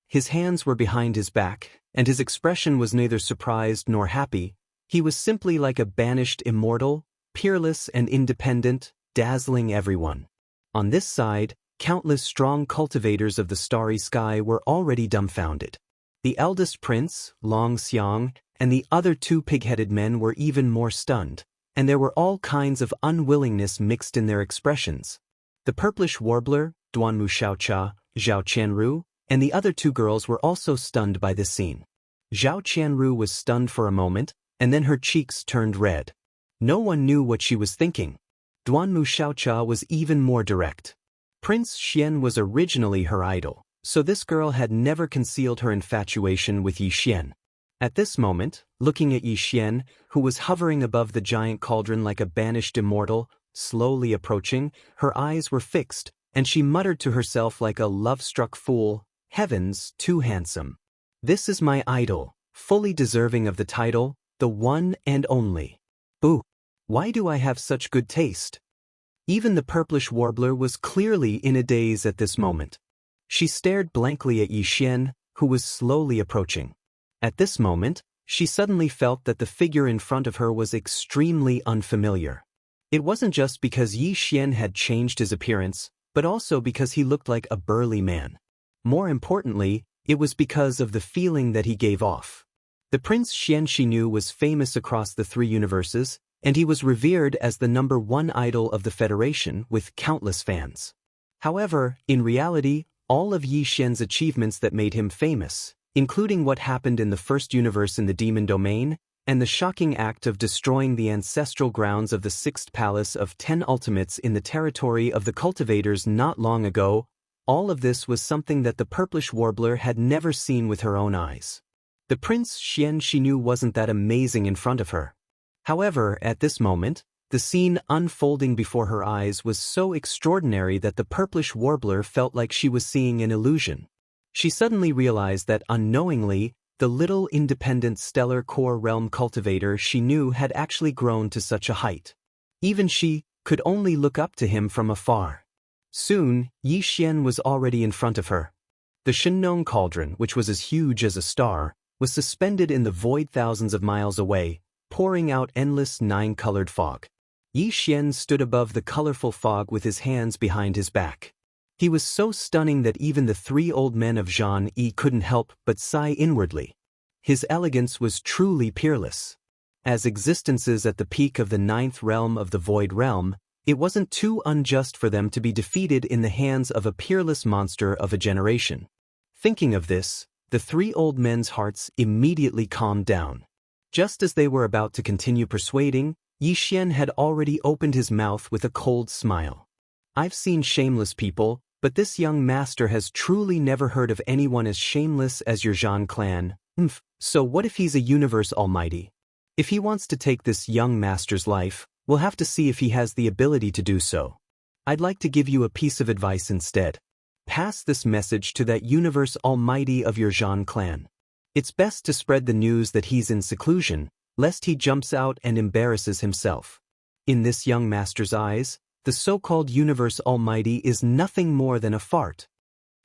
His hands were behind his back, and his expression was neither surprised nor happy. He was simply like a banished immortal, peerless and independent, dazzling everyone. On this side, countless strong cultivators of the starry sky were already dumbfounded. The eldest prince, Long Xiang, and the other 2 pig-headed men were even more stunned, and there were all kinds of unwillingness mixed in their expressions. The purplish warbler, Duanmu Xiaocha, Zhao Qianru, and the other 2 girls were also stunned by this scene. Zhao Qianru was stunned for a moment, and then her cheeks turned red. No one knew what she was thinking. Duanmu Xiaocha was even more direct. Prince Xian was originally her idol, so this girl had never concealed her infatuation with Yi Xian. At this moment, looking at Yi Xian, who was hovering above the giant cauldron like a banished immortal, slowly approaching, her eyes were fixed, and she muttered to herself like a love-struck fool, Heavens, too handsome. This is my idol, fully deserving of the title, the one and only. Ooh, why do I have such good taste? Even the purplish warbler was clearly in a daze at this moment. She stared blankly at Yi Xian, who was slowly approaching. At this moment, she suddenly felt that the figure in front of her was extremely unfamiliar. It wasn't just because Yi Xian had changed his appearance, but also because he looked like a burly man. More importantly, it was because of the feeling that he gave off. The Prince Xian she knew was famous across the 3 universes, and he was revered as the #1 idol of the Federation with countless fans. However, in reality, all of Yi Xian's achievements that made him famous, including what happened in the first universe in the demon domain, and the shocking act of destroying the ancestral grounds of the 6th palace of 10 ultimates in the territory of the cultivators not long ago, all of this was something that the purplish warbler had never seen with her own eyes. The Prince Xian she knew wasn't that amazing in front of her. However, at this moment, the scene unfolding before her eyes was so extraordinary that the purplish warbler felt like she was seeing an illusion. She suddenly realized that unknowingly, the little independent stellar core realm cultivator she knew had actually grown to such a height. Even she could only look up to him from afar. Soon, Yi Xian was already in front of her. The Shenong cauldron, which was as huge as a star, was suspended in the void thousands of miles away, pouring out endless 9-colored fog. Yi Xian stood above the colorful fog with his hands behind his back. He was so stunning that even the 3 old men of Zhan Yi couldn't help but sigh inwardly. His elegance was truly peerless. As existences at the peak of the 9th realm of the Void Realm, it wasn't too unjust for them to be defeated in the hands of a peerless monster of a generation. Thinking of this, the 3 old men's hearts immediately calmed down. Just as they were about to continue persuading, Yi Xian had already opened his mouth with a cold smile. I've seen shameless people, but this young master has truly never heard of anyone as shameless as your Zhan clan. So what if he's a universe almighty? If he wants to take this young master's life, we'll have to see if he has the ability to do so. I'd like to give you a piece of advice instead. Pass this message to that universe almighty of your Zhan clan. It's best to spread the news that he's in seclusion, lest he jumps out and embarrasses himself. In this young master's eyes, the so-called universe almighty is nothing more than a fart.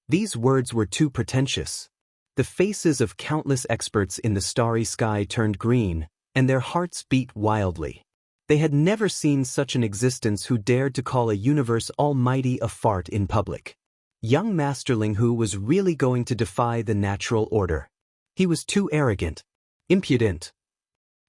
These words were too pretentious. The faces of countless experts in the starry sky turned green, and their hearts beat wildly. They had never seen such an existence who dared to call a universe almighty a fart in public. Young Master Ling Hu was really going to defy the natural order. He was too arrogant. Impudent.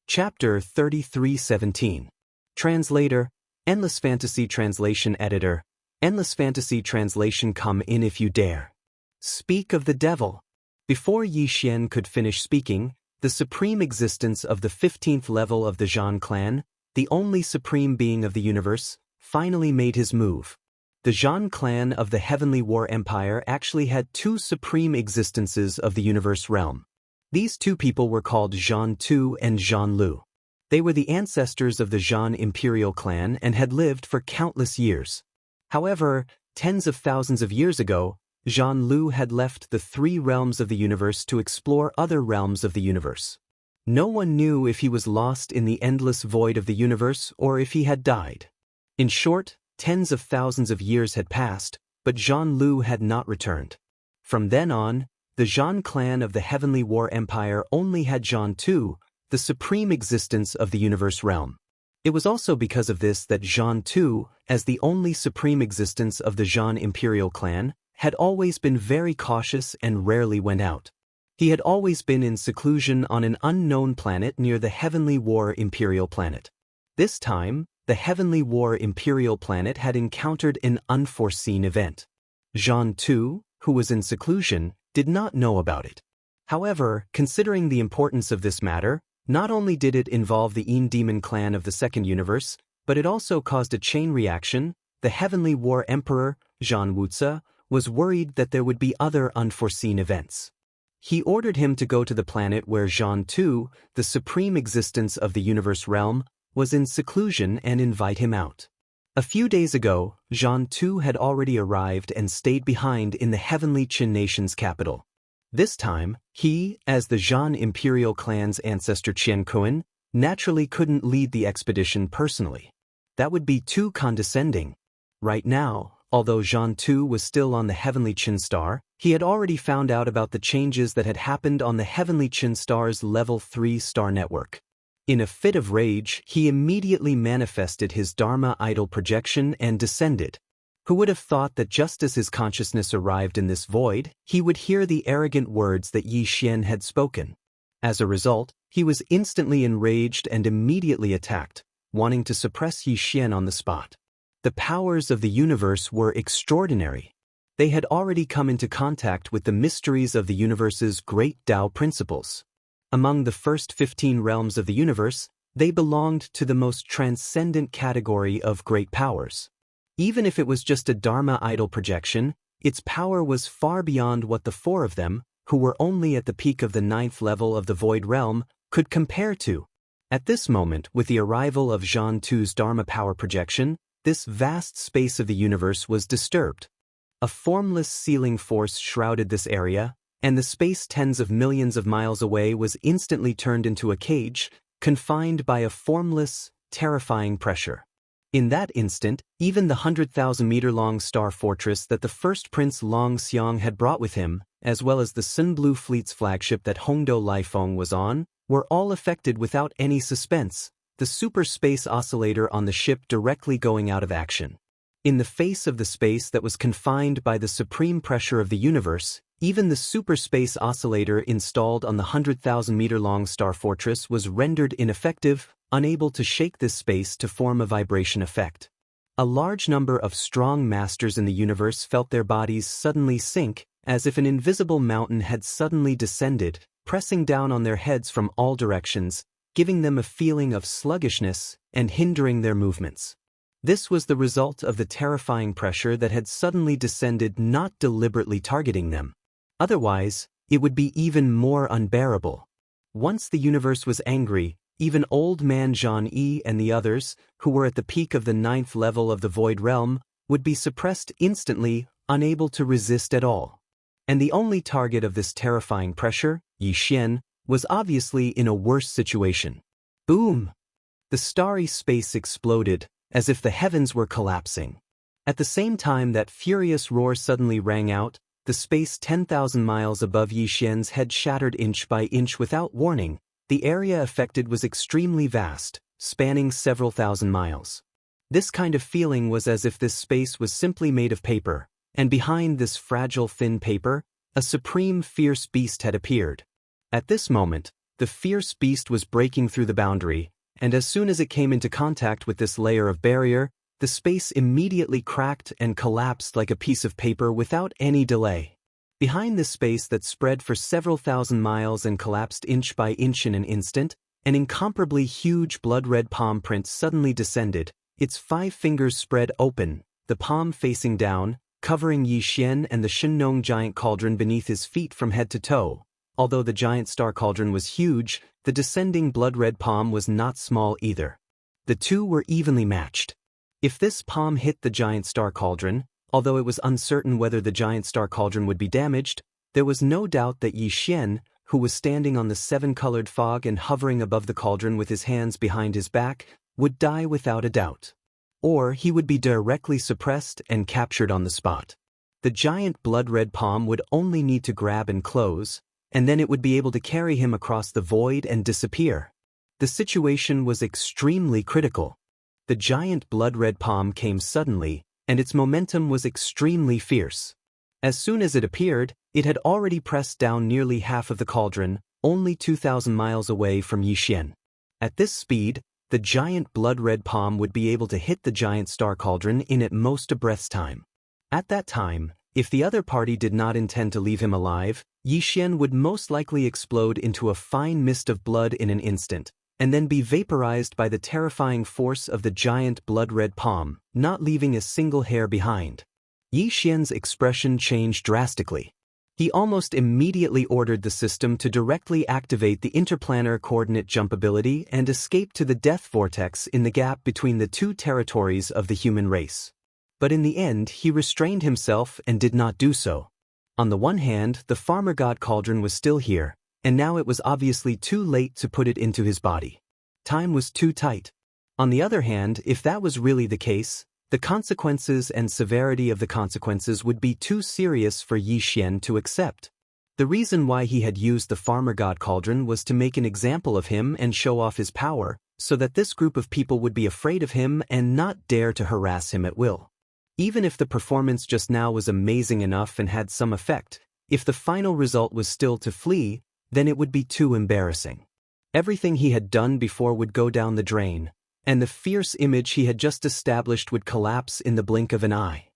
Chapter 33:17. Translator, Endless Fantasy Translation Editor, Endless Fantasy Translation. Come in if you dare. Speak of the devil. Before Yi Xian could finish speaking, the supreme existence of the 15th level of the Zhan clan, the only supreme being of the universe, finally made his move. The Zhan clan of the Heavenly War Empire actually had 2 supreme existences of the universe realm. These 2 people were called Zhan Tu and Zhan Lu. They were the ancestors of the Zhan imperial clan and had lived for countless years. However, tens of thousands of years ago, Zhan Lu had left the 3 realms of the universe to explore other realms of the universe. No one knew if he was lost in the endless void of the universe or if he had died. In short, tens of thousands of years had passed, but Zhan Lu had not returned. From then on, the Zhan clan of the Heavenly War Empire only had Zhan Tu, the supreme existence of the universe realm. It was also because of this that Zhan Tu, as the only supreme existence of the Zhan imperial clan, had always been very cautious and rarely went out. He had always been in seclusion on an unknown planet near the Heavenly War imperial planet. This time, the Heavenly War imperial planet had encountered an unforeseen event. Zhan Tu, who was in seclusion, did not know about it. However, considering the importance of this matter, not only did it involve the Yin Demon clan of the second universe, but it also caused a chain reaction. The Heavenly War Emperor, Zhan Wuzi, was worried that there would be other unforeseen events. He ordered him to go to the planet where Zhan Tu, the supreme existence of the universe realm, was in seclusion and invite him out. A few days ago, Zhan Tu had already arrived and stayed behind in the heavenly Qin nation's capital. This time, he, as the Zhan imperial clan's ancestor Qian Kuan, naturally couldn't lead the expedition personally. That would be too condescending. Right now, although Zhan Tu was still on the heavenly Qin star, he had already found out about the changes that had happened on the heavenly Qin star's level 3 star network. In a fit of rage, he immediately manifested his Dharma idol projection and descended. Who would have thought that just as his consciousness arrived in this void, he would hear the arrogant words that Yi Xian had spoken? As a result, he was instantly enraged and immediately attacked, wanting to suppress Yi Xian on the spot. The powers of the universe were extraordinary. They had already come into contact with the mysteries of the universe's great Tao principles. Among the first 15 realms of the universe, they belonged to the most transcendent category of great powers. Even if it was just a Dharma idol projection, its power was far beyond what the four of them, who were only at the peak of the 9th level of the Void Realm, could compare to. At this moment, with the arrival of Zhan Tu's Dharma power projection, this vast space of the universe was disturbed. A formless sealing force shrouded this area, and the space tens of millions of miles away was instantly turned into a cage, confined by a formless, terrifying pressure. In that instant, even the 100,000-meter-long star fortress that the first Prince Long Xiang had brought with him, as well as the Sun Blue Fleet's flagship that Hongdou Lifeng was on, were all affected without any suspense, the super space oscillator on the ship directly going out of action. In the face of the space that was confined by the supreme pressure of the universe, even the super space oscillator installed on the 100,000-meter-long star fortress was rendered ineffective, unable to shake this space to form a vibration effect. A large number of strong masters in the universe felt their bodies suddenly sink, as if an invisible mountain had suddenly descended, pressing down on their heads from all directions, giving them a feeling of sluggishness and hindering their movements. This was the result of the terrifying pressure that had suddenly descended, not deliberately targeting them. Otherwise, it would be even more unbearable. Once the universe was angry, even Old Man Zhan Yi and the others, who were at the peak of the 9th level of the Void Realm, would be suppressed instantly, unable to resist at all. And the only target of this terrifying pressure, Yi Xian, was obviously in a worse situation. Boom! The starry space exploded, as if the heavens were collapsing. At the same time that furious roar suddenly rang out, the space 10,000 miles above Yi Xian's head shattered inch by inch without warning. The area affected was extremely vast, spanning several thousand miles. This kind of feeling was as if this space was simply made of paper, and behind this fragile thin paper, a supreme fierce beast had appeared. At this moment, the fierce beast was breaking through the boundary, and as soon as it came into contact with this layer of barrier, the space immediately cracked and collapsed like a piece of paper without any delay. Behind this space that spread for several thousand miles and collapsed inch by inch in an instant, an incomparably huge blood-red palm print suddenly descended, its 5 fingers spread open, the palm facing down, covering Yi Xian and the Shenong giant cauldron beneath his feet from head to toe. Although the giant star cauldron was huge, the descending blood-red palm was not small either. The two were evenly matched. If this palm hit the giant star cauldron, although it was uncertain whether the giant star cauldron would be damaged, there was no doubt that Yi Xian, who was standing on the 7-colored fog and hovering above the cauldron with his hands behind his back, would die without a doubt. Or he would be directly suppressed and captured on the spot. The giant blood-red palm would only need to grab and close, and then it would be able to carry him across the void and disappear. The situation was extremely critical. The giant blood-red palm came suddenly, and its momentum was extremely fierce. As soon as it appeared, it had already pressed down nearly half of the cauldron, only 2,000 miles away from Yi Xian. At this speed, the giant blood-red palm would be able to hit the giant star cauldron in at most a breath's time. At that time, if the other party did not intend to leave him alive, Yi Xian would most likely explode into a fine mist of blood in an instant, and then be vaporized by the terrifying force of the giant blood-red palm, not leaving a single hair behind. Yi Xian's expression changed drastically. He almost immediately ordered the system to directly activate the interplanar coordinate jump ability and escape to the death vortex in the gap between the two territories of the human race. But in the end, he restrained himself and did not do so. On the one hand, the farmer god cauldron was still here, and now it was obviously too late to put it into his body. Time was too tight. On the other hand, if that was really the case, the consequences and severity of the consequences would be too serious for Yi Xian to accept. The reason why he had used the farmer god cauldron was to make an example of him and show off his power, so that this group of people would be afraid of him and not dare to harass him at will. Even if the performance just now was amazing enough and had some effect, if the final result was still to flee, then it would be too embarrassing. Everything he had done before would go down the drain, and the fierce image he had just established would collapse in the blink of an eye.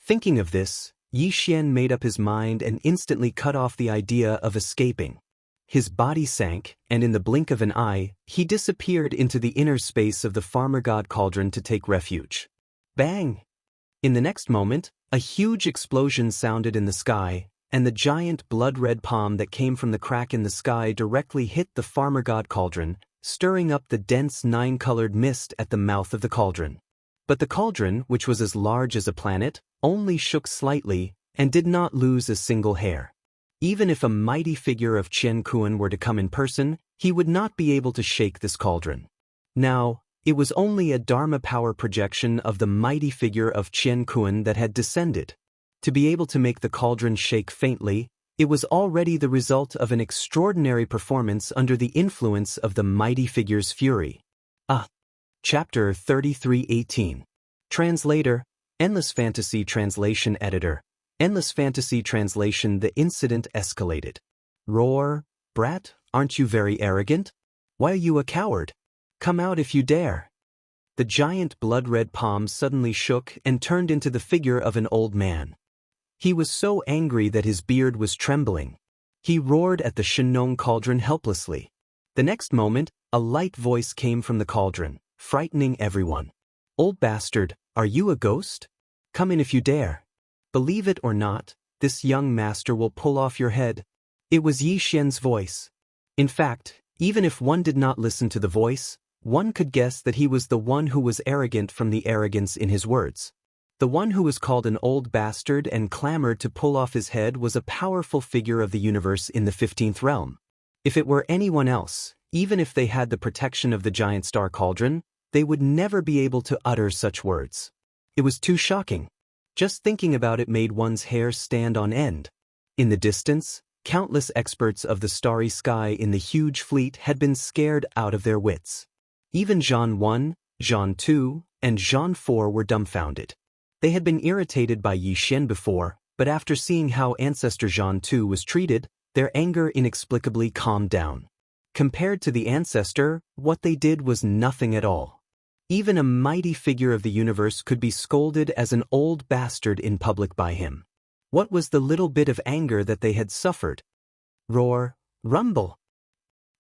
Thinking of this, Yi Xian made up his mind and instantly cut off the idea of escaping. His body sank, and in the blink of an eye, he disappeared into the inner space of the farmer god cauldron to take refuge. Bang! In the next moment, a huge explosion sounded in the sky, and the giant blood-red palm that came from the crack in the sky directly hit the farmer god cauldron, stirring up the dense nine-colored mist at the mouth of the cauldron. But the cauldron, which was as large as a planet, only shook slightly and did not lose a single hair. Even if a mighty figure of Qian Kuan were to come in person, he would not be able to shake this cauldron. Now, it was only a Dharma power projection of the mighty figure of Qian Kuan that had descended. To be able to make the cauldron shake faintly, it was already the result of an extraordinary performance under the influence of the mighty figure's fury. Chapter 33:18. Translator, Endless Fantasy Translation Editor. Endless Fantasy Translation. The incident escalated. Roar, brat, aren't you very arrogant? Why are you a coward? Come out if you dare. The giant blood-red palm suddenly shook and turned into the figure of an old man. He was so angry that his beard was trembling. He roared at the Shenong cauldron helplessly. The next moment, a light voice came from the cauldron, frightening everyone. Old bastard, are you a ghost? Come in if you dare. Believe it or not, this young master will pull off your head. It was Yi Xian's voice. In fact, even if one did not listen to the voice, one could guess that he was the one who was arrogant from the arrogance in his words. The one who was called an old bastard and clamored to pull off his head was a powerful figure of the universe in the 15th realm. If it were anyone else, even if they had the protection of the giant star cauldron, they would never be able to utter such words. It was too shocking. Just thinking about it made one's hair stand on end. In the distance, countless experts of the starry sky in the huge fleet had been scared out of their wits. Even Zhan 1, Zhan 2, and Zhan 4 were dumbfounded. They had been irritated by Yi Xian before, but after seeing how Ancestor Zhan 2 was treated, their anger inexplicably calmed down. Compared to the Ancestor, what they did was nothing at all. Even a mighty figure of the universe could be scolded as an old bastard in public by him. What was the little bit of anger that they had suffered? Roar, rumble.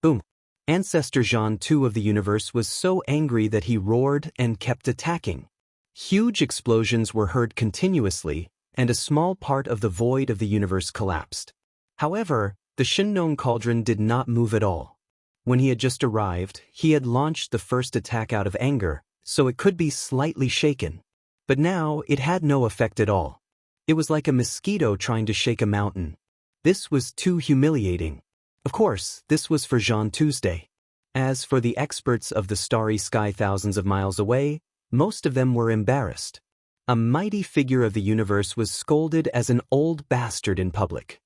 Boom. Ancestor Zhan 2 of the universe was so angry that he roared and kept attacking. Huge explosions were heard continuously, and a small part of the void of the universe collapsed. However, the Shenong cauldron did not move at all. When he had just arrived, he had launched the first attack out of anger, so it could be slightly shaken. But now it had no effect at all. It was like a mosquito trying to shake a mountain. This was too humiliating. Of course, this was for Zhan Tuesday. As for the experts of the starry sky thousands of miles away, most of them were embarrassed. A mighty figure of the universe was scolded as an old bastard in public.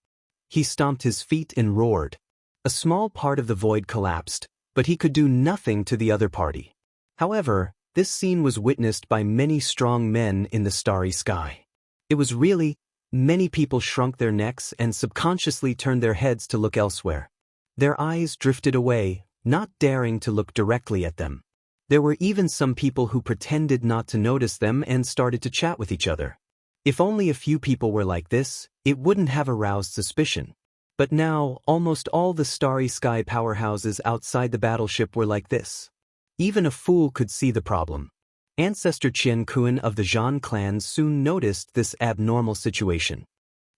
He stomped his feet and roared. A small part of the void collapsed, but he could do nothing to the other party. However, this scene was witnessed by many strong men in the starry sky. It was really, many people shrunk their necks and subconsciously turned their heads to look elsewhere. Their eyes drifted away, not daring to look directly at them. There were even some people who pretended not to notice them and started to chat with each other. If only a few people were like this, it wouldn't have aroused suspicion. But now, almost all the starry sky powerhouses outside the battleship were like this. Even a fool could see the problem. Ancestor Qian Kuan of the Zhan clan soon noticed this abnormal situation.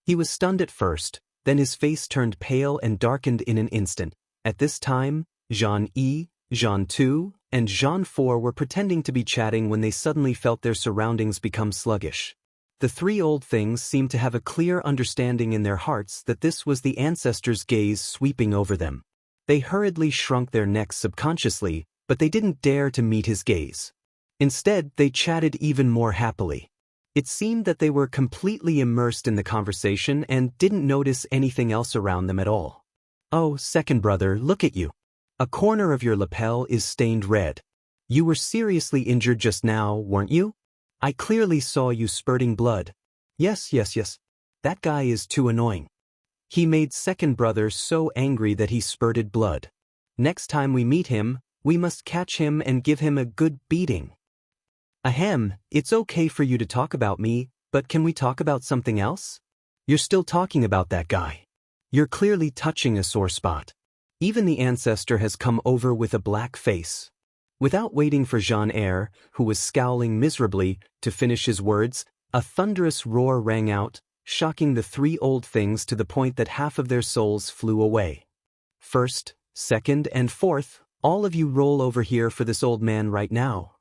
He was stunned at first, Then his face turned pale and darkened in an instant. At this time, Jean E, Jean 2, and Jean 4 were pretending to be chatting when they suddenly felt their surroundings become sluggish. The three old things seemed to have a clear understanding in their hearts that this was the ancestor's gaze sweeping over them. They hurriedly shrunk their necks subconsciously, but they didn't dare to meet his gaze. Instead, they chatted even more happily. It seemed that they were completely immersed in the conversation and didn't notice anything else around them at all. "Oh, second brother, look at you. A corner of your lapel is stained red. You were seriously injured just now, weren't you? I clearly saw you spurting blood." Yes. That guy is too annoying. He made second brother so angry that he spurted blood. Next time we meet him, we must catch him and give him a good beating. Ahem, it's okay for you to talk about me, but can we talk about something else? You're still talking about that guy. You're clearly touching a sore spot. Even the ancestor has come over with a black face. Without waiting for Jean-Eyre, who was scowling miserably, to finish his words, a thunderous roar rang out, shocking the three old things to the point that half of their souls flew away. "First, second, and fourth, all of you roll over here for this old man right now.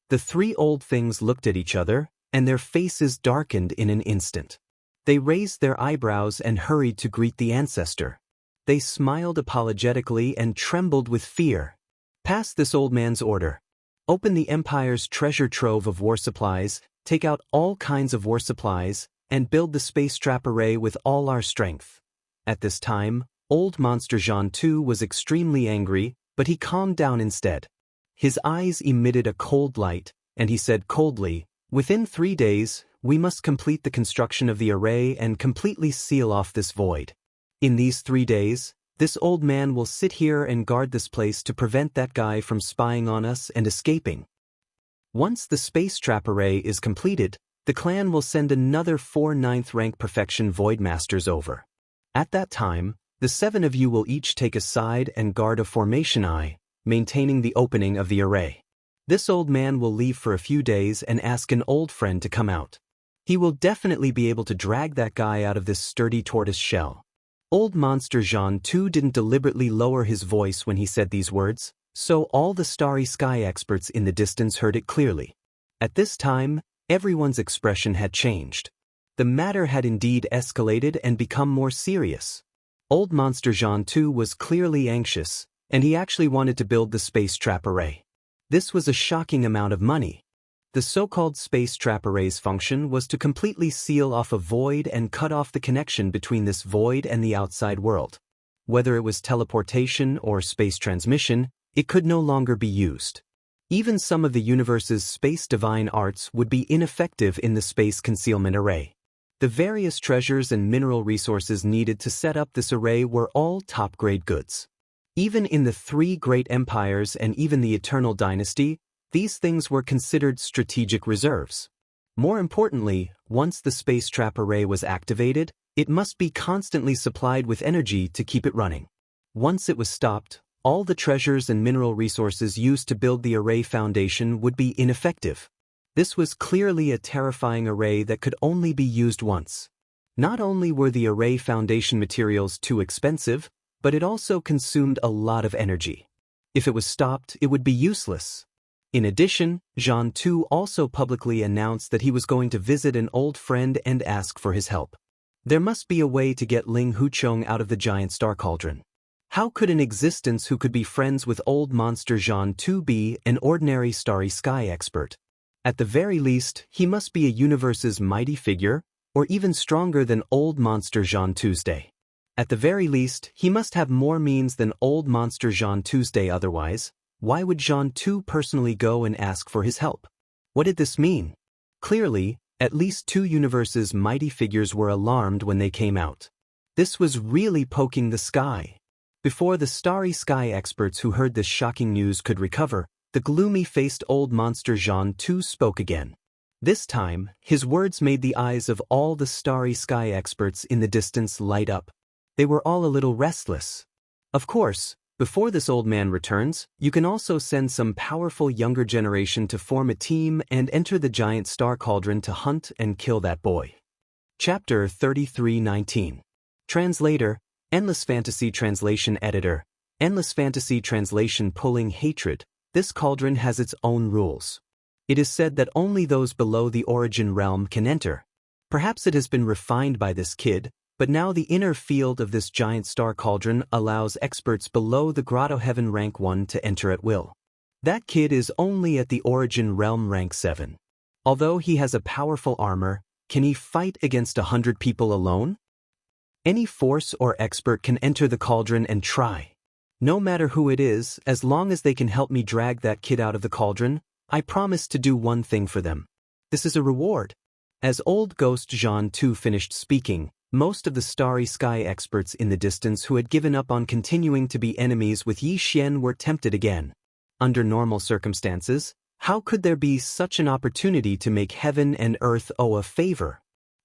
The three old things looked at each other, and their faces darkened in an instant. They raised their eyebrows and hurried to greet the ancestor. They smiled apologetically and trembled with fear. "Pass this old man's order. Open the Empire's treasure trove of war supplies, take out all kinds of war supplies, and build the space trap array with all our strength." At this time, old monster Jean 2 was extremely angry, but he calmed down instead. His eyes emitted a cold light, and he said coldly, "Within 3 days, we must complete the construction of the array and completely seal off this void. In these 3 days, this old man will sit here and guard this place to prevent that guy from spying on us and escaping. Once the space trap array is completed, the clan will send another 4 9th rank perfection void masters over. At that time, the 7 of you will each take a side and guard a formation eye, maintaining the opening of the array. This old man will leave for a few days and ask an old friend to come out. He will definitely be able to drag that guy out of this sturdy tortoise shell." Old monster Jean 2 didn't deliberately lower his voice when he said these words, so all the starry sky experts in the distance heard it clearly. At this time, everyone's expression had changed. The matter had indeed escalated and become more serious. Old monster Jean 2 was clearly anxious, and he actually wanted to build the space trap array. This was a shocking amount of money. The so-called space trap array's function was to completely seal off a void and cut off the connection between this void and the outside world. Whether it was teleportation or space transmission, it could no longer be used. Even some of the universe's space divine arts would be ineffective in the space concealment array. The various treasures and mineral resources needed to set up this array were all top-grade goods. Even in the 3 great empires and even the Eternal Dynasty, these things were considered strategic reserves. More importantly, once the space trap array was activated, it must be constantly supplied with energy to keep it running. Once it was stopped, all the treasures and mineral resources used to build the array foundation would be ineffective. This was clearly a terrifying array that could only be used once. Not only were the array foundation materials too expensive, but it also consumed a lot of energy. If it was stopped, it would be useless. In addition, Jean 2 also publicly announced that he was going to visit an old friend and ask for his help. There must be a way to get Ling Huchong out of the giant star cauldron. How could an existence who could be friends with old monster Jean 2 be an ordinary starry sky expert? At the very least, he must be a universe's mighty figure, or even stronger than old monster Jean Tuesday. At the very least, he must have more means than old monster Jean Tuesday. Otherwise, why would Jean 2 personally go and ask for his help? What did this mean? Clearly, at least 2 universes' mighty figures were alarmed when they came out. This was really poking the sky. Before the starry sky experts who heard this shocking news could recover, the gloomy-faced old monster Jean 2 spoke again. This time, his words made the eyes of all the starry sky experts in the distance light up. They were all a little restless. Of course, before this old man returns, you can also send some powerful younger generation to form a team and enter the giant star cauldron to hunt and kill that boy. Chapter 33:19 Translator, Endless Fantasy Translation Editor, Endless Fantasy Translation Pulling Hatred. This cauldron has its own rules. It is said that only those below the origin realm can enter. Perhaps it has been refined by this kid, but now the inner field of this giant star cauldron allows experts below the Grotto Heaven rank 1 to enter at will. That kid is only at the origin realm rank 7. Although he has a powerful armor, can he fight against 100 people alone? Any force or expert can enter the cauldron and try. No matter who it is, as long as they can help me drag that kid out of the cauldron, I promise to do one thing for them. This is a reward. As old ghost Jean 2 finished speaking, most of the starry sky experts in the distance who had given up on continuing to be enemies with Yi Xian were tempted again. Under normal circumstances, how could there be such an opportunity to make heaven and earth owe a favor?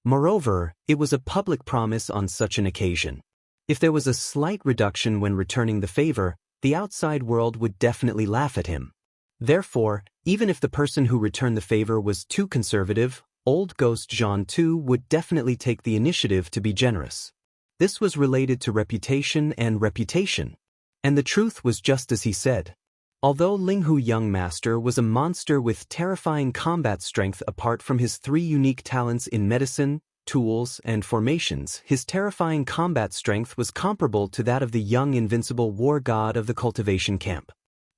Moreover, it was a public promise on such an occasion. If there was a slight reduction when returning the favor, the outside world would definitely laugh at him. Therefore, even if the person who returned the favor was too conservative, old ghost Jean 2 would definitely take the initiative to be generous. This was related to reputation. And the truth was just as he said. Although Linghu Young Master was a monster with terrifying combat strength apart from his 3 unique talents in medicine, tools, and formations, his terrifying combat strength was comparable to that of the young invincible war god of the cultivation camp.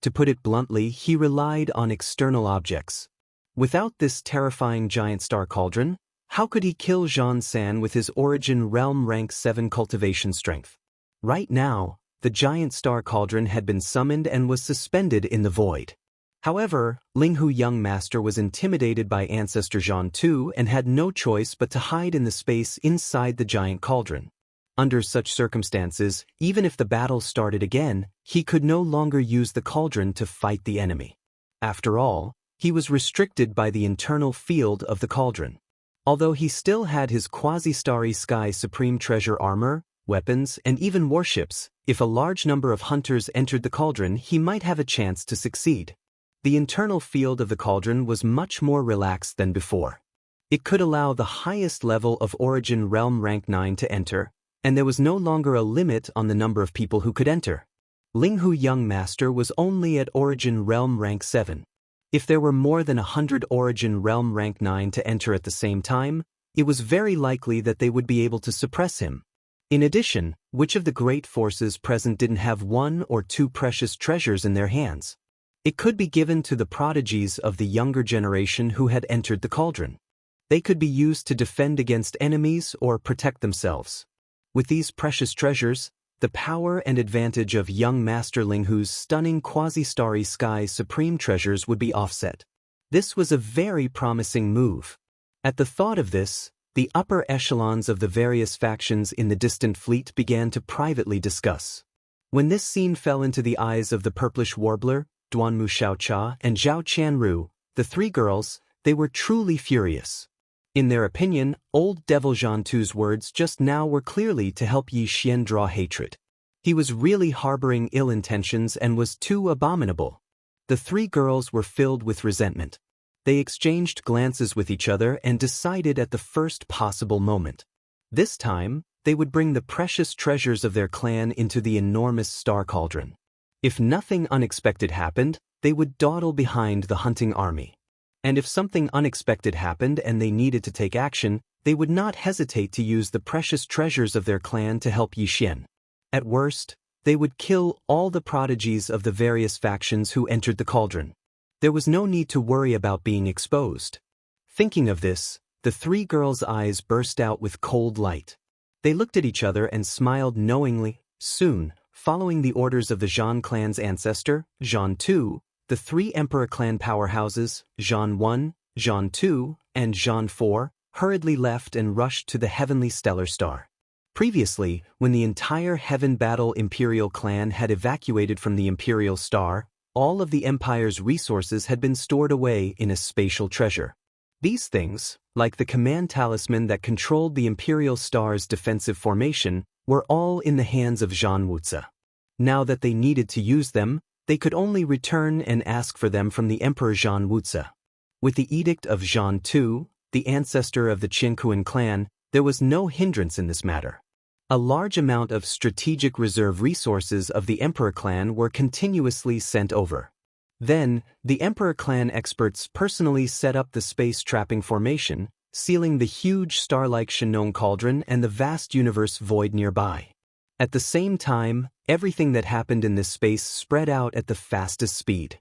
To put it bluntly, he relied on external objects. Without this terrifying giant star cauldron, how could he kill Jean San with his origin realm rank 7 cultivation strength? Right now, the giant star cauldron had been summoned and was suspended in the void. However, Linghu Young Master was intimidated by Ancestor Jean 2 and had no choice but to hide in the space inside the giant cauldron. Under such circumstances, even if the battle started again, he could no longer use the cauldron to fight the enemy. After all, he was restricted by the internal field of the cauldron. Although he still had his quasi-starry sky supreme treasure armor, weapons, and even warships, if a large number of hunters entered the cauldron, he might have a chance to succeed. The internal field of the cauldron was much more relaxed than before. It could allow the highest level of origin realm rank 9 to enter, and there was no longer a limit on the number of people who could enter. Linghu Young Master was only at origin realm rank 7. If there were more than 100 origin realm rank 9 to enter at the same time, it was very likely that they would be able to suppress him. In addition, which of the great forces present didn't have 1 or 2 precious treasures in their hands? It could be given to the prodigies of the younger generation who had entered the cauldron. They could be used to defend against enemies or protect themselves. With these precious treasures, the power and advantage of young Master Linghu's stunning quasi-starry sky supreme treasures would be offset. This was a very promising move. At the thought of this, the upper echelons of the various factions in the distant fleet began to privately discuss. When this scene fell into the eyes of the Purplish Warbler, Duanmu Xiaocha, and Zhao Qianru, the 3 girls, they were truly furious. In their opinion, old Devil Jean 2's words just now were clearly to help Yi Xian draw hatred. He was really harboring ill intentions and was too abominable. The 3 girls were filled with resentment. They exchanged glances with each other and decided at the first possible moment. This time, they would bring the precious treasures of their clan into the enormous star cauldron. If nothing unexpected happened, they would dawdle behind the hunting army. And if something unexpected happened and they needed to take action, they would not hesitate to use the precious treasures of their clan to help Yi Xian. At worst, they would kill all the prodigies of the various factions who entered the cauldron. There was no need to worry about being exposed. Thinking of this, the 3 girls' eyes burst out with cold light. They looked at each other and smiled knowingly. Soon, following the orders of the Zhan clan's ancestor, Zhan 2, the 3 Emperor clan powerhouses, Zhan 1, Zhan 2, and Zhan 4, hurriedly left and rushed to the heavenly stellar star. Previously, when the entire Heaven Battle Imperial clan had evacuated from the Imperial Star, all of the Empire's resources had been stored away in a spatial treasure. These things, like the command talisman that controlled the Imperial Star's defensive formation, were all in the hands of Zhan Wuzi. Now that they needed to use them, they could only return and ask for them from the Emperor Zhan Wuzi. With the edict of Zhan 2, the ancestor of the Qinkuan clan, there was no hindrance in this matter. A large amount of strategic reserve resources of the Emperor clan were continuously sent over. Then, the Emperor clan experts personally set up the space trapping formation, sealing the huge star-like Shenong cauldron and the vast universe void nearby. At the same time, everything that happened in this space spread out at the fastest speed.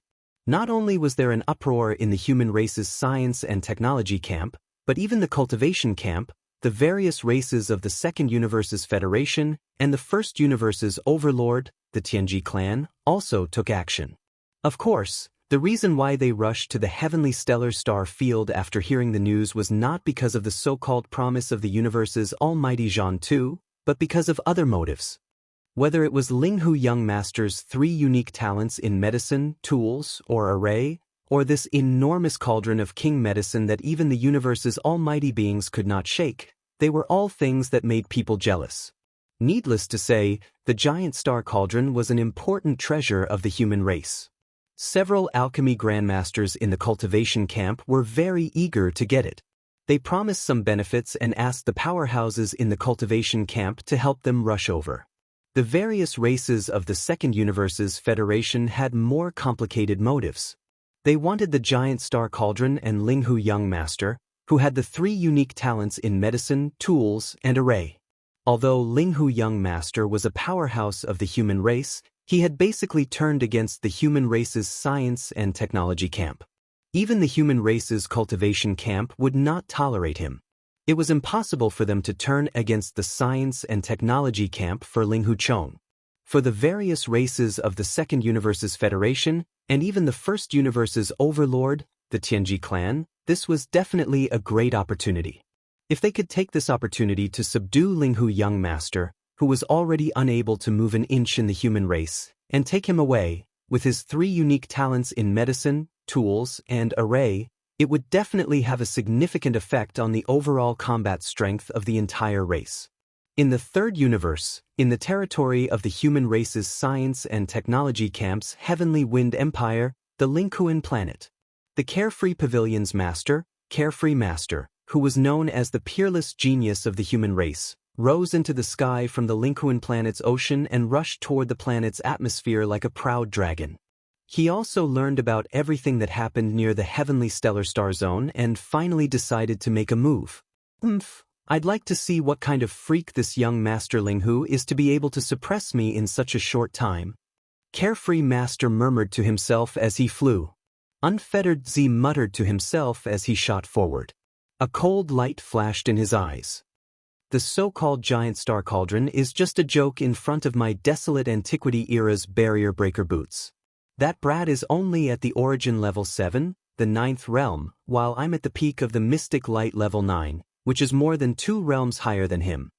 Not only was there an uproar in the human race's science and technology camp, but even the cultivation camp, the various races of the Second Universe's Federation, and the First Universe's Overlord, the Tianji clan, also took action. Of course, the reason why they rushed to the heavenly stellar star field after hearing the news was not because of the so-called promise of the universe's almighty Zhan Tu, but because of other motives. Whether it was Linghu Young Master's 3 unique talents in medicine, tools, or array, or this enormous cauldron of king medicine that even the universe's almighty beings could not shake, they were all things that made people jealous. Needless to say, the giant star cauldron was an important treasure of the human race. Several alchemy grandmasters in the cultivation camp were very eager to get it. They promised some benefits and asked the powerhouses in the cultivation camp to help them rush over. The various races of the Second Universe's Federation had more complicated motives. They wanted the giant star cauldron and Linghu Young Master, who had the 3 unique talents in medicine, tools, and array. Although Linghu Young Master was a powerhouse of the human race, he had basically turned against the human race's science and technology camp. Even the human race's cultivation camp would not tolerate him. It was impossible for them to turn against the science and technology camp for Linghu Chong. For the various races of the Second Universe's Federation, and even the First Universe's Overlord, the Tianji clan, this was definitely a great opportunity. If they could take this opportunity to subdue Linghu Young Master, who was already unable to move an inch in the human race, and take him away, with his 3 unique talents in medicine, tools, and array, it would definitely have a significant effect on the overall combat strength of the entire race. In the Third Universe, in the territory of the human race's science and technology camp's Heavenly Wind Empire, the Linghuan planet, the Carefree Pavilion's master, Carefree Master, who was known as the peerless genius of the human race, rose into the sky from the Linghuan planet's ocean and rushed toward the planet's atmosphere like a proud dragon. He also learned about everything that happened near the heavenly stellar star zone and finally decided to make a move. I'd like to see what kind of freak this young Master Linghu is to be able to suppress me in such a short time. Carefree Master murmured to himself as he flew. Unfettered Z muttered to himself as he shot forward. A cold light flashed in his eyes. The so-called giant star cauldron is just a joke in front of my desolate antiquity era's barrier breaker boots. That brat is only at the origin level 7, the 9th realm, while I'm at the peak of the mystic light level 9, which is more than 2 realms higher than him.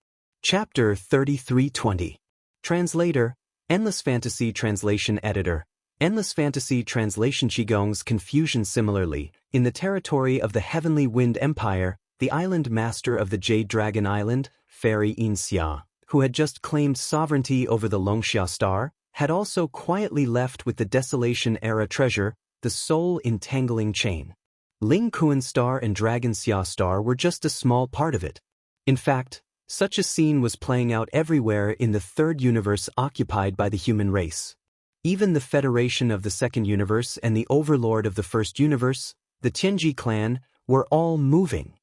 Chapter 3320. Translator, Endless Fantasy Translation Editor. Endless Fantasy Translation Qigong's confusion. Similarly, in the territory of the Heavenly Wind Empire, the island master of the Jade Dragon Island, Fairy Inxia, who had just claimed sovereignty over the Longxia star, had also quietly left with the Desolation-era treasure, the soul-entangling chain. Ling Kuan star and Dragon Xia star were just a small part of it. In fact, such a scene was playing out everywhere in the Third Universe occupied by the human race. Even the Federation of the Second Universe and the Overlord of the First Universe, the Tianji clan, were all moving.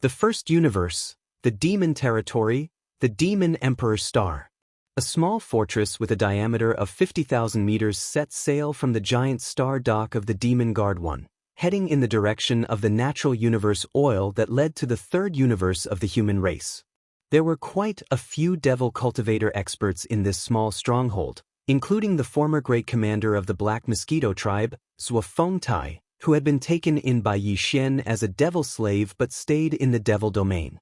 The First Universe, the Demon Territory, the Demon Emperor Star. A small fortress with a diameter of 50,000 meters set sail from the giant star dock of the Demon Guard 1, heading in the direction of the natural universe oil that led to the Third Universe of the human race. There were quite a few devil cultivator experts in this small stronghold, including the former great commander of the Black Mosquito tribe, Zhuo Fengtai, who had been taken in by Yi Xian as a devil slave but stayed in the devil domain.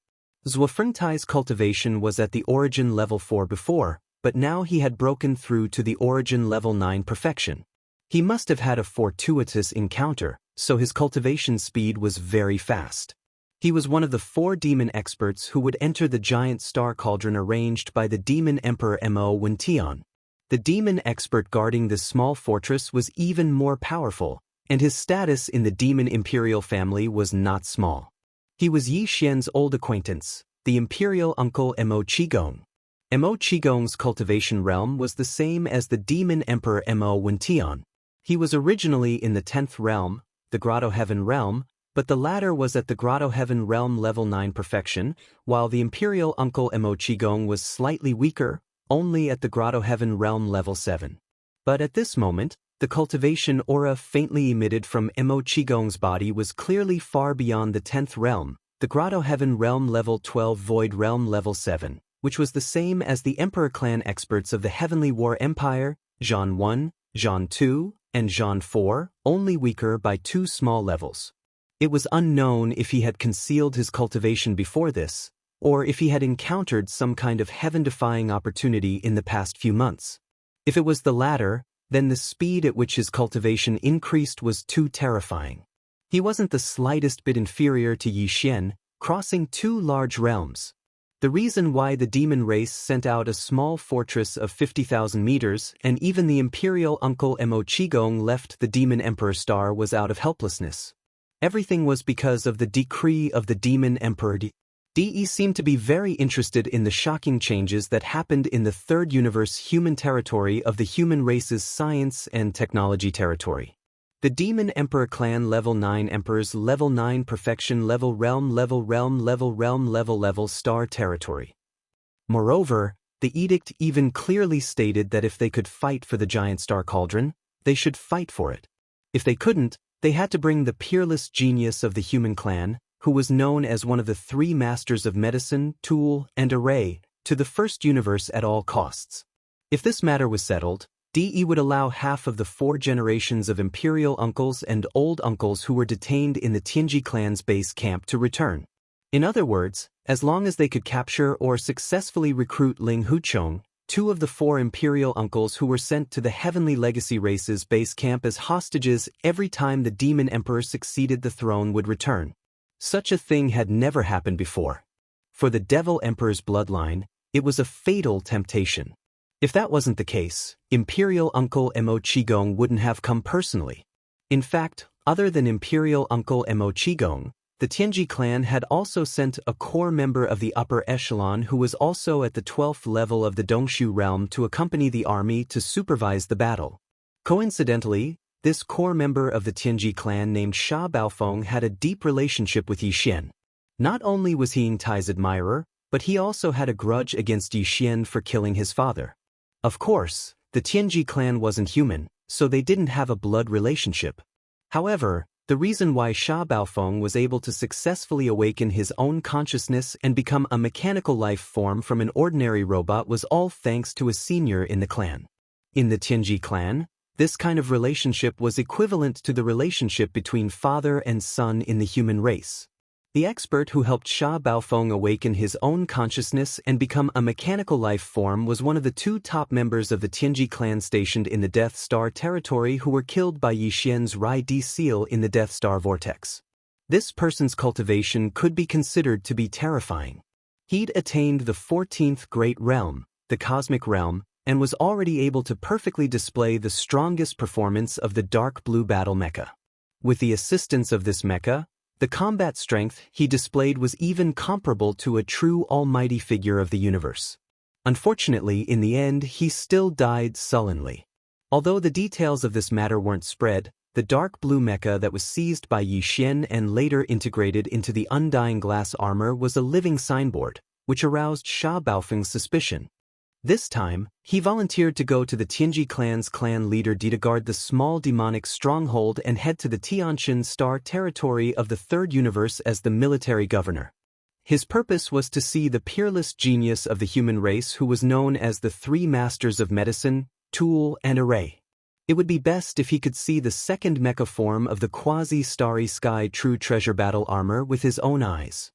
Zhuo Fengtai's cultivation was at the origin level 4 before, but now he had broken through to the origin level 9 perfection. He must have had a fortuitous encounter, so his cultivation speed was very fast. He was one of the 4 demon experts who would enter the giant star cauldron arranged by the Demon Emperor Mo Wentian. The demon expert guarding this small fortress was even more powerful, and his status in the demon imperial family was not small. He was Yi Xian's old acquaintance, the imperial uncle Mo Qigong. Mo Qigong's cultivation realm was the same as the demon emperor Mo Wentian. He was originally in the 10th realm, the Grotto Heaven realm, but the latter was at the Grotto Heaven realm level 9 perfection, while the imperial uncle Mo Qigong was slightly weaker, only at the Grotto Heaven realm level 7. But at this moment, the cultivation aura faintly emitted from Mo Qigong's body was clearly far beyond the 10th realm, the Grotto Heaven realm level 12 void realm level 7, which was the same as the Emperor clan experts of the Heavenly War Empire, Zhan 1, Zhan 2, and Zhan 4, only weaker by 2 small levels. It was unknown if he had concealed his cultivation before this, or if he had encountered some kind of heaven-defying opportunity in the past few months. If it was the latter, then the speed at which his cultivation increased was too terrifying. He wasn't the slightest bit inferior to Yi Xian, crossing 2 large realms. The reason why the demon race sent out a small fortress of 50,000 meters and even the imperial uncle Mo Qigong left the demon emperor star was out of helplessness. Everything was because of the decree of the demon emperor. De seemed to be very interested in the shocking changes that happened in the third universe human territory of the human race's science and technology territory. The Demon Emperor Clan Level 9 Emperors Level 9 Perfection Level Realm Level Realm Level Realm Level Star Territory. Moreover, the edict even clearly stated that if they could fight for the giant star cauldron, they should fight for it. If they couldn't, they had to bring the peerless genius of the human clan, who was known as one of the 3 masters of medicine, tool, and array, to the first universe at all costs. If this matter was settled, De would allow half of the 4 generations of imperial uncles and old uncles who were detained in the Tianji clan's base camp to return. In other words, as long as they could capture or successfully recruit Ling Huchong, 2 of the 4 imperial uncles who were sent to the Heavenly Legacy Race's base camp as hostages every time the Demon Emperor succeeded the throne would return. Such a thing had never happened before. For the Devil Emperor's bloodline, it was a fatal temptation. If that wasn't the case, Imperial Uncle Mo Qigong wouldn't have come personally. In fact, other than Imperial Uncle Mo Qigong, the Tianji clan had also sent a core member of the upper echelon who was also at the 12th level of the Dongshu realm to accompany the army to supervise the battle. Coincidentally, this core member of the Tianji clan named Sha Baofeng had a deep relationship with Yi Xian. Not only was he Yingtai's admirer, but he also had a grudge against Yi Xian for killing his father. Of course, the Tianji clan wasn't human, so they didn't have a blood relationship. However, the reason why Sha Baofeng was able to successfully awaken his own consciousness and become a mechanical life form from an ordinary robot was all thanks to a senior in the clan. In the Tianji clan, this kind of relationship was equivalent to the relationship between father and son in the human race. The expert who helped Sha Baofeng awaken his own consciousness and become a mechanical life form was one of the 2 top members of the Tianji clan stationed in the Death Star territory who were killed by Yi Xian's Rai Di seal in the Death Star vortex. This person's cultivation could be considered to be terrifying. He'd attained the 14th Great Realm, the Cosmic Realm, and was already able to perfectly display the strongest performance of the Dark Blue Battle Mecha. With the assistance of this mecha, the combat strength he displayed was even comparable to a true almighty figure of the universe. Unfortunately, in the end, he still died sullenly. Although the details of this matter weren't spread, the dark blue mecha that was seized by Yi Xian and later integrated into the undying glass armor was a living signboard, which aroused Sha Baofeng's suspicion. This time, he volunteered to go to the Tianji clan's clan leader to guard the small demonic stronghold and head to the Tianjin Star territory of the Third Universe as the military governor. His purpose was to see the peerless genius of the human race who was known as the 3 masters of medicine, tool, and array. It would be best if he could see the second mecha form of the quasi-starry sky true treasure battle armor with his own eyes.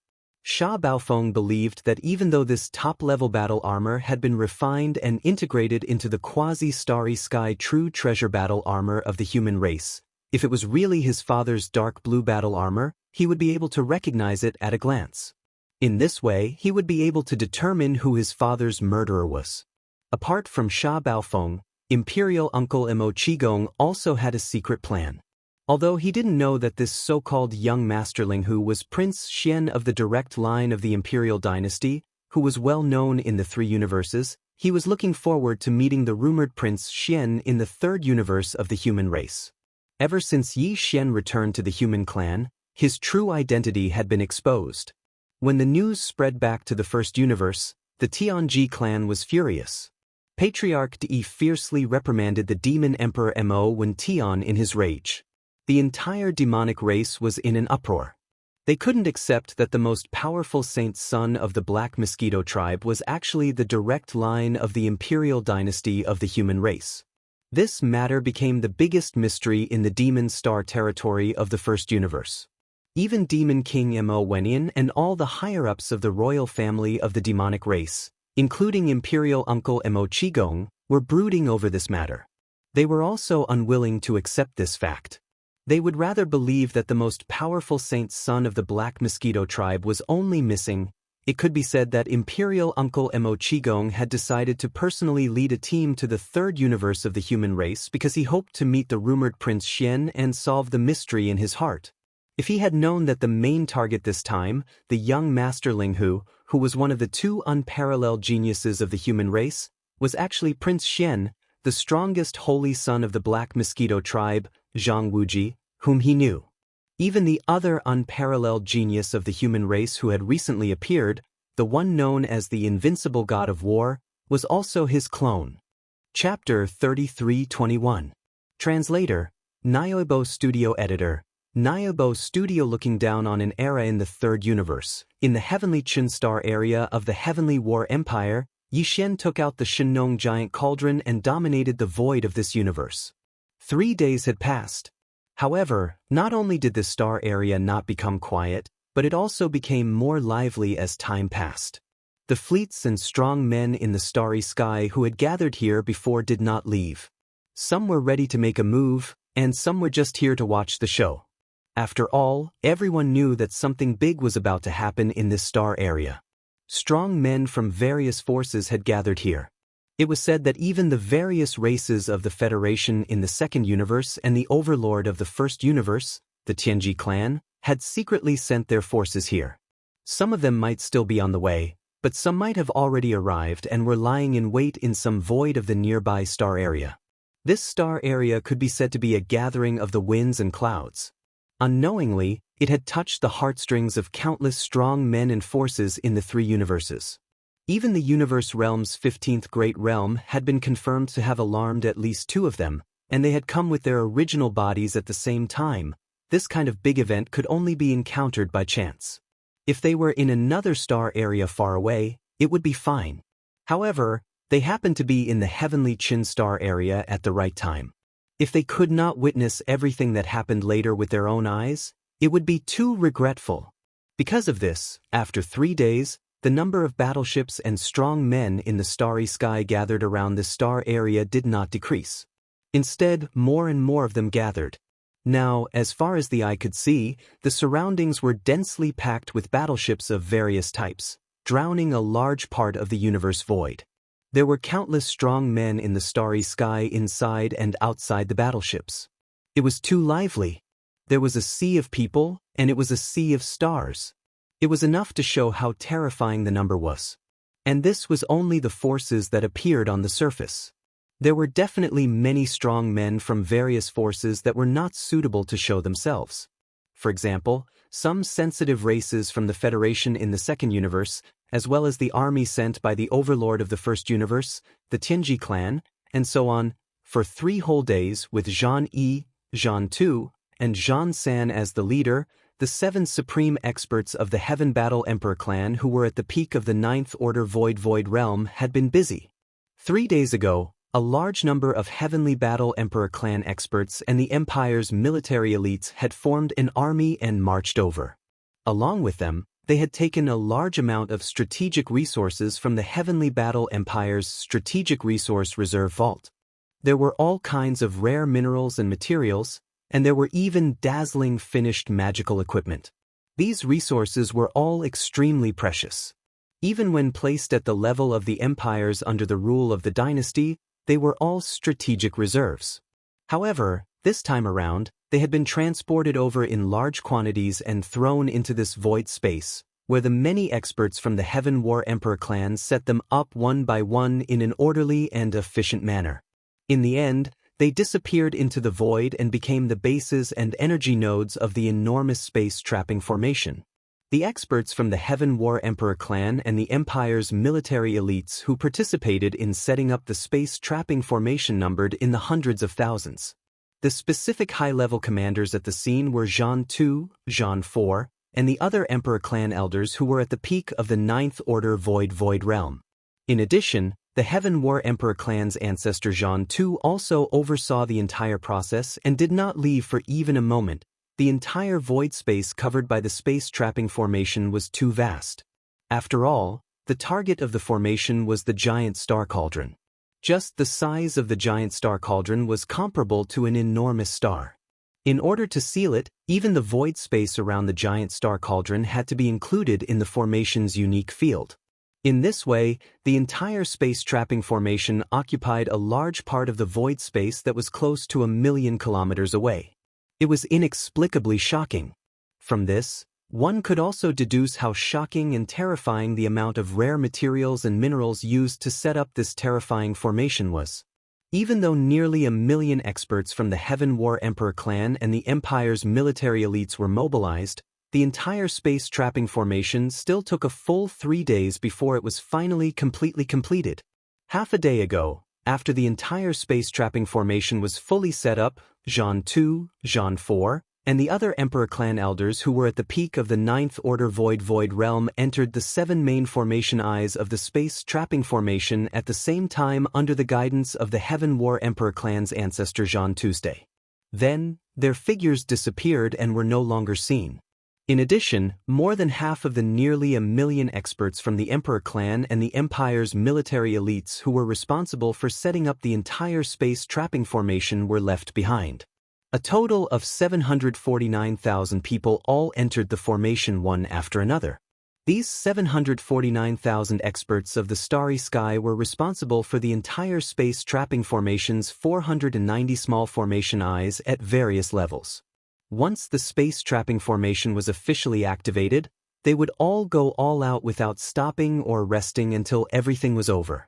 Sha Baofeng believed that even though this top-level battle armor had been refined and integrated into the quasi-starry sky true treasure battle armor of the human race, if it was really his father's dark blue battle armor, he would be able to recognize it at a glance. In this way, he would be able to determine who his father's murderer was. Apart from Sha Baofeng, Imperial Uncle Mo Qigong also had a secret plan. Although he didn't know that this so-called young masterling who was Prince Xian of the direct line of the imperial dynasty, who was well known in the three universes, he was looking forward to meeting the rumored Prince Xian in the third universe of the human race. Ever since Yi Xian returned to the human clan, his true identity had been exposed. When the news spread back to the first universe, the Tianji clan was furious. Patriarch Di fiercely reprimanded the demon emperor Mo Wen Tian in his rage. The entire demonic race was in an uproar. They couldn't accept that the most powerful saint's son of the Black Mosquito tribe was actually the direct line of the imperial dynasty of the human race. This matter became the biggest mystery in the demon star territory of the first universe. Even Demon King Mo Wenyan and all the higher-ups of the royal family of the demonic race, including imperial uncle Mo Qigong, were brooding over this matter. They were also unwilling to accept this fact. They would rather believe that the most powerful saint's son of the Black Mosquito tribe was only missing. It could be said that imperial uncle Mo Qigong had decided to personally lead a team to the third universe of the human race because he hoped to meet the rumored Prince Xian and solve the mystery in his heart. If he had known that the main target this time, the young Master Ling Hu, who was one of the two unparalleled geniuses of the human race, was actually Prince Xian, the strongest holy son of the Black Mosquito tribe, Zhang Wuji, whom he knew. Even the other unparalleled genius of the human race who had recently appeared, the one known as the invincible god of war, was also his clone. Chapter 33:21. Translator, Nyobo Studio Editor. Nyobo Studio. Looking down on an era in the third universe, in the heavenly Qin star area of the Heavenly War Empire, Yi Xian took out the Shenong giant cauldron and dominated the void of this universe. 3 days had passed. However, not only did the star area not become quiet, but it also became more lively as time passed. The fleets and strong men in the starry sky who had gathered here before did not leave. Some were ready to make a move, and some were just here to watch the show. After all, everyone knew that something big was about to happen in this star area. Strong men from various forces had gathered here. It was said that even the various races of the Federation in the second universe and the overlord of the first universe, the Tianji clan, had secretly sent their forces here. Some of them might still be on the way, but some might have already arrived and were lying in wait in some void of the nearby star area. This star area could be said to be a gathering of the winds and clouds. Unknowingly, it had touched the heartstrings of countless strong men and forces in the three universes. Even the universe realm's 15th great realm had been confirmed to have alarmed at least 2 of them, and they had come with their original bodies at the same time. This kind of big event could only be encountered by chance. If they were in another star area far away, it would be fine. However, they happened to be in the heavenly Qin star area at the right time. If they could not witness everything that happened later with their own eyes, it would be too regretful. Because of this, after 3 days, the number of battleships and strong men in the starry sky gathered around this star area did not decrease. Instead, more and more of them gathered. Now, as far as the eye could see, the surroundings were densely packed with battleships of various types, drowning a large part of the universe void. There were countless strong men in the starry sky inside and outside the battleships. It was too lively. There was a sea of people, and it was a sea of stars. It was enough to show how terrifying the number was. And this was only the forces that appeared on the surface. There were definitely many strong men from various forces that were not suitable to show themselves. For example, some sensitive races from the Federation in the second universe, as well as the army sent by the overlord of the first universe, the Tianji clan, and so on, for 3 whole days with Zhan Yi, Zhan Tu, and Zhan San as the leader, the 7 supreme experts of the Heaven Battle Emperor clan who were at the peak of the 9th Order Void realm had been busy. 3 days ago, a large number of Heavenly Battle Emperor clan experts and the Empire's military elites had formed an army and marched over. Along with them, they had taken a large amount of strategic resources from the Heavenly Battle Empire's Strategic Resource Reserve Vault. There were all kinds of rare minerals and materials, and there were even dazzling finished magical equipment. These resources were all extremely precious. Even when placed at the level of the empires under the rule of the dynasty, they were all strategic reserves. However, this time around, they had been transported over in large quantities and thrown into this void space, where the many experts from the Heaven War Emperor clan set them up one by one in an orderly and efficient manner. In the end, they disappeared into the void and became the bases and energy nodes of the enormous space trapping formation. The experts from the Heaven War Emperor clan and the Empire's military elites who participated in setting up the space trapping formation numbered in the hundreds of thousands. The specific high-level commanders at the scene were Zhan II, Zhan IV, and the other Emperor clan elders who were at the peak of the Ninth Order Void realm. In addition, the Heaven War Emperor clan's ancestor Zhan II also oversaw the entire process and did not leave for even a moment. The entire void space covered by the space trapping formation was too vast. After all, the target of the formation was the giant star cauldron. Just the size of the giant star cauldron was comparable to an enormous star. In order to seal it, even the void space around the giant star cauldron had to be included in the formation's unique field. In this way, the entire space trapping formation occupied a large part of the void space that was close to 1,000,000 kilometers away. It was inexplicably shocking. From this, one could also deduce how shocking and terrifying the amount of rare materials and minerals used to set up this terrifying formation was. Even though nearly 1,000,000 experts from the Heaven War Emperor clan and the Empire's military elites were mobilized, the entire space trapping formation still took a full 3 days before it was finally completely completed. Half a day ago, after the entire space trapping formation was fully set up, Zhan II, Zhan IV, and the other Emperor clan elders who were at the peak of the Ninth Order Void realm entered the 7 main formation eyes of the space trapping formation at the same time under the guidance of the Heaven War Emperor clan's ancestor Zhan Tuesday. Then, their figures disappeared and were no longer seen. In addition, more than half of the nearly 1,000,000 experts from the Emperor clan and the Empire's military elites who were responsible for setting up the entire space trapping formation were left behind. A total of 749,000 people all entered the formation one after another. These 749,000 experts of the starry sky were responsible for the entire space trapping formation's 490 small formation eyes at various levels. Once the space trapping formation was officially activated, they would all go all out without stopping or resting until everything was over.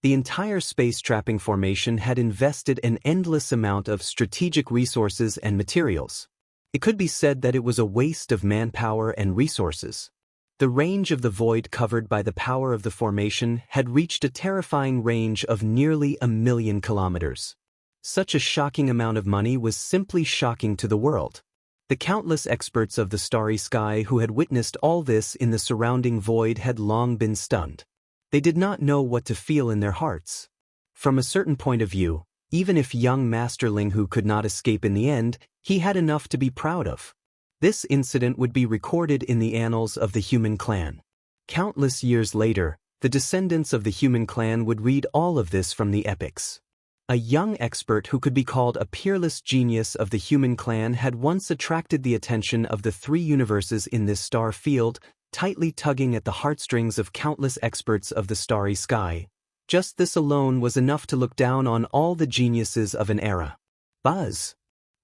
The entire space trapping formation had invested an endless amount of strategic resources and materials. It could be said that it was a waste of manpower and resources. The range of the void covered by the power of the formation had reached a terrifying range of nearly 1,000,000 kilometers. Such a shocking amount of money was simply shocking to the world. The countless experts of the starry sky who had witnessed all this in the surrounding void had long been stunned. They did not know what to feel in their hearts. From a certain point of view, even if young Master Linghu could not escape in the end, he had enough to be proud of. This incident would be recorded in the annals of the human clan. Countless years later, the descendants of the human clan would read all of this from the epics. A young expert who could be called a peerless genius of the human clan had once attracted the attention of the 3 universes in this star field, tightly tugging at the heartstrings of countless experts of the starry sky. Just this alone was enough to look down on all the geniuses of an era. Buzz.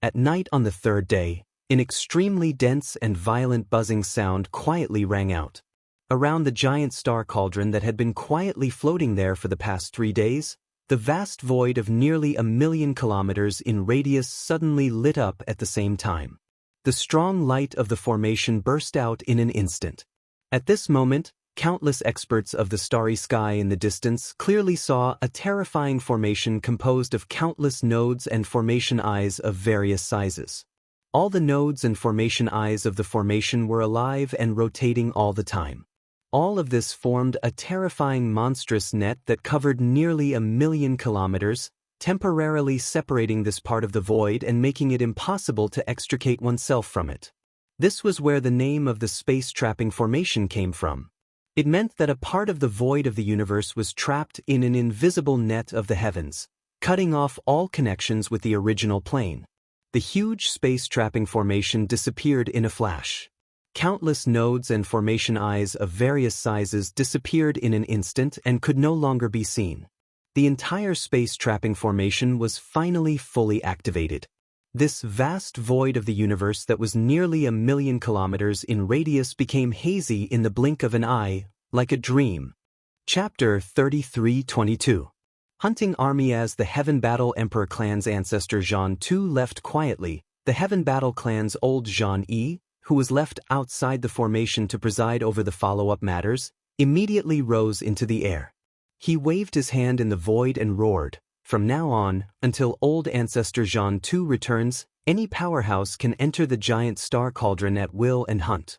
At night on the 3rd day, an extremely dense and violent buzzing sound quietly rang out. Around the giant star cauldron that had been quietly floating there for the past 3 days, the vast void of nearly 1,000,000 kilometers in radius suddenly lit up at the same time. The strong light of the formation burst out in an instant. At this moment, countless experts of the starry sky in the distance clearly saw a terrifying formation composed of countless nodes and formation eyes of various sizes. All the nodes and formation eyes of the formation were alive and rotating all the time. All of this formed a terrifying monstrous net that covered nearly 1,000,000 kilometers, temporarily separating this part of the void and making it impossible to extricate oneself from it. This was where the name of the space trapping formation came from. It meant that a part of the void of the universe was trapped in an invisible net of the heavens, cutting off all connections with the original plane. The huge space trapping formation disappeared in a flash. Countless nodes and formation eyes of various sizes disappeared in an instant and could no longer be seen. The entire space trapping formation was finally fully activated. This vast void of the universe that was nearly 1,000,000 kilometers in radius became hazy in the blink of an eye, like a dream. Chapter 33:22. Hunting Army. As the Heaven Battle Emperor clan's ancestor Jean II left quietly, the Heaven Battle clan's old Jean E, who was left outside the formation to preside over the follow-up matters, immediately rose into the air. He waved his hand in the void and roared, "From now on, until old ancestor Jean II returns, any powerhouse can enter the giant star cauldron at will and hunt."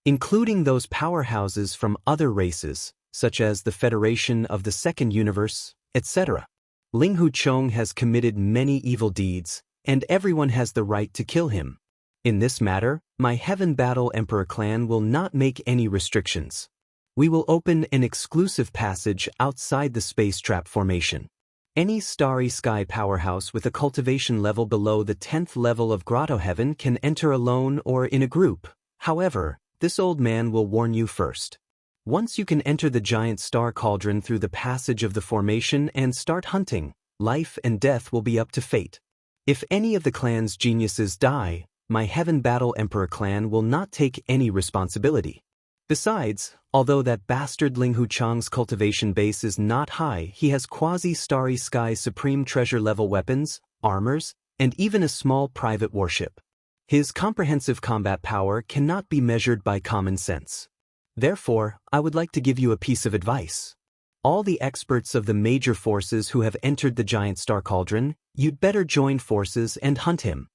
Including those powerhouses from other races, such as the Federation of the Second Universe, etc. Ling Huchong has committed many evil deeds, and everyone has the right to kill him. In this matter, my Heaven Battle Emperor clan will not make any restrictions. We will open an exclusive passage outside the space trap formation. Any starry sky powerhouse with a cultivation level below the 10th level of Grotto Heaven can enter alone or in a group. However, this old man will warn you first. Once you can enter the giant star cauldron through the passage of the formation and start hunting, life and death will be up to fate. If any of the clan's geniuses die, my Heaven Battle Emperor clan will not take any responsibility. Besides, although that bastard Ling Huchang's cultivation base is not high, he has quasi-starry sky supreme treasure level weapons, armors, and even a small private warship. His comprehensive combat power cannot be measured by common sense. Therefore, I would like to give you a piece of advice. All the experts of the major forces who have entered the giant star cauldron, you'd better join forces and hunt him.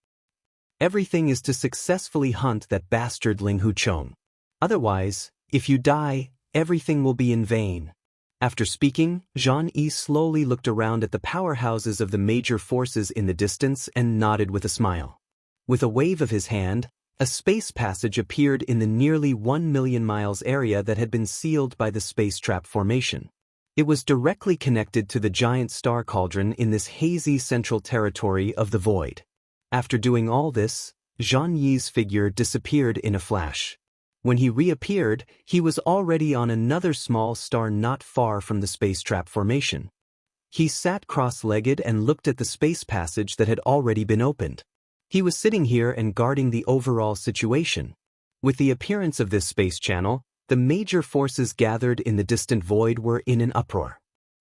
Everything is to successfully hunt that bastard Ling Huchong. Otherwise, if you die, everything will be in vain. After speaking, Jean E slowly looked around at the powerhouses of the major forces in the distance and nodded with a smile. With a wave of his hand, a space passage appeared in the nearly 1,000,000 miles area that had been sealed by the space trap formation. It was directly connected to the giant star cauldron in this hazy central territory of the void. After doing all this, Jean Yi's figure disappeared in a flash. When he reappeared, he was already on another small star not far from the space trap formation. He sat cross-legged and looked at the space passage that had already been opened. He was sitting here and guarding the overall situation. With the appearance of this space channel, the major forces gathered in the distant void were in an uproar.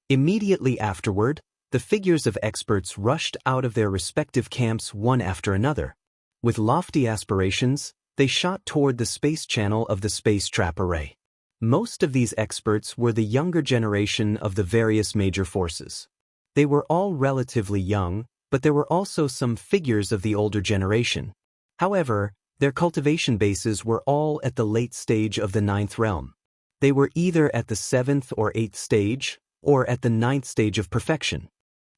Immediately afterward, the figures of experts rushed out of their respective camps one after another. With lofty aspirations, they shot toward the space channel of the space trap array. Most of these experts were the younger generation of the various major forces. They were all relatively young, but there were also some figures of the older generation. However, their cultivation bases were all at the late stage of the 9th realm. They were either at the 7th or 8th stage, or at the 9th stage of perfection.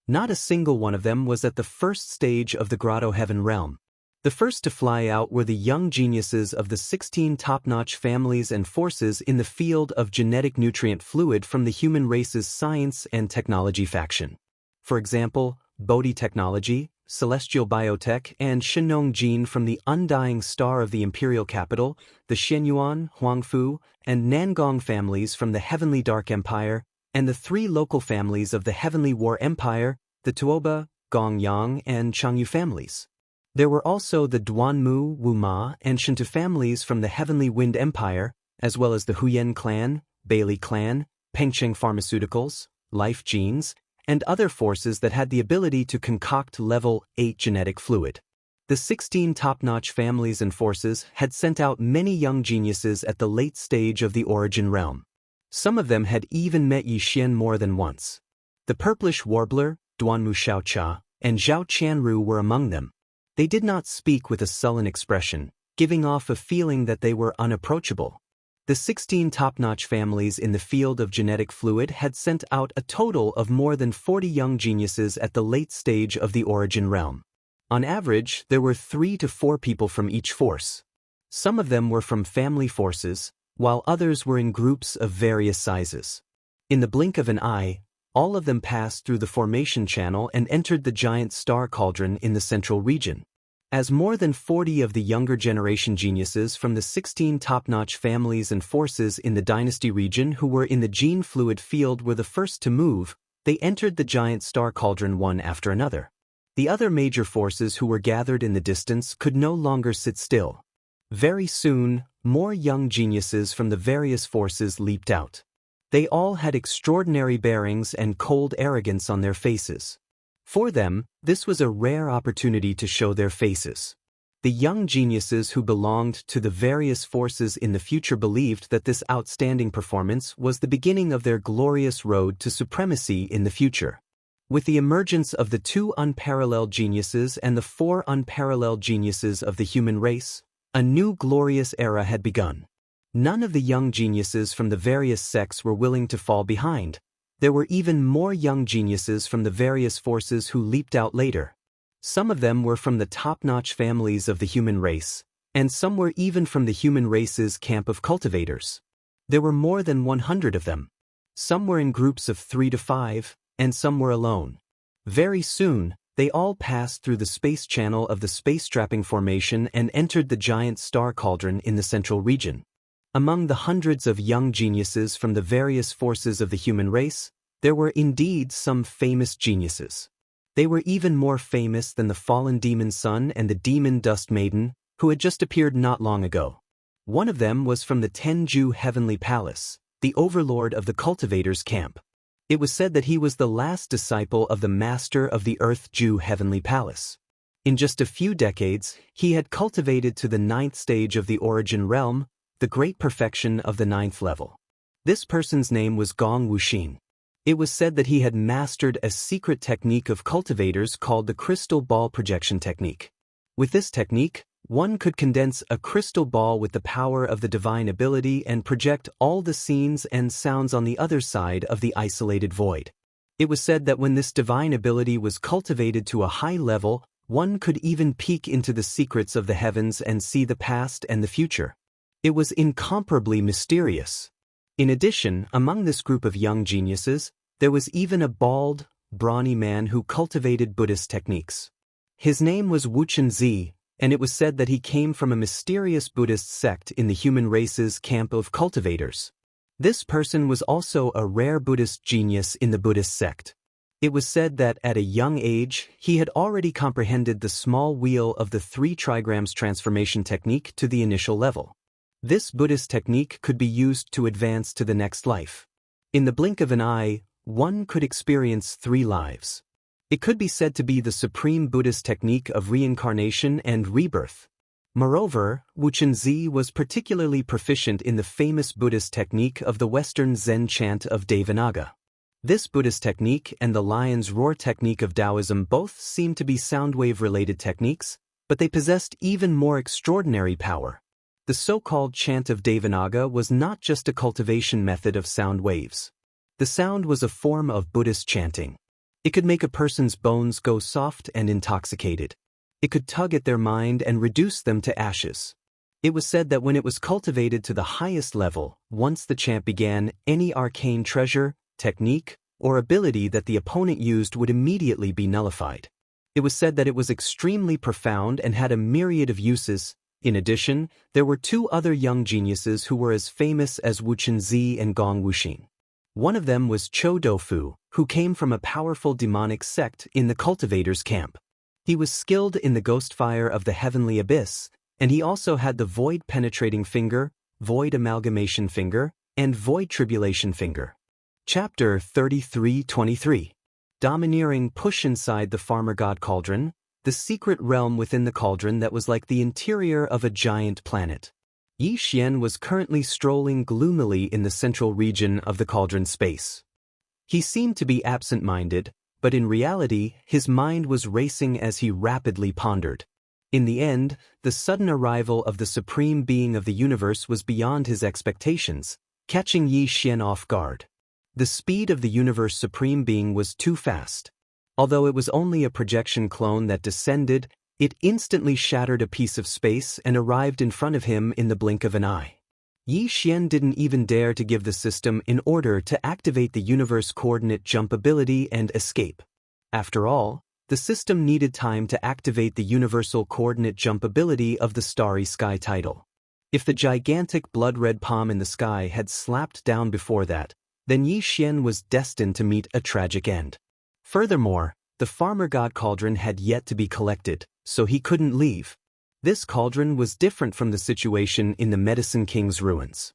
Not a single one of them was at the first stage of the Grotto Heaven realm. The first to fly out were the young geniuses of the 16 top-notch families and forces in the field of genetic nutrient fluid from the human race's science and technology faction. For example, Bodhi Technology, Celestial Biotech, and Shenong Jin from the Undying Star of the Imperial Capital, the Shenyuan, Huangfu, and Nangong families from the Heavenly Dark Empire, and the 3 local families of the Heavenly War Empire, the Tuoba, Gongyang, and Changyu families. There were also the Duanmu, Wuma, and Shinto families from the Heavenly Wind Empire, as well as the Huyen clan, Bailey clan, Pengcheng Pharmaceuticals, Life Genes, and other forces that had the ability to concoct level 8 genetic fluid. The 16 top-notch families and forces had sent out many young geniuses at the late stage of the origin realm. Some of them had even met Yi Xian more than once. The Purplish Warbler, Duanmu Xiaocha, and Zhao Qianru were among them. They did not speak with a sullen expression, giving off a feeling that they were unapproachable. The 16 top-notch families in the field of genetic fluid had sent out a total of more than 40 young geniuses at the late stage of the origin realm. On average, there were 3 to 4 people from each force. Some of them were from family forces, while others were in groups of various sizes. In the blink of an eye, all of them passed through the formation channel and entered the giant star cauldron in the central region. As more than 40 of the younger generation geniuses from the 16 top-notch families and forces in the dynasty region who were in the gene fluid field were the first to move, they entered the giant star cauldron one after another. The other major forces who were gathered in the distance could no longer sit still. Very soon, more young geniuses from the various forces leaped out. They all had extraordinary bearings and cold arrogance on their faces. For them, this was a rare opportunity to show their faces. The young geniuses who belonged to the various forces in the future believed that this outstanding performance was the beginning of their glorious road to supremacy in the future. With the emergence of the 2 unparalleled geniuses and the 4 unparalleled geniuses of the human race, a new glorious era had begun. None of the young geniuses from the various sects were willing to fall behind. There were even more young geniuses from the various forces who leaped out later. Some of them were from the top-notch families of the human race, and some were even from the human race's camp of cultivators. There were more than 100 of them. Some were in groups of 3 to 5, and some were alone. Very soon, they all passed through the space channel of the space-strapping formation and entered the giant star cauldron in the central region. Among the hundreds of young geniuses from the various forces of the human race, there were indeed some famous geniuses. They were even more famous than the fallen demon sun and the demon dust maiden, who had just appeared not long ago. One of them was from the Tenju Heavenly Palace, the overlord of the cultivators' camp. It was said that he was the last disciple of the master of the Earth-Jew Heavenly Palace. In just a few decades, he had cultivated to the 9th stage of the origin realm, the great perfection of the 9th level. This person's name was Gong Wuxin. It was said that he had mastered a secret technique of cultivators called the crystal ball projection technique. With this technique, one could condense a crystal ball with the power of the divine ability and project all the scenes and sounds on the other side of the isolated void. It was said that when this divine ability was cultivated to a high level, one could even peek into the secrets of the heavens and see the past and the future. It was incomparably mysterious. In addition, among this group of young geniuses, there was even a bald, brawny man who cultivated Buddhist techniques. His name was Wuchen Zi, and it was said that he came from a mysterious Buddhist sect in the human race's camp of cultivators. This person was also a rare Buddhist genius in the Buddhist sect. It was said that at a young age, he had already comprehended the small wheel of the 3 trigrams transformation technique to the initial level. This Buddhist technique could be used to advance to the next life. In the blink of an eye, one could experience 3 lives. It could be said to be the supreme Buddhist technique of reincarnation and rebirth. Moreover, Wuchen Zi was particularly proficient in the famous Buddhist technique of the Western Zen chant of Devanaga. This Buddhist technique and the lion's roar technique of Taoism both seem to be soundwave-related techniques, but they possessed even more extraordinary power. The so-called chant of Devanaga was not just a cultivation method of sound waves. The sound was a form of Buddhist chanting. It could make a person's bones go soft and intoxicated. It could tug at their mind and reduce them to ashes. It was said that when it was cultivated to the highest level, once the chant began, any arcane treasure, technique, or ability that the opponent used would immediately be nullified. It was said that it was extremely profound and had a myriad of uses. In addition, there were 2 other young geniuses who were as famous as Wuchen Zi and Gong Wuxin. One of them was Cho Dofu, who came from a powerful demonic sect in the cultivators' camp. He was skilled in the ghost fire of the heavenly abyss, and he also had the void penetrating finger, void amalgamation finger, and void tribulation finger. Chapter 33-23. Domineering push inside the farmer god cauldron, the secret realm within the cauldron that was like the interior of a giant planet. Yi Xian was currently strolling gloomily in the central region of the cauldron space. He seemed to be absent-minded, but in reality, his mind was racing as he rapidly pondered. In the end, the sudden arrival of the supreme being of the universe was beyond his expectations, catching Yi Xian off guard. The speed of the universe supreme being was too fast. Although it was only a projection clone that descended, it instantly shattered a piece of space and arrived in front of him in the blink of an eye. Yi Xian didn't even dare to give the system in order to activate the universe coordinate jump ability and escape. After all, the system needed time to activate the universal coordinate jump ability of the starry sky title. If the gigantic blood-red palm in the sky had slapped down before that, then Yi Xian was destined to meet a tragic end. Furthermore, the farmer god cauldron had yet to be collected, so he couldn't leave. This cauldron was different from the situation in the Medicine King's ruins.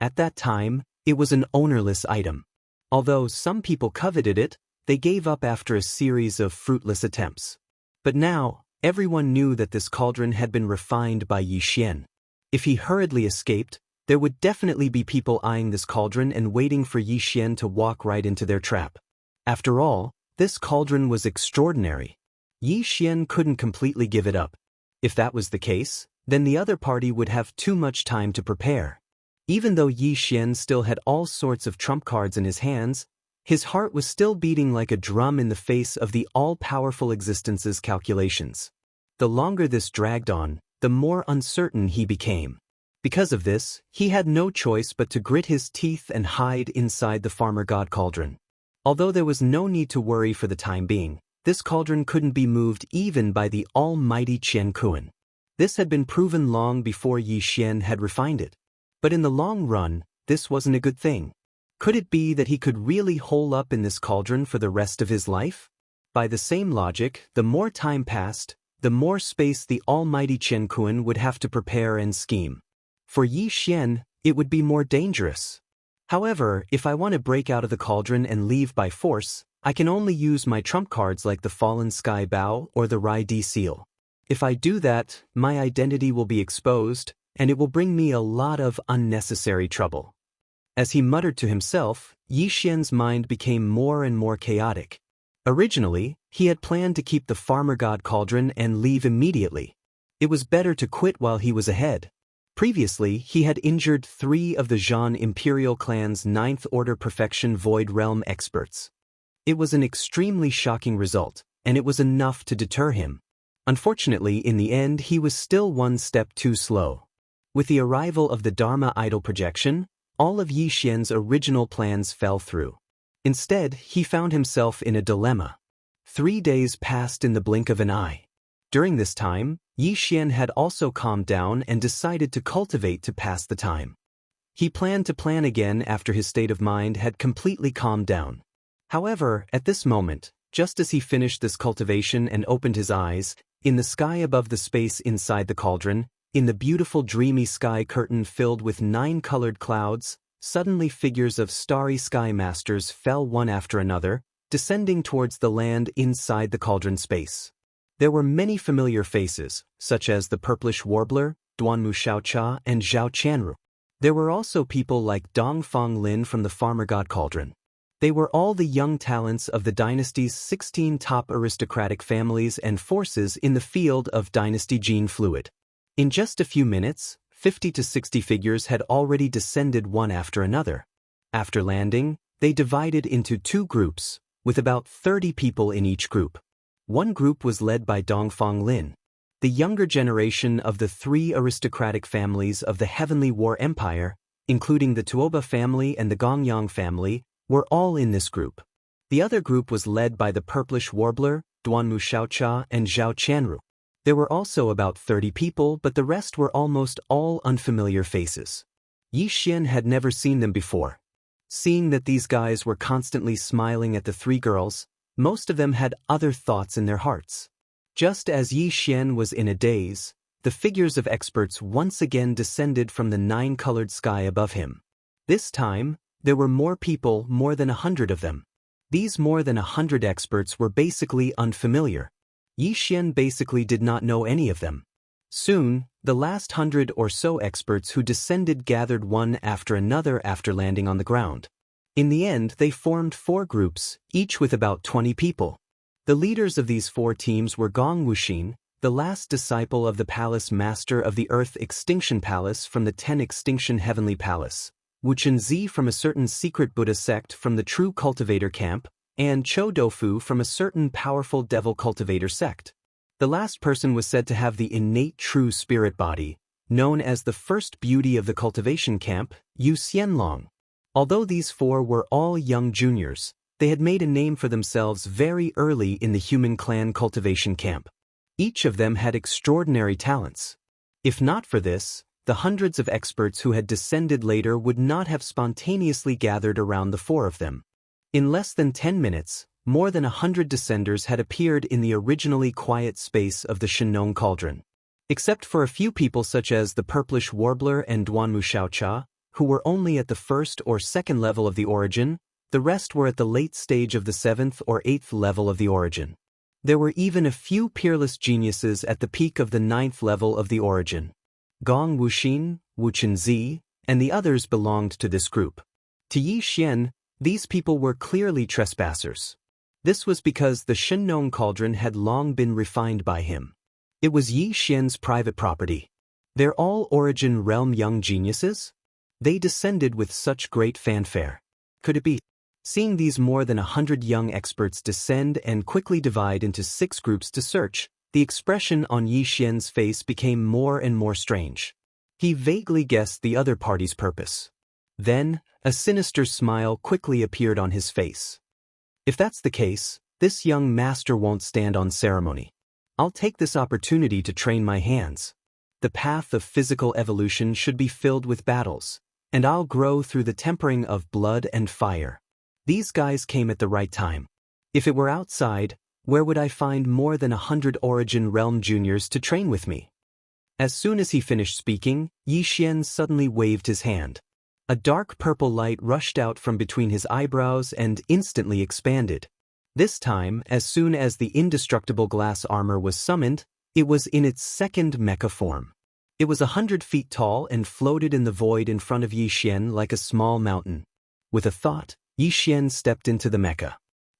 At that time, it was an ownerless item. Although some people coveted it, they gave up after a series of fruitless attempts. But now, everyone knew that this cauldron had been refined by Yi Xian. If he hurriedly escaped, there would definitely be people eyeing this cauldron and waiting for Yi Xian to walk right into their trap. After all, this cauldron was extraordinary. Yi Xian couldn't completely give it up. If that was the case, then the other party would have too much time to prepare. Even though Yi Xian still had all sorts of trump cards in his hands, his heart was still beating like a drum in the face of the all-powerful existence's calculations. The longer this dragged on, the more uncertain he became. Because of this, he had no choice but to grit his teeth and hide inside the farmer god cauldron. Although there was no need to worry for the time being, this cauldron couldn't be moved even by the almighty Qian Kuan. This had been proven long before Yi Xian had refined it. But in the long run, this wasn't a good thing. Could it be that he could really hole up in this cauldron for the rest of his life? By the same logic, the more time passed, the more space the almighty Qian Kuan would have to prepare and scheme. For Yi Xian, it would be more dangerous. However, if I want to break out of the cauldron and leave by force, I can only use my trump cards like the Fallen Sky Bow or the Rai Di Seal. If I do that, my identity will be exposed, and it will bring me a lot of unnecessary trouble. As he muttered to himself, Yi Xian's mind became more and more chaotic. Originally, he had planned to keep the farmer god cauldron and leave immediately. It was better to quit while he was ahead. Previously, he had injured 3 of the Zhan Imperial clan's 9th Order Perfection Void Realm experts. It was an extremely shocking result, and it was enough to deter him. Unfortunately, in the end, he was still one step too slow. With the arrival of the Dharma Idol projection, all of Yi Xian's original plans fell through. Instead, he found himself in a dilemma. 3 days passed in the blink of an eye. During this time, Yi Xian had also calmed down and decided to cultivate to pass the time. He planned to plan again after his state of mind had completely calmed down. However, at this moment, just as he finished this cultivation and opened his eyes, in the sky above the space inside the cauldron, in the beautiful dreamy sky curtain filled with 9 colored clouds, suddenly figures of starry sky masters fell one after another, descending towards the land inside the cauldron space. There were many familiar faces, such as the purplish warbler, Duanmu Xiaocha, and Zhao Qianru. There were also people like Dongfang Lin from the farmer god cauldron. They were all the young talents of the dynasty's 16 top aristocratic families and forces in the field of dynasty gene fluid. In just a few minutes, 50 to 60 figures had already descended one after another. After landing, they divided into 2 groups, with about 30 people in each group. One group was led by Dongfang Lin. The younger generation of the 3 aristocratic families of the Heavenly War Empire, including the Tuoba family and the Gongyang family, were all in this group. The other group was led by the purplish warbler, Duanmu Xiaocha, and Zhao Qianru. There were also about 30 people, but the rest were almost all unfamiliar faces. Yi Xian had never seen them before. Seeing that these guys were constantly smiling at the 3 girls, most of them had other thoughts in their hearts. Just as Yi Xian was in a daze, the figures of experts once again descended from the 9-colored sky above him. This time, there were more people, more than 100 of them. These more than 100 experts were basically unfamiliar. Yi Xian basically did not know any of them. Soon, the last 100 or so experts who descended gathered one after another after landing on the ground. In the end, they formed 4 groups, each with about 20 people. The leaders of these 4 teams were Gong Wuxin, the last disciple of the Palace Master of the Earth Extinction Palace from the 10 Extinction Heavenly Palace, Wu Chunzi from a certain secret Buddha sect from the True Cultivator Camp, and Chou Doufu from a certain powerful Devil Cultivator sect. The last person was said to have the innate true spirit body, known as the first beauty of the cultivation camp, Yu Xianlong. Although these 4 were all young juniors, they had made a name for themselves very early in the human clan cultivation camp. Each of them had extraordinary talents. If not for this, the hundreds of experts who had descended later would not have spontaneously gathered around the 4 of them. In less than 10 minutes, more than 100 descenders had appeared in the originally quiet space of the Shenong cauldron. Except for a few people such as the purplish warbler and Duanmu Xiaocha, who were only at the first or second level of the origin, the rest were at the late stage of the 7th or 8th level of the origin. There were even a few peerless geniuses at the peak of the 9th level of the origin. Gong Wuxin, Wu Chenzi, and the others belonged to this group. To Yi Xian, these people were clearly trespassers. This was because the Shenong cauldron had long been refined by him. It was Yi Xian's private property. They're all origin realm young geniuses? They descended with such great fanfare. Could it be? Seeing these more than 100 young experts descend and quickly divide into 6 groups to search, the expression on Yi Xian's face became more and more strange. He vaguely guessed the other party's purpose. Then, a sinister smile quickly appeared on his face. If that's the case, this young master won't stand on ceremony. I'll take this opportunity to train my hands. The path of physical evolution should be filled with battles, and I'll grow through the tempering of blood and fire. These guys came at the right time. If it were outside, where would I find more than 100 Origin Realm juniors to train with me? As soon as he finished speaking, Yi Xian suddenly waved his hand. A dark purple light rushed out from between his eyebrows and instantly expanded. This time, as soon as the indestructible glass armor was summoned, it was in its second mecha form. It was 100 feet tall and floated in the void in front of Yi Xian like a small mountain. With a thought, Yi Xian stepped into the mecha.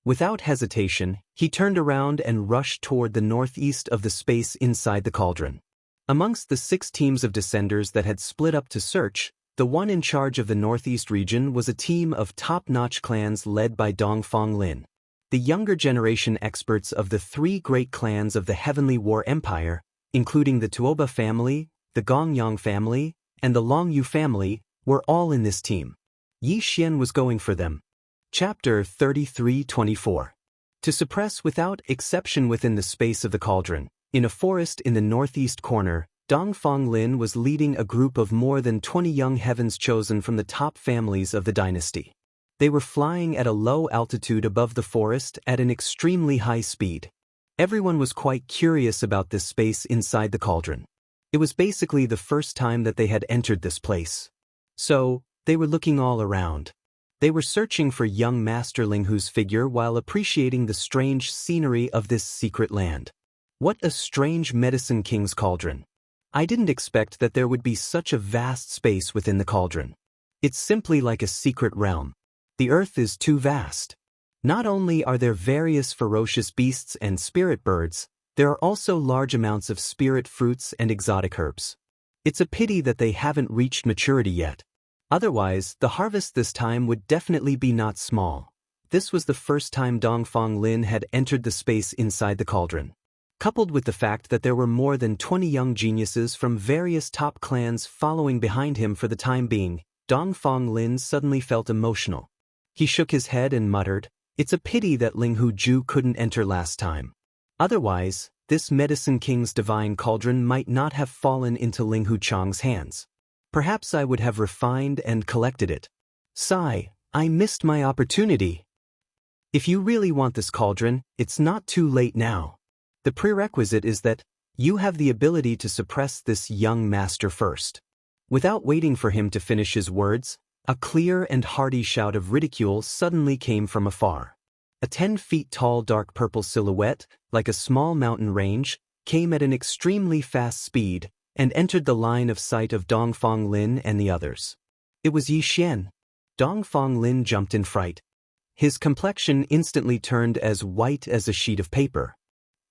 Without hesitation, he turned around and rushed toward the northeast of the space inside the cauldron. Amongst the 6 teams of descenders that had split up to search, the one in charge of the northeast region was a team of top-notch clans led by Dongfang Lin. The younger generation experts of the 3 great clans of the Heavenly War Empire, including the Tuoba family, the Gongyang family, and the Longyu family, were all in this team. Yi Xian was going for them. Chapter 33-24. To suppress without exception within the space of the cauldron, in a forest in the northeast corner, Dongfang Lin was leading a group of more than 20 young heavens chosen from the top families of the dynasty. They were flying at a low altitude above the forest at an extremely high speed. Everyone was quite curious about this space inside the cauldron. It was basically the first time that they had entered this place. So, they were looking all around. They were searching for young Master Linghu's figure while appreciating the strange scenery of this secret land. What a strange Medicine King's cauldron. I didn't expect that there would be such a vast space within the cauldron. It's simply like a secret realm. The earth is too vast. Not only are there various ferocious beasts and spirit birds, there are also large amounts of spirit fruits and exotic herbs. It's a pity that they haven't reached maturity yet. Otherwise, the harvest this time would definitely be not small. This was the first time Dongfang Lin had entered the space inside the cauldron. Coupled with the fact that there were more than 20 young geniuses from various top clans following behind him for the time being, Dongfang Lin suddenly felt emotional. He shook his head and muttered, "It's a pity that Linghu Ju couldn't enter last time. Otherwise, this Medicine King's divine cauldron might not have fallen into Linghu Chang's hands. Perhaps I would have refined and collected it. Sigh, I missed my opportunity. If you really want this cauldron, it's not too late now. The prerequisite is that you have the ability to suppress this young master first." Without waiting for him to finish his words, a clear and hearty shout of ridicule suddenly came from afar. A 10 feet tall dark purple silhouette, like a small mountain range, came at an extremely fast speed and entered the line of sight of Dongfang Lin and the others. It was Yi Xian. Dongfang Lin jumped in fright. His complexion instantly turned as white as a sheet of paper.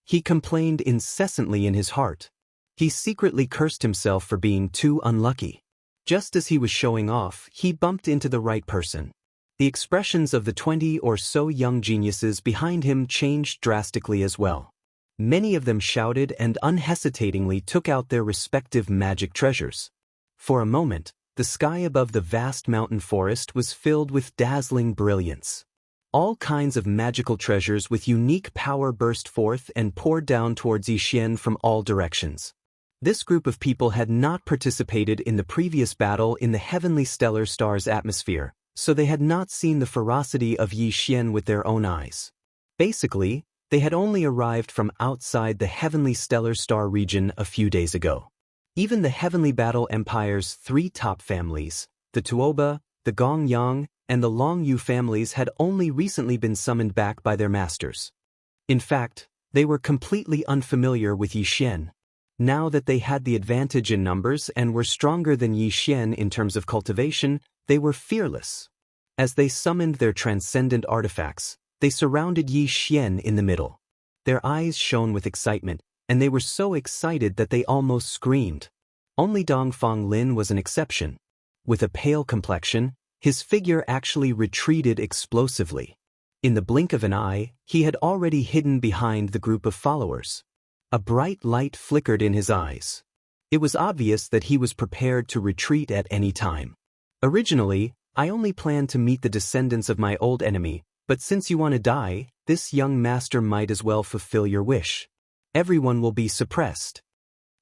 He complained incessantly in his heart. He secretly cursed himself for being too unlucky. Just as he was showing off, he bumped into the right person. The expressions of the 20 or so young geniuses behind him changed drastically as well. Many of them shouted and unhesitatingly took out their respective magic treasures. For a moment, the sky above the vast mountain forest was filled with dazzling brilliance. All kinds of magical treasures with unique power burst forth and poured down towards Yi Xian from all directions. This group of people had not participated in the previous battle in the heavenly stellar star's atmosphere, so they had not seen the ferocity of Yi Xian with their own eyes. Basically, they had only arrived from outside the heavenly stellar star region a few days ago. Even the Heavenly Battle Empire's 3 top families, the Tuoba, the Gongyang, and the Longyu families had only recently been summoned back by their masters. In fact, they were completely unfamiliar with Yi Xian. Now that they had the advantage in numbers and were stronger than Yi Xian in terms of cultivation, they were fearless. As they summoned their transcendent artifacts, they surrounded Yi Xian in the middle. Their eyes shone with excitement, and they were so excited that they almost screamed. Only Dongfang Lin was an exception. With a pale complexion, his figure actually retreated explosively. In the blink of an eye, he had already hidden behind the group of followers. A bright light flickered in his eyes. It was obvious that he was prepared to retreat at any time. Originally, I only planned to meet the descendants of my old enemy, but since you want to die, this young master might as well fulfill your wish. Everyone will be suppressed.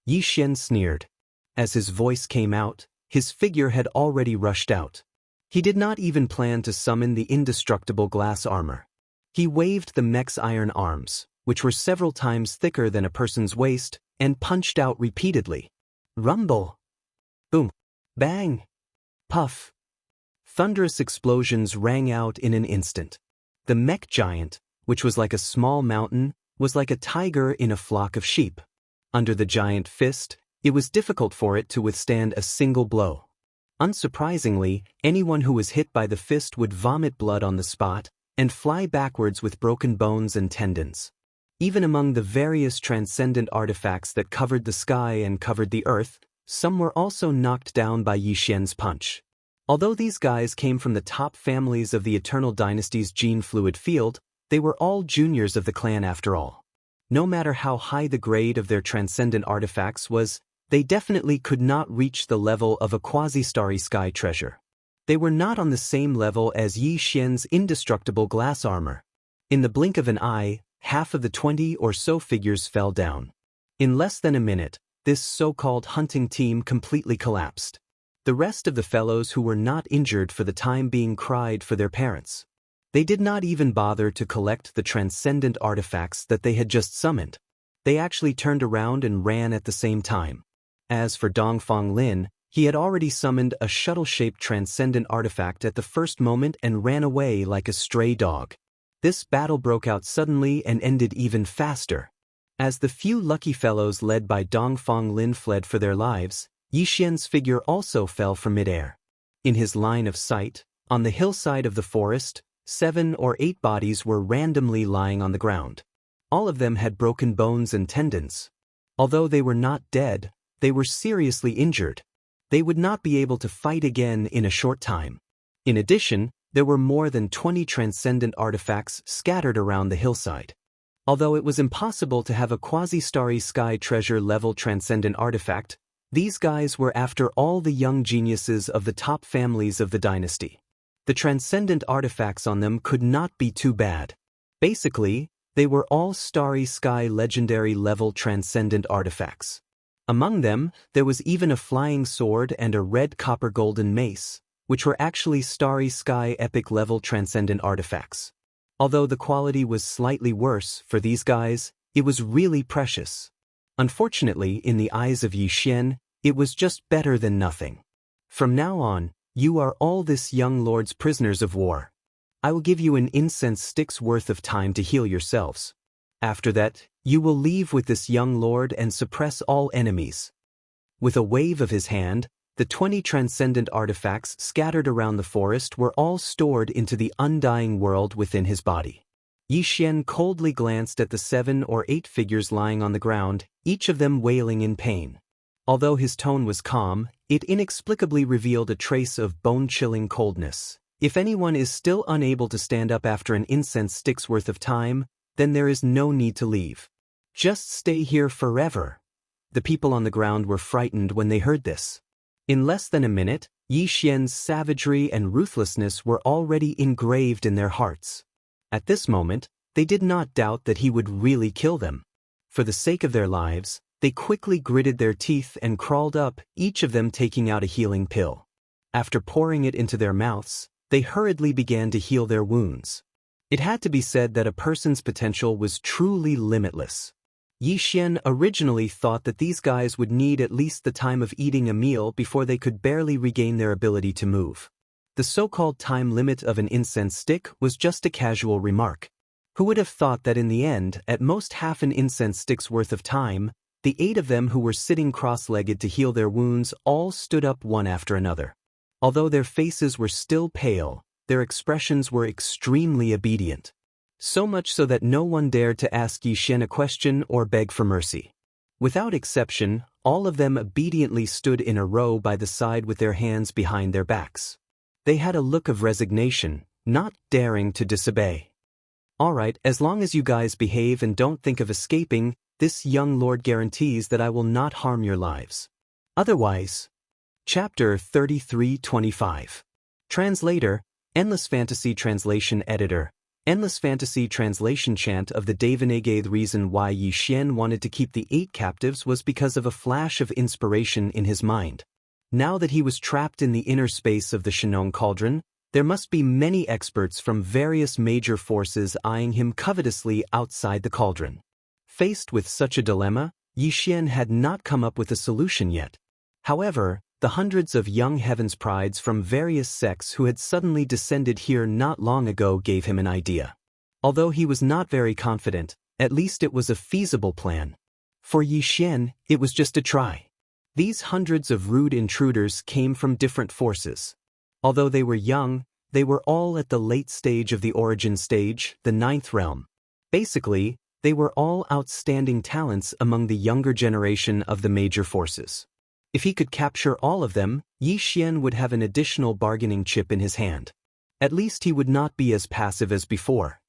Yi Xian sneered. As his voice came out, his figure had already rushed out. He did not even plan to summon the indestructible glass armor. He waved the mech's iron arms, which were several times thicker than a person's waist, and punched out repeatedly. Rumble! Boom! Bang! Puff! Thunderous explosions rang out in an instant. The mech giant, which was like a small mountain, was like a tiger in a flock of sheep. Under the giant fist, it was difficult for it to withstand a single blow. Unsurprisingly, anyone who was hit by the fist would vomit blood on the spot and fly backwards with broken bones and tendons. Even among the various transcendent artifacts that covered the sky and covered the earth, some were also knocked down by Yi Xian's punch. Although these guys came from the top families of the Eternal Dynasty's gene fluid field, they were all juniors of the clan after all. No matter how high the grade of their transcendent artifacts was, they definitely could not reach the level of a quasi-starry sky treasure. They were not on the same level as Yi Xian's indestructible glass armor. In the blink of an eye, half of the 20 or so figures fell down. In less than a minute, this so-called hunting team completely collapsed. The rest of the fellows who were not injured for the time being cried for their parents. They did not even bother to collect the transcendent artifacts that they had just summoned. They actually turned around and ran at the same time. As for Dongfang Lin, he had already summoned a shuttle-shaped transcendent artifact at the first moment and ran away like a stray dog. This battle broke out suddenly and ended even faster. As the few lucky fellows led by Dongfang Lin fled for their lives, Yi Xian's figure also fell from midair. In his line of sight, on the hillside of the forest, 7 or 8 bodies were randomly lying on the ground. All of them had broken bones and tendons. Although they were not dead, they were seriously injured. They would not be able to fight again in a short time. In addition, there were more than 20 transcendent artifacts scattered around the hillside. Although it was impossible to have a quasi-starry sky treasure-level transcendent artifact, these guys were after all the young geniuses of the top families of the dynasty. The transcendent artifacts on them could not be too bad. Basically, they were all starry sky legendary-level transcendent artifacts. Among them, there was even a flying sword and a red copper golden mace, which were actually starry sky epic level transcendent artifacts. Although the quality was slightly worse for these guys, it was really precious. Unfortunately, in the eyes of Yi Xian, it was just better than nothing. From now on, you are all this young lord's prisoners of war. I will give you an incense stick's worth of time to heal yourselves. After that, you will leave with this young lord and suppress all enemies. With a wave of his hand, the 20 transcendent artifacts scattered around the forest were all stored into the undying world within his body. Yi Xian coldly glanced at the 7 or 8 figures lying on the ground, each of them wailing in pain. Although his tone was calm, it inexplicably revealed a trace of bone-chilling coldness. If anyone is still unable to stand up after an incense stick's worth of time, then there is no need to leave. Just stay here forever. The people on the ground were frightened when they heard this. In less than a minute, Yi Xian's savagery and ruthlessness were already engraved in their hearts. At this moment, they did not doubt that he would really kill them. For the sake of their lives, they quickly gritted their teeth and crawled up, each of them taking out a healing pill. After pouring it into their mouths, they hurriedly began to heal their wounds. It had to be said that a person's potential was truly limitless. Yi Xian originally thought that these guys would need at least the time of eating a meal before they could barely regain their ability to move. The so-called time limit of an incense stick was just a casual remark. Who would have thought that in the end, at most half an incense stick's worth of time, the 8 of them who were sitting cross-legged to heal their wounds all stood up one after another. Although their faces were still pale, their expressions were extremely obedient. So much so that no one dared to ask Yi Xian a question or beg for mercy. Without exception, all of them obediently stood in a row by the side with their hands behind their backs. They had a look of resignation, not daring to disobey. "All right, as long as you guys behave and don't think of escaping, this young lord guarantees that I will not harm your lives. Otherwise." Chapter 33-25. Translator, Endless Fantasy Translation Editor. Endless Fantasy Translation Chant of the Devanege. The reason why Yi Xian wanted to keep the 8 captives was because of a flash of inspiration in his mind. Now that he was trapped in the inner space of the Shenong Cauldron, there must be many experts from various major forces eyeing him covetously outside the cauldron. Faced with such a dilemma, Yi Xian had not come up with a solution yet. However, the hundreds of young heavens prides from various sects who had suddenly descended here not long ago gave him an idea. Although he was not very confident, at least it was a feasible plan. For Yi Xian, it was just a try. These hundreds of rude intruders came from different forces. Although they were young, they were all at the late stage of the origin stage, the 9th realm. Basically, they were all outstanding talents among the younger generation of the major forces. If he could capture all of them, Yi Xian would have an additional bargaining chip in his hand. At least he would not be as passive as before.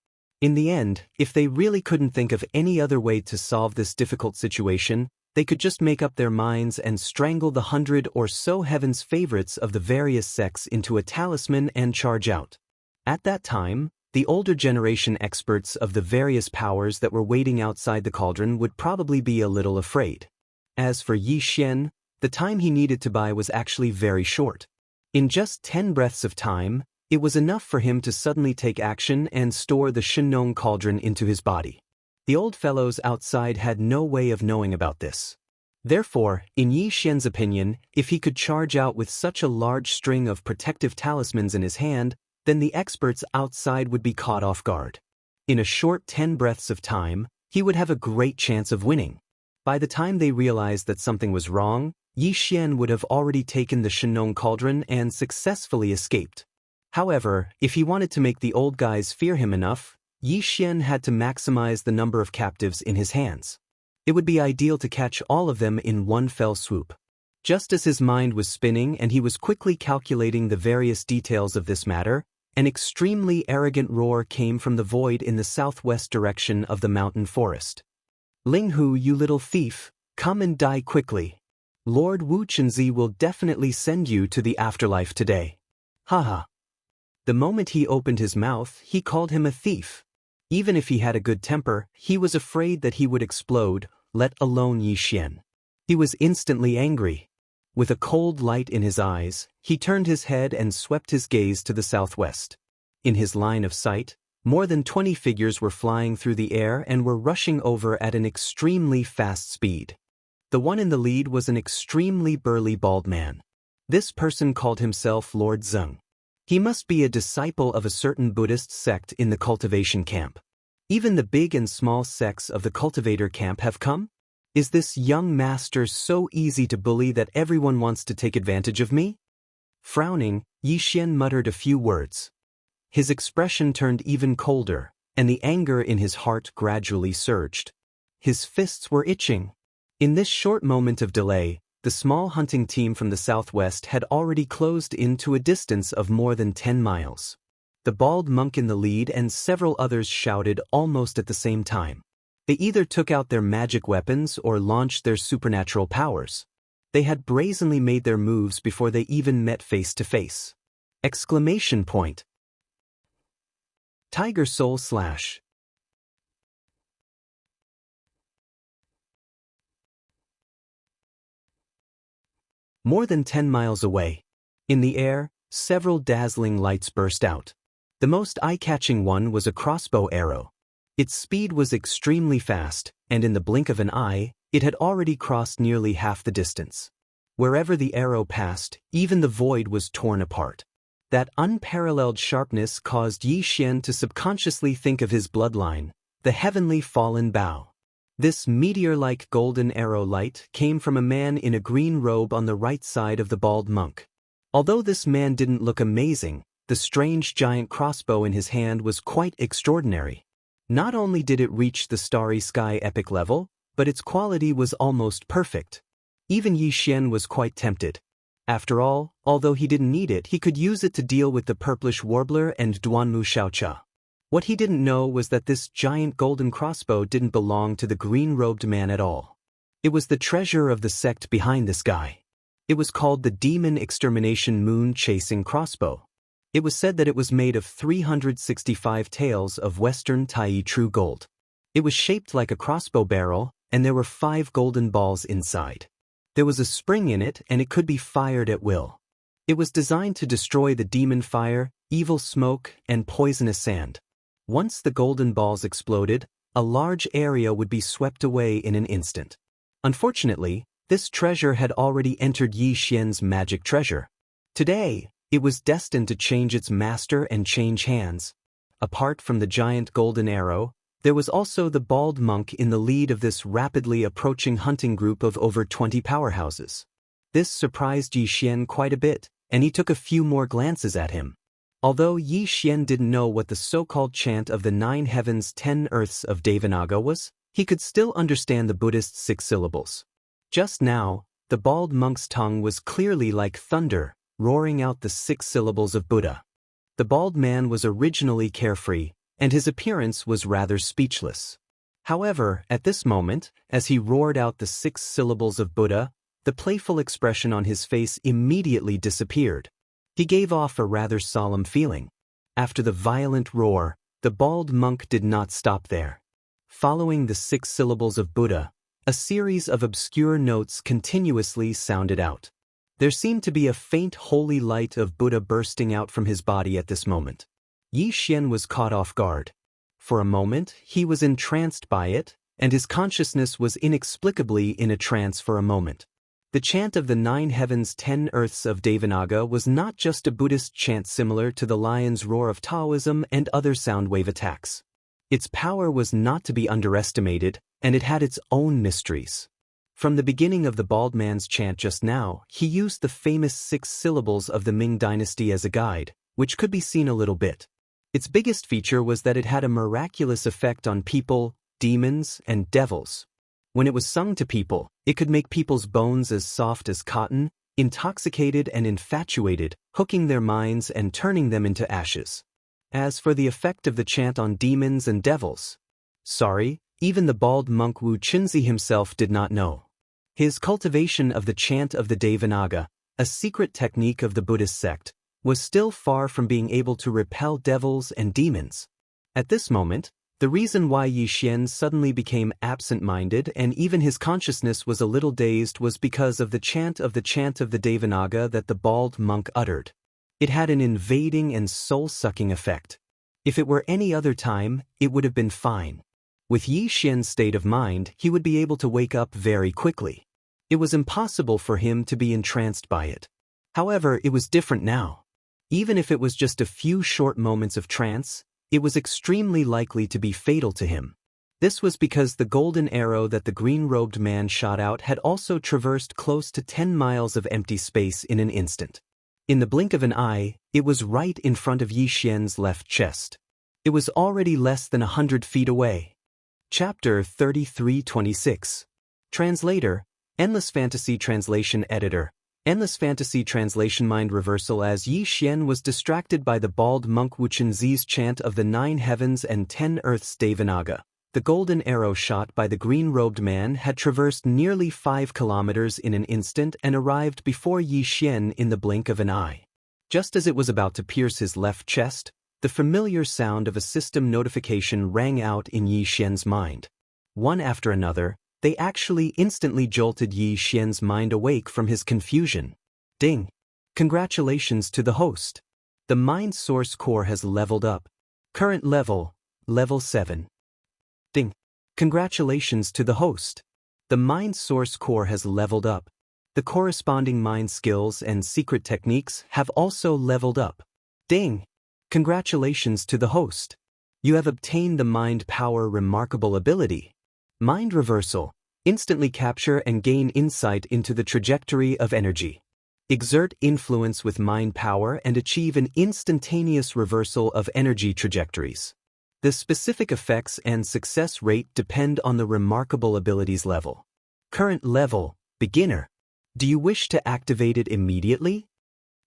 In the end, if they really couldn't think of any other way to solve this difficult situation, they could just make up their minds and strangle the 100 or so heaven's favorites of the various sects into a talisman and charge out. At that time, the older generation experts of the various powers that were waiting outside the cauldron would probably be a little afraid. As for Yi Xian, the time he needed to buy was actually very short. In just 10 breaths of time, it was enough for him to suddenly take action and store the Shenong Cauldron into his body. The old fellows outside had no way of knowing about this. Therefore, in Yi Xian's opinion, if he could charge out with such a large string of protective talismans in his hand, then the experts outside would be caught off guard. In a short 10 breaths of time, he would have a great chance of winning. By the time they realized that something was wrong, Yi Xian would have already taken the Shenong Cauldron and successfully escaped. However, if he wanted to make the old guys fear him enough, Yi Xian had to maximize the number of captives in his hands. It would be ideal to catch all of them in one fell swoop. Just as his mind was spinning and he was quickly calculating the various details of this matter, an extremely arrogant roar came from the void in the southwest direction of the mountain forest. "Ling Hu, you little thief, come and die quickly. Lord Wu Chenzi will definitely send you to the afterlife today." Haha. The moment he opened his mouth, he called him a thief. Even if he had a good temper, he was afraid that he would explode, let alone Yi Xian. He was instantly angry. With a cold light in his eyes, he turned his head and swept his gaze to the southwest. In his line of sight, more than 20 figures were flying through the air and were rushing over at an extremely fast speed. The one in the lead was an extremely burly bald man. This person called himself Lord Zeng. He must be a disciple of a certain Buddhist sect in the cultivation camp. Even the big and small sects of the cultivator camp have come? Is this young master so easy to bully that everyone wants to take advantage of me? Frowning, Yi Xian muttered a few words. His expression turned even colder, and the anger in his heart gradually surged. His fists were itching. In this short moment of delay, the small hunting team from the southwest had already closed in to a distance of more than 10 miles. The bald monk in the lead and several others shouted almost at the same time. They either took out their magic weapons or launched their supernatural powers. They had brazenly made their moves before they even met face to face. Exclamation point. Tiger Soul Slash. More than 10 miles away. In the air, several dazzling lights burst out. The most eye-catching one was a crossbow arrow. Its speed was extremely fast, and in the blink of an eye, it had already crossed nearly half the distance. Wherever the arrow passed, even the void was torn apart. That unparalleled sharpness caused Yi Xian to subconsciously think of his bloodline, the heavenly fallen bow. This meteor-like golden arrow light came from a man in a green robe on the right side of the bald monk. Although this man didn't look amazing, the strange giant crossbow in his hand was quite extraordinary. Not only did it reach the starry sky epic level, but its quality was almost perfect. Even Yi Xian was quite tempted. After all, although he didn't need it, he could use it to deal with the purplish warbler and Duanmu Xiaocha. What he didn't know was that this giant golden crossbow didn't belong to the green-robed man at all. It was the treasure of the sect behind this guy. It was called the Demon Extermination Moon-Chasing Crossbow. It was said that it was made of 365 taels of Western Tai true gold. It was shaped like a crossbow barrel, and there were 5 golden balls inside. There was a spring in it, and it could be fired at will. It was designed to destroy the demon fire, evil smoke, and poisonous sand. Once the golden balls exploded, a large area would be swept away in an instant. Unfortunately, this treasure had already entered Yi Xian's magic treasure. Today, it was destined to change its master and change hands. Apart from the giant golden arrow, there was also the bald monk in the lead of this rapidly approaching hunting group of over 20 powerhouses. This surprised Yi Xian quite a bit, and he took a few more glances at him. Although Yi Xian didn't know what the so-called chant of the 9 heavens 10 earths of Devanaga was, he could still understand the Buddhist 6 syllables. Just now, the bald monk's tongue was clearly like thunder, roaring out the 6 syllables of Buddha. The bald man was originally carefree, and his appearance was rather speechless. However, at this moment, as he roared out the 6 syllables of Buddha, the playful expression on his face immediately disappeared. He gave off a rather solemn feeling. After the violent roar, the bald monk did not stop there. Following the 6 syllables of Buddha, a series of obscure notes continuously sounded out. There seemed to be a faint holy light of Buddha bursting out from his body at this moment. Yi Xian was caught off guard. For a moment, he was entranced by it, and his consciousness was inexplicably in a trance for a moment. The chant of the 9 heavens 10 earths of Devanaga was not just a Buddhist chant similar to the lion's roar of Taoism and other sound wave attacks. Its power was not to be underestimated, and it had its own mysteries. From the beginning of the bald man's chant just now, he used the famous 6 syllables of the Ming dynasty as a guide, which could be seen a little bit. Its biggest feature was that it had a miraculous effect on people, demons, and devils. When it was sung to people, it could make people's bones as soft as cotton, intoxicated and infatuated, hooking their minds and turning them into ashes. As for the effect of the chant on demons and devils, even the bald monk Wu Chinzi himself did not know. His cultivation of the chant of the Devanaga, a secret technique of the Buddhist sect, was still far from being able to repel devils and demons. At this moment, the reason why Yi Xian suddenly became absent-minded and even his consciousness was a little dazed was because of the chant of the Devanaga that the bald monk uttered. It had an invading and soul-sucking effect. If it were any other time, it would have been fine. With Yi Xian's state of mind, he would be able to wake up very quickly. It was impossible for him to be entranced by it. However, it was different now. Even if it was just a few short moments of trance, it was extremely likely to be fatal to him. This was because the golden arrow that the green-robed man shot out had also traversed close to 10 miles of empty space in an instant. In the blink of an eye, it was right in front of Yi Xian's left chest. It was already less than 100 feet away. Chapter 3326. Translator, Endless Fantasy Translation Editor. Endless Fantasy Translation Mind Reversal. As Yi Xian was distracted by the bald monk Wu Chenzi's chant of the 9 heavens and 10 earths Devanaga, the golden arrow shot by the green-robed man had traversed nearly 5 kilometers in an instant and arrived before Yi Xian in the blink of an eye. Just as it was about to pierce his left chest, the familiar sound of a system notification rang out in Yi Xian's mind. One after another, they actually instantly jolted Yi Xian's mind awake from his confusion. Ding! Congratulations to the host. The mind source core has leveled up. Current level, level 7. Ding. Congratulations to the host. The mind source core has leveled up. The corresponding mind skills and secret techniques have also leveled up. Ding. Congratulations to the host. You have obtained the mind power remarkable ability. Mind reversal. Instantly capture and gain insight into the trajectory of energy. Exert influence with mind power and achieve an instantaneous reversal of energy trajectories. The specific effects and success rate depend on the remarkable abilities level. Current level, beginner. Do you wish to activate it immediately?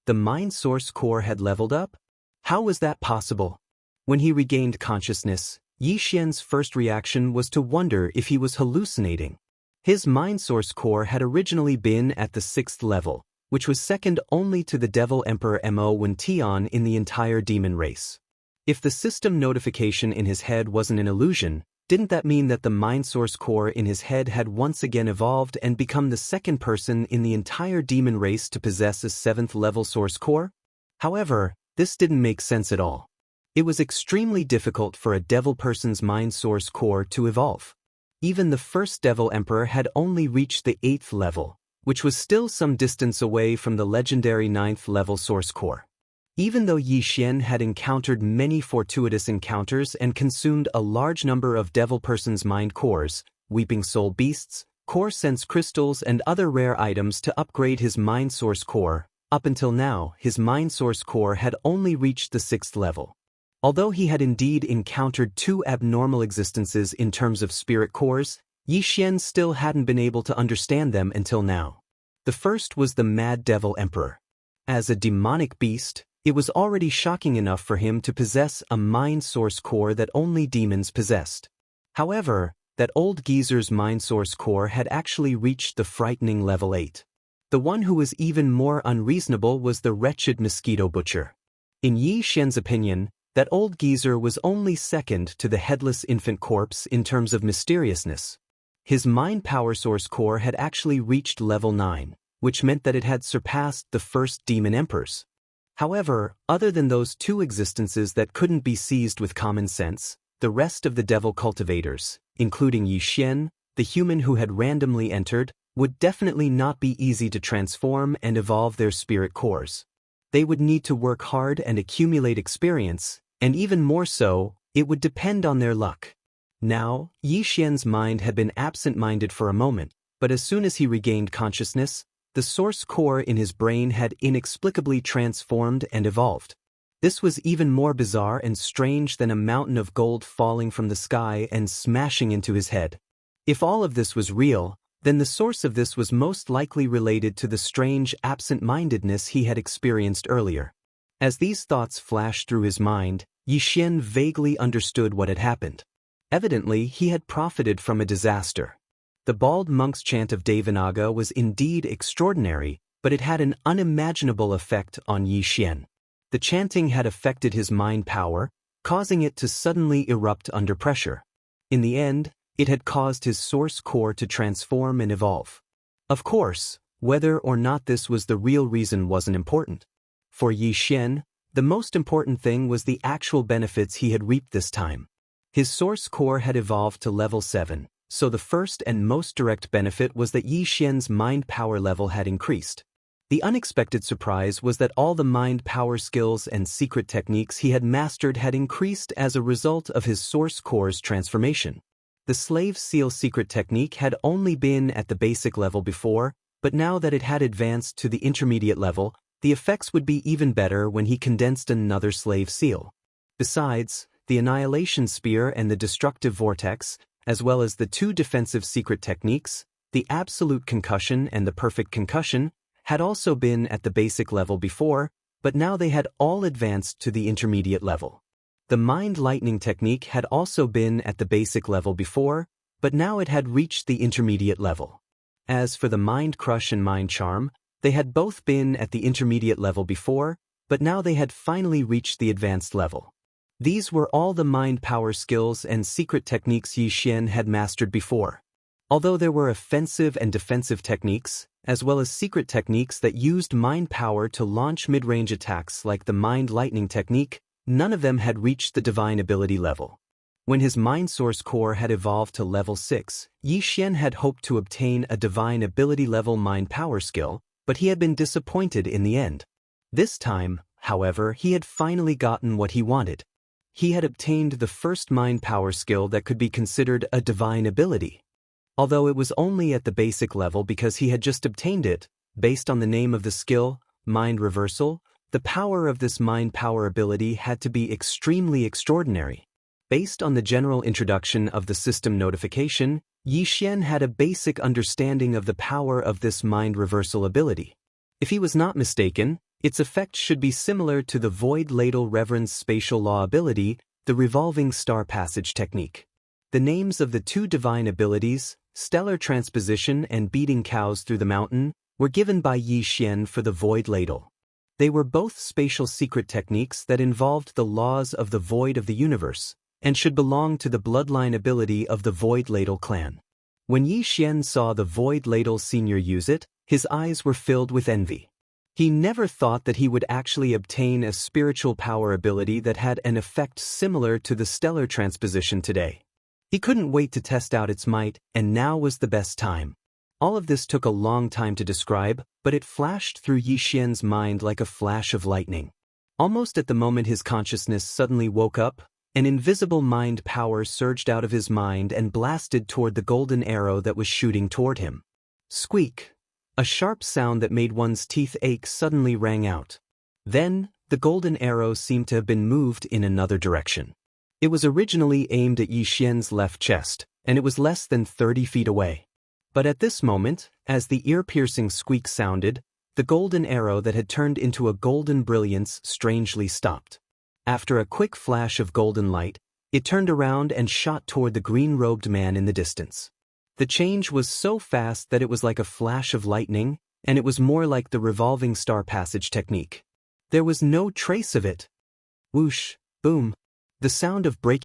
The mind source core had leveled up? How was that possible? When he regained consciousness, Yi Xian's first reaction was to wonder if he was hallucinating. His mind source core had originally been at the 6th level, which was second only to the Devil Emperor Mo Wen Tian in the entire demon race. If the system notification in his head wasn't an illusion, didn't that mean that the mind source core in his head had once again evolved and become the second person in the entire demon race to possess a 7th level source core? However, this didn't make sense at all. It was extremely difficult for a devil person's mind source core to evolve. Even the first Devil Emperor had only reached the 8th level, which was still some distance away from the legendary 9th level source core. Even though Yi Xian had encountered many fortuitous encounters and consumed a large number of devil person's mind cores, weeping soul beasts, core sense crystals and other rare items to upgrade his mind source core, up until now his mind source core had only reached the 6th level. Although he had indeed encountered 2 abnormal existences in terms of spirit cores, Yi Xian still hadn't been able to understand them until now. The first was the Mad Devil Emperor. As a demonic beast, it was already shocking enough for him to possess a mind source core that only demons possessed. However, that old geezer's mind source core had actually reached the frightening level 8. The one who was even more unreasonable was the wretched mosquito butcher. In Yi Xian's opinion, that old geezer was only second to the headless infant corpse in terms of mysteriousness. His mind power source core had actually reached level 9, which meant that it had surpassed the first demon emperors. However, other than those 2 existences that couldn't be seized with common sense, the rest of the devil cultivators, including Yi Xian, the human who had randomly entered, would definitely not be easy to transform and evolve their spirit cores. They would need to work hard and accumulate experience, and even more so, it would depend on their luck. Now, Yi Xian's mind had been absent-minded for a moment, but as soon as he regained consciousness, the source core in his brain had inexplicably transformed and evolved. This was even more bizarre and strange than a mountain of gold falling from the sky and smashing into his head. If all of this was real, then the source of this was most likely related to the strange absent-mindedness he had experienced earlier. As these thoughts flashed through his mind, Yi Xian vaguely understood what had happened. Evidently, he had profited from a disaster. The bald monk's chant of Devanaga was indeed extraordinary, but it had an unimaginable effect on Yi Xian. The chanting had affected his mind power, causing it to suddenly erupt under pressure. In the end, it had caused his source core to transform and evolve. Of course, whether or not this was the real reason wasn't important. For Yi Xian, the most important thing was the actual benefits he had reaped this time. His source core had evolved to level 7. So the first and most direct benefit was that Yi Xian's mind power level had increased. The unexpected surprise was that all the mind power skills and secret techniques he had mastered had increased as a result of his source core's transformation. The slave seal secret technique had only been at the basic level before, but now that it had advanced to the intermediate level, the effects would be even better when he condensed another slave seal. Besides, the annihilation spear and the destructive vortex, as well as the 2 defensive secret techniques, the absolute concussion and the perfect concussion, had also been at the basic level before, but now they had all advanced to the intermediate level. The mind lightning technique had also been at the basic level before, but now it had reached the intermediate level. As for the mind crush and mind charm, they had both been at the intermediate level before, but now they had finally reached the advanced level. These were all the mind power skills and secret techniques Yi Xian had mastered before. Although there were offensive and defensive techniques, as well as secret techniques that used mind power to launch mid-range attacks like the mind lightning technique, none of them had reached the divine ability level. When his mind source core had evolved to level 6, Yi Xian had hoped to obtain a divine ability level mind power skill, but he had been disappointed in the end. This time, however, he had finally gotten what he wanted. He had obtained the first mind power skill that could be considered a divine ability. Although it was only at the basic level because he had just obtained it, based on the name of the skill, mind reversal, the power of this mind power ability had to be extremely extraordinary. Based on the general introduction of the system notification, Yi Xian had a basic understanding of the power of this mind reversal ability. If he was not mistaken, its effect should be similar to the Void Ladle Reverend's spatial law ability, the revolving star passage technique. The names of the two divine abilities, stellar transposition and beating cows through the mountain, were given by Yi Xian for the Void Ladle. They were both spatial secret techniques that involved the laws of the void of the universe, and should belong to the bloodline ability of the Void Ladle clan. When Yi Xian saw the Void Ladle Senior use it, his eyes were filled with envy. He never thought that he would actually obtain a spiritual power ability that had an effect similar to the stellar transposition today. He couldn't wait to test out its might, and now was the best time. All of this took a long time to describe, but it flashed through Yi Xian's mind like a flash of lightning. Almost at the moment his consciousness suddenly woke up, an invisible mind power surged out of his mind and blasted toward the golden arrow that was shooting toward him. Squeak! A sharp sound that made one's teeth ache suddenly rang out. Then, the golden arrow seemed to have been moved in another direction. It was originally aimed at Yi Xian's left chest, and it was less than 30 feet away. But at this moment, as the ear-piercing squeak sounded, the golden arrow that had turned into a golden brilliance strangely stopped. After a quick flash of golden light, it turned around and shot toward the green-robed man in the distance. The change was so fast that it was like a flash of lightning, and it was more like the revolving star passage technique. There was no trace of it. Whoosh, boom. The sound of breaking